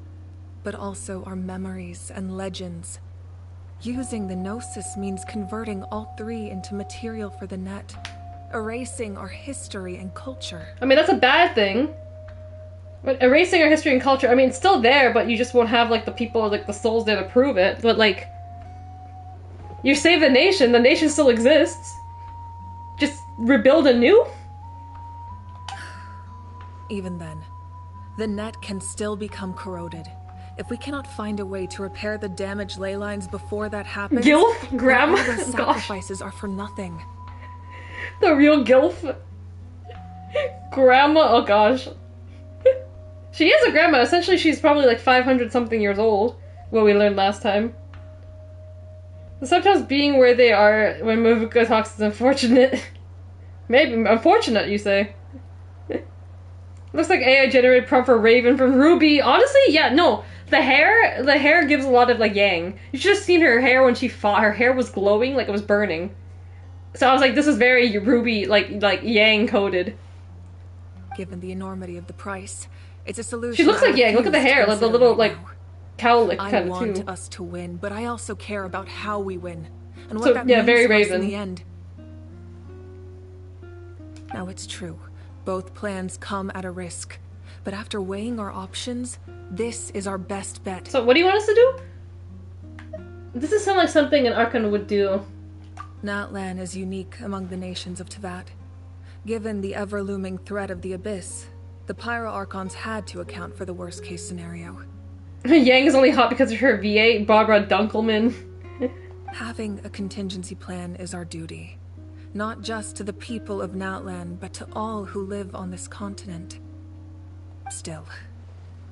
but also our memories and legends. Using the Gnosis means converting all three into material for the net, erasing our history and culture. I mean, that's a bad thing. But erasing our history and culture, I mean, it's still there, but you just won't have, like, the people, like, the souls there to prove it. But, like, you save the nation still exists. Just rebuild anew? Even then, the net can still become corroded. If we cannot find a way to repair the damaged ley lines before that happens, Gilf? Grandma? all the Gosh. sacrifices are for nothing. The real Gilf? Grandma? Oh gosh. She is a grandma. Essentially, she's probably like 500 something years old. What we learned last time. Sometimes being where they are when Mavuka talks is unfortunate. Maybe unfortunate, you say. Looks like AI generated prompt for Raven from Ruby. Honestly, yeah, no. The hair gives a lot of like yang. You should have seen her hair when she fought. Her hair was glowing like it was burning. So I was like, this is very Ruby, like yang coded. Given the enormity of the price, it's a solution. She looks like yang. Look at the hair, like the little like cowlick I kind of want too. us to win, but I also care about how we win and what So, that yeah, means very for us Raven. in the end. Now it's true. Both plans come at a risk, but after weighing our options, this is our best bet. So what do you want us to do? This does sound like something an Archon would do. Natlan is unique among the nations of Teyvat. Given the ever-looming threat of the Abyss, the Pyro Archons had to account for the worst-case scenario. Yang is only hot because of her V8, Barbara Dunkelman. Having a contingency plan is our duty. Not just to the people of Natlan, but to all who live on this continent. Still,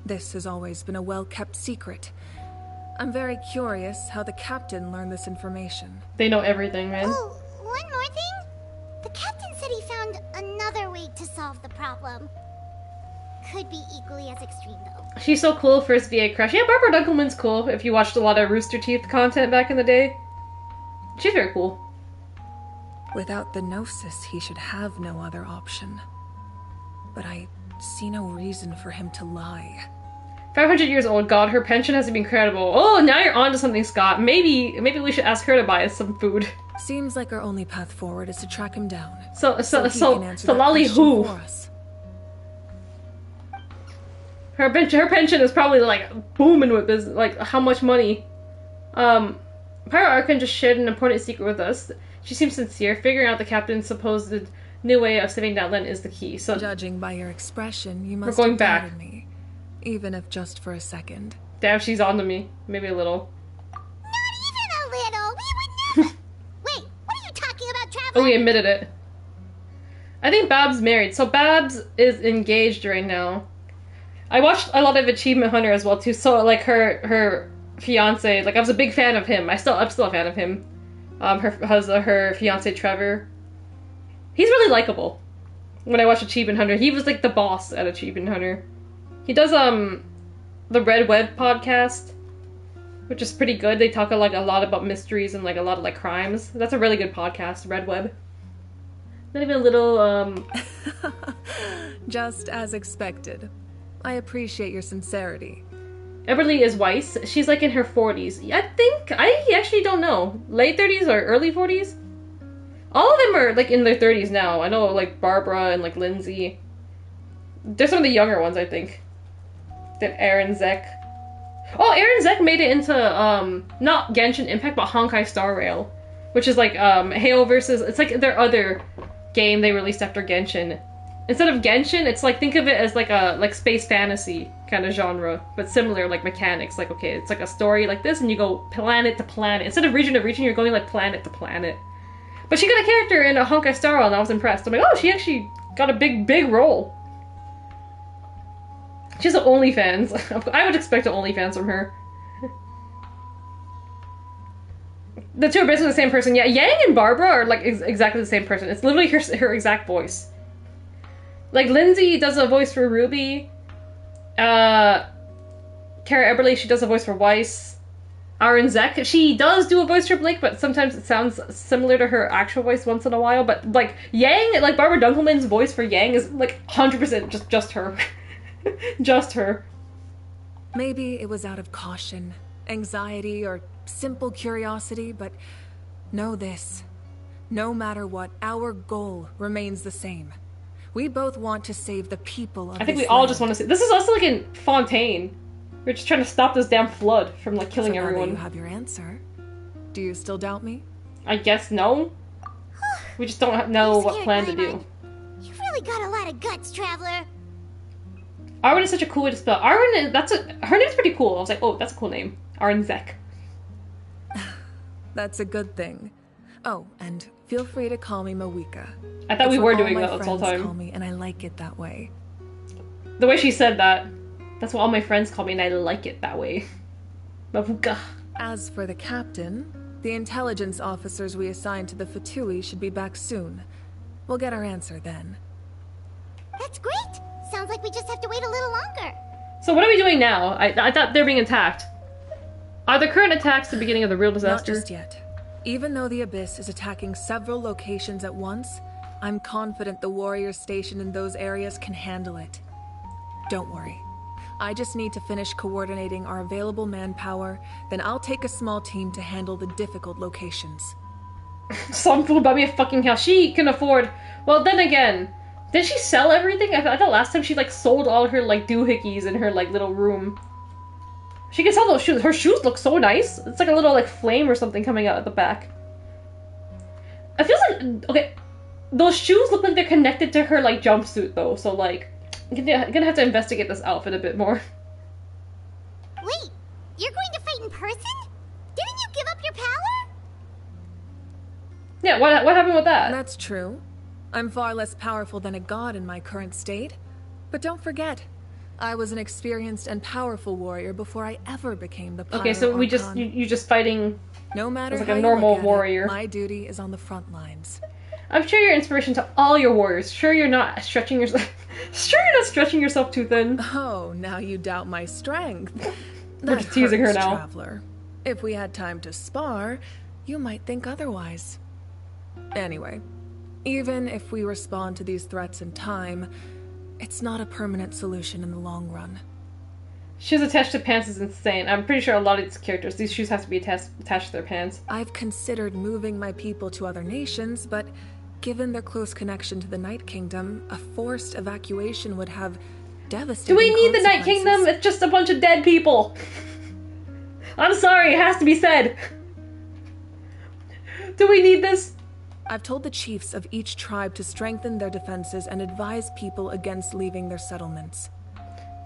this has always been a well-kept secret. I'm very curious how the captain learned this information. They know everything, man. Oh, one more thing? The captain said he found another way to solve the problem. Could be equally as extreme, though. She's so cool, first VA crush. Yeah, Barbara Dunkelman's cool, if you watched a lot of Rooster Teeth content back in the day. She's very cool. Without the Gnosis, he should have no other option. But I see no reason for him to lie. 500 years old, God, her pension has to be incredible. Oh, now you're onto something, Scott. Maybe we should ask her to buy us some food. Seems like our only path forward is to track him down. So that Lolly question who? for us. Her pension is probably like booming with business. Like how much money? Pyro Archon just shared an important secret with us. She seems sincere. Figuring out the captain's supposed new way of saving Natlan is the key. So judging by your expression, you must we're going have back. doubted me, even if just for a second. Damn, she's on to me. Maybe a little. Not even a little. We would never. Wait, what are you talking about, Traveler? Oh, we admitted it. I think Babs married. So Babs is engaged right now. I watched a lot of Achievement Hunter as well too. So like her fiance, like I was a big fan of him. I'm still a fan of him. Her fiance Trevor. He's really likable. When I watched Achievement Hunter, he was like the boss at Achievement Hunter. He does the Red Web podcast, which is pretty good. They talk like a lot about mysteries and like a lot of like crimes. That's a really good podcast, Red Web. Not even a little Just as expected. I appreciate your sincerity. Eberly is Weiss. She's like in her 40s. I actually don't know. Late 30s or early 40s? All of them are like in their 30s now. I know like Barbara and like Lindsay. They're some of the younger ones, I think. Then Aaron Zek. Oh, Aaron Zek made it into not Genshin Impact, but Honkai Star Rail, which is like Hale versus. It's like their other game they released after Genshin. Instead of Genshin, it's like, think of it as like a space fantasy kind of genre, but similar like mechanics. Like, okay, it's like a story like this, and you go planet to planet. Instead of region to region, you're going like planet to planet. But she got a character in a Honkai Star Rail, and I was impressed. I'm like, oh, she actually got a big role. She's an OnlyFans. I would expect an OnlyFans from her. The two are basically the same person. Yeah, Yang and Barbara are like exactly the same person. It's literally her exact voice. Like Lindsay does a voice for Ruby. Kara Eberly, she does a voice for Weiss. Aaron Zek, she does do a voice for Blake, but sometimes it sounds similar to her actual voice once in a while. But like Yang, like Barbara Dunkelman's voice for Yang is like 100% just her. Just her. Maybe it was out of caution, anxiety, or simple curiosity, but know this. No matter what, our goal remains the same. We both want to save the people of I think this we all land. just want to see. This is also like in Fontaine. We're just trying to stop this damn flood from like killing So now that everyone. you have your answer. Do you still doubt me? I guess no. We just don't know what plan to do. You really got a lot of guts, Traveler. Arwen is such a cool way to spell. Arwen, her name's pretty cool. I was like, oh, that's a cool name. Arwen Zek. That's a good thing. Oh, and feel free to call me Mawika. I thought we It's were what all doing my that this whole friends time. Call me, and I like it that way. The way she said that. That's what all my friends call me, and I like it that way. Mavuka. As for the captain, the intelligence officers we assigned to the Fatui should be back soon. We'll get our answer then. That's great. Sounds like we just have to wait a little longer. So what are we doing now? I thought they're being attacked. Are the current attacks the beginning of the real disaster? Not just yet. Even though the Abyss is attacking several locations at once, I'm confident the warriors stationed in those areas can handle it. Don't worry. I just need to finish coordinating our available manpower, then I'll take a small team to handle the difficult locations. Some fool bought me a fucking house. She can afford... Well, then again, did she sell everything? I thought last time she like sold all her like doohickeys in her like little room. She can sell those shoes. Her shoes look so nice. It's like a little like flame or something coming out at the back. It feels like... Okay, those shoes look like they're connected to her like jumpsuit though, so like... I'm gonna have to investigate this outfit a bit more. Wait, you're going to fight in person? Didn't you give up your power? Yeah, what happened with that? That's true. I'm far less powerful than a god in my current state. But don't forget, I was an experienced and powerful warrior before I ever became the Pyro Okay, so we just Archon. you just fighting No matter as like how a you normal look at it, warrior. my duty is on the front lines. I'm sure you're inspiration to all your warriors. Sure you're not stretching yourself. Sure you're not stretching yourself too thin. Oh, now you doubt my strength. We're That just teasing her hurts, now. Traveler. If we had time to spar, you might think otherwise. Anyway, even if we respond to these threats in time, it's not a permanent solution in the long run. Shoes attached to pants is insane. I'm pretty sure a lot of these characters, these shoes have to be attached to their pants. I've considered moving my people to other nations, but given their close connection to the Night Kingdom, a forced evacuation would have devastating Do we need the Night consequences. Kingdom? It's just a bunch of dead people. I'm sorry, it has to be said. Do we need this? I've told the chiefs of each tribe to strengthen their defenses and advise people against leaving their settlements.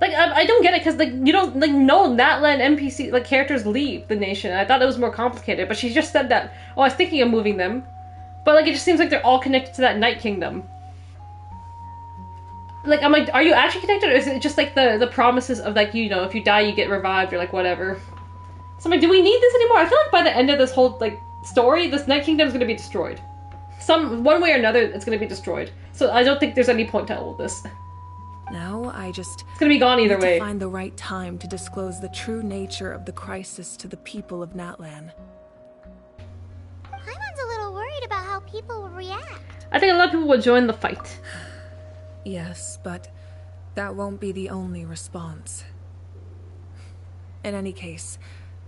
Like, I don't get it, because, like, you don't, like, no Natlan NPC, like, characters leave the nation. I thought it was more complicated, but she just said that, oh, I was thinking of moving them. But, like, it just seems like they're all connected to that Night Kingdom. Like, I'm like, are you actually connected, or is it just like the promises of like, you know, if you die you get revived or like whatever? So I'm like, do we need this anymore? I feel like by the end of this whole like story, this Night Kingdom is gonna be destroyed. One way or another, it's gonna be destroyed. So I don't think there's any point to all of this. Now it's gonna be gone either way. To find the right time to disclose the true nature of the crisis to the people of Natlan. Paimon's a little worried about how people will react. I think a lot of people will join the fight. Yes, but that won't be the only response. In any case,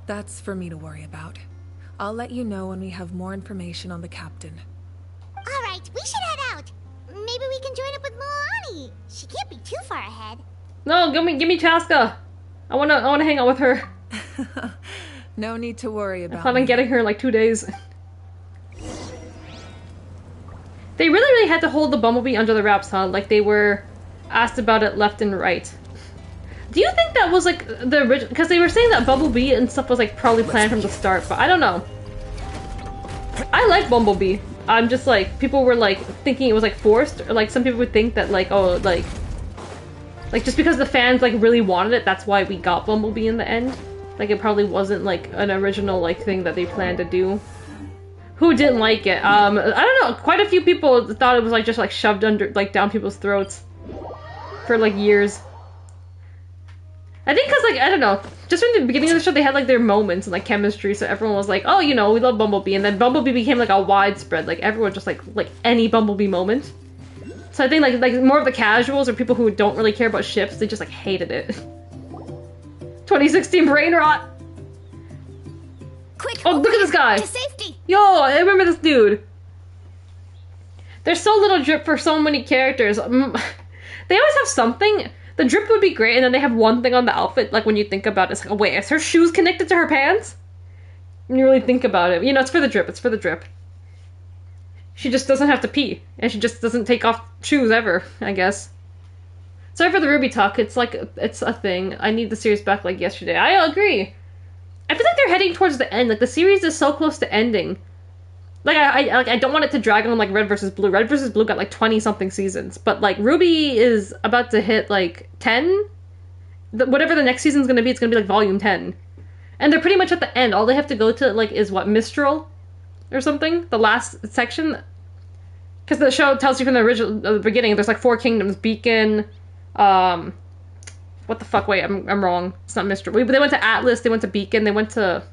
that's for me to worry about. I'll let you know when we have more information on the captain. Alright, we should head out. Maybe we can join up with Milani. She can't be too far ahead. No, give me Chaska. I wanna hang out with her. No need to worry about I plan on getting her in like 2 days. They really had to hold the Bumblebee under the wraps, huh? Like they were asked about it left and right. Do you think that was like the original? Because they were saying that Bumblebee and stuff was like probably planned from the start, but I don't know. I like Bumblebee. I'm just like, people were like thinking it was like forced, or like some people would think that like, oh, like just because the fans like really wanted it, that's why we got Bumblebee in the end. Like it probably wasn't like an original like thing that they planned to do. Who didn't like it? I don't know. Quite a few people thought it was like just like shoved under, like down people's throats for like years. I think because like, I don't know, just from the beginning of the show they had like their moments and like chemistry, so everyone was like, oh, you know, we love Bumblebee, and then Bumblebee became like a widespread, like everyone just like any Bumblebee moment. So I think like more of the casuals or people who don't really care about ships, they just like hated it. 2016 brain rot. Quick! Oh, look at this guy! To safety! Yo, I remember this dude. There's so little drip for so many characters. They always have something. The drip would be great, and then they have one thing on the outfit, like when you think about it, it's like, oh wait, is her shoes connected to her pants? When you really think about it. You know, it's for the drip, it's for the drip. She just doesn't have to pee, and she just doesn't take off shoes ever, I guess. Sorry for the Ruby talk, it's like, it's a thing. I need the series back like yesterday. I agree. I feel like they're heading towards the end. Like the series is so close to ending. Like I don't want it to drag on like Red vs. Blue. Red vs. Blue got like 20 something seasons, but like Ruby is about to hit like 10. Whatever the next season's gonna be, it's gonna be like volume 10, and they're pretty much at the end. All they have to go to like is what, Mistral, or something. The last section, because the show tells you from the beginning. There's like 4 kingdoms: Beacon, what the fuck? Wait, I'm wrong. It's not Mistral. They went to Atlas. They went to Beacon. They went to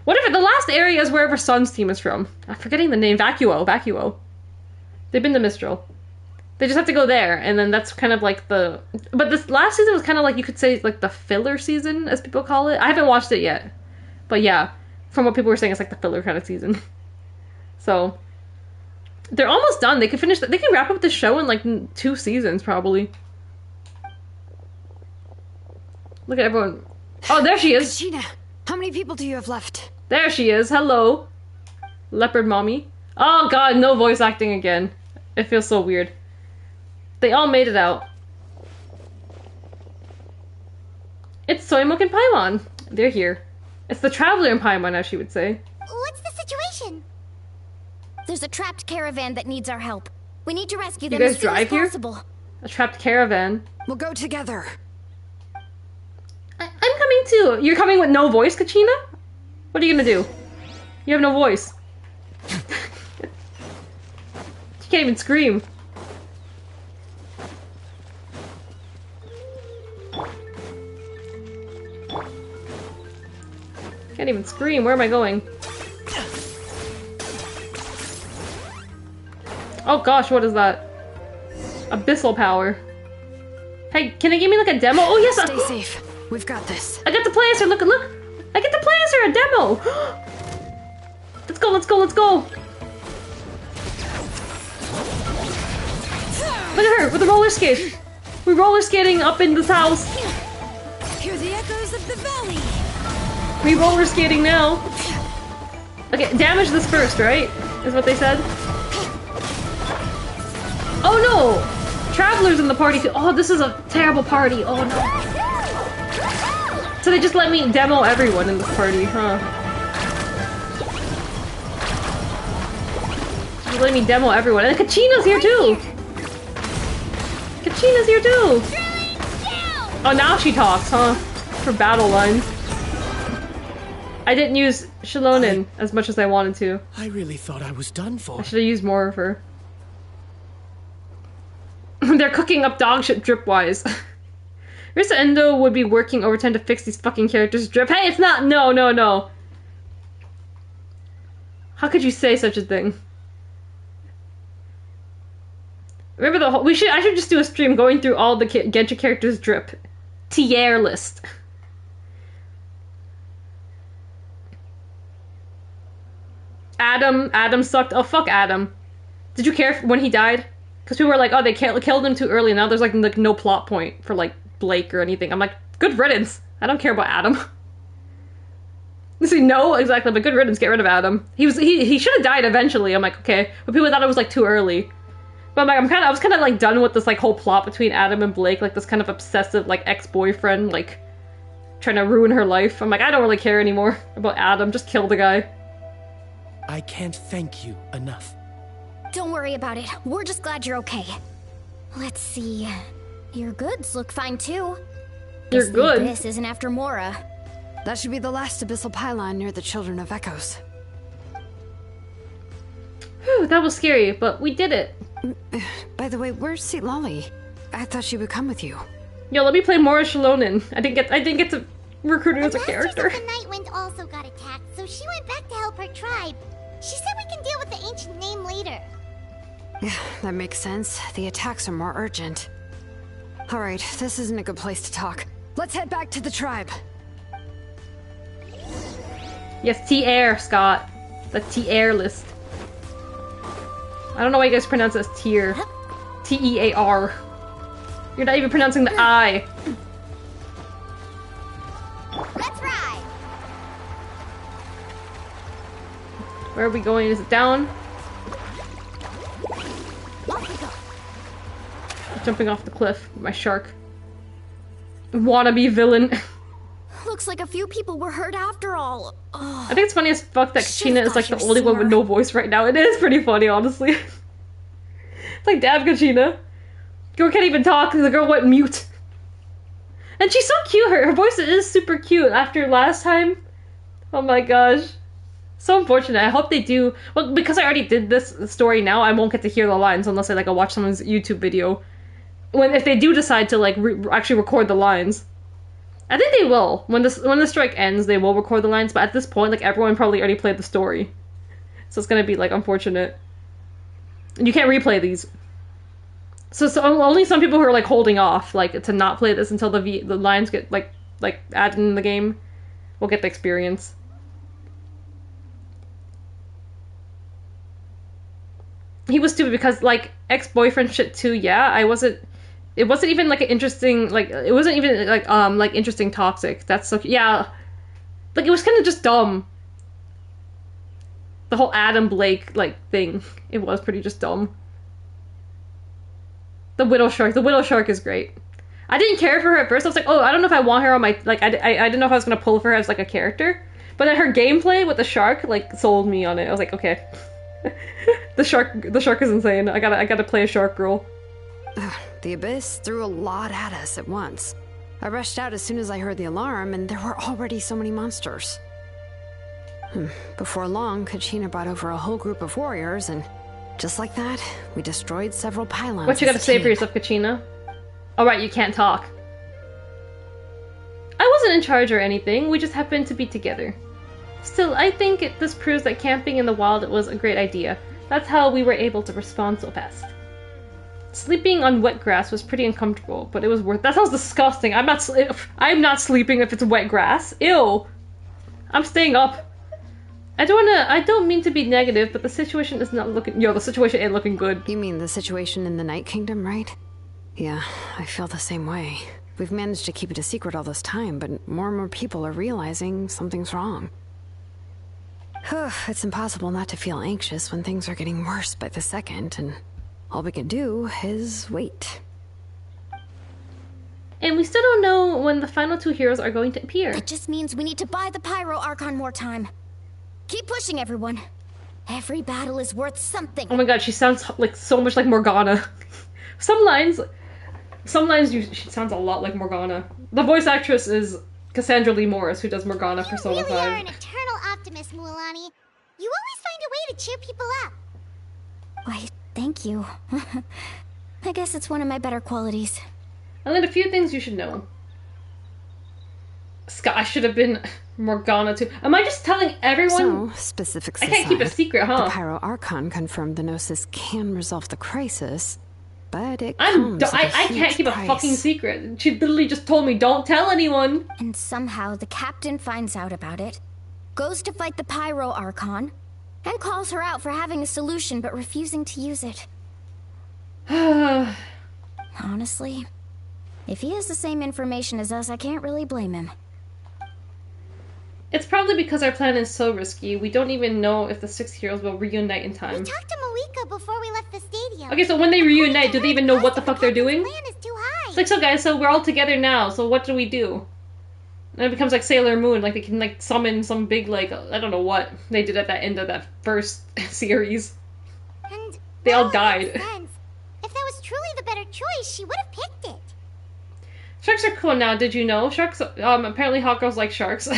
whatever. The last area is wherever Sun's team is from. I'm forgetting the name. Vacuo. They've been to Mistral. They just have to go there, and then that's kind of like the... But this last season was kind of like, you could say, like the filler season, as people call it. I haven't watched it yet. But yeah, from what people were saying, it's like the filler kind of season. So, they're almost done. They can finish... They can wrap up the show in like 2 seasons, probably. Look at everyone. Oh, there she is. Kachina, how many people do you have left? There she is. Hello. Leopard mommy. Oh god, no voice acting again. It feels so weird. They all made it out. It's Soymok and Paimon. They're here. It's the Traveler and Paimon, as she would say. What's the situation? There's a trapped caravan that needs our help. We need to rescue them you as guys soon as drive here? possible. A trapped caravan. We'll go together. I'm coming too. You're coming with no voice, Kachina? What are you gonna do? You have no voice. You can't even scream. Can't even scream. Where am I going? Oh gosh, what is that? Abyssal power. Hey, can they give me like a demo? Oh yes! Stay safe. We've got this. I got the play as her. Look! I get to play as her. A demo. Let's go! Let's go! Let's go! Look at her with the roller skate. We're roller skating up in this house. Hear the echoes of the valley. We roller skating now. Okay, damage this first, right? Is what they said. Oh no! Travelers in the party too. Oh, this is a terrible party. Oh no. So they just let me demo everyone in this party, huh? Just let me demo everyone. And Kachina's here too! Kachina's here too! Oh, now she talks, huh? For battle lines. I didn't use Shilonen as much as I wanted to. I really thought I was done for. I should have used more of her. They're cooking up dog shit drip-wise. Risa Endo would be working overtime to fix these fucking characters' drip. Hey, it's not! No, no, no. How could you say such a thing? Remember the whole- I should just do a stream going through all the Genshin characters' drip. Tier list. Adam sucked. Oh, fuck Adam. Did you care when he died? Because people were like, oh, they killed him too early. Now there's like no plot point for like Blake or anything. I'm like, good riddance. I don't care about Adam. See, no, exactly, but good riddance. Get rid of Adam. He should have died eventually. I'm like, okay, but people thought it was like too early. But I'm like, I was kind of like done with this like whole plot between Adam and Blake, like this kind of obsessive like ex-boyfriend like trying to ruin her life. I'm like, I don't really care anymore about Adam. Just kill the guy. I can't thank you enough. Don't worry about it. We're just glad you're okay. Let's see. Your goods look fine too. Your goods? This isn't after Mora. That should be the last abyssal pylon near the Children of Echoes. Whew, that was scary, but we did it. By the way, where's St. Lolly? I thought she would come with you. Yo, let me play Mora Shilonen. I didn't get to recruit her as a character. The Nightwind also got attacked, so she went back to help her tribe. She said we can deal with the ancient name later. Yeah, that makes sense. The attacks are more urgent. Alright, this isn't a good place to talk. Let's head back to the tribe. Yes, T-Air, Scott. The T-Air list. I don't know why you guys pronounce it as tier. T-E-A-R. You're not even pronouncing the I. Let's ride! Where are we going? Is it down? Jumping off the cliff with my shark. Wannabe villain. Looks like a few people were hurt after all. Ugh. I think it's funny as fuck that Kachina is like the only one with no voice right now. It is pretty funny, honestly. It's like, damn, Kachina. Girl can't even talk because the girl went mute. And she's so cute. Her voice is super cute after last time. Oh my gosh. So unfortunate. I hope they do. Well, because I already did this story now, I won't get to hear the lines unless I like watch someone's YouTube video. If they do decide to like actually record the lines. I think they will. When the strike ends, they will record the lines, but at this point, like, everyone probably already played the story. So it's gonna be, like, unfortunate. And you can't replay these. So only some people who are, like, holding off, like, to not play this until the lines get, like added in the game will get the experience. He was stupid because, like, ex-boyfriend shit too, yeah, it wasn't even like an interesting, like, it wasn't even like interesting toxic. That's so, yeah. Like, it was kind of just dumb. The whole Adam Blake, like, thing. It was pretty just dumb. The Widow Shark is great. I didn't care for her at first. I was like, oh, I don't know if I want her on my, like, I didn't know if I was gonna pull for her as, like, a character. But then her gameplay with the shark, like, sold me on it. I was like, okay. The shark is insane. I gotta play a shark girl. The Abyss threw a lot at us at once. I rushed out as soon as I heard the alarm, and there were already so many monsters. Before long, Kachina brought over a whole group of warriors, and just like that, we destroyed several pylons. What you gotta say for yourself, Kachina? Alright, you can't talk. I wasn't in charge or anything, we just happened to be together. Still, I think this proves that camping in the wild was a great idea. That's how we were able to respond so fast. Sleeping on wet grass was pretty uncomfortable, but it was worth. That sounds disgusting. I'm not sleeping if it's wet grass. Ew. I'm staying up. I don't mean to be negative, but the situation is not looking. The situation ain't looking good. You mean the situation in the Night Kingdom, right? Yeah, I feel the same way. We've managed to keep it a secret all this time, but more and more people are realizing something's wrong. It's impossible not to feel anxious when things are getting worse by the second, and all we can do is wait. And we still don't know when the final two heroes are going to appear. That just means we need to buy the Pyro Archon more time. Keep pushing, everyone. Every battle is worth something. Oh my god, she sounds like so much like Morgana. Some lines, Some lines she sounds a lot like Morgana. The voice actress is Cassandra Lee Morris, who does Morgana Persona 5. You really are an eternal optimist, Mualani. You always find a way to cheer people up. Why, thank you. I guess it's one of my better qualities. And then a few things you should know. Scott, I should have been Morgana too. Am I just telling everyone? So, specifics I can't keep a secret, huh? The Pyro Archon confirmed the Gnosis can resolve the crisis, but it I can't keep a fucking secret. She literally just told me, don't tell anyone. And somehow the captain finds out about it, goes to fight the Pyro Archon, and calls her out for having a solution but refusing to use it. Honestly, if he has the same information as us, I can't really blame him. It's probably because our plan is so risky. We don't even know if the 6 heroes will reunite in time. We talked to Malika before we left the stadium. Okay, so when they reunite, do they even know what the fuck they're doing? The plan is too high. It's like, so guys, so we're all together now, so what do we do? And it becomes like Sailor Moon, like they can like summon some big, like, I don't know what they did at that end of that first series. And they all died. If that was truly the better choice, she would have picked it. Sharks are cool now, did you know? Sharks, apparently hot girls like sharks.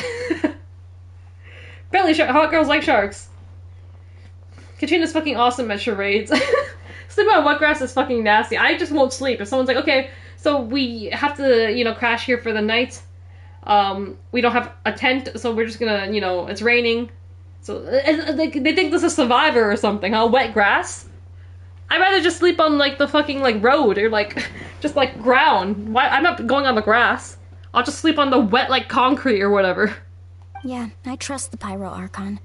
Apparently hot girls like sharks. Katrina's fucking awesome at charades. Sleeping on wet grass is fucking nasty. I just won't sleep. If someone's like, okay, so we have to, you know, crash here for the night. We don't have a tent, so we're just gonna, you know, it's raining. So, they think this is Survivor or something, huh? Wet grass? I'd rather just sleep on, like, the fucking, like, road or, like, just, like, ground. Why? I'm not going on the grass. I'll just sleep on the wet, like, concrete or whatever. Yeah, I trust the Pyro Archon.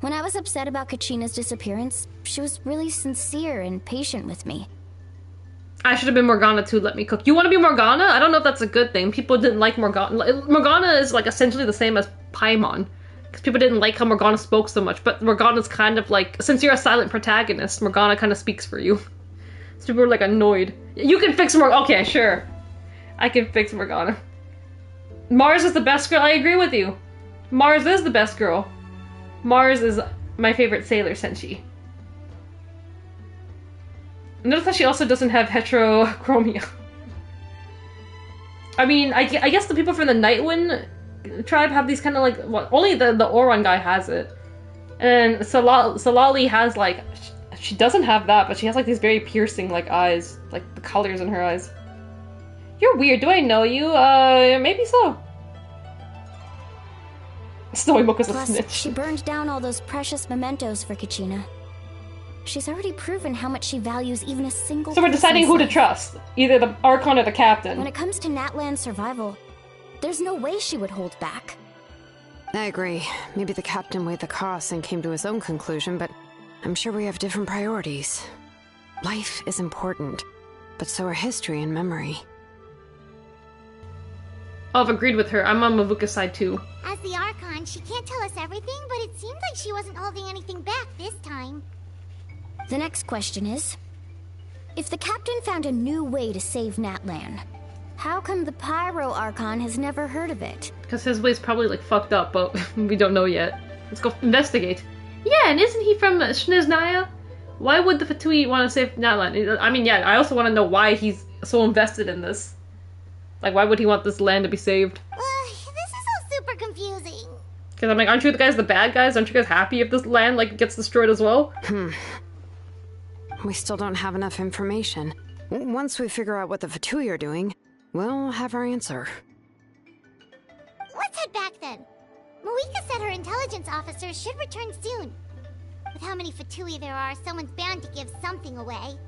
When I was upset about Katrina's disappearance, she was really sincere and patient with me. I should have been Morgana too, let me cook. You want to be Morgana? I don't know if that's a good thing. People didn't like Morgana. Morgana is, like, essentially the same as Paimon. Because people didn't like how Morgana spoke so much, but Morgana's kind of like, since you're a silent protagonist, Morgana kind of speaks for you. So people were like annoyed. You can fix Morgana. Okay, sure. I can fix Morgana. Mars is the best girl. I agree with you. Mars is the best girl. Mars is my favorite sailor, Senshi. Notice that she also doesn't have heterochromia. I mean, I guess the people from the Nightwind tribe have these kind of like, well, only the Oron guy has it. And Salali has like, she doesn't have that, but she has like these very piercing like eyes, like the colors in her eyes. You're weird, do I know you? Maybe so. Storybook is a snitch. She burned down all those precious mementos for Kachina. She's already proven how much she values even a single So we're deciding who to trust. Either the Archon or the Captain. When it comes to Natlan's survival, there's no way she would hold back. I agree. Maybe the Captain weighed the costs and came to his own conclusion, but I'm sure we have different priorities. Life is important, but so are history and memory. I've agreed with her. I'm on Mavuka's side too. As the Archon, she can't tell us everything, but it seems like she wasn't holding anything back this time. The next question is, if the Captain found a new way to save Natlan, how come the Pyro Archon has never heard of it? Because his way's probably like fucked up, but we don't know yet. Let's go investigate. Yeah, and isn't he from Shniznaya? Why would the Fatui want to save Natlan? I mean, yeah, I also want to know why he's so invested in this. Like, why would he want this land to be saved? This is all super confusing. Because I'm like, aren't you the guys the bad guys? Aren't you guys happy if this land, like, gets destroyed as well? We still don't have enough information. Once we figure out what the Fatui are doing, we'll have our answer. Let's head back then. Moika said her intelligence officers should return soon. With how many Fatui there are, someone's bound to give something away.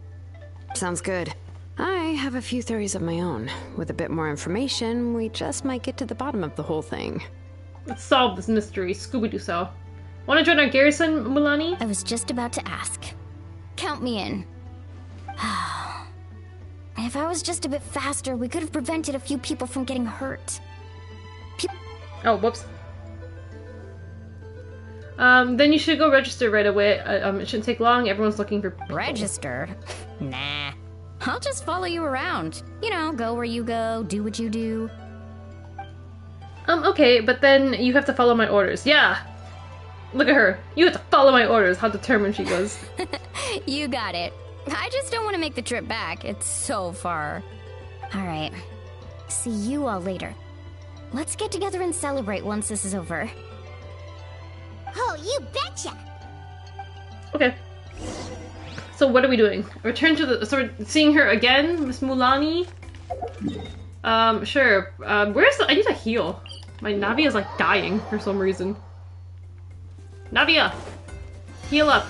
Sounds good. I have a few theories of my own. With a bit more information, we just might get to the bottom of the whole thing. Let's solve this mystery, Scooby-Doo style. Want to join our garrison, Mulani? I was just about to ask. Count me in. If I was just a bit faster, we could have prevented a few people from getting hurt. Oh, whoops. Then you should go register right away. It shouldn't take long. Everyone's looking for people. Registered? Nah. I'll just follow you around. You know, go where you go, do what you do. Okay, but then you have to follow my orders. Yeah! Look at her. You have to follow my orders. How determined she was. You got it. I just don't want to make the trip back. It's so far. Alright. See you all later. Let's get together and celebrate once this is over. Oh, you betcha! Okay. So what are we doing? Return to the... So we're seeing her again? Miss Mulani? Sure. Where's the... I need a heal. My Navia is like dying for some reason. Navia! Heal up.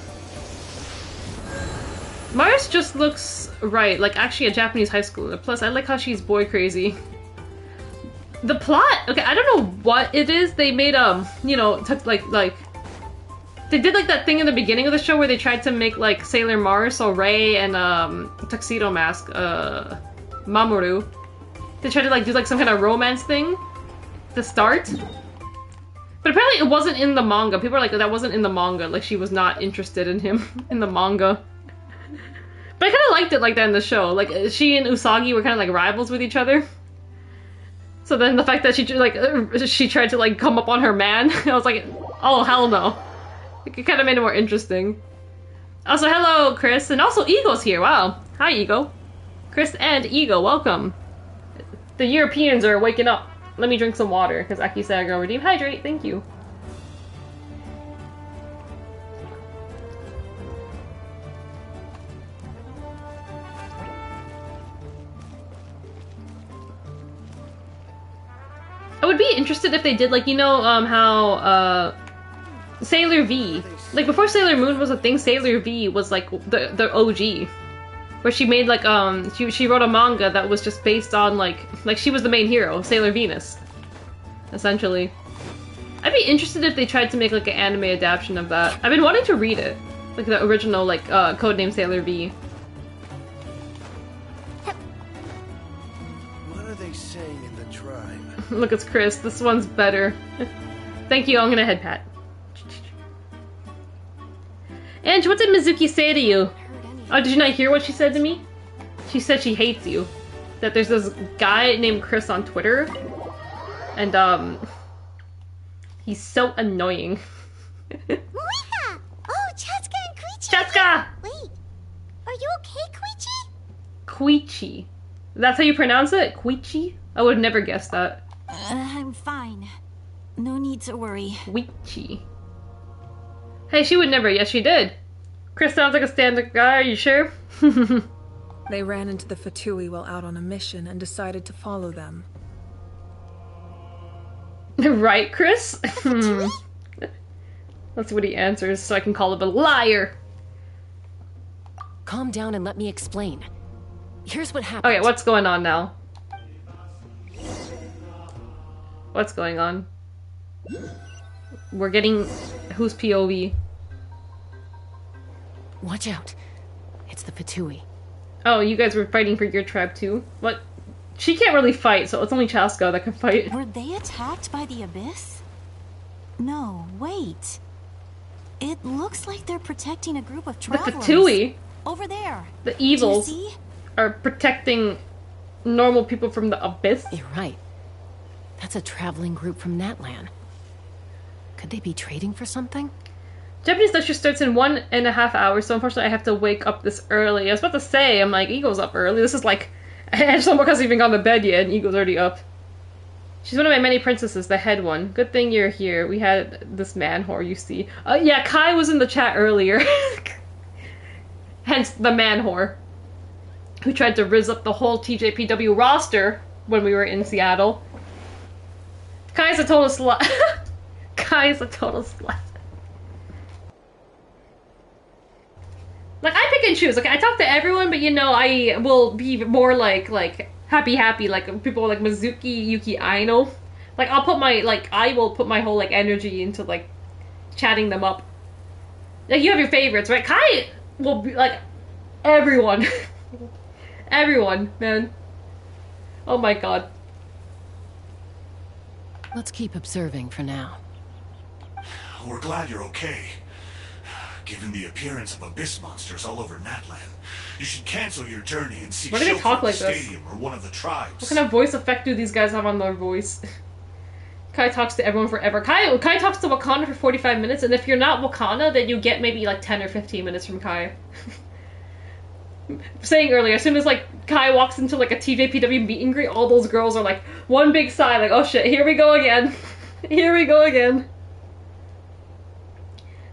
Mars just looks right, like actually a Japanese high schooler. Plus, I like how she's boy crazy. The plot, okay, I don't know what it is. They made you know, like they did like that thing in the beginning of the show where they tried to make like Sailor Mars, so Rei and Tuxedo Mask, Mamoru. They tried to like do like some kind of romance thing to start. But apparently it wasn't in the manga. People are like, that wasn't in the manga. Like she was not interested in him in the manga. But I kind of liked it like that in the show. Like, she and Usagi were kind of like rivals with each other. So then the fact that she tried to like come up on her man, I was like, oh hell no. It kind of made it more interesting. Also, hello Chris, and also Ego's here, wow. Hi Ego. Chris and Ego, welcome. The Europeans are waking up. Let me drink some water, because Aki said I'll redeem hydrate, thank you. I would be interested if they did, like, you know, how, Sailor V. Like, before Sailor Moon was a thing, Sailor V was, like, the OG. Where she made, like, she wrote a manga that was just based on, like, she was the main hero, Sailor Venus. Essentially. I'd be interested if they tried to make, like, an anime adaptation of that. I've been wanting to read it. Like, the original, like, codename Sailor V. What are they saying in the tribe? Look, it's Chris. This one's better. Thank you, I'm gonna head pat. Ange, what did Mizuki say to you? Oh, did you not hear what she said to me? She said she hates you. That there's this guy named Chris on Twitter. And, he's so annoying. Moika! Oh, Chatsuka and Koichi! Chatsuka! Wait, are you okay, Koichi? Koichi. That's how you pronounce it? Koichi? I would have never guessed that. I'm fine. No need to worry. Koichi. Hey, she would never. Yes, she did. Chris sounds like a standard guy, are you sure? They ran into the Fatui while out on a mission and decided to follow them. Right, Chris? That's what he answers, so I can call him a liar. Calm down and let me explain. Here's what happened. Okay, what's going on now? What's going on? We're getting... Who's POV? Watch out. It's the Fatui. Oh, you guys were fighting for your tribe too? What? She can't really fight, so it's only Chaska that can fight. Were they attacked by the Abyss? No, wait. It looks like they're protecting a group of travelers. The Fatui? Over there. The evils Do you see? Are protecting normal people from the Abyss? You're right. That's a traveling group from Natlan. Could they be trading for something? Japanese lecture starts in 1.5 hours, so unfortunately I have to wake up this early. I was about to say, I'm like, Ego's up early. This is like, Angela hasn't even gone to bed yet, and Ego's already up. She's one of my many princesses, the head one. Good thing you're here. We had this man whore, you see. Yeah, Kai was in the chat earlier. Hence, the man whore. Who tried to rizz up the whole TJPW roster when we were in Seattle. Kai's a total slut. Kai's a total slut. Like, I pick and choose. Okay, I talk to everyone, but you know, I will be more like happy, like people like Mizuki, Yuki, Aino. Like, I'll put my, like, I will put my whole, like, energy into, like, chatting them up. Like, you have your favorites, right? Kai will be, like, everyone. Everyone, man. Oh my god. Let's keep observing for now. We're glad you're okay. Given the appearance of abyss monsters all over Natlan, you should cancel your journey and seek Why do they shelter talk in the like this? stadium or one of the tribes. What kind of voice effect do these guys have on their voice? Kai talks to everyone forever. Kai talks to Wakana for 45 minutes, and if you're not Wakana, then you get maybe like 10 or 15 minutes from Kai. saying earlier, as soon as like Kai walks into like a TJPW meet and greet, all those girls are like one big sigh, like, oh shit, here we go again. Here we go again.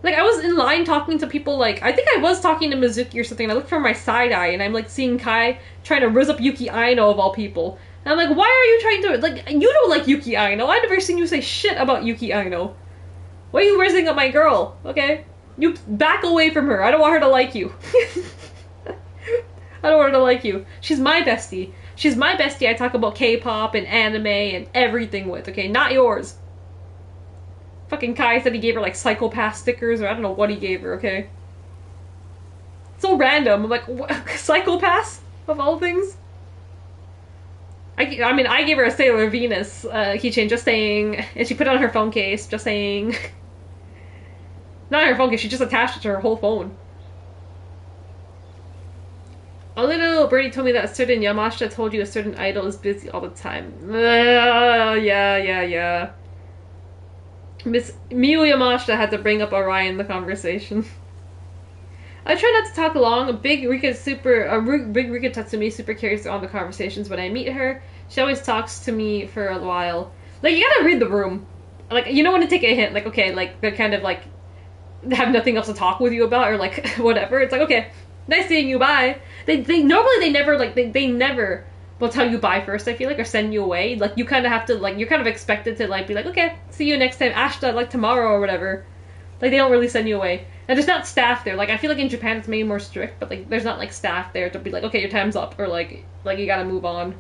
Like, I was in line talking to people, like, I think I was talking to Mizuki or something, and I looked for my side eye, and I'm like seeing Kai trying to rizz up Yuki Aino of all people. And I'm like, why are you trying to, like, you don't like Yuki Aino. I've never seen you say shit about Yuki Aino. Why are you rizzing up my girl? Okay? You back away from her. I don't want her to like you. I don't want her to like you. She's my bestie. She's my bestie I talk about K-pop and anime and everything with, okay? Not yours. Fucking Kai said he gave her, like, psychopath stickers, or I don't know what he gave her, okay? So random. I'm like, what? Psychopaths? Of all things? I mean, I gave her a Sailor Venus keychain, just saying, and she put it on her phone case, just saying. Not her phone case, she just attached it to her whole phone. A little birdie told me that a certain Yamashita told you a certain idol is busy all the time. Yeah. Miss Miyu Yamashita had to bring up Orion in the conversation. I try not to talk long. Big Rika Tatsumi super curious on the conversations. When I meet her, she always talks to me for a while. Like, you gotta read the room. Like, you know when to take a hint. Like, okay, like, they're kind of, like, have nothing else to talk with you about, or, like, whatever. It's like, okay, nice seeing you, bye. Normally they never, like, they never will tell you bye first, I feel like, or send you away. Like, you kind of have to, like, you're kind of expected to, like, be like, okay, see you next time, Ashta, like, tomorrow, or whatever. Like, they don't really send you away. And there's not staff there. Like, I feel like in Japan it's maybe more strict, but, like, there's not, like, staff there to be like, okay, your time's up, or, like you gotta move on.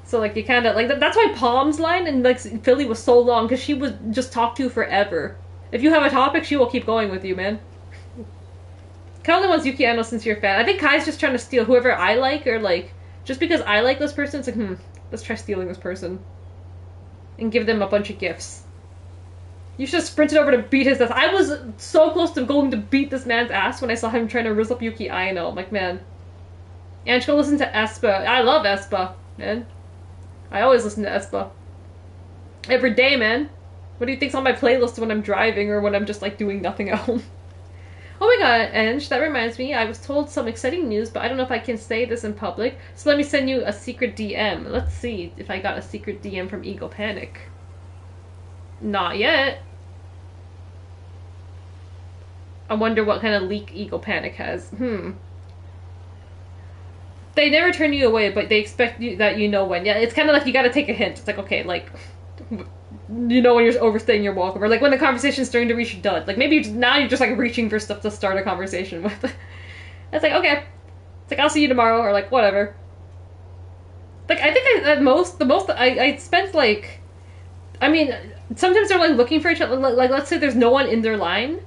So, like, you kind of, like, that's why Palm's line in, like, Philly was so long, because she would just talk to you forever. If you have a topic, she will keep going with you, man. Kai only wants Yuki Aino since you're a fan. I think Kai's just trying to steal whoever I like, or, like, just because I like this person, it's like, let's try stealing this person. And give them a bunch of gifts. You should have sprinted over to beat his ass. I was so close to going to beat this man's ass when I saw him trying to rizz up Yuki Aino. I'm like, man. And go listen to Espa. I love Espa, man. I always listen to Espa. Every day, man. What do you think's on my playlist when I'm driving or when I'm just, like, doing nothing at home? Oh my god, Ange, that reminds me, I was told some exciting news, but I don't know if I can say this in public, so let me send you a secret DM. Let's see if I got a secret DM from Eagle Panic. Not yet. I wonder what kind of leak Eagle Panic has. They never turn you away, but they expect you that you know when. Yeah, it's kind of like you gotta take a hint. It's like, okay, like, you know when you're overstaying your welcome, or like when the conversation's starting to reach a dud. Like maybe now you're just like reaching for stuff to start a conversation with. It's like, okay, it's like I'll see you tomorrow, or like whatever. Like I think the most I spent like, I mean, sometimes they're like looking for each other. Like let's say there's no one in their line.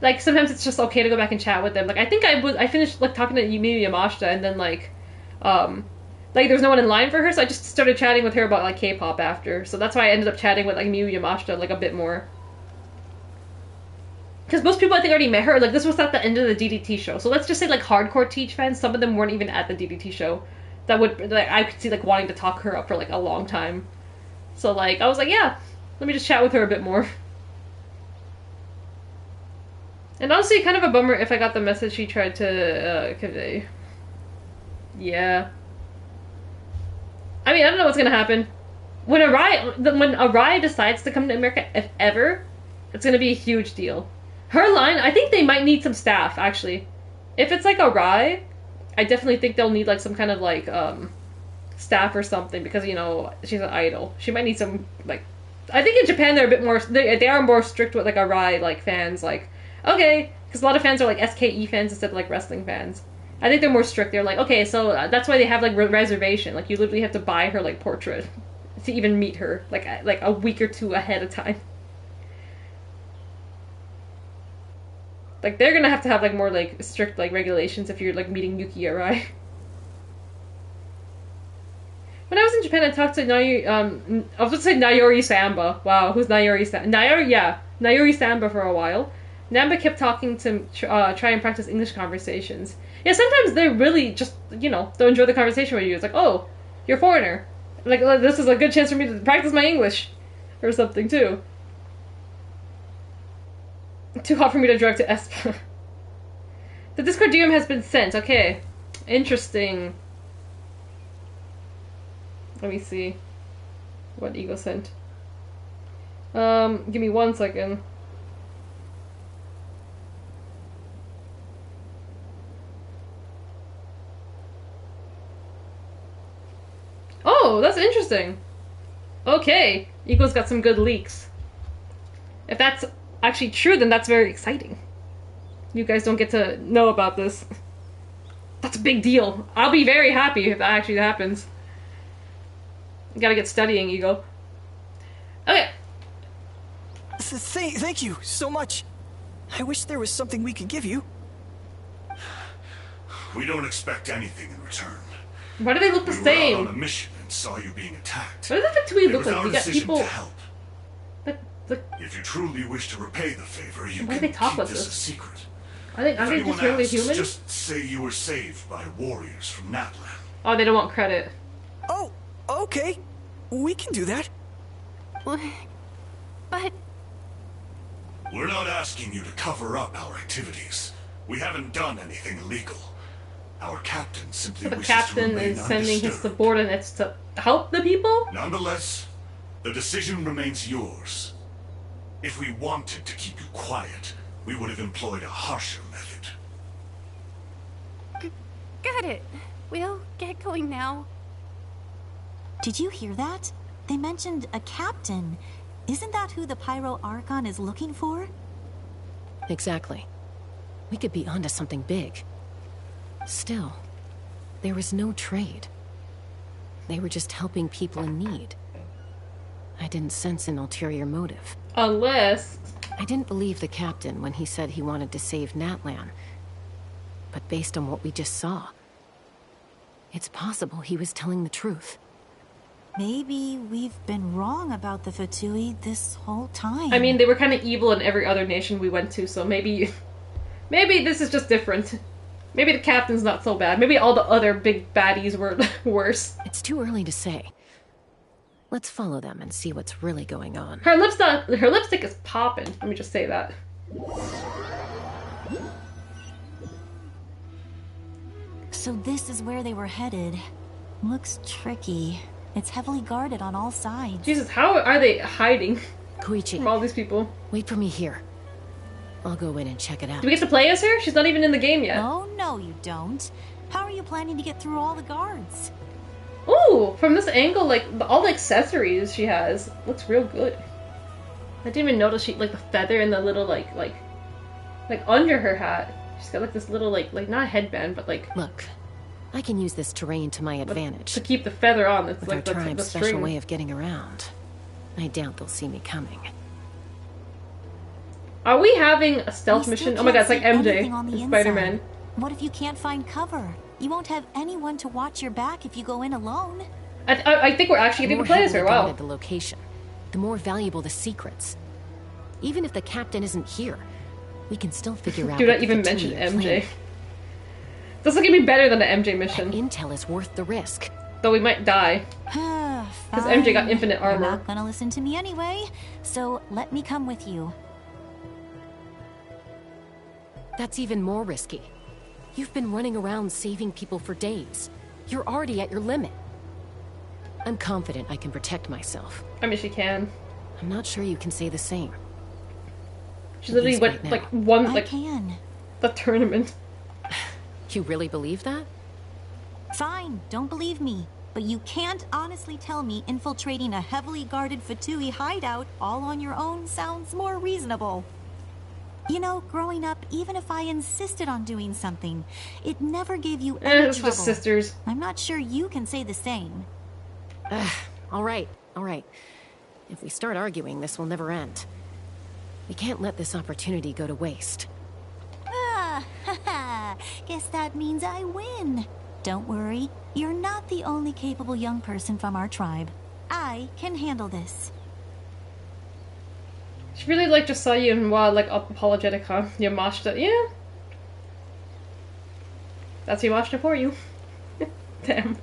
Like sometimes it's just okay to go back and chat with them. Like I think I finished like talking to Miyu Yamashita, and then like there's no one in line for her, so I just started chatting with her about, like, K-pop after. So that's why I ended up chatting with, like, Miyu Yamashita, like, a bit more. Because most people, I think, already met her. Like, this was at the end of the DDT show. So let's just say, like, hardcore Teach fans, some of them weren't even at the DDT show. That would, like, I could see, like, wanting to talk her up for, like, a long time. So, like, I was like, yeah, let me just chat with her a bit more. And honestly, kind of a bummer if I got the message she tried to, convey. Yeah. I mean, I don't know what's gonna happen. When Arai decides to come to America, if ever, it's gonna be a huge deal. Her line, I think they might need some staff, actually. If it's like Arai, I definitely think they'll need like some kind of like, staff or something, because, you know, she's an idol. She might need some, like, I think in Japan they're a bit more, they are more strict with like Arai, like, fans, like, okay, because a lot of fans are like SKE fans instead of like wrestling fans. I think they're more strict. They're like, okay, so that's why they have, like, reservation. Like, you literally have to buy her, like, portrait to even meet her, like a week or two ahead of time. Like, they're gonna have to have, like, more, like, strict, like, regulations if you're, like, meeting Yuki Arai. When I was in Japan, I talked to I was about to say Nayori Samba. Wow, who's Nayori Samba? Nayori Samba for a while. Namba kept talking to try and practice English conversations. Yeah, sometimes they really just, you know, they'll enjoy the conversation with you. It's like, oh, you're a foreigner. Like, this is a good chance for me to practice my English. Or something, too. Too hot for me to drag to Espa. The Discord DM has been sent. Okay. Interesting. Let me see what Ego sent. Give me 1 second. Oh, that's interesting. Okay, Ego's got some good leaks. If that's actually true, then that's very exciting. You guys don't get to know about this. That's a big deal. I'll be very happy if that actually happens. You gotta get studying, Ego. Okay. Thank you so much. I wish there was something we could give you. We don't expect anything in return. Why do they look the We same? were out on a mission and saw you being attacked. What does the Fatui It look was like? our We got decision people. to help. If you truly wish to repay the favor, you Why do can they talk keep like this this? a secret. Are they If just anyone really asks, human? just say you were saved by warriors from Natlan. Oh, they don't want credit. Oh, okay. We can do that. But... We're not asking you to cover up our activities. We haven't done anything illegal. Our captain simply So the wishes to captain remain is sending his undisturbed. subordinates to help the people? Nonetheless, the decision remains yours. If we wanted to keep you quiet, we would have employed a harsher method. Got it. We'll get going now. Did you hear that? They mentioned a captain. Isn't that who the Pyro Archon is looking for? Exactly. We could be onto something big. Still, there was no trade. They were just helping people in need. I didn't sense an ulterior motive. Unless... I didn't believe the captain when he said he wanted to save Natlan. But based on what we just saw, it's possible he was telling the truth. Maybe we've been wrong about the Fatui this whole time. I mean, they were kind of evil in every other nation we went to, so maybe this is just different. Maybe the captain's not so bad. Maybe all the other big baddies were worse. It's too early to say. Let's follow them and see what's really going on. Her lipstick is popping. Let me just say that. So this is where they were headed. Looks tricky. It's heavily guarded on all sides. Jesus, how are they hiding Koichi, from all these people? Wait for me here. I'll go in and check it out. Do we get to play as her? She's not even in the game yet. Oh, no, you don't. How are you planning to get through all the guards? Ooh, from this angle, like, all the accessories she has looks real good. I didn't even notice she, like, the feather and the little, like under her hat. She's got, like, this little, like, not a headband, but, like... Look, I can use this terrain to my advantage. To keep the feather on, it's with like our the tribe's string. special way of getting around. I doubt they'll see me coming. Are we having a stealth mission? Oh my god, it's like MJ on the in Spider-Man. What if you can't find cover? You won't have anyone to watch your back if you go in alone. I think we're actually getting to play as her. Wow. The location, the more valuable the secrets. Even if the captain isn't here, we can still figure out. Do what not the even Fatui mention are MJ. planning. This will give me better than the MJ mission. That intel is worth the risk. Though we might die. Because MJ got infinite armor. You're not gonna listen to me anyway, so let me come with you. That's even more risky. You've been running around saving people for days. You're already at your limit. I'm confident I can protect myself. I mean, she can. I'm not sure you can say the same. She literally went, right now. like, won, I like, can. the tournament. You really believe that? Fine, don't believe me. But you can't honestly tell me infiltrating a heavily guarded Fatui hideout all on your own sounds more reasonable. You know, growing up, even if I insisted on doing something, it never gave you any It's trouble. just sisters. I'm not sure you can say the same. All right. If we start arguing, this will never end. We can't let this opportunity go to waste. Guess that means I win. Don't worry, you're not the only capable young person from our tribe. I can handle this. She really, like, just saw you and like, apologetic, huh? You moshed it. Yeah. That's who moshed it for you. Damn.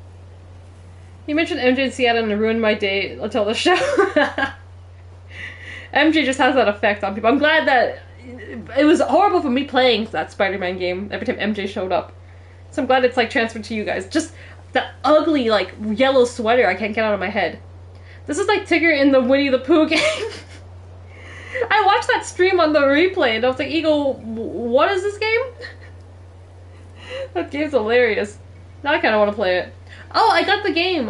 You mentioned MJ and Seattle and it ruined my day until the show. MJ just has that effect on people. I'm glad that... It was horrible for me playing that Spider-Man game every time MJ showed up. So I'm glad it's like transferred to you guys. Just that ugly like yellow sweater I can't get out of my head. This is like Tigger in the Winnie the Pooh game. I watched that stream on the replay and I was like, Eagle, what is this game? That game's hilarious. Now I kind of want to play it. Oh, I got the game.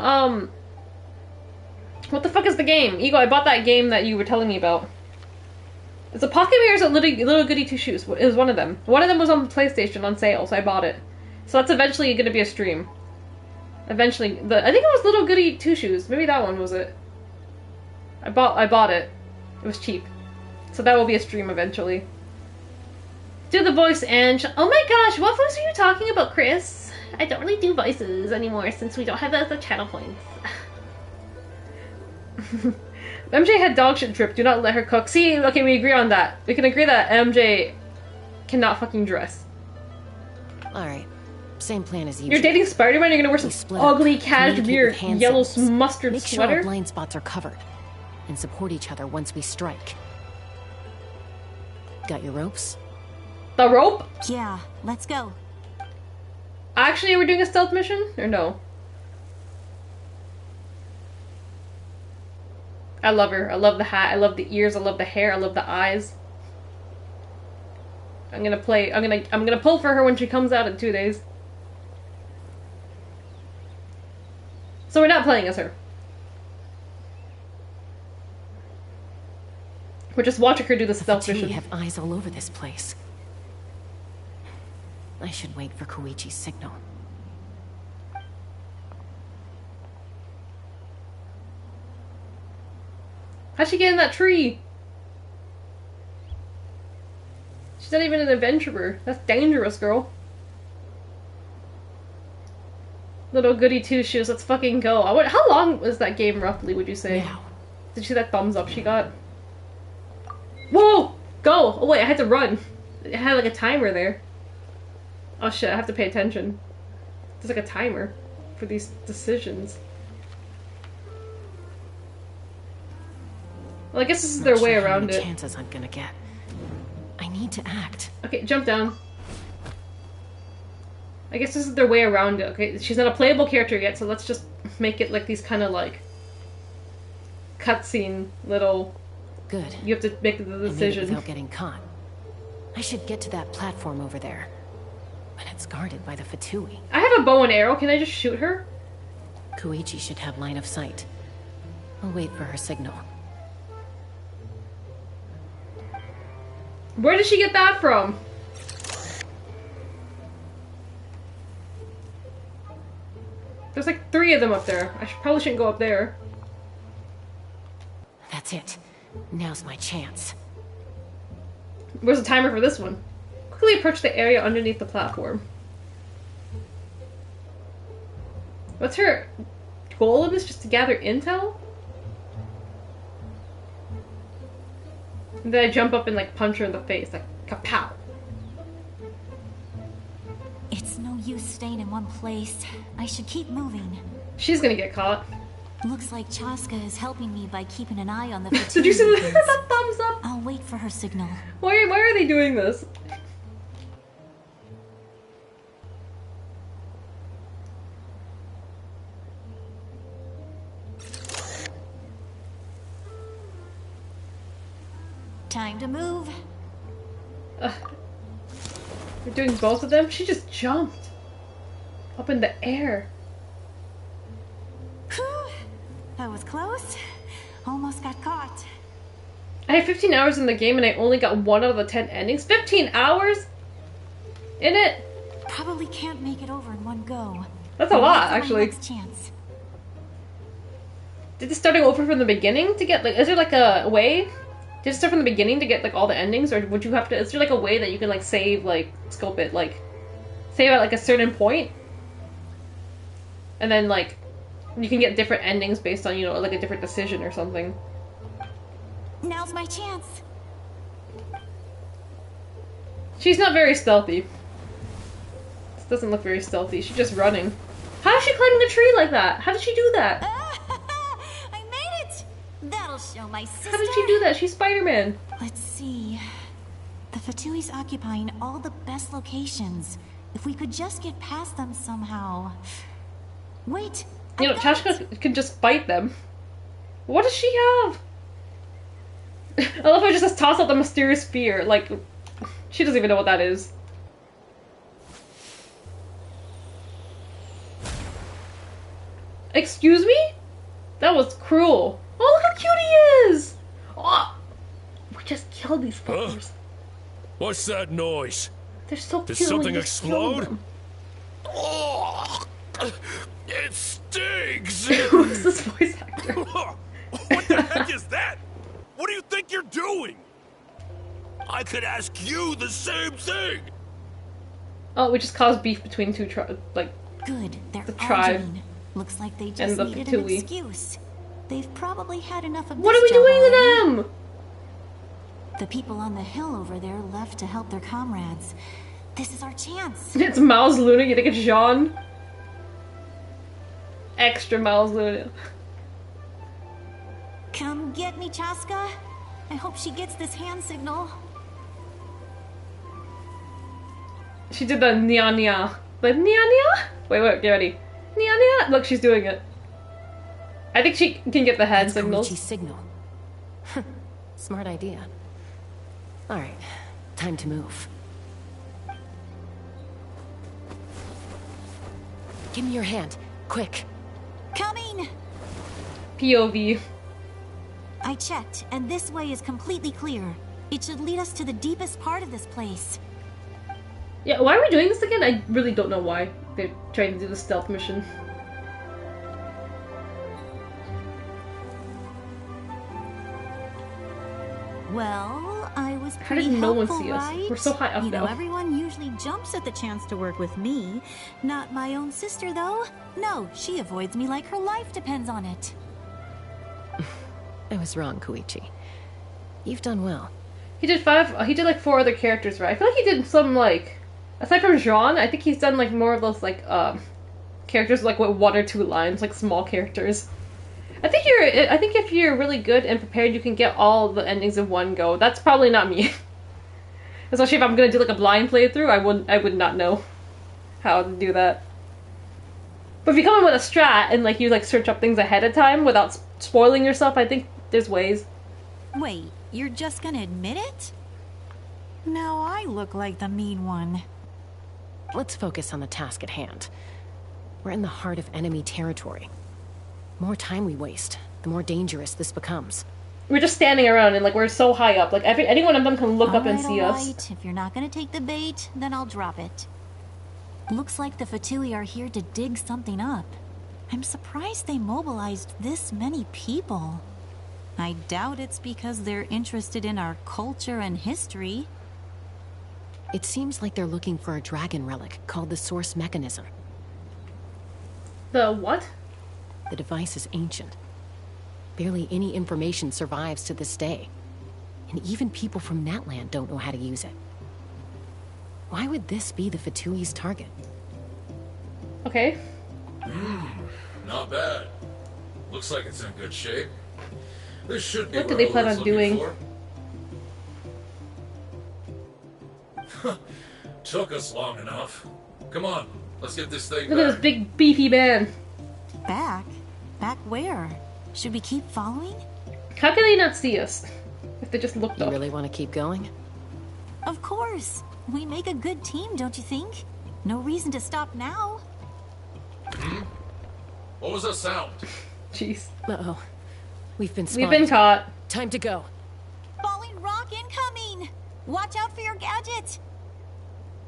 What the fuck is the game? Eagle, I bought that game that you were telling me about. It's a Pocket Mirrors at Little Goody Two Shoes. It was one of them. One of them was on PlayStation on sale, so I bought it. So that's eventually going to be a stream. Eventually, I think it was Little Goody Two Shoes. Maybe that one was it. I bought it. It was cheap. So that will be a stream eventually. Do the voice, Ange. Oh my gosh, what voice are you talking about, Chris? I don't really do voices anymore since we don't have the channel points. MJ had dog shit drip. Do not let her cook. See, okay, we agree on that. We can agree that MJ cannot fucking dress. Alright. Same plan as usual. You're dating Spider-Man, you're gonna wear some ugly cashmere yellow mustard Make sweater? sure our blind spots are covered. And support each other once we strike. Got your ropes? The rope? Yeah, let's go. Actually, are we doing a stealth mission? Or no? I love her. I love the hat. I love the ears. I love the hair. I love the eyes. I'm gonna pull for her when she comes out in 2 days. So we're not playing as her. We're just watching her do the stealth mission. We have eyes all over this place. I should wait for Koichi's signal. How'd she get in that tree? She's not even an adventurer. That's dangerous, girl. Little Goody Two Shoes, let's fucking go. How long was that game roughly, would you say? Now. Did you see that thumbs up she got? Whoa! Go! Oh wait, I had to run. It had like a timer there. Oh shit, I have to pay attention. There's like a timer for these decisions. Well, I guess this is their way around it. Chances I'm gonna get. I need to act. Okay, jump down. I guess this is their way around it. Okay, she's not a playable character yet, so let's just make it like these kind of like cutscene little. Good. You have to make the decision without getting caught. I should get to that platform over there, but it's guarded by the Fatui. I have a bow and arrow. Can I just shoot her? Koichi should have line of sight. I'll wait for her signal. Where did she get that from? There's like 3 of them up there. Probably shouldn't go up there. That's it. Now's my chance. Where's the timer for this one? Quickly approach the area underneath the platform. What's her goal of this? Just to gather intel? And then I jump up and like punch her in the face, like kapow. It's no use staying in one place. I should keep moving. She's gonna get caught. Looks like Chaska is helping me by keeping an eye on the Fatui. Did you see that thumbs up? I'll wait for her signal. Why are they doing this? Time to move. We're doing both of them? She just jumped. Up in the air. Whew. That was close. Almost got caught. I have 15 hours in the game and I only got 1 out of the 10 endings. 15 hours? In it? Probably can't make it over in one go. That's a lot, actually. Next chance. Did it starting over from the beginning to get, like, is there like a way? Did it start from the beginning to get, like, all the endings? Or would you have to, is there, like, a way that you can, like, save, like, scope it, like, save at, like, a certain point? And then, like, you can get different endings based on, you know, like, a different decision or something. Now's my chance. She's not very stealthy. This doesn't look very stealthy. She's just running. How is she climbing a tree like that? How did she do that? I made it! That'll show my sister. How did she do that? She's Spider-Man. Let's see. The Fatui's occupying all the best locations. If we could just get past them somehow. Wait. You know, Tashka can just fight them. What does she have? I love how it just says toss out the mysterious spear. Like, she doesn't even know what that is. Excuse me? That was cruel. Oh, look how cute he is! Oh, we just killed these fuckers. What's that noise? They're so Did cute. something we just killed explode? them. Oh, it stings! Who's this voice actor? What the heck is that? What do you think you're doing? I could ask you the same thing. Oh, we just caused beef between two like good. They're the tribe. arguing. Looks like they And just the needed Fatui. an excuse. They've probably had enough of What this are we job doing to already. them? The people on the hill over there left to help their comrades. This is our chance. It's Miles Luna. You think it's Jean? Extra Miles Luna. Come get me, Chaska. I hope she gets this hand signal. She did the nya nya. Like nya nya? Wait, get ready. Nya nya? Look, she's doing it. I think she can get the hand signals. Koichi's signal. Smart idea. Alright, time to move. Give me your hand, quick. Coming! POV. I checked, and this way is completely clear. It should lead us to the deepest part of this place. Yeah, why are we doing this again? I really don't know why they're trying to do the stealth mission. Well, I was How pretty did no one helpful, see us? right? We're so high up You know, now. everyone usually jumps at the chance to work with me. Not my own sister, though. No, she avoids me like her life depends on it. I was wrong, Koichi. You've done well. He did like 4 other characters, right? I feel like he did some, like, aside from Jean, I think he's done, like, more of those, like, characters, like, with 1 or 2 lines, like, small characters. I think if you're really good and prepared, you can get all the endings in one go. That's probably not me. Especially if I'm gonna do, like, a blind playthrough, I would not know how to do that. But if you come in with a strat and, like, you, like, search up things ahead of time without spoiling yourself, I think there's ways. Wait, you're just gonna admit it? Now I look like the mean one. Let's focus on the task at hand. We're in the heart of enemy territory. The more time we waste, the more dangerous this becomes. We're just standing around and, like, we're so high up. Like, any one of them can look up and see us. Alright, if you're not gonna take the bait, then I'll drop it. Looks like the Fatui are here to dig something up. I'm surprised they mobilized this many people. I doubt it's because they're interested in our culture and history. It seems like they're looking for a dragon relic called the Source Mechanism. The what? The device is ancient. Barely any information survives to this day. And even people from Natlan don't know how to use it. Why would this be the Fatui's target? Okay. Not bad. Looks like it's in good shape. This should be What what did they plan on doing? Took us long enough. Come on, let's get this thing Look at back. this big beefy man. Back? Back where? Should we keep following? How can they not see us? If they just looked up. You really want to keep going? Of course. We make a good team, don't you think? No reason to stop now. What was that sound? Jeez. Uh-oh. We've been spotted. We've been caught. Time to go. Falling rock incoming! Watch out for your gadget!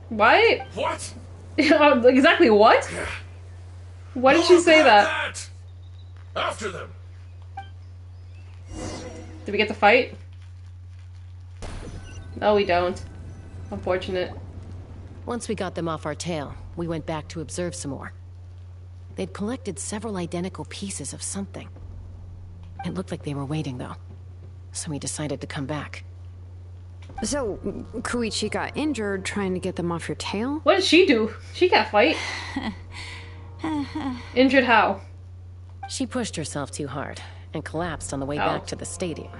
Why? What? Exactly what? Why did she say that? After them. Did we get to fight? No, we don't. Unfortunate. Once we got them off our tail, we went back to observe some more. They'd collected several identical pieces of something. It looked like they were waiting, though. So we decided to come back. So, Koichi got injured trying to get them off your tail? What did she do? She can't fight. Injured how? She pushed herself too hard and collapsed on the way back to the stadium.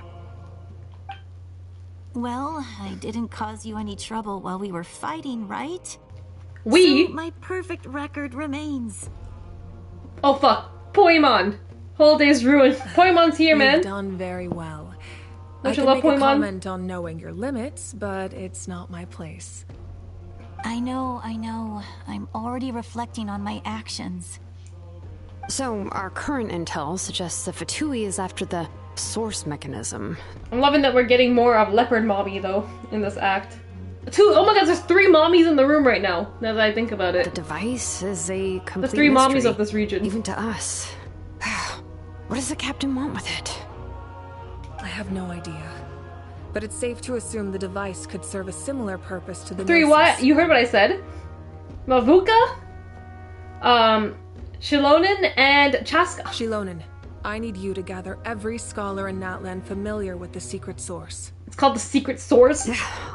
Well, I didn't cause you any trouble while we were fighting, right? We? So my perfect record remains. Oh fuck. Poemon. Holiday's ruined. Poemon's here, man. You've done very well. Don't I you can love make a Poemon? comment on knowing your limits, but it's not my place. I know. I'm already reflecting on my actions. So, our current intel suggests that Fatui is after the source mechanism. I'm loving that we're getting more of Leopard Mommy, though, in this act. Oh my god, there's 3 mommies in the room right now that I think about it. The device is a complete The 3 mommies mystery, of this region. even to us. What does the captain want with it? I have no idea. But it's safe to assume the device could serve a similar purpose to the 3 Gnosis. what? You heard what I said? Mavuka? Shilonen and Chaska. Shilonen, I need you to gather every scholar in Natlan familiar with the secret source. It's called the Secret Source?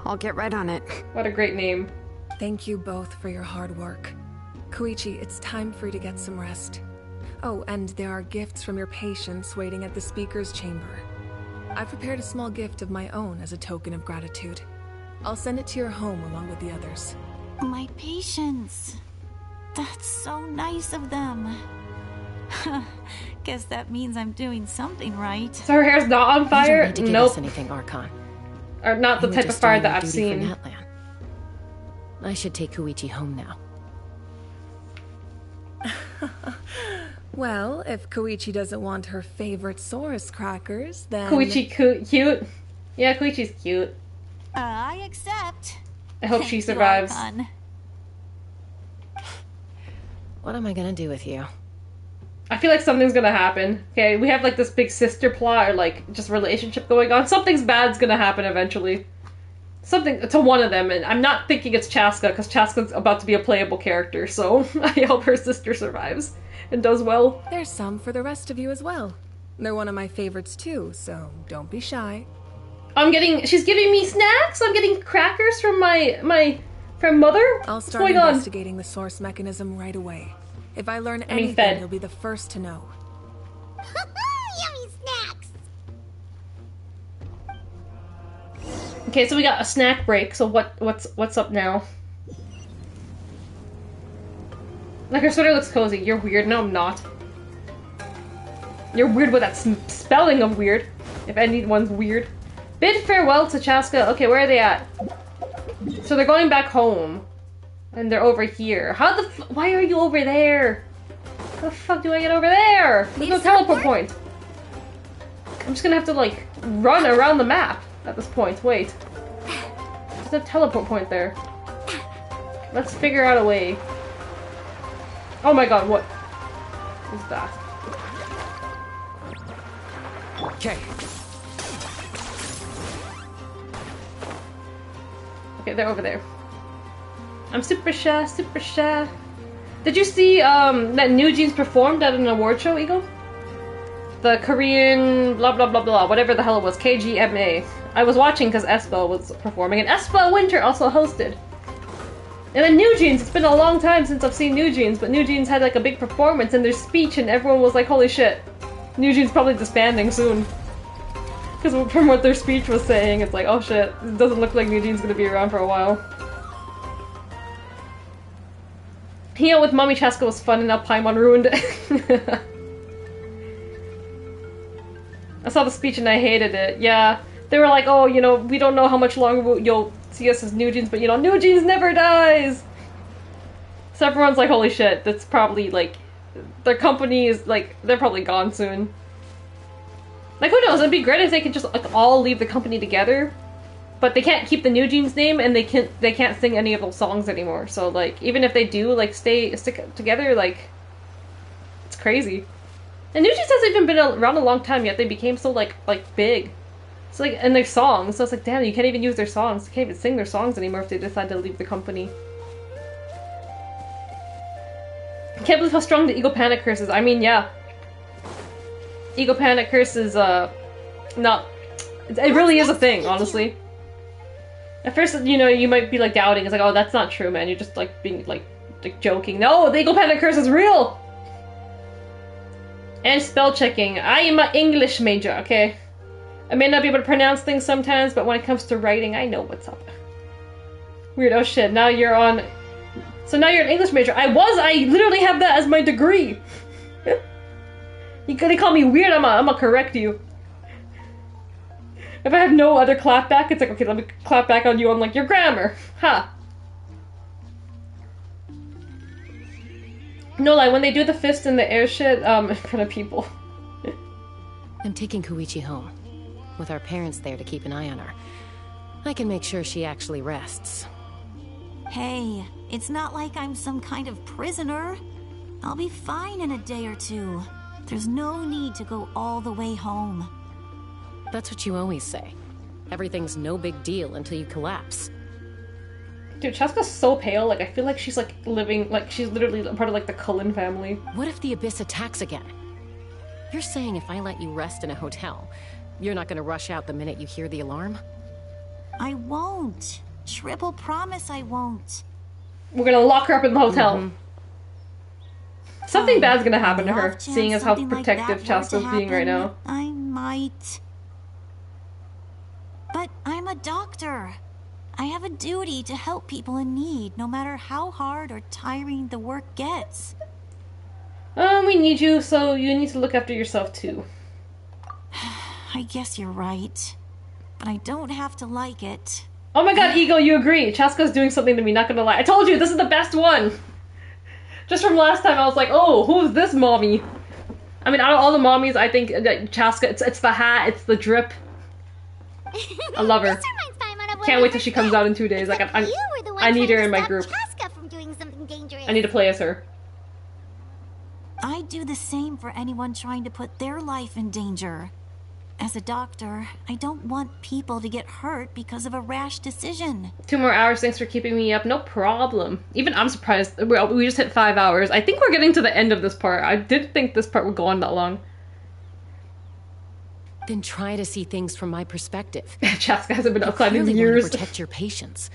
I'll get right on it. What a great name. Thank you both for your hard work. Koichi, it's time for you to get some rest. Oh, and there are gifts from your patients waiting at the speaker's chamber. I've prepared a small gift of my own as a token of gratitude. I'll send it to your home along with the others. My patience. That's so nice of them. Guess that means I'm doing something right. So her hair's not on fire? You don't need to give Nope. us anything, Archon. Or not the You were type of just fire doing that your I've duty seen. for Natlan. I should take Koichi home now. Well, if Koichi doesn't want her favorite Saurus crackers, then... Koichi cute? Yeah, Koichi's cute. I accept. I hope Thank she you, survives. Archon. What am I gonna do with you? I feel like something's gonna happen. Okay, we have like this big sister plot or like just relationship going on. Something's bad's gonna happen eventually. Something to one of them, and I'm not thinking it's Chaska, because Chaska's about to be a playable character, so I hope her sister survives and does well. There's some for the rest of you as well. They're one of my favorites too, so don't be shy. She's giving me snacks? I'm getting crackers from from Mother? I'll What's start going on? investigating the source mechanism right away. If I learn anything, fed. you'll be the first to know. Yummy snacks! Okay, so we got a snack break, so what's up now? Like, her sweater looks cozy. You're weird. No, I'm not. You're weird with that spelling of weird. If anyone's weird. Bid farewell to Chaska. Okay, where are they at? So they're going back home. And they're over here. Why are you over there? How the fuck do I get over there? There's no teleport point. I'm just gonna have to, like, run around the map at this point. Wait. There's a teleport point there. Let's figure out a way. Oh my god, what is that? Okay. Okay, they're over there. I'm super shy, super shy. Did you see that New Jeans performed at an award show, Eagle? The Korean blah blah blah blah, whatever the hell it was, KGMA. I was watching because Espa was performing, and Espa Winter also hosted. And then New Jeans, it's been a long time since I've seen New Jeans, but New Jeans had like a big performance in their speech and everyone was like, holy shit, New Jeans probably disbanding soon. Because from what their speech was saying, it's like, oh shit, it doesn't look like New Jeans gonna be around for a while. Hanging out with Mommy Chaska was fun and now Paimon ruined it. I saw the speech and I hated it, yeah. They were like, oh, you know, we don't know how much longer you'll see us as New Jeans, but you know, New Jeans never dies! So everyone's like, holy shit, that's probably, like, their company is, like, they're probably gone soon. Like, who knows, it'd be great if they could just, like, all leave the company together, but they can't keep the New Jeans name, and they can't sing any of those songs anymore, so, like, even if they do, like, stick together, like, it's crazy. And New Jeans hasn't even been around a long time yet, they became so, like, big. So, like, and their songs, so it's like, damn, you can't even use their songs. You can't even sing their songs anymore if they decide to leave the company. I can't believe how strong the Ego Panic curse is. I mean, yeah. Ego Panic curse is, not... It really is a thing, honestly. At first, you know, you might be, like, doubting. It's like, oh, that's not true, man. You're just, like, being, like joking. No, the Ego Panic curse is real! And spell checking. I am an English major, okay? I may not be able to pronounce things sometimes, but when it comes to writing, I know what's up. Weird, oh shit, now you're on So now you're an English major. I literally have that as my degree. You gonna call me weird, I'm gonna correct you. If I have no other clap back, it's like, okay, let me clap back on you. I'm like, your grammar. Ha. No lie, when they do the fist in the air shit, in front of people. I'm taking Koichi home. With our parents there to keep an eye on her. I can make sure she actually rests. Hey, it's not like I'm some kind of prisoner. I'll be fine in a day or two. There's no need to go all the way home. That's what you always say. Everything's no big deal until you collapse. Dude, Chaska's so pale, like, I feel like she's, like, living, like, she's literally part of, like, the Cullen family. What if the Abyss attacks again? You're saying if I let you rest in a hotel, you're not gonna rush out the minute you hear the alarm? I won't. Triple promise I won't. We're gonna lock her up in the hotel. Something bad's gonna happen to her, seeing as how protective Chaska's being right now. I might. But I'm a doctor. I have a duty to help people in need, no matter how hard or tiring the work gets. We need you, so you need to look after yourself too. I guess you're right. But I don't have to like it. Oh my god, Ego, you agree. Chaska's doing something to me, not gonna lie. I told you, this is the best one! Just from last time, I was like, oh, who's this mommy? I mean, out of all the mommies, I think Chaska, it's the hat, it's the drip. I love her. Can't wait till she comes out in 2 days. Like, I need her in my group. I need to play as her. I'd do the same for anyone trying to put their life in danger. As a doctor, I don't want people to get hurt because of a rash decision. 2 more hours, thanks for keeping me up. No problem. Even I'm surprised. We just hit 5 hours. I think we're getting to the end of this part. I did think this part would go on that long. Then try to see things from my perspective. Chaska hasn't been outside in years. years. Want to protect your patients.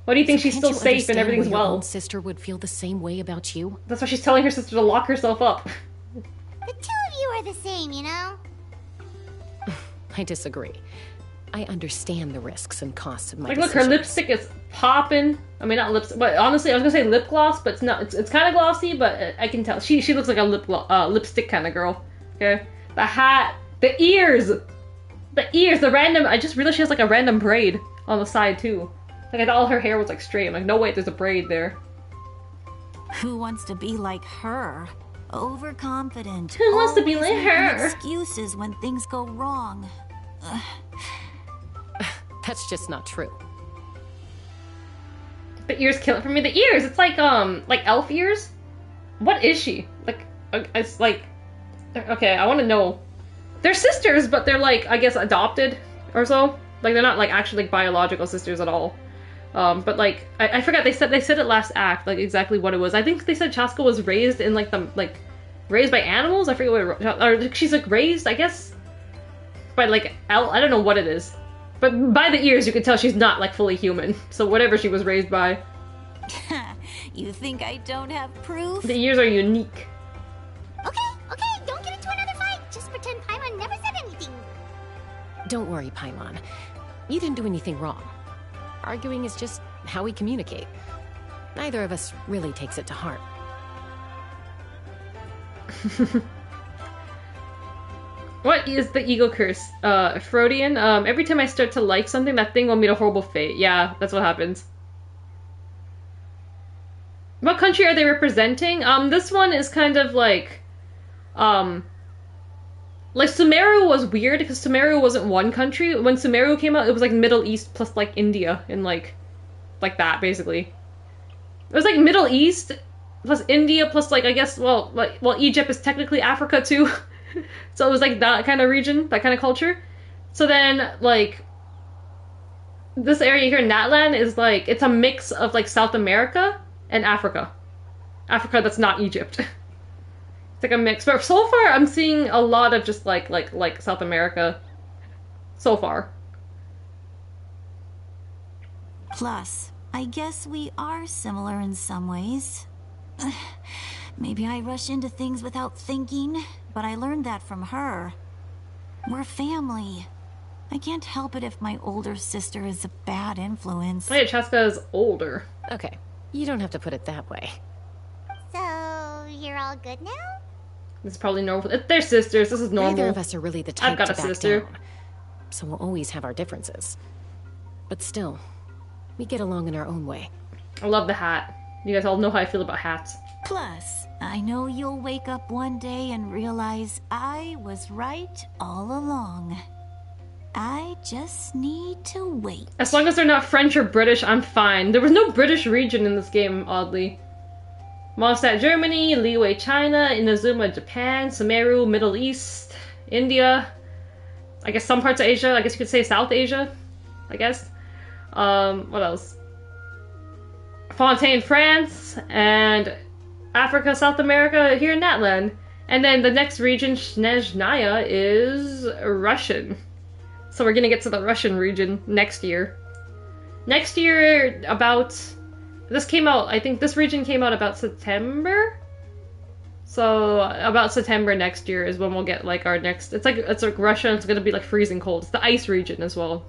Why do you think she's still safe and everything's well? Your own sister would feel the same way about you. That's why she's telling her sister to lock herself up. The two of you are the same, you know? I disagree. I understand the risks and costs of my Like, look, her lipstick is popping. I mean, not lipstick, but honestly, I was gonna say lip gloss, but it's not. It's kind of glossy, but I can tell she looks like a lipstick kind of girl. Okay, the hat, the ears, the random. I just realized she has like a random braid on the side too. Like I thought all her hair was like straight. I'm like, no wait, there's a braid there. Who wants to be like her? Overconfident. Who wants to be like her? Excuses when things go wrong. That's just not true. The ears kill it for me. The ears, it's like elf ears. What is she? Like, it's like, okay, I want to know. They're sisters, but they're like, I guess, adopted or so. Like, they're not like actually like biological sisters at all. But like, I forgot, they said it last act, like exactly what it was. I think they said Chaska was raised in like raised by animals. I forget what or she's like raised, I guess, by like I don't know what it is. But by the ears, you can tell she's not like fully human. So whatever she was raised by. You think I don't have proof? The ears are unique. Okay, don't get into another fight. Just pretend Paimon never said anything. Don't worry, Paimon. You didn't do anything wrong. Arguing is just how we communicate. Neither of us really takes it to heart. What is the ego curse? Freudian? Every time I start to like something, that thing will meet a horrible fate. Yeah, that's what happens. What country are they representing? This one is kind of like Sumeru was weird because Sumeru wasn't one country. When Sumeru came out, it was like Middle East plus like India and like that basically. It was like Middle East plus India plus like I guess well Egypt is technically Africa too. So it was like that kind of region, that kind of culture. So then like this area here in Natlan is like it's a mix of like South America and Africa. Africa that's not Egypt. It's like a mix, but so far I'm seeing a lot of just like South America. So far. Plus, I guess we are similar in some ways. Maybe I rush into things without thinking, but I learned that from her. We're family. I can't help it if my older sister is a bad influence. Oh yeah, Chaska is older. Okay, You don't have to put it that way. So, you're all good now? This is probably normal. They're sisters. This is normal. Neither of us are really the type I've got to a back sister. down. So we'll always have our differences. But still, we get along in our own way. I love the hat. You guys all know how I feel about hats. Plus, I know you'll wake up one day and realize I was right all along. I just need to wait. As long as they're not French or British, I'm fine. There was no British region in this game, oddly. Mondstadt, Germany, Liyue, China, Inazuma, Japan, Sumeru, Middle East, India. I guess some parts of Asia. I guess you could say South Asia. I guess. What else? Fontaine, France, and Africa, South America, here in Natlan. And then the next region, Snezhnaya, is Russian. So we're gonna get to the Russian region next year. Next year, about... This came out, I think this region came out about September? So, about September next year is when we'll get, like, our next... It's like Russia, it's gonna be, like, freezing cold. It's the ice region as well.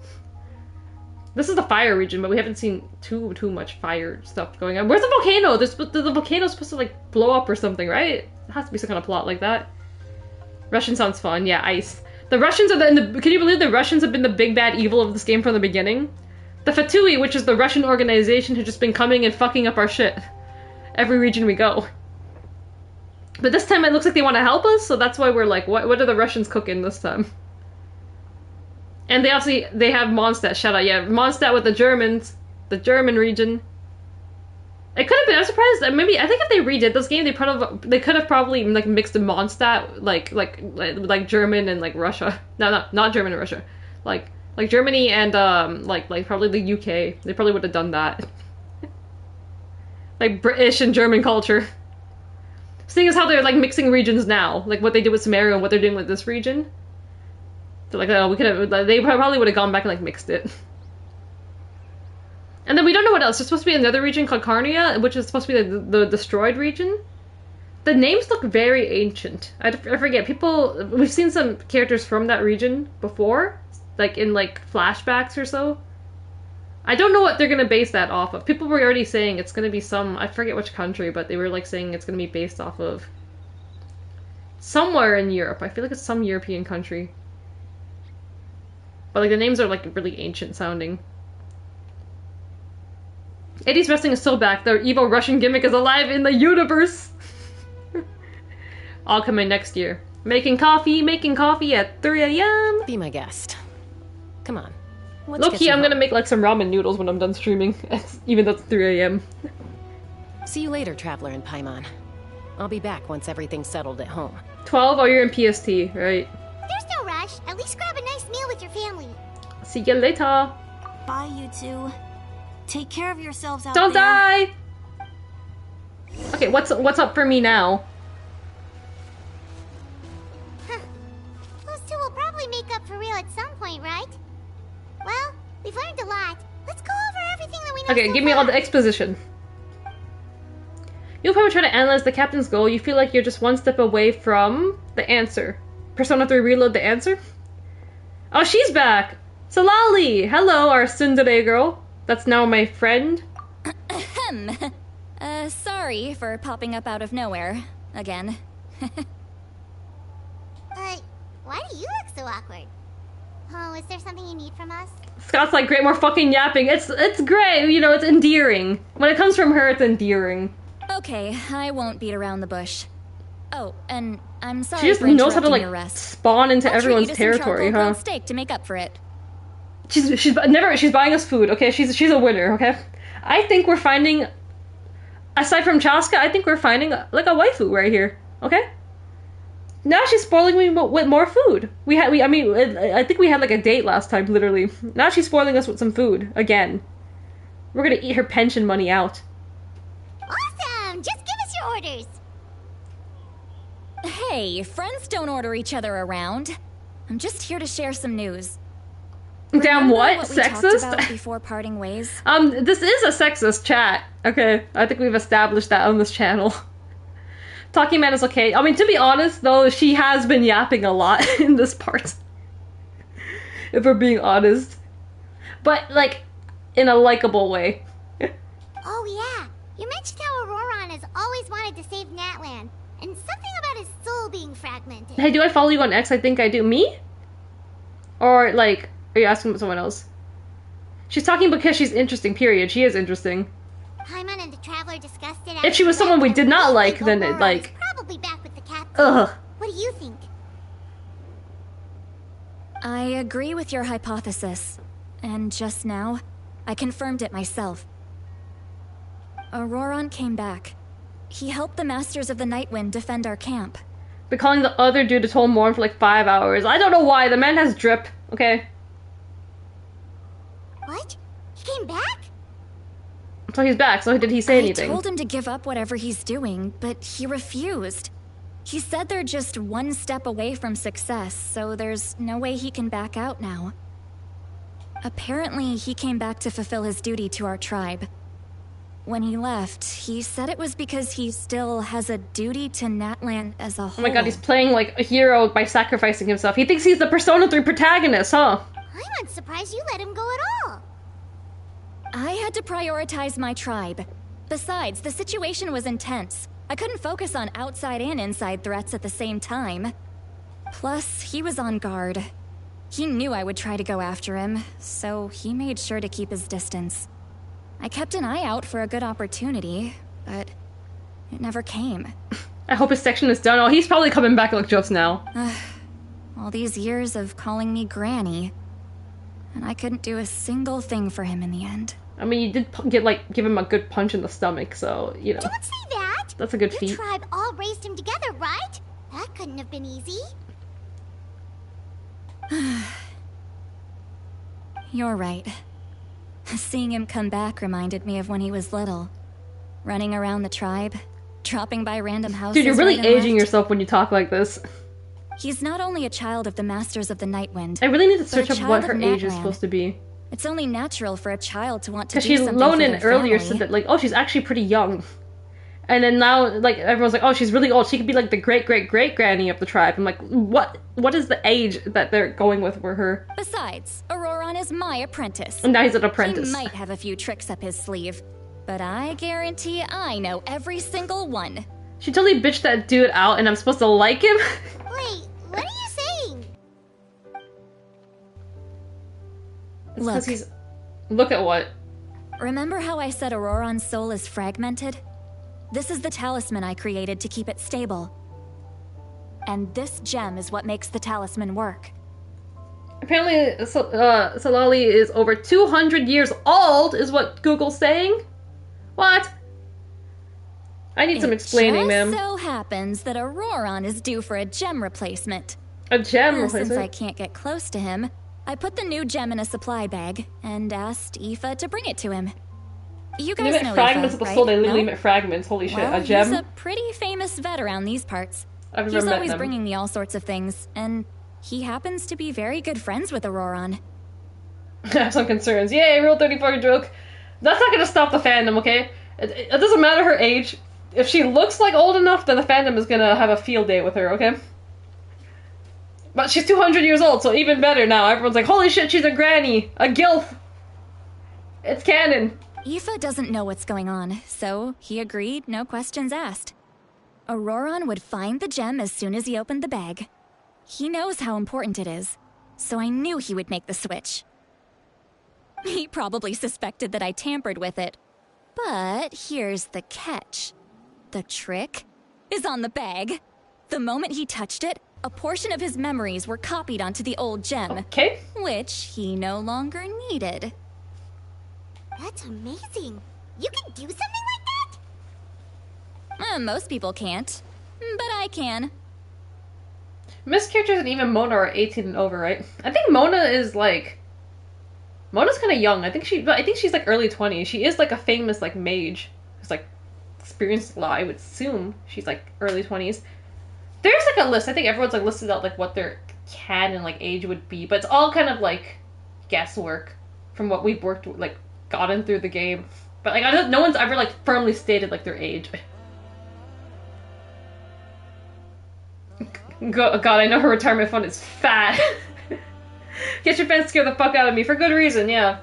This is the fire region, but we haven't seen too much fire stuff going on. Where's the volcano? The volcano's supposed to, like, blow up or something, right? It has to be some kind of plot like that. Russian sounds fun. Yeah, ice. The Russians are can you believe the Russians have been the big bad evil of this game from the beginning? The Fatui, which is the Russian organization, has just been coming and fucking up our shit. Every region we go. But this time it looks like they want to help us, so that's why we're like, what are the Russians cooking this time? And they have Mondstadt, shout out, yeah, Mondstadt with the Germans, the German region. It could have been, I'm surprised, I think if they redid this game, they could have probably, like, mixed in Mondstadt, like German and, like, Russia. No, not German and Russia. Like Germany and, like probably the UK. They probably would have done that. Like, British and German culture. Seeing as how they're, like, mixing regions now, like what they did with Sumeru and what they're doing with this region. They're like, oh, they probably would have gone back and, like, mixed it. And then we don't know what else. There's supposed to be another region called Carnia, which is supposed to be the destroyed region. The names look very ancient. I forget. We've seen some characters from that region before, like in like flashbacks or so. I don't know what they're gonna base that off of. People were already saying it's gonna be I forget which country, but they were like saying it's gonna be based off of somewhere in Europe. I feel like it's some European country. But like the names are like really ancient sounding. 80s wrestling is still back. The evil Russian gimmick is alive in the universe. I'll come in next year. Making coffee at 3 a.m. Be my guest. Come on. Low-key, I'm gonna make like some ramen noodles when I'm done streaming, even though it's 3 a.m. See you later, Traveler in Paimon. I'll be back once everything's settled at home. 12? Oh, you're in PST, right? There's no rush. At least grab a nice meal with your family. See you later. Bye, you two. Take care of yourselves out Don't there. die! Okay, what's up for me now? Huh. Those two will probably make up for real at some point, right? Well, we've learned a lot. Let's go over everything that we know. Okay, give me all the exposition. You'll probably try to analyze the captain's goal. You feel like you're just one step away from the answer. Persona 3 Reload the answer? Oh, she's back! Salali! Hello, our tsundere girl. That's now my friend. Sorry for popping up out of nowhere. Again. Why do you look so awkward? Oh, is there something you need from us? Scott's like, great, more fucking yapping. It's great, you know, it's endearing. When it comes from her, it's endearing. Okay, I won't beat around the bush. Oh, and I'm sorry she just for knows how to, interrupting your like, rest. spawn into I'll everyone's treat you to some territory, charcoal huh? grilled steak to make up for it. She's buying us food, okay? She's a winner, okay? I think we're finding, aside from Chaska, I think we're finding, like, a waifu right here, okay? Now she's spoiling me with more food. I think we had, like, a date last time, literally. Now she's spoiling us with some food, again. We're gonna eat her pension money out. Awesome! Just give us your orders. Hey, friends don't order each other around. I'm just here to share some news. Damn, what? We Sexist? talked about before parting ways? This is a sexist chat. Okay, I think we've established that on this channel. Talking Man is okay. I mean, to be honest, though, she has been yapping a lot in this part. If we're being honest. But, like, in a likable way. Oh, yeah. You mentioned how Auroron has always wanted to save Natlan, and something about his soul being fragmented. Hey, do I follow you on X? I think I do. Me? Or, like, are you asking about someone else? She's talking because she's interesting, period. She is interesting. Paimon and the Traveler discussed it. If she was someone we did not like, then it, like... Probably back with the captain. Ugh. What do you think? I agree with your hypothesis. And just now, I confirmed it myself. Auroron came back. He helped the Masters of the Nightwind defend our camp. Been calling the other dude to toll Morn for like 5 hours. I don't know why. The man has drip. Okay. What? He came back? So he's back. So did he say anything? I told him to give up whatever he's doing, but he refused. He said they're just one step away from success, so there's no way he can back out now. Apparently, he came back to fulfill his duty to our tribe. When he left, he said it was because he still has a duty to Natlan as a whole. Oh my god, he's playing like a hero by sacrificing himself. He thinks he's the Persona 3 protagonist, huh? I'm not surprised you let him go at all. I had to prioritize my tribe. Besides, the situation was intense. I couldn't focus on outside and inside threats at the same time. Plus, he was on guard. He knew I would try to go after him, so he made sure to keep his distance. I kept an eye out for a good opportunity, but it never came. I hope his section is done. Oh, he's probably coming back like just now. All these years of calling me Granny, and I couldn't do a single thing for him in the end. I mean, you did give him a good punch in the stomach, so, you know. Don't say that! That's a good Your feat. tribe all raised him together, right? That couldn't have been easy. You're right. Seeing him come back reminded me of when he was little. Running around the tribe, dropping by random houses. Dude, you're really right and aging left. yourself when you talk like this. He's not only a child of the Masters of the Nightwind. I really need to but search a up what child her of age is Natlan. supposed to be. It's only natural for a child to want to Because do she something loaned for in their earlier family. said that, like, oh, she's actually pretty young. And then now, like, everyone's like, oh, she's really old. She could be, like, the great-great-great-granny of the tribe. I'm like, what is the age that they're going with for her? Besides, Auroron is my apprentice. And now he's an apprentice. He might have a few tricks up his sleeve, but I guarantee I know every single one. She totally bitched that dude out, and I'm supposed to like him? Wait, what are you saying? Look. Look at what? Remember how I said Auroron's soul is fragmented? This is the talisman I created to keep it stable. And this gem is what makes the talisman work. Apparently, Solali is over 200 years old, is what Google's saying? What? I need some explaining, ma'am. It just so happens that Auroron is due for a gem replacement. A gem And replacement? since I can't get close to him, I put the new gem in a supply bag and asked Aoife to bring it to him. You guys They know fragments Aoife, of the right? soul, they literally No? meant fragments. Holy shit, Well, a gem? he's a pretty famous vet around these parts. I've never He's met always them. bringing me all sorts of things, and he happens to be very good friends with Auroron. I have some concerns. Yay, Rule 34 joke. That's not gonna stop the fandom, okay? It doesn't matter her age. If she looks like old enough, then the fandom is gonna have a field day with her, okay? But she's 200 years old, so even better now. Everyone's like, holy shit, she's a granny! A gilf! It's canon! Aoife doesn't know what's going on, so he agreed, no questions asked. Auroron would find the gem as soon as he opened the bag. He knows how important it is, so I knew he would make the switch. He probably suspected that I tampered with it. But here's the catch. The trick is on the bag. The moment he touched it, a portion of his memories were copied onto the old gem. Okay. Which he no longer needed. That's amazing. You can do something like that? Most people can't, but I can. Most characters and even Mona are 18 and over, right? I think Mona is like... Mona's kind of young. I think she's like early 20s. She is like a famous like mage who's like experienced a lot. I would assume she's like early 20s. There's like a list. I think everyone's like listed out like what their canon like age would be, but it's all kind of like guesswork from what we've gotten through the game. But like no one's ever like firmly stated like their age. God, I know her retirement fund is fat. Get your fans scare the fuck out of me for good reason, yeah.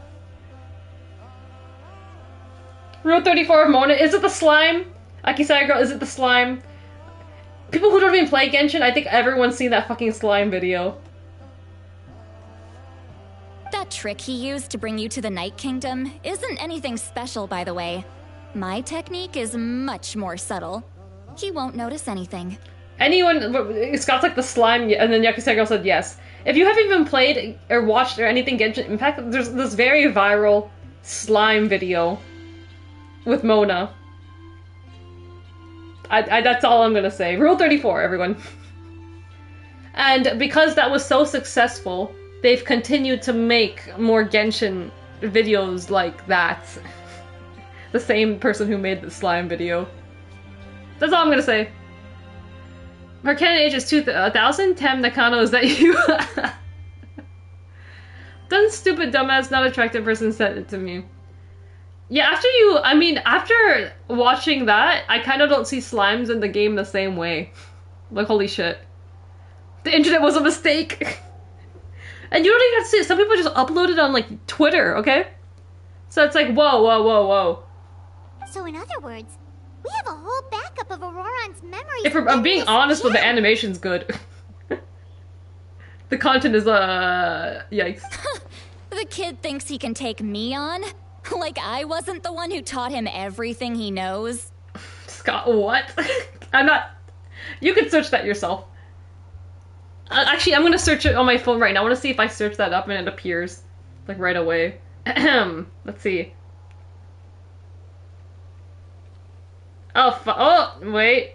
Rule 34 of Mona. Is it the slime? Akisai girl, is it the slime? People who don't even play Genshin, I think everyone's seen that fucking slime video. That trick he used to bring you to the Night Kingdom isn't anything special, by the way. My technique is much more subtle. He won't notice anything. Anyone, Scott's like the slime, and then Yakusai girl said yes. If you haven't even played or watched or anything Genshin, in fact, there's this very viral slime video with Mona. That's all I'm gonna say. Rule 34, everyone. And because that was so successful, they've continued to make more Genshin videos like that. The same person who made the slime video. That's all I'm gonna say. Her canon age is 2000? Tam Nakano, is that you? Done stupid dumbass not attractive person sent it to me. Yeah, after watching that, I kind of don't see slimes in the game the same way. Like, holy shit. The internet was a mistake. And you don't even have to see it. Some people just upload it on, like, Twitter, okay? So it's like, whoa, whoa, whoa, whoa. So in other words, we have a whole backup of Auroran's memories. If I'm being honest with the animation's good. The content is, yikes. The kid thinks he can take me on? Like I wasn't the one who taught him everything he knows? Scott, what? I'm not... You can search that yourself. Actually, I'm gonna search it on my phone right now. I wanna see if I search that up and it appears. Like, right away. Let's see. Oh, wait.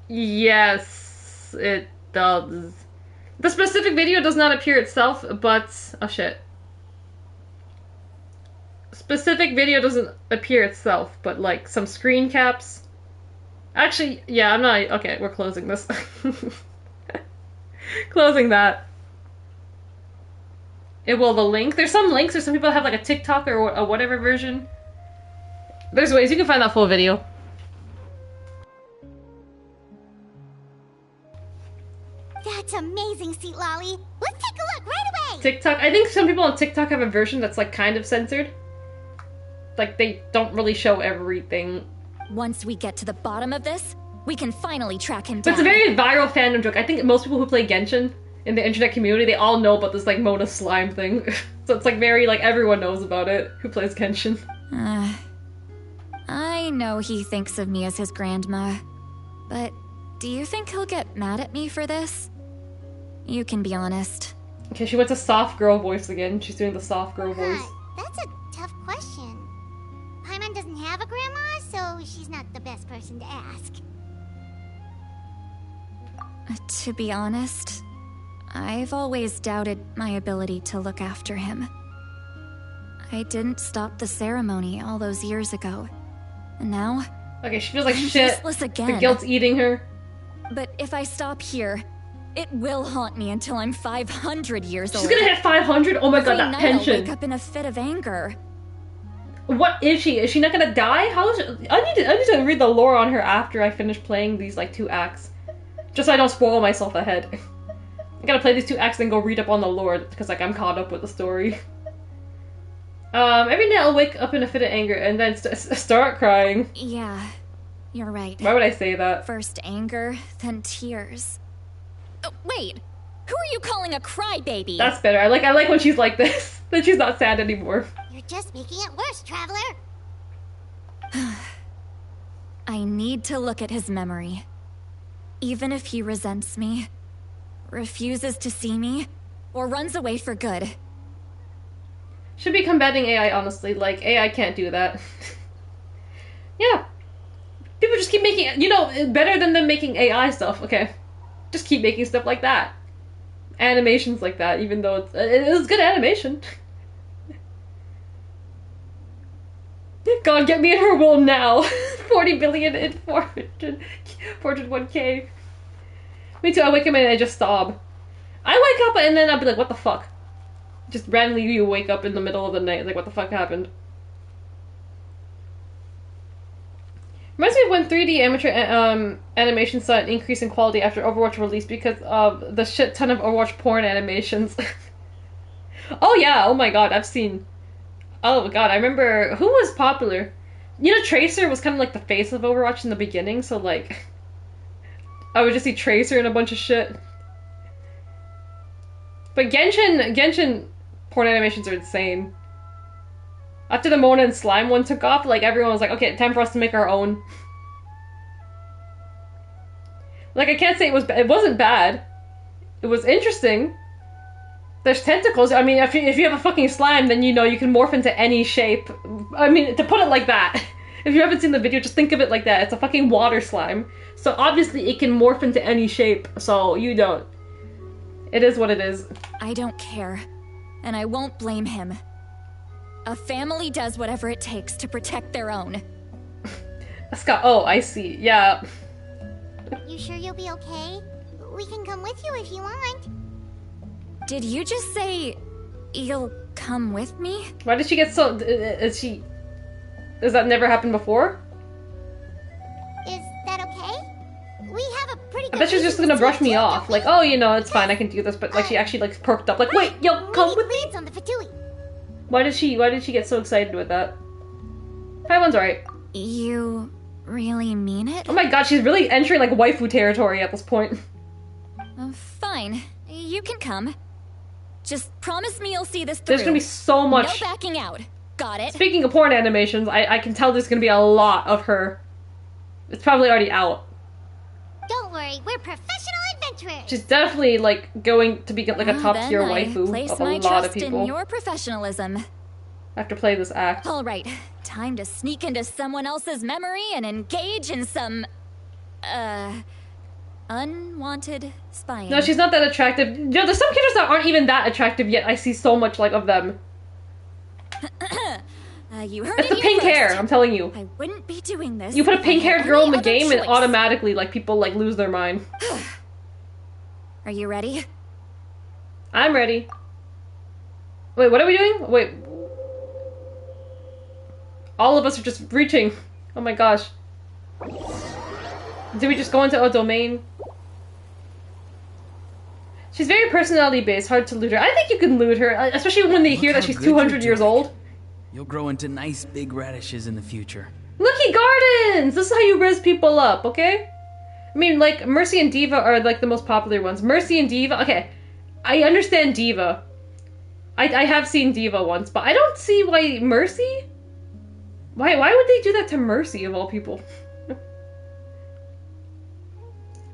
Yes, it does. The specific video does not appear itself, but... Oh, shit. Specific video doesn't appear itself, but, like, some screen caps. Actually, yeah, I'm not... Okay, we're closing this. Closing that. It will the link. There's some links. There's some people that have, like, a TikTok or a whatever version. There's ways you can find that full video. That's amazing, Seat Lolly. Let's take a look right away. TikTok. I think some people on TikTok have a version that's like kind of censored. Like they don't really show everything. Once we get to the bottom of this, we can finally track him But down. it's a very viral fandom joke. I think most people who play Genshin in the internet community, they all know about this like Mona slime thing. So it's like very like everyone knows about it who plays Genshin. I know he thinks of me as his grandma, but do you think he'll get mad at me for this? You can be honest. Okay, she went to soft girl voice again. She's doing the soft girl voice. That's a tough question. Paimon doesn't have a grandma, so she's not the best person to ask. To be honest, I've always doubted my ability to look after him. I didn't stop the ceremony all those years ago. And now... Okay, she feels like I'm shit. useless again. The guilt's eating her. But if I stop here, it will haunt me until I'm 500 years old. She's gonna hit 500? Oh my god, that Every night pension. I'll wake up in a fit of anger. What is she? Is she not gonna die? How is she? I need to read the lore on her after I finish playing these like 2 acts. Just so I don't spoil myself ahead. I gotta play these 2 acts and then go read up on the lore because like I'm caught up with the story. Every night I'll wake up in a fit of anger and then start crying. Yeah, you're right. Why would I say that? First anger, then tears. Oh, wait, who are you calling a crybaby? That's better. I like when she's like this. That she's not sad anymore. You're just making it worse, Traveler. I need to look at his memory. Even if he resents me, refuses to see me, or runs away for good. Should be combating AI, honestly. Like, AI can't do that. Yeah. People just keep making, you know, better than them making AI stuff. Okay. Just keep making stuff like that. Animations like that, even though it's good animation. God, get me in her will now. 40 billion in 401k. Me too, I wake up and I just sob. I wake up and then I'll be like, what the fuck? Just randomly you wake up in the middle of the night, like what the fuck happened? Reminds me of when 3D amateur animation saw an increase in quality after Overwatch release because of the shit ton of Overwatch porn animations. Oh yeah, oh my god, I've seen... Oh god, I remember... Who was popular? You know, Tracer was kind of like the face of Overwatch in the beginning, so like, I would just see Tracer in a bunch of shit. But Genshin porn animations are insane. After the Mona and Slime one took off, like everyone was like, okay, time for us to make our own. Like, I can't say it wasn't bad. It was interesting. There's tentacles. I mean, if you have a fucking slime, then you know you can morph into any shape. I mean, to put it like that. If you haven't seen the video, just think of it like that. It's a fucking water slime. So obviously it can morph into any shape. So you don't. It is what it is. I don't care. And I won't blame him. A family does whatever it takes to protect their own. Scott, oh, I see. Yeah. You sure you'll be okay? We can come with you if you want. Did you just say you'll come with me? Why did she get so... Has that never happened before? Is that okay? We have a pretty good... I bet she's just gonna brush me off. Like, oh, you know, it's fine, I can do this. But like, she actually like perked up. Like, wait, yo, come with me. On the Fatui. Why did she get so excited with that? Taiwan's right. You really mean it? Oh my god, she's really entering like waifu territory at this point. Fine, you can come. Just promise me you'll see this through. There's gonna be so much. No backing out. Got it. Speaking of porn animations, I can tell there's gonna be a lot of her. It's probably already out. Don't worry, we're professional adventurers. She's definitely like going to be like a top tier waifu of a lot of people. In your professionalism. I have to play this act. All right, time to sneak into someone else's memory and engage in some, unwanted spying. No, she's not that attractive. You know, there's some characters that aren't even that attractive yet. I see so much like of them. You heard it's the pink hair, I'm telling you. I wouldn't be doing this. You put a pink-haired girl in the game and automatically, like, people, like, lose their mind. Are you ready? I'm ready. Wait, what are we doing? Wait. All of us are just reaching. Oh my gosh. Did we just go into a domain? She's very personality-based, hard to loot her. I think you can loot her, especially when they hear that she's 200 years old. You'll grow into nice big radishes in the future. Lucky Gardens! This is how you res people up, okay? I mean, like, Mercy and Diva are, like, the most popular ones. Mercy and Diva, okay. I understand Diva. I have seen Diva once, but I don't see why Mercy? Why would they do that to Mercy, of all people?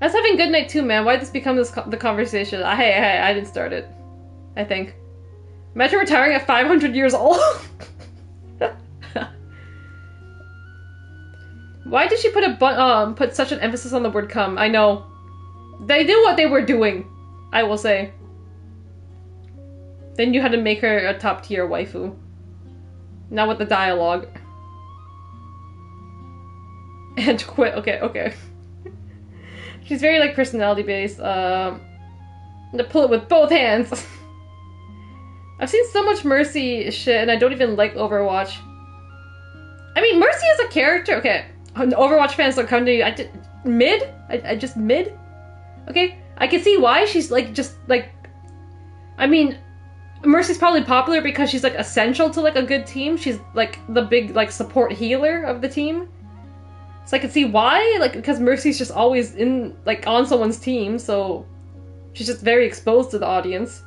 I was having good night too, man. Why did this become the conversation? Hey, I didn't start it. I think. Imagine retiring at 500 years old. Why did she put such an emphasis on the word come? I know. They knew what they were doing, I will say. They knew how to make her a top tier waifu. Not with the dialogue. And quit. Okay. She's very, like, personality based. To pull it with both hands. I've seen so much Mercy shit, and I don't even like Overwatch. I mean, Mercy as a character, okay. Overwatch fans don't come to you. I just mid. Okay, I can see why she's like I mean, Mercy's probably popular because she's like essential to like a good team. She's like the big like support healer of the team. So I can see why, like, because Mercy's just always in like on someone's team, so she's just very exposed to the audience.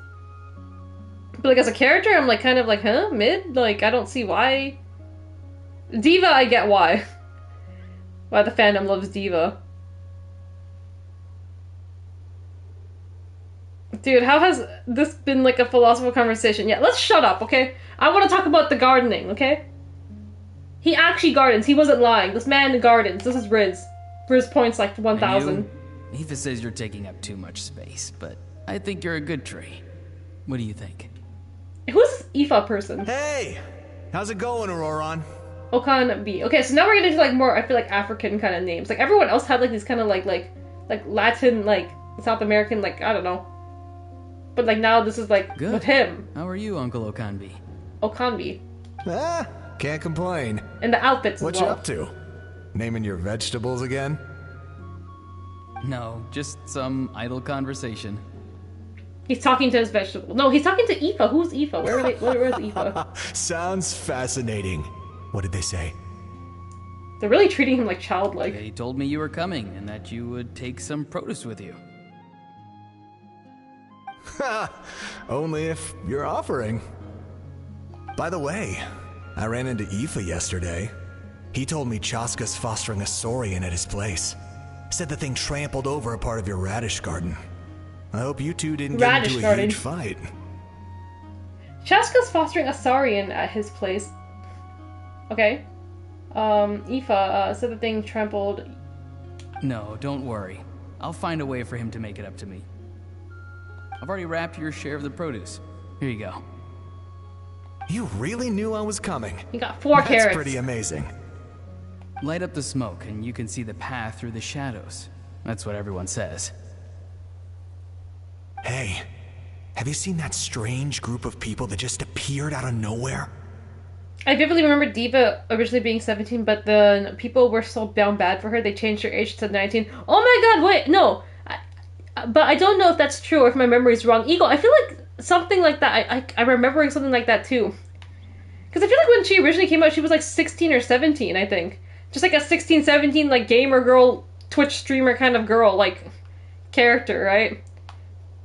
But like as a character, I'm like kind of like, huh, mid? Like I don't see why. Diva, I get why. Why the fandom loves Diva. Dude, how has this been like a philosophical conversation? Yeah, let's shut up, okay? I want to talk about the gardening, okay? He actually gardens. He wasn't lying. This man gardens. This is Riz. Riz points like 1,000. Aoife says you're taking up too much space, but I think you're a good tree. What do you think? Who's this Aoife person? Hey! How's it going, Auroron? Okan B. Okay, so now we're getting into like more, I feel like, African kind of names. Like everyone else had like these kind of like Latin, like South American, like I don't know. But like now this is like good. With him. How are you, Uncle Okanbi? Okanbi. Can't complain. And the outfits what as well. What you up to? Naming your vegetables again? No, just some idle conversation. He's talking to his vegetable. No, he's talking to Aoife. Who's Aoife? Where is Aoife? Sounds fascinating. What did they say? They're really treating him like childlike. They told me you were coming and that you would take some produce with you. Ha! Only if you're offering. By the way, I ran into Aoife yesterday. He told me Chaska's fostering a saurian at his place. Said the thing trampled over a part of your radish garden. I hope you two didn't get into a huge fight. Chaska's fostering a saurian at his place. Okay. Aoife said the thing trampled... No, don't worry. I'll find a way for him to make it up to me. I've already wrapped your share of the produce. Here you go. You really knew I was coming. You got 4 carrots. That's pretty amazing. Light up the smoke and you can see the path through the shadows. That's what everyone says. Hey, have you seen that strange group of people that just appeared out of nowhere? I vividly remember Diva originally being 17, but the people were so down bad for her, they changed her age to 19. Oh my god, wait, no! But I don't know if that's true or if my memory is wrong. Eagle, I feel like something like that, I'm remembering something like that too. Because I feel like when she originally came out, she was like 16 or 17, I think. Just like a 16, 17, like gamer girl, Twitch streamer kind of girl, like, character, right?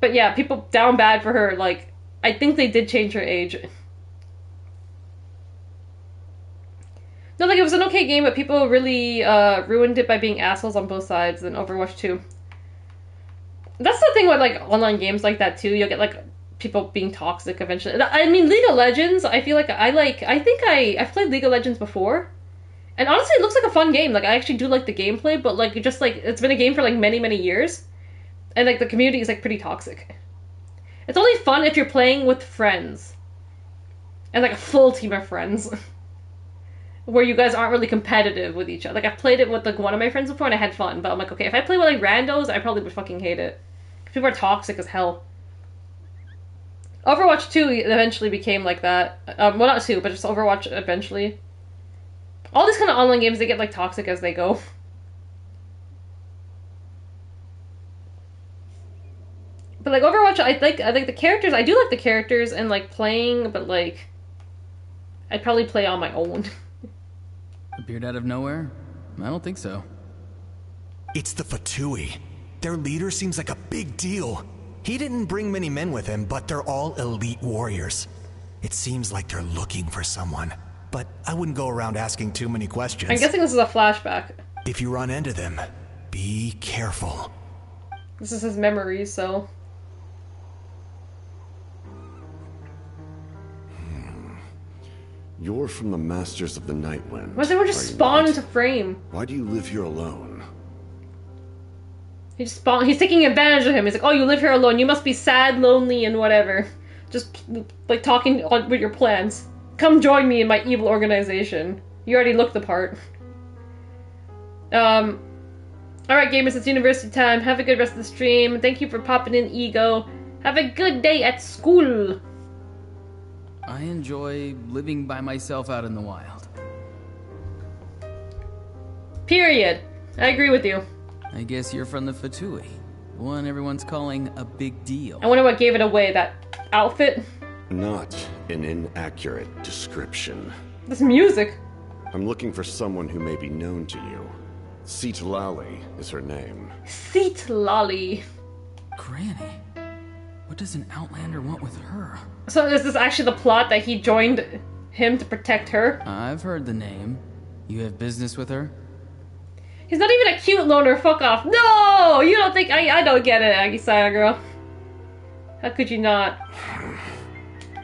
But yeah, people down bad for her, like, I think they did change her age. No, like, it was an okay game, but people really ruined it by being assholes on both sides in Overwatch 2. That's the thing with, like, online games like that, too. You'll get, like, people being toxic eventually. I mean, League of Legends, I feel like I've played League of Legends before. And honestly, it looks like a fun game. Like, I actually do like the gameplay, but, like, just, like, it's been a game for, like, many, many years. And, like, the community is, like, pretty toxic. It's only fun if you're playing with friends. And, like, a full team of friends. Where you guys aren't really competitive with each other. Like, I've played it with, like, one of my friends before and I had fun. But I'm like, okay, if I play with, like, randos, I probably would fucking hate it. People are toxic as hell. Overwatch 2 eventually became like that. Well, not 2, but just Overwatch eventually. All these kind of online games, they get, like, toxic as they go. But, like, Overwatch, I like the characters. I do like the characters and, like, playing, but, like, I'd probably play on my own. Appeared out of nowhere? I don't think so. It's the Fatui. Their leader seems like a big deal. He didn't bring many men with him, but they're all elite warriors. It seems like they're looking for someone, but I wouldn't go around asking too many questions. I'm guessing this is a flashback. If you run into them, be careful. This is his memories, so... You're from the Masters of the Nightwind. Why does everyone just spawn into frame? Why do you live here alone? He just spawned. He's taking advantage of him. He's like, oh, you live here alone. You must be sad, lonely, and whatever. Just, like, talking with your plans. Come join me in my evil organization. You already look the part. Alright, gamers, it's university time. Have a good rest of the stream. Thank you for popping in, Ego. Have a good day at school. I enjoy living by myself out in the wild. Period. I agree with you. I guess you're from the Fatui. One everyone's calling a big deal. I wonder what gave it away, that outfit? Not an inaccurate description. This music. I'm looking for someone who may be known to you. Seatlali is her name. Seatlali. Granny. What does an Outlander want with her? So is this actually the plot that he joined him to protect her? I've heard the name. You have business with her? He's not even a cute loner, fuck off. No! You don't think- I don't get it, Agisaya girl. How could you not?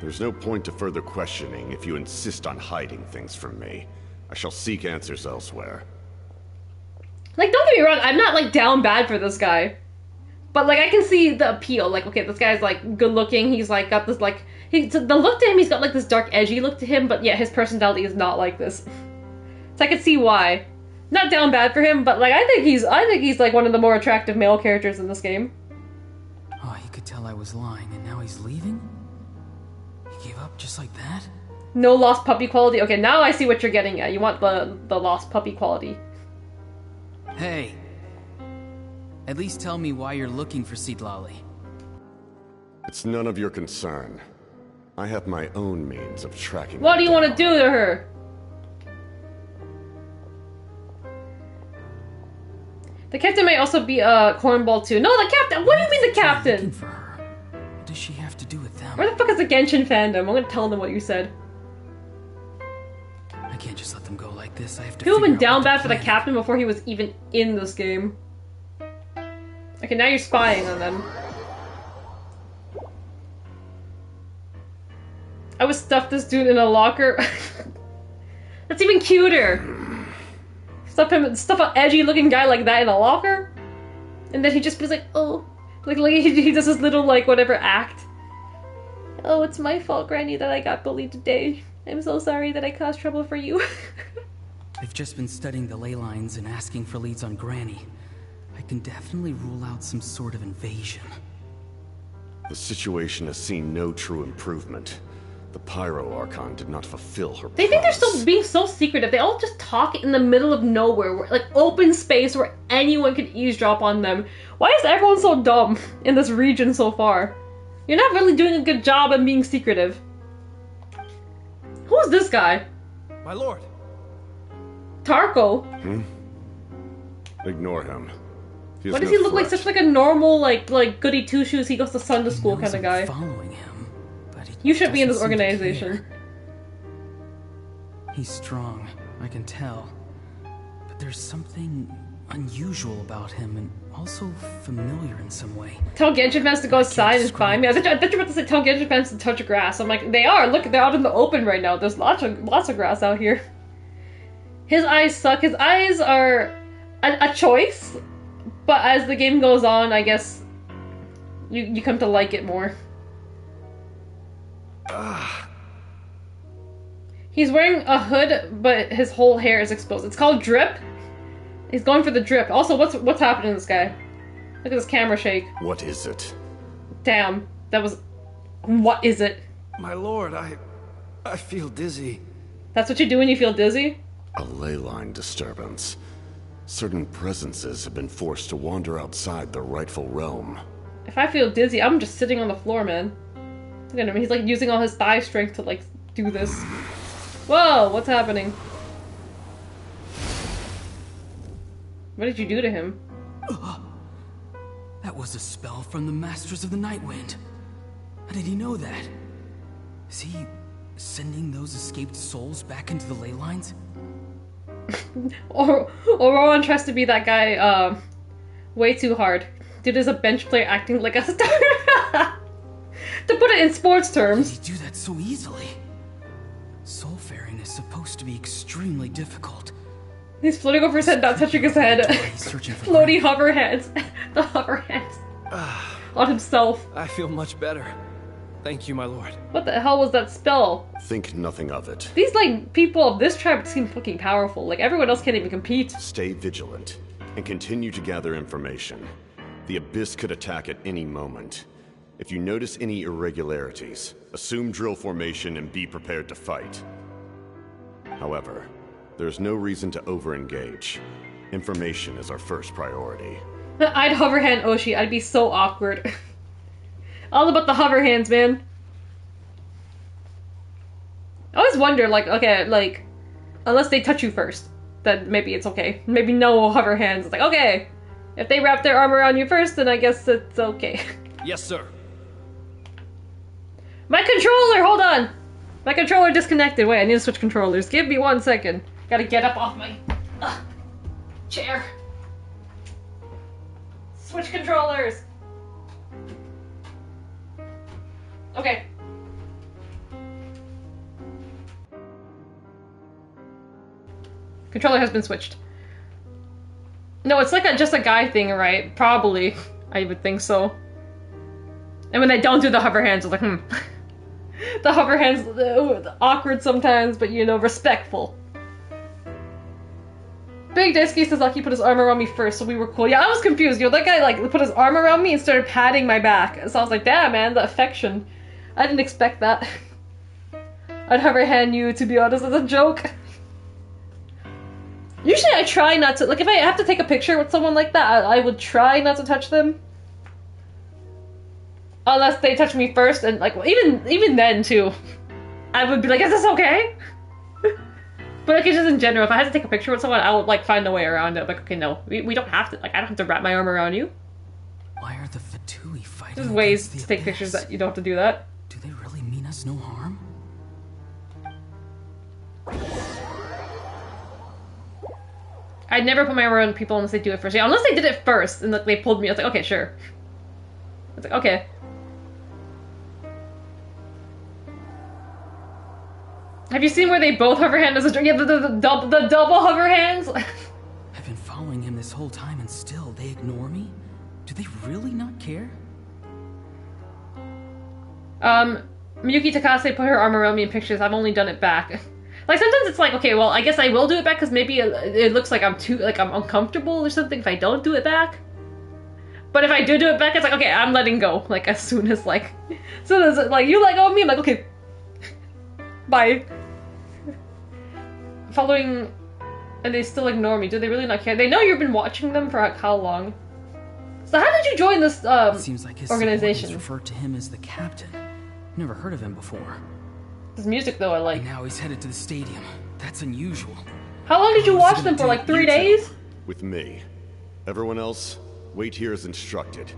There's no point to further questioning if you insist on hiding things from me. I shall seek answers elsewhere. Like, don't get me wrong, I'm not, like, down bad for this guy. But, like, I can see the appeal. Like, okay, this guy's, like, good looking. He's, like, got this, like... the look to him, he's got, like, this dark, edgy look to him. But, yeah, his personality is not like this. So I can see why. Not down bad for him, but, like, I think he's, like, one of the more attractive male characters in this game. Oh, he could tell I was lying, and now he's leaving? He gave up just like that? No lost puppy quality? Okay, now I see what you're getting at. You want the lost puppy quality. Hey. At least tell me why you're looking for Seatlali. It's none of your concern. I have my own means of tracking What do you her want to do to her? The captain may also be a cornball too. No, the captain! What do you mean the captain? What does she have to do with them? Where the fuck is the Genshin fandom? I'm gonna tell them what you said. I can't just let them go like this. I have to People have been figure out down what to bad for the plan. captain before he was even in this game. Okay, now you're spying on them. I would stuff this dude in a locker. That's even cuter. Stuff an edgy looking guy like that in a locker? And then he just be like, oh. Like he does his little, like, whatever act. Oh, it's my fault, Granny, that I got bullied today. I'm so sorry that I caused trouble for you. I've just been studying the ley lines and asking for leads on Granny. I can definitely rule out some sort of invasion. The situation has seen no true improvement. The Pyro Archon did not fulfill her They think they're still being so secretive. They all just talk in the middle of nowhere, like open space where anyone can eavesdrop on them. Why is everyone so dumb in this region so far? You're not really doing a good job at being secretive. Who's this guy? My lord. Tarko. Ignore him. Why does he look like such like a normal like goody two shoes? He goes to Sunday school kind of guy. Following him. You should be in this Doesn't seem to organization. He's strong, I can tell. But there's something unusual about him and also familiar in some way. Tell Genshin fans to go outside and find me. I thought you were about to say tell Genshin fans to touch grass. I'm like, they are. Look, they're out in the open right now. There's lots of grass out here. His eyes suck. His eyes are a choice, but as the game goes on, I guess you come to like it more. He's wearing a hood, but his whole hair is exposed. It's called drip. He's going for the drip. Also, what's happening to this guy? Look at this camera shake. What is it? Damn, that was... What is it? My lord, I feel dizzy. That's what you do when you feel dizzy? A ley line disturbance. Certain presences have been forced to wander outside their rightful realm. If I feel dizzy, I'm just sitting on the floor, man. Look at him, he's like using all his thigh strength to like do this. Whoa, what's happening? What did you do to him? That was a spell from the Masters of the Nightwind. How did he know that? Is he sending those escaped souls back into the ley lines? Or Rowan tries to be that guy, way too hard. Dude is a bench player acting like a star. To put it in sports terms. How did he do that so easily? Soulfaring is supposed to be extremely difficult. He's floating over his head, not touching his head. Floaty hover hands. The hover hands. On himself. I feel much better. Thank you, my lord. What the hell was that spell? Think nothing of it. These, like, people of this tribe seem fucking powerful. Like, everyone else can't even compete. Stay vigilant, and continue to gather information. The Abyss could attack at any moment. If you notice any irregularities, assume drill formation and be prepared to fight. However, there's no reason to over-engage. Information is our first priority. I'd hover hand Oshi. I'd be so awkward. All about the hover hands, man. I always wonder, like, okay, like, unless they touch you first, then maybe it's okay. Maybe no hover hands. It's like, okay, if they wrap their arm around you first, then I guess it's okay. Yes, sir. My controller! Hold on! My controller disconnected. Wait, I need to switch controllers. Give me 1 second. Gotta get up off my chair. Switch controllers. Okay. Controller has been switched. No, it's like just a guy thing, right? Probably. I would think so. And when I don't do the hover hands, I'm like, The hover hands, awkward sometimes, but you know, respectful. Big Daisuke says Lucky put his arm around me first, so we were cool. Yeah, I was confused. You know, that guy like put his arm around me and started patting my back. So I was like, damn, man, the affection. I didn't expect that. I'd hover hand you, to be honest, as a joke. Usually I try not to, like if I have to take a picture with someone like that, I would try not to touch them. Unless they touch me first, and like, even then too, I would be like, is this okay? But like, it's just in general, if I had to take a picture with someone, I would like find a way around it. Like, okay, no, we don't have to. Like, I don't have to wrap my arm around you. Why are the Fatui fighting? There's ways to take pictures that you don't have to do that. Do they really mean us no harm? I'd never put my arm around people unless they do it first. Yeah, unless they did it first and like they pulled me. I was like, okay, sure. It's like, okay. Have you seen where they both hover hand as a drink? Yeah, the double hover hands. I've been following him this whole time and still they ignore me? Do they really not care? Miyuki Takase put her arm around me in pictures. I've only done it back. Like, sometimes it's like, okay, well, I guess I will do it back because maybe it looks like I'm uncomfortable or something if I don't do it back. But if I do it back, it's like, okay, I'm letting go. Like, as soon as like, you let go of me, I'm like, okay, bye. Following, and they still ignore me. Do they really not care? They know you've been watching them for like, how long? So how did you join this it seems like his organization? Referred to him as the captain. Never heard of him before. His music, though, I like. And now he's headed to the stadium. That's unusual. How long did you watch them for? Like 3 days? With me. Everyone else, wait here as instructed.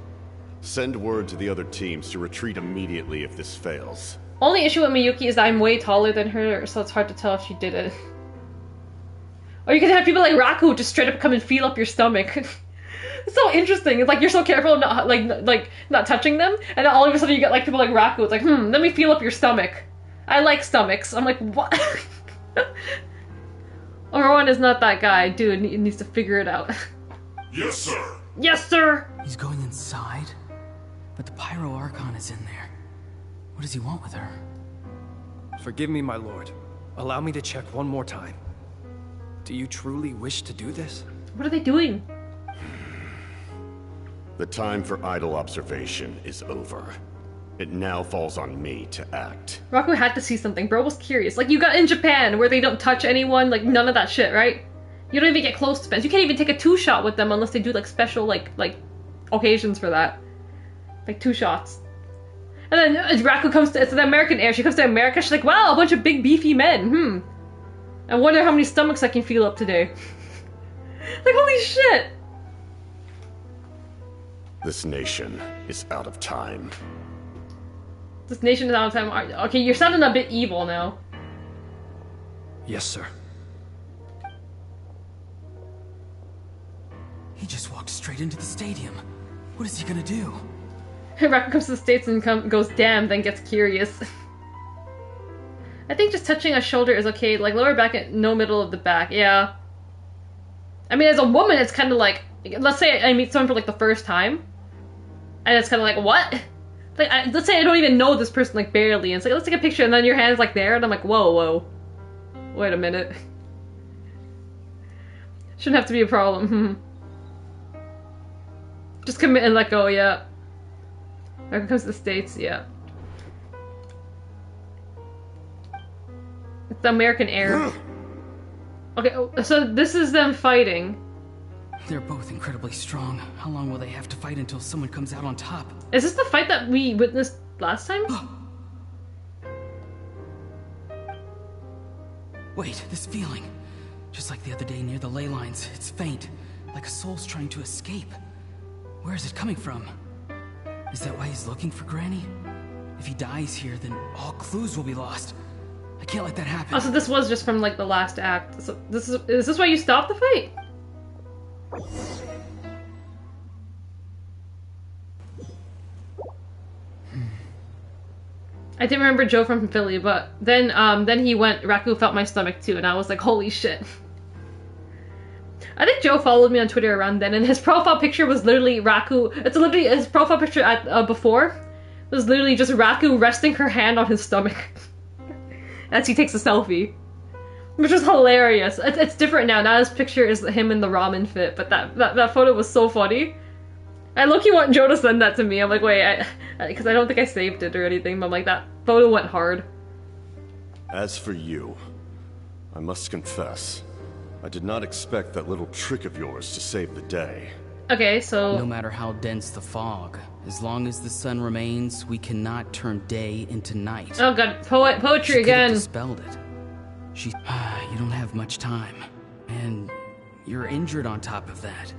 Send word to the other teams to retreat immediately if this fails. Only issue with Miyuki is that I'm way taller than her, so it's hard to tell if she did it. Or you could have people like Raku just straight up come and feel up your stomach. It's so interesting. It's like you're so careful not not touching them, and then all of a sudden you get like people like Raku. It's like, let me feel up your stomach. I like stomachs. I'm like, what? Orowan is not that guy. Dude, he needs to figure it out. Yes, sir. Yes, sir. He's going inside, but the Pyro Archon is in there. What does he want with her? Forgive me, my lord. Allow me to check one more time. Do you truly wish to do this? What are they doing? The time for idle observation is over. It now falls on me to act. Raku had to see something. Bro was curious. Like, you got in Japan, where they don't touch anyone, like, none of that shit, right? You don't even get close to fans. You can't even take a 2-shot with them unless they do, like, special, like, occasions for that. Like, 2 shots. And then Raku comes to, it's an American air, she comes to America, she's like, wow, a bunch of big beefy men, I wonder how many stomachs I can feel up today. Like, holy shit! This nation is out of time. This nation is out of time. Okay, you're sounding a bit evil now. Yes, sir. He just walked straight into the stadium. What is he gonna do? Raku comes to the States and goes, damn, then gets curious. I think just touching a shoulder is okay. Like, lower back, no middle of the back. Yeah. I mean, as a woman, it's kind of like, let's say I meet someone for, like, the first time. And it's kind of like, what? Like, let's say I don't even know this person, like, barely. And it's like, let's take a picture, and then your hand's, like, there. And I'm like, whoa. Wait a minute. Shouldn't have to be a problem. Just commit and let go, yeah. When it comes to the States, yeah. It's the American air. Okay, so this is them fighting. They're both incredibly strong. How long will they have to fight until someone comes out on top? Is this the fight that we witnessed last time? Wait, this feeling. Just like the other day near the ley lines, it's faint. Like a soul's trying to escape. Where is it coming from? Is that why he's looking for Granny? If he dies here, then all clues will be lost. I can't let that happen. Oh, so this was just from, like, the last act. So is this why you stopped the fight? I didn't remember Joe from Philly, but then he went, Raku felt my stomach too, and I was like, holy shit. I think Joe followed me on Twitter around then, and his profile picture was literally Raku. It's literally his profile picture at before was literally just Raku resting her hand on his stomach as he takes a selfie, which was hilarious. It's different now. Now his picture is him in the ramen fit, but that photo was so funny. I low-key want Joe to send that to me. I'm like, wait, because I don't think I saved it or anything. But I'm like, that photo went hard. As for you, I must confess, I did not expect that little trick of yours to save the day. Okay, so... No matter how dense the fog, as long as the sun remains, we cannot turn day into night. Oh god, poetry again. Dispelled it. You don't have much time. And you're injured on top of that.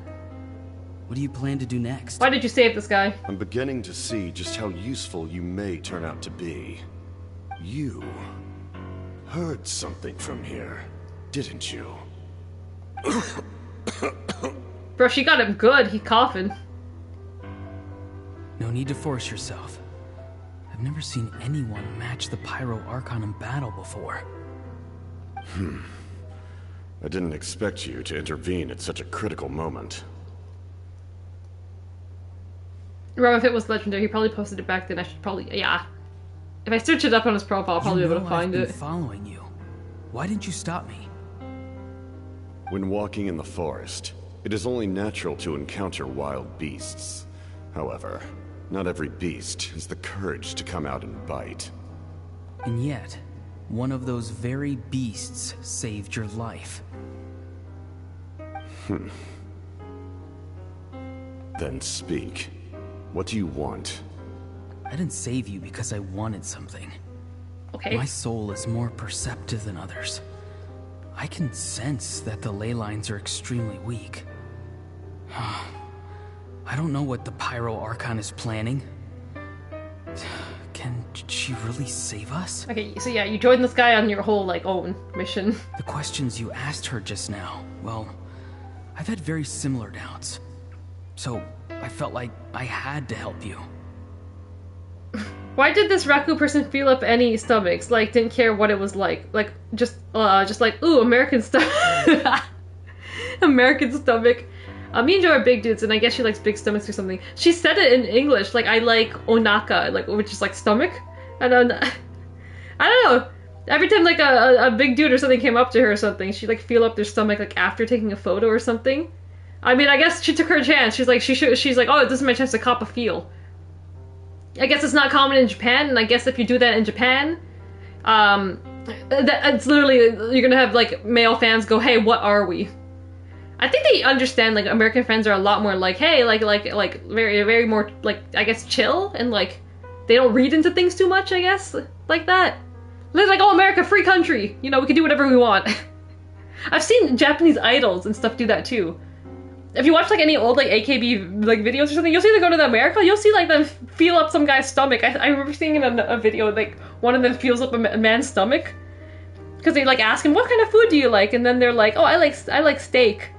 What do you plan to do next? Why did you save this guy? I'm beginning to see just how useful you may turn out to be. You heard something from here, didn't you? Bro, she got him good. He coughing. No need to force yourself. I've never seen anyone match the Pyro Archon in battle before. I didn't expect you to intervene at such a critical moment. Rob, if it was legendary, he probably posted it back then. I should probably, yeah. If I search it up on his profile, I'll probably be able to find it. Following you. Why didn't you stop me? When walking in the forest, it is only natural to encounter wild beasts. However, not every beast has the courage to come out and bite. And yet, one of those very beasts saved your life. Then speak. What do you want? I didn't save you because I wanted something. Okay. My soul is more perceptive than others. I can sense that the ley lines are extremely weak. I don't know what the Pyro Archon is planning. Can she really save us? Okay, so yeah, you joined this guy on your whole, like, own mission. The questions you asked her just now, well, I've had very similar doubts. So, I felt like I had to help you. Why did this Raku person feel up any stomachs? Like, didn't care what it was like. Like, just like, ooh, American stomach. American stomach. Me and Joe are big dudes, and I guess she likes big stomachs or something. She said it in English, like, I like onaka, like, which is like stomach. And I don't know. Every time, like, a big dude or something came up to her or something, she'd, like, feel up their stomach, like, after taking a photo or something. I mean, I guess she took her chance. She's like, she's like, oh, this is my chance to cop a feel. I guess it's not common in Japan, and I guess if you do that in Japan, it's literally, you're gonna have, like, male fans go, hey, what are we? I think they understand, like, American fans are a lot more like, hey, like, very, very more, like, I guess, chill, and, like, they don't read into things too much, I guess, like that. They're like, oh, America, free country, you know, we can do whatever we want. I've seen Japanese idols and stuff do that, too. If you watch, like, any old, like, AKB, like, videos or something, you'll see them go to America, you'll see, like, them feel up some guy's stomach. I remember seeing in a video, like, one of them feels up a man's stomach. Because they, like, ask him, what kind of food do you like? And then they're like, oh, I like steak.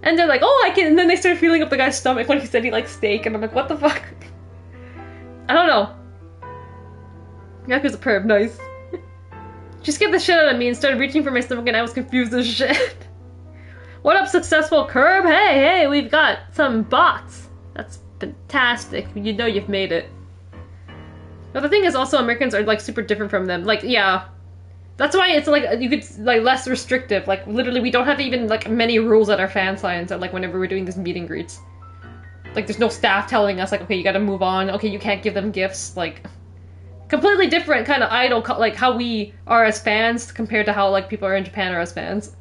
And they're like, oh, I can, and then they start feeling up the guy's stomach when he said he likes steak, and I'm like, what the fuck? I don't know. Yaku's a perv, nice. She scared the shit out of me and started reaching for my stomach, and I was confused as shit. What up, successful curb? Hey, we've got some bots. That's fantastic. You know you've made it. But the thing is also, Americans are, like, super different from them. Like, yeah. That's why it's, like, you could, like, less restrictive. Like, literally, we don't have even, like, many rules at our fan signs, like, whenever we're doing these meet and greets. Like, there's no staff telling us, like, okay, you gotta move on. Okay, you can't give them gifts. Like, completely different kind of idol, like, how we are as fans compared to how, like, people are in Japan are as fans.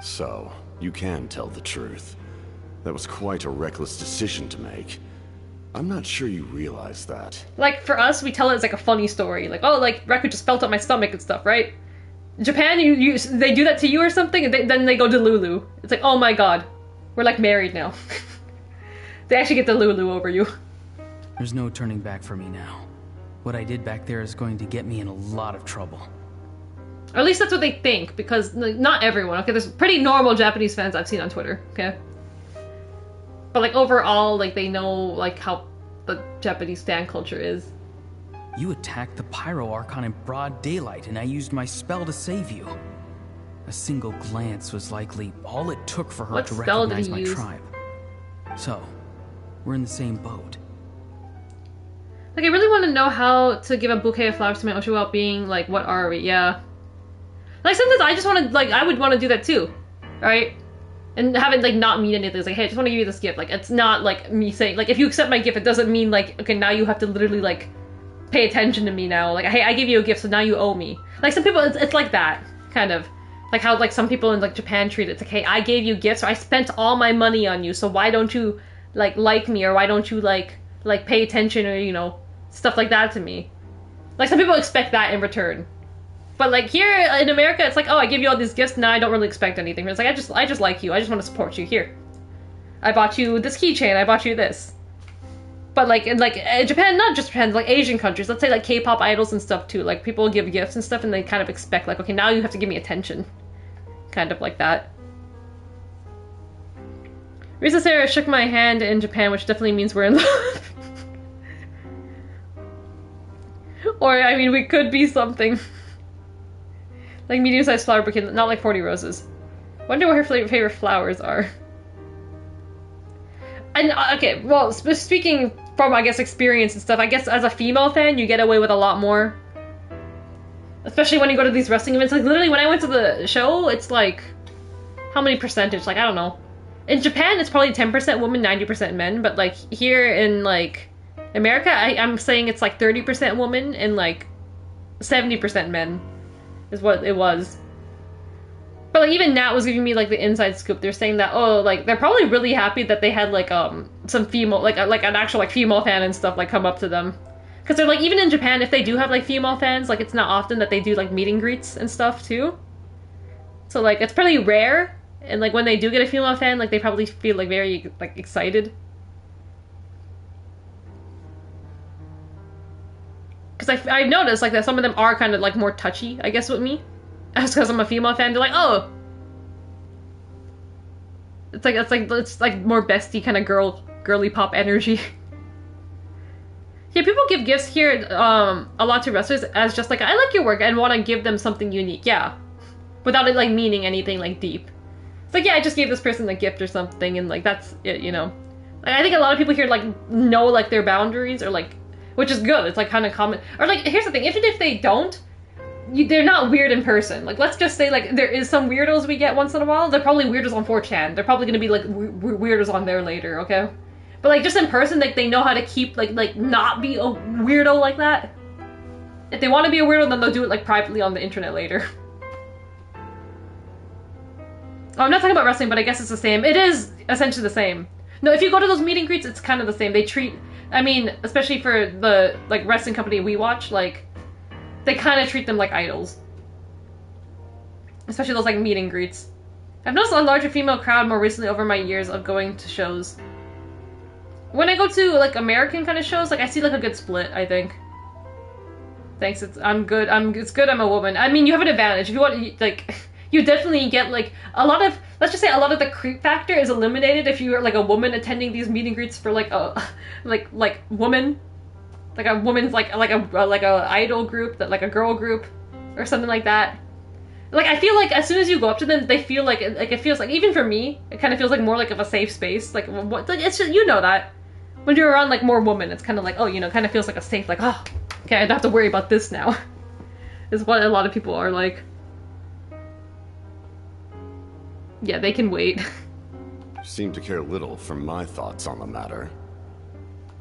So, you can tell the truth. That was quite a reckless decision to make. I'm not sure you realize that. Like, for us, we tell it as, like, a funny story. Like, oh, like, Raku just felt up my stomach and stuff, right? Japan, they do that to you or something, and then they go to Lulu. It's like, oh my god. We're, like, married now. They actually get the Lulu over you. There's no turning back for me now. What I did back there is going to get me in a lot of trouble. Or at least that's what they think, because not everyone, okay? There's pretty normal Japanese fans I've seen on Twitter, okay? But, like, overall, like, they know, like, how the Japanese fan culture is. You attacked the Pyro Archon in broad daylight, and I used my spell to save you. A single glance was likely all it took for her to recognize my tribe. So, we're in the same boat. Like, I really want to know how to give a bouquet of flowers to my Osho without being, like, what are we? Yeah. Like, sometimes I just want to, like, I would want to do that too, right? And have it, like, not mean anything. It's like, hey, I just want to give you this gift. Like, it's not, like, me saying, like, if you accept my gift, it doesn't mean, like, okay, now you have to literally, like, pay attention to me now. Like, hey, I gave you a gift, so now you owe me. Like, some people, it's like that, kind of. Like how, like, some people in, like, Japan treat it. It's like, hey, I gave you gifts, or I spent all my money on you, so why don't you, like me, or why don't you, like, pay attention, or, you know, stuff like that to me. Like, some people expect that in return. But, like, here in America, it's like, oh, I give you all these gifts, now I don't really expect anything. It's like, I just like you, I just want to support you. Here. I bought you this keychain, I bought you this. But, like, in Japan, not just Japan, like, Asian countries, let's say, like, K-pop idols and stuff, too. Like, people give gifts and stuff, and they kind of expect, like, okay, now you have to give me attention. Kind of like that. Risa Sarah shook my hand in Japan, which definitely means we're in love. Or, I mean, we could be something. Like medium-sized flower bouquet, not like 40 roses. Wonder what her favorite flowers are. And, okay, well, speaking from, I guess, experience and stuff, I guess as a female fan, you get away with a lot more. Especially when you go to these wrestling events. Like, literally, when I went to the show, it's like... How many percentage? Like, I don't know. In Japan, it's probably 10% women, 90% men. But, like, here in, like, America, I'm saying it's, like, 30% women and, like, 70% men. Is what it was. But like even Nat was giving me like the inside scoop. They're saying that, oh, like they're probably really happy that they had like some female like an actual like female fan and stuff like come up to them. Because they're like, even in Japan, if they do have like female fans, like it's not often that they do like meet and greets and stuff too. So like it's pretty rare, and like when they do get a female fan, like they probably feel like very like excited. Because I've noticed, like, that some of them are kind of, like, more touchy, I guess, with me. That's because I'm a female fan. They're like, oh! It's like more bestie kind of girly pop energy. Yeah, people give gifts here, a lot to wrestlers as just, like, I like your work and want to give them something unique, yeah. Without it, like, meaning anything, like, deep. It's like, yeah, I just gave this person a gift or something, and, like, that's it, you know. Like, I think a lot of people here, like, know, like, their boundaries, or, like, which is good. It's like kind of common. Or like, here's the thing. Even if they don't, they're not weird in person. Like, let's just say like there is some weirdos we get once in a while. They're probably weirdos on 4chan. They're probably gonna be like weirdos on there later. Okay, but like just in person, like they know how to keep like not be a weirdo like that. If they want to be a weirdo, then they'll do it like privately on the internet later. Oh, I'm not talking about wrestling, but I guess it's the same. It is essentially the same. No, if you go to those meet and greets, it's kind of the same. They treat. I mean, especially for the, like, wrestling company we watch, like, they kind of treat them like idols. Especially those, like, meet and greets. I've noticed a larger female crowd more recently over my years of going to shows. When I go to, like, American kind of shows, like, I see, like, a good split, I think. Thanks, it's good, I'm a woman. I mean, you have an advantage. If you want, like... You definitely get, like, a lot of, let's just say a lot of the creep factor is eliminated if you're, like, a woman attending these meet and greets for, like, a, like, woman. Like, a woman's, like a idol group, that like, a girl group, or something like that. Like, I feel like as soon as you go up to them, they feel like it feels like, even for me, it kind of feels like more like of a safe space. Like, what, like, it's just, you know that. When you're around, like, more women, it's kind of like, oh, you know, kind of feels like a safe, like, oh, okay, I don't have to worry about this now. Is what a lot of people are like. Yeah, they can wait. You seem to care little for my thoughts on the matter.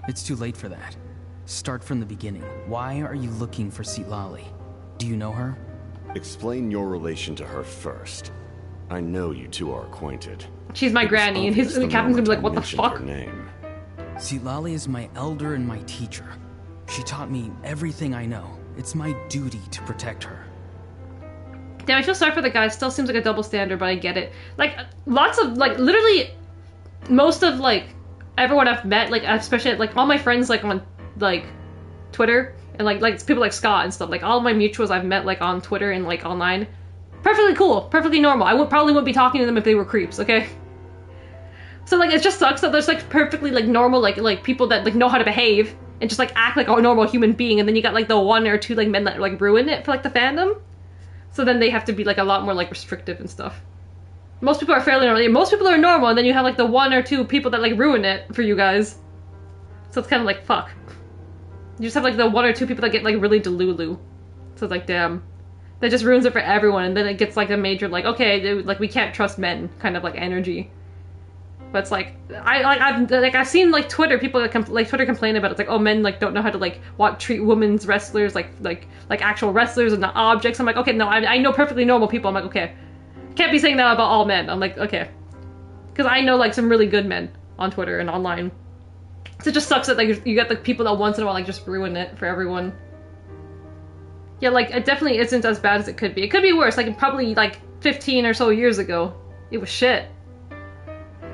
It's too late for that. Start from the beginning. Why are you looking for Citlali? Do you know her? Explain your relation to her first. I know you two are acquainted. She's my granny, and the captain's gonna be like, what the fuck? Her name. Citlali is my elder and my teacher. She taught me everything I know. It's my duty to protect her. Damn, I feel sorry for the guy. Still seems like a double standard, but I get it. Like, lots of, like, literally, most of, like, everyone I've met, like, especially, like, all my friends, like, on, like, Twitter, and, like people like Scott and stuff, like, all my mutuals I've met, like, on Twitter and, like, online, perfectly cool, perfectly normal. I probably wouldn't be talking to them if they were creeps, okay? So, like, it just sucks that there's, like, perfectly, like, normal, like, people that, like, know how to behave, and just, like, act like a normal human being, and then you got, like, the one or two, like, men that, like, ruin it for, like, the fandom. So then they have to be, like, a lot more, like, restrictive and stuff. Most people are fairly normal. Most people are normal, and then you have, like, the one or two people that, like, ruin it for you guys. So it's kind of like, fuck. You just have, like, the one or two people that get, like, really delulu. So it's like, damn. That just ruins it for everyone, and then it gets, like, a major, like, okay, dude, like, we can't trust men kind of, like, energy. But it's like, I've seen, like, Twitter, people that Twitter complain about it. It's like, oh, men, like, don't know how to, like, treat women's wrestlers like actual wrestlers and not objects. I'm like, okay, no, I know perfectly normal people. I'm like, okay. Can't be saying that about all men. I'm like, okay. Because I know, like, some really good men on Twitter and online. So it just sucks that like you get the people that once in a while like just ruin it for everyone. Yeah, like it definitely isn't as bad as it could be. It could be worse. Like probably like 15 or so years ago, it was shit.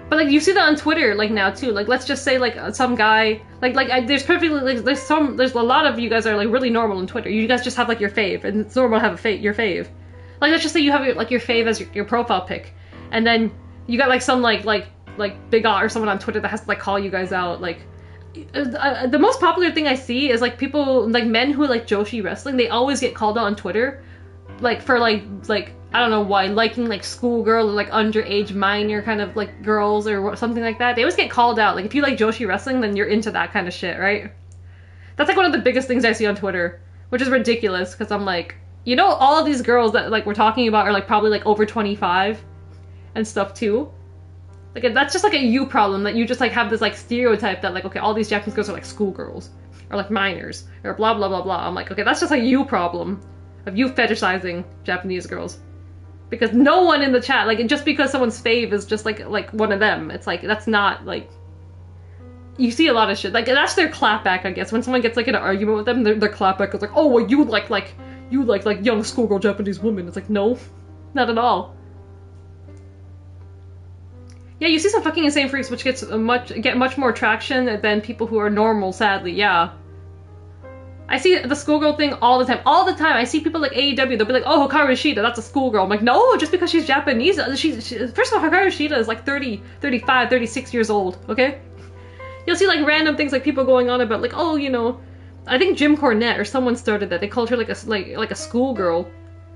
But like you see that on Twitter like now too. Like let's just say like some guy there's perfectly like there's a lot of you guys are like really normal on Twitter. You guys just have like your fave, and it's normal to have your fave. Like let's just say you have your fave as your profile pic, and then you got like some like Big Ot or someone on Twitter that has to like call you guys out. Like the most popular thing I see is like people like men who like Joshi wrestling. They always get called out on Twitter, like for like I don't know why, liking like schoolgirl or like underage minor kind of like girls or something like that. They always get called out. Like if you like Joshi wrestling, then you're into that kind of shit, right? That's like one of the biggest things I see on Twitter, which is ridiculous because I'm like, you know, all of these girls that like we're talking about are like probably like over 25 and stuff too. Like that's just like a you problem that you just like have this like stereotype that like, okay, all these Japanese girls are like schoolgirls or like minors or blah blah blah blah. I'm like, okay, that's just a you problem of you fetishizing Japanese girls. Because no one in the chat, like, just because someone's fave is just, like one of them. It's, like, that's not, like... You see a lot of shit. Like, that's their clapback, I guess. When someone gets, like, in an argument with them, their clapback is like, oh, well, you like young schoolgirl Japanese woman. It's like, no. Not at all. Yeah, you see some fucking insane freaks which get much more traction than people who are normal, sadly, yeah. I see the schoolgirl thing all the time. All the time. I see people like AEW, they'll be like, oh, Hikaru Shida, that's a schoolgirl. I'm like, no, just because she's Japanese. First of all, Hikaru Shida is like 30, 35, 36 years old, okay? You'll see like random things like people going on about like, oh, you know, I think Jim Cornette or someone started that. They called her like a schoolgirl.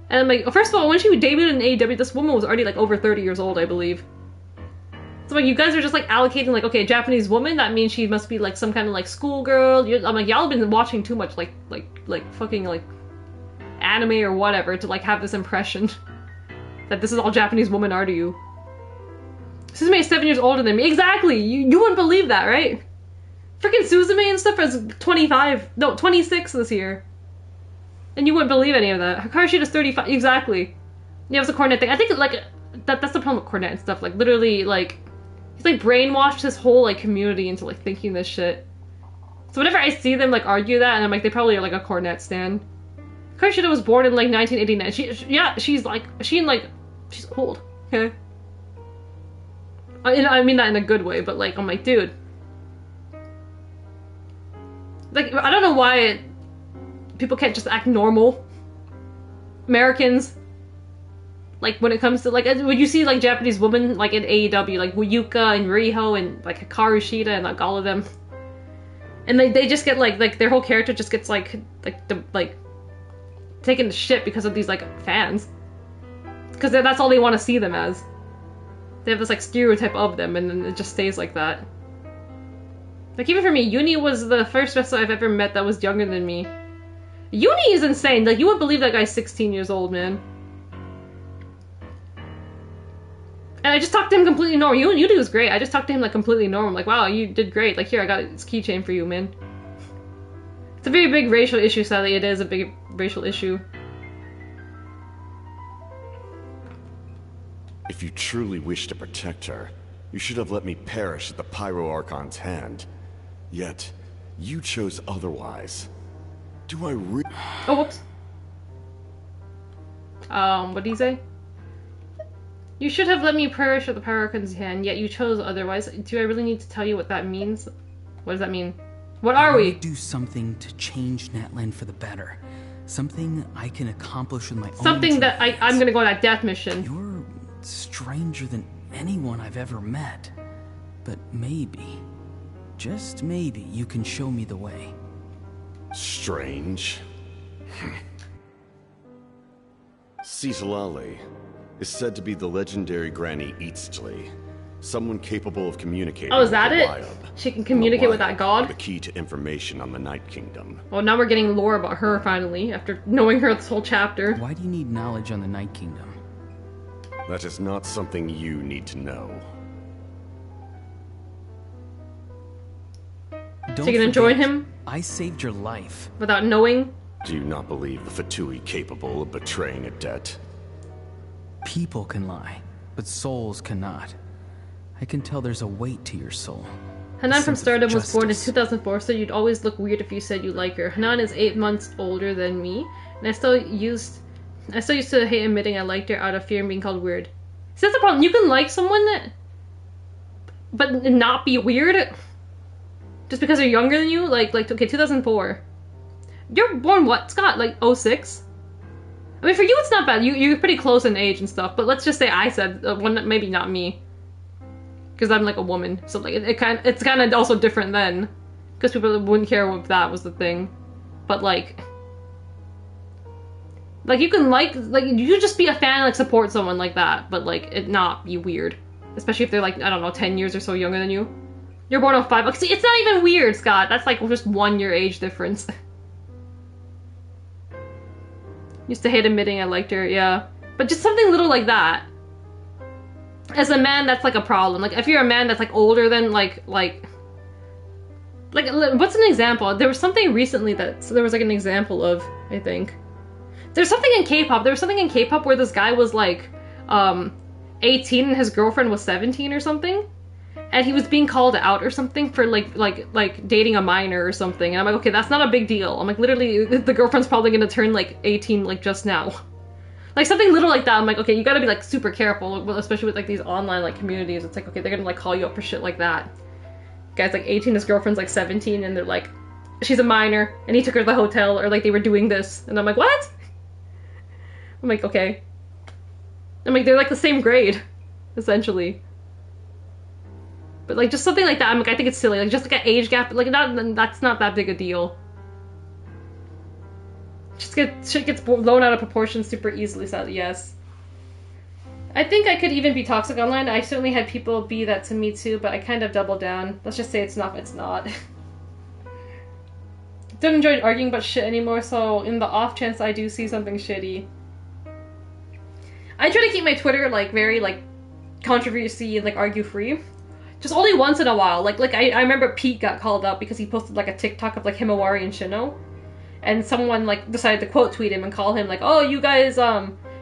And I'm like, first of all, when she debuted in AEW, this woman was already like over 30 years old, I believe. So like you guys are just like allocating like, okay, Japanese woman, that means she must be like some kind of like schoolgirl. I'm like, y'all have been watching too much like fucking like anime or whatever to like have this impression that this is all Japanese women are to you. Suzume is 7 years older than me. Exactly! You wouldn't believe that, right? Freaking Suzume and stuff is 26 this year. And you wouldn't believe any of that. Hikaru Shida's 35. Exactly. Yeah, it was a Cornette thing. I think like that's the problem with Cornette and stuff. Like literally like he's like brainwashed his whole like community into like thinking this shit. So whenever I see them like argue that, and I'm like, they probably are like a Cornette stan. Hikaru Shida was born in like 1989. She's old. Okay. I mean that in a good way, but like I'm like, dude. Like I don't know why people can't just act normal. Americans. Like, when it comes to, like, when you see, like, Japanese women, like, in AEW, like, Yuka and Riho and, like, Hikaru Shida and, like, all of them. And they just get, like, their whole character just gets, like, taken to shit because of these, like, fans. Because that's all they want to see them as. They have this, like, stereotype of them, and then it just stays like that. Like, even for me, Uni was the first wrestler I've ever met that was younger than me. Uni is insane. Like, you wouldn't believe that guy's 16 years old, man. And I just talked to him completely normal. Uni was great. I just talked to him like completely normal. I'm like, wow, you did great. Like, here, I got this keychain for you, man. It's a very big racial issue, sadly. It is a big racial issue. If you truly wish to protect her, you should have let me perish at the Pyro Archon's hand. Yet, you chose otherwise. Do I Oh, whoops. What did he say? You should have let me perish at the Pyro Archon's hand, yet you chose otherwise. Do I really need to tell you what that means? What does that mean? What are we? Do something to change Natlan for the better. Something I can accomplish with my own. Something that I'm gonna go on that death mission. You're stranger than anyone I've ever met. But maybe, just maybe, you can show me the way. Strange. Cisalali is said to be the legendary Granny Eastly, someone capable of communicating. Oh, is that with it? Wyab. She can communicate with that god? The key to information on the Night Kingdom. Well, now we're getting lore about her finally, after knowing her this whole chapter. Why do you need knowledge on the Night Kingdom? That is not something you need to know. So you gonna join him? I saved your life. Without knowing? Do you not believe the Fatui capable of betraying a debt? People can lie, but souls cannot. I can tell there's a weight to your soul. Hanan from Stardom was born in justice. 2004, so you'd always look weird if you said you like her. Hanan is 8 months older than me, and I still used to hate admitting I liked her out of fear of being called weird. See, that's the problem. You can like someone, but not be weird just because they're younger than you. Like okay, 2004. You're born what, Scott? Like 06? I mean, for you it's not bad. You're pretty close in age and stuff. But let's just say I said one, maybe not me, because I'm like a woman. So like it's kind of also different then, because people wouldn't care if that was the thing. But like you can like you just be a fan, like support someone like that, but like it not be weird, especially if they're like, I don't know, 10 years or so younger than you. You're born on 5. Like, see, it's not even weird, Scott. That's like just 1 year age difference. Used to hate admitting I liked her, yeah. But just something little like that. As a man, that's like a problem. Like, if you're a man that's like older than like what's an example? There was something recently that there was like an example of, I think. There's something in K-pop. There was something in K-pop where this guy was like 18 and his girlfriend was 17 or something. And he was being called out or something for like dating a minor or something. And I'm like, okay, that's not a big deal. I'm like, literally, the girlfriend's probably gonna turn like 18 like just now. Like something little like that. I'm like, okay, you gotta be like super careful, especially with like these online like communities. It's like, okay, they're gonna like call you up for shit like that. Guy's like 18, his girlfriend's like 17, and they're like, she's a minor, and he took her to the hotel, or like they were doing this. And I'm like, what? I'm like, okay. I'm like, they're like the same grade, essentially. But like just something like that, I'm like, I think it's silly. Like just like an age gap, like that's not that big a deal. Shit gets blown out of proportion super easily, sadly, yes. I think I could even be toxic online. I certainly had people be that to me too, but I kind of doubled down. Let's just say it's not. Don't enjoy arguing about shit anymore, so in the off chance I do see something shitty. I try to keep my Twitter like very like controversy and like argue free. Just only once in a while. Like I remember Pete got called out because he posted like a TikTok of like Himawari and Shino. And someone like decided to quote tweet him and call him like, oh, you guys,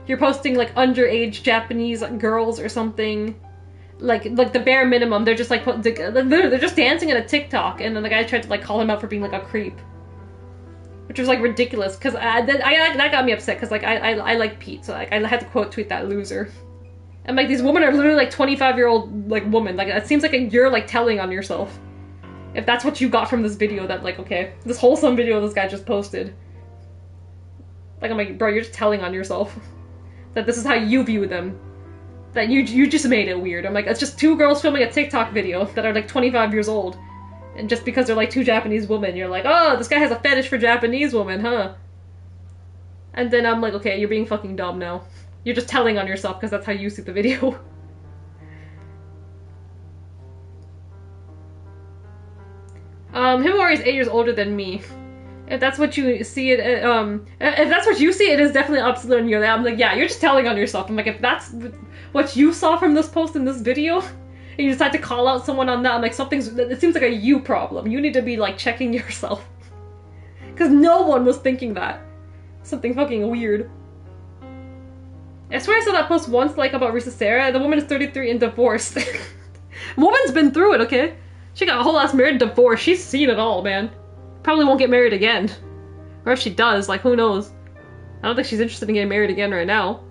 you're posting like underage Japanese girls or something. Like the bare minimum. They're just like, they're just dancing in a TikTok. And then the guy tried to like call him out for being like a creep. Which was like ridiculous. Cause that got me upset because like I like Pete. So like I had to quote tweet that loser. And like these women are literally like 25-year-old like women. Like it seems like you're like telling on yourself. If that's what you got from this video, that like, okay, this wholesome video this guy just posted. Like I'm like, bro, you're just telling on yourself. That this is how you view them. That you just made it weird. I'm like, it's just 2 girls filming a TikTok video that are like 25 years old. And just because they're like 2 Japanese women, you're like, oh, this guy has a fetish for Japanese women, huh? And then I'm like, okay, you're being fucking dumb now. You're just telling on yourself because that's how you see the video. Himawari is 8 years older than me. If that's what you see it, if that's what you see, it is definitely absolute on you. I'm like, yeah, you're just telling on yourself. I'm like, if that's what you saw from this post in this video, and you decide to call out someone on that, I'm like, it seems like a you problem. You need to be like checking yourself. Because no one was thinking that. Something fucking weird. I swear I saw that post once, like, about Risa Sarah. The woman is 33 and divorced. Woman's been through it, okay? She got a whole ass married and divorced. She's seen it all, man. Probably won't get married again. Or if she does, like, who knows? I don't think she's interested in getting married again right now.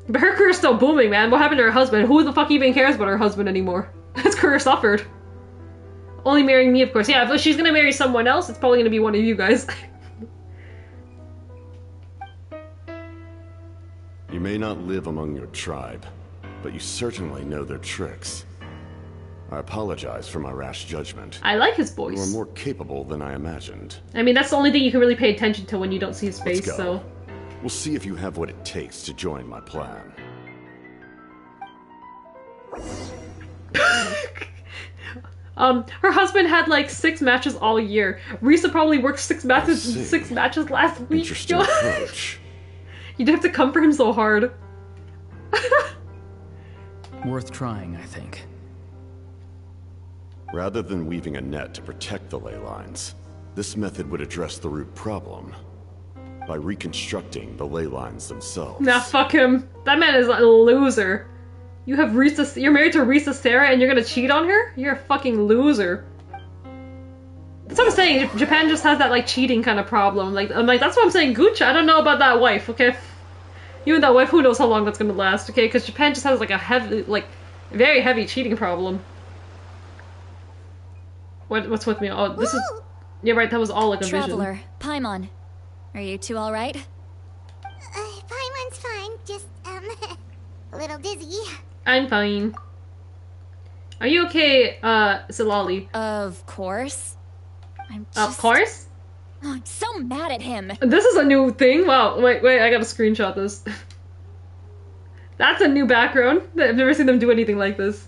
But her career's still booming, man. What happened to her husband? Who the fuck even cares about her husband anymore? His career suffered. Only marrying me, of course. Yeah, if she's gonna marry someone else, it's probably gonna be one of you guys. You may not live among your tribe, but you certainly know their tricks. I apologize for my rash judgment. I like his voice. You are more capable than I imagined. I mean, that's the only thing you can really pay attention to when you don't see his face, Let's go. So... We'll see if you have what it takes to join my plan. Her husband had like 6 matches all year. Risa probably worked 6 matches last week. Interesting approach. You'd have to come for him so hard. Worth trying, I think. Rather than weaving a net to protect the ley lines, this method would address the root problem by reconstructing the ley lines themselves. Nah, fuck him. That man is a loser. You have Risa. You're married to Risa Sarah, and you're gonna cheat on her? You're a fucking loser. That's what I'm saying. Japan just has that like cheating kind of problem. Like I'm like that's what I'm saying. Gucci, I don't know about that wife. Okay, you and that wife, who knows how long that's gonna last? Okay, because Japan just has like a heavy, like very heavy cheating problem. What's with me? Oh, this is. Yeah, right. That was all like a Traveler, vision. Paimon, are you two all right? Paimon's fine. Just a little dizzy. I'm fine. Are you okay, Silali? Of course. Of course? Oh, I'm so mad at him. This is a new thing? Wow, wait, I gotta screenshot this. That's a new background. I've never seen them do anything like this.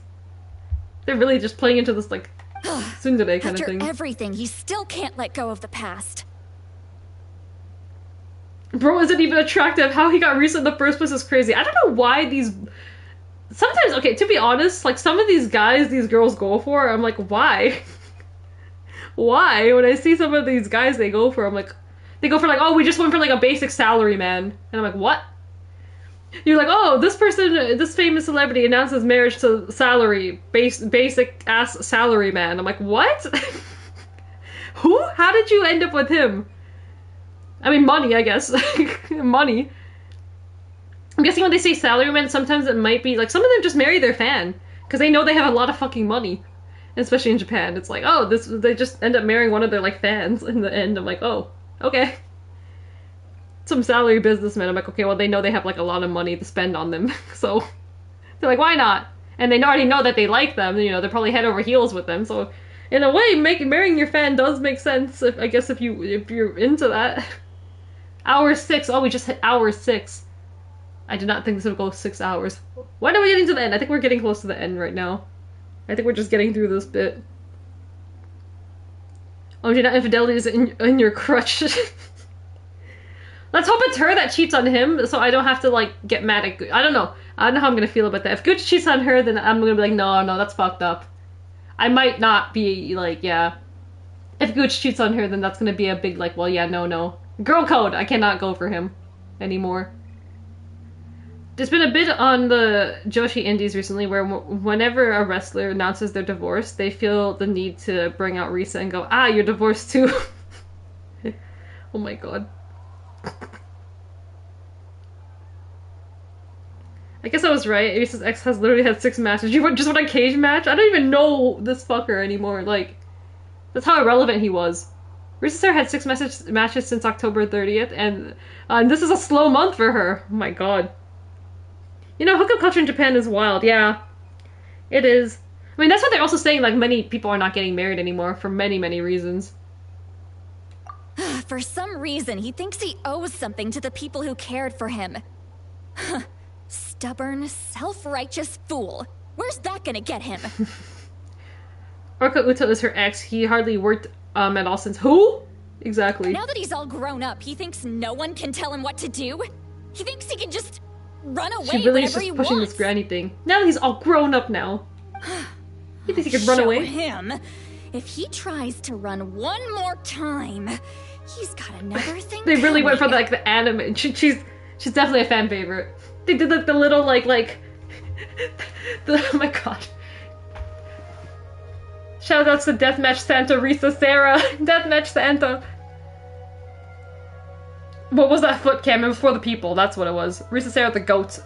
They're really just playing into this, like, tsundere kind of thing. After everything, he still can't let go of the past. Bro isn't even attractive. How he got Risa in the first place is crazy. I don't know why these... Sometimes, okay, to be honest, like, some of these guys these girls go for, I'm like, why? Why? When I see some of these guys they go for, I'm like... They go for, like, oh, we just went for, like, a basic salary man. And I'm like, what? You're like, oh, this person, this famous celebrity announces marriage to salary, basic-ass salary man. I'm like, what? Who? How did you end up with him? I mean, money, I guess. Money. I'm guessing when they say salaryman, sometimes it might be, like, some of them just marry their fan. Because they know they have a lot of fucking money. Especially in Japan. It's like, oh, they just end up marrying one of their, like, fans in the end. I'm like, oh, okay. Some salary businessmen. I'm like, okay, well, they know they have, like, a lot of money to spend on them. So, they're like, why not? And they already know that they like them. You know, they're probably head over heels with them. So, in a way, marrying your fan does make sense. I guess if you're into that. Hour 6. Oh, we just hit hour 6. I did not think this would go 6 hours. When are we getting to the end? I think we're getting close to the end right now. I think we're just getting through this bit. Oh, Gina, infidelity is in your crutch. Let's hope it's her that cheats on him, so I don't have to, like, get mad at Gooch. I don't know. I don't know how I'm gonna feel about that. If Gooch cheats on her, then I'm gonna be like, no, that's fucked up. I might not be, like, yeah. If Gooch cheats on her, then that's gonna be a big, like, well, yeah, no. Girl code! I cannot go for him anymore. There's been a bit on the Joshi Indies recently where whenever a wrestler announces their divorce, they feel the need to bring out Risa and go, ah, you're divorced too. Oh my god. I guess I was right. Risa's ex has literally had 6 matches. You just want a cage match? I don't even know this fucker anymore. Like, that's how irrelevant he was. Risa had 6 matches since October 30th, and this is a slow month for her. Oh my god. You know, hookup culture in Japan is wild. Yeah, it is. I mean, that's what they're also saying, like, many people are not getting married anymore for many, many reasons. For some reason, he thinks he owes something to the people who cared for him. Stubborn, self-righteous fool. Where's that gonna get him? Orka Uta is her ex. He hardly worked at all since... Who? Exactly. Now that he's all grown up, he thinks no one can tell him what to do? He thinks he can just run away she really whenever is he just pushing wants. This granny thing. Now that he's all grown up now. He thinks he can run away? Him. If he tries to run one more time, he's got another thing They really went for, coming. like, the anime. She's definitely a fan favorite. They did, like, the little, like... oh my god. Shoutouts to Deathmatch Santa, Risa Sarah. Deathmatch Santa. What was that foot cam? It was for the people. That's what it was. Risa Sarah the goat.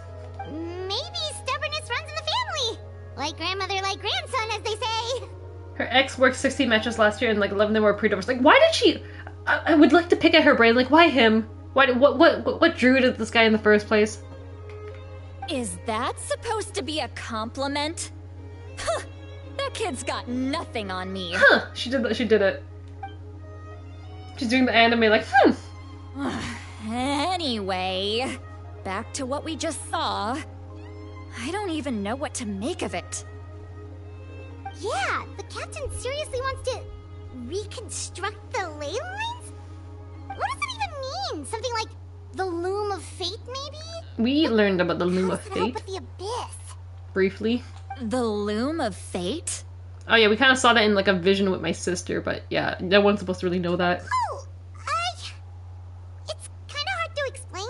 Maybe stubbornness runs in the family. Like grandmother, like grandson, as they say. Her ex worked 16 matches last year and, like, 11 of them were pre-divorce. Like, why did she... I would like to pick at her brain. Like, why him? What drew to this guy in the first place? Is that supposed to be a compliment? Huh, that kid's got nothing on me. Huh, she did it. She's doing the anime like, Anyway, back to what we just saw. I don't even know what to make of it. Yeah, the captain seriously wants to reconstruct the ley lines? What does it even mean? Something like the loom of fate, maybe? We learned about the loom of How does it help fate. with the abyss? Briefly. The loom of fate? Oh yeah, we kind of saw that in, like, a vision with my sister, but yeah, no one's supposed to really know that. Oh, it's kind of hard to explain.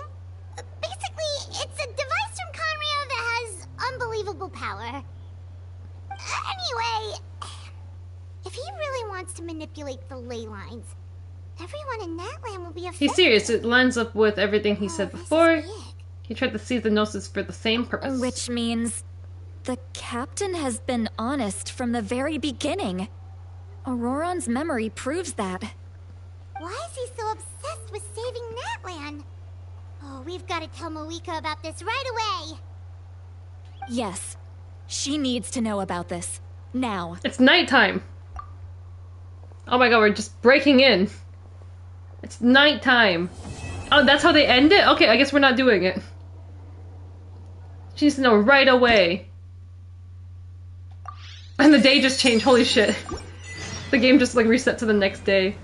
Basically, it's a device from Conrio that has unbelievable he really wants to manipulate the ley lines, everyone in Natlan will be affected. He's serious. It lines up with everything he said before. He tried to seize the Gnosis for the same purpose. Which means the captain has been honest from the very beginning. Auroron's memory proves that. Why is he so obsessed with saving Natlan? Oh, we've got to tell Moeka about this right away. Yes. She needs to know about this. Now. It's nighttime. Oh my god, we're just breaking in. It's nighttime. Oh, that's how they end it? Okay, I guess we're not doing it. She needs to know right away. And the day just changed, holy shit. The game just like reset to the next day.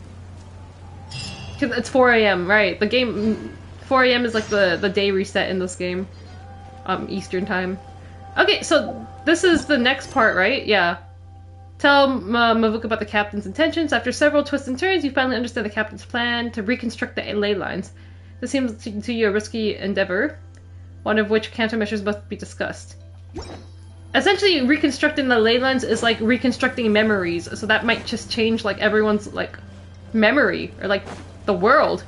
It's 4 AM, right. The game... 4 AM is like the day reset in this game. Eastern time. Okay, so this is the next part, right? Yeah. Tell Mavuka about the captain's intentions. After several twists and turns, you finally understand the captain's plan to reconstruct the ley lines. This seems to you a risky endeavor, one of which countermeasures must be discussed. Essentially, reconstructing the ley lines is like reconstructing memories, so that might just change like everyone's like memory, or like the world.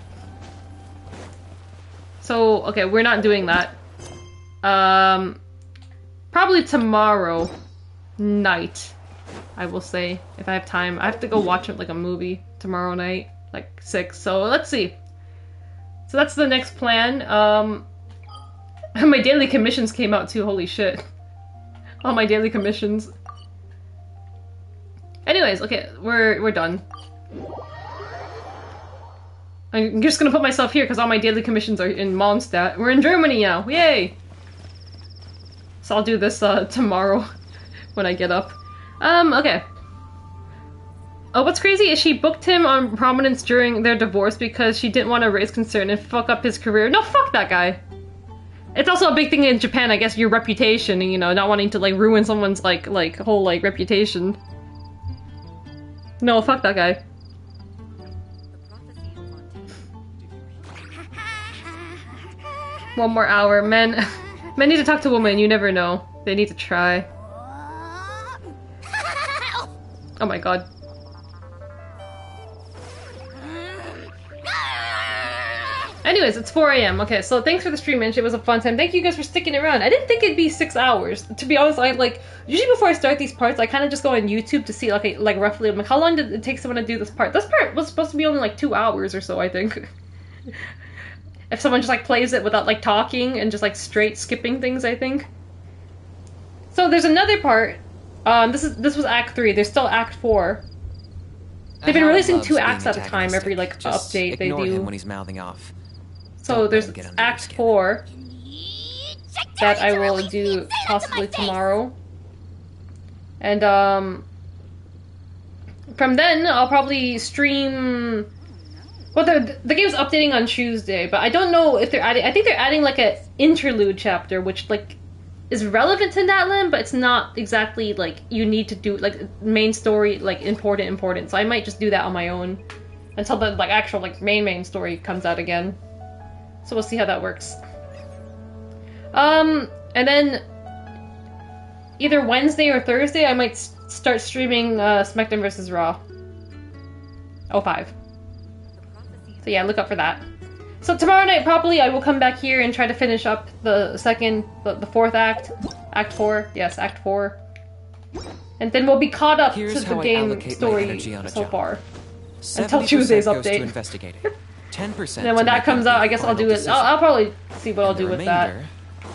So, okay, we're not doing that. Probably tomorrow night, I will say, if I have time. I have to go watch it like a movie tomorrow night, like 6, so let's see. So that's the next plan. My daily commissions came out too, holy shit. All my daily commissions. Anyways, okay, we're done. I'm just gonna put myself here because all my daily commissions are in Mondstadt. We're in Germany now, yay! So I'll do this tomorrow when I get up. Okay. Oh, what's crazy is she booked him on prominence during their divorce because she didn't want to raise concern and fuck up his career. No, fuck that guy! It's also a big thing in Japan, I guess, your reputation, you know, not wanting to, like, ruin someone's, like whole, like, reputation. No, fuck that guy. One more hour. Men need to talk to women, you never know. They need to try. Oh my god. Anyways, it's 4 AM. Okay, so thanks for the stream, man. It was a fun time. Thank you guys for sticking around. I didn't think it'd be 6 hours. To be honest, I like usually before I start these parts, I kind of just go on YouTube to see like roughly like how long did it take someone to do this part. This part was supposed to be only like 2 hours or so, I think. If someone just like plays it without like talking and just like straight skipping things, I think. So there's another part. This was Act 3. There's still Act 4. They've been releasing 2 acts at a time every like update they do. Him when he's mouthing off. So there's Act 4 that I will do possibly tomorrow. And from then I'll probably stream. Well, the game's updating on Tuesday, but I don't know if they're adding. I think they're adding like an interlude chapter, which like is relevant to Natlan, but it's not exactly like you need to do like main story like important. So I might just do that on my own until the like actual like main story comes out again. So we'll see how that works. And then either Wednesday or Thursday, I might start streaming SmackDown vs. Raw 05. So yeah, look up for that. So tomorrow night, probably, I will come back here and try to finish up the fourth act. Act 4. Yes, Act 4. And then we'll be caught up to the game story so far. Until Tuesday's update. 10% and then when that comes out, I guess I'll do it. I'll probably see what I'll do with that.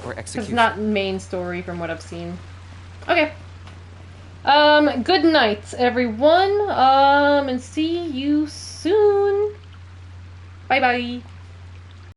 Because it's not main story from what I've seen. Okay. Good night, everyone. And see you soon. Bye bye.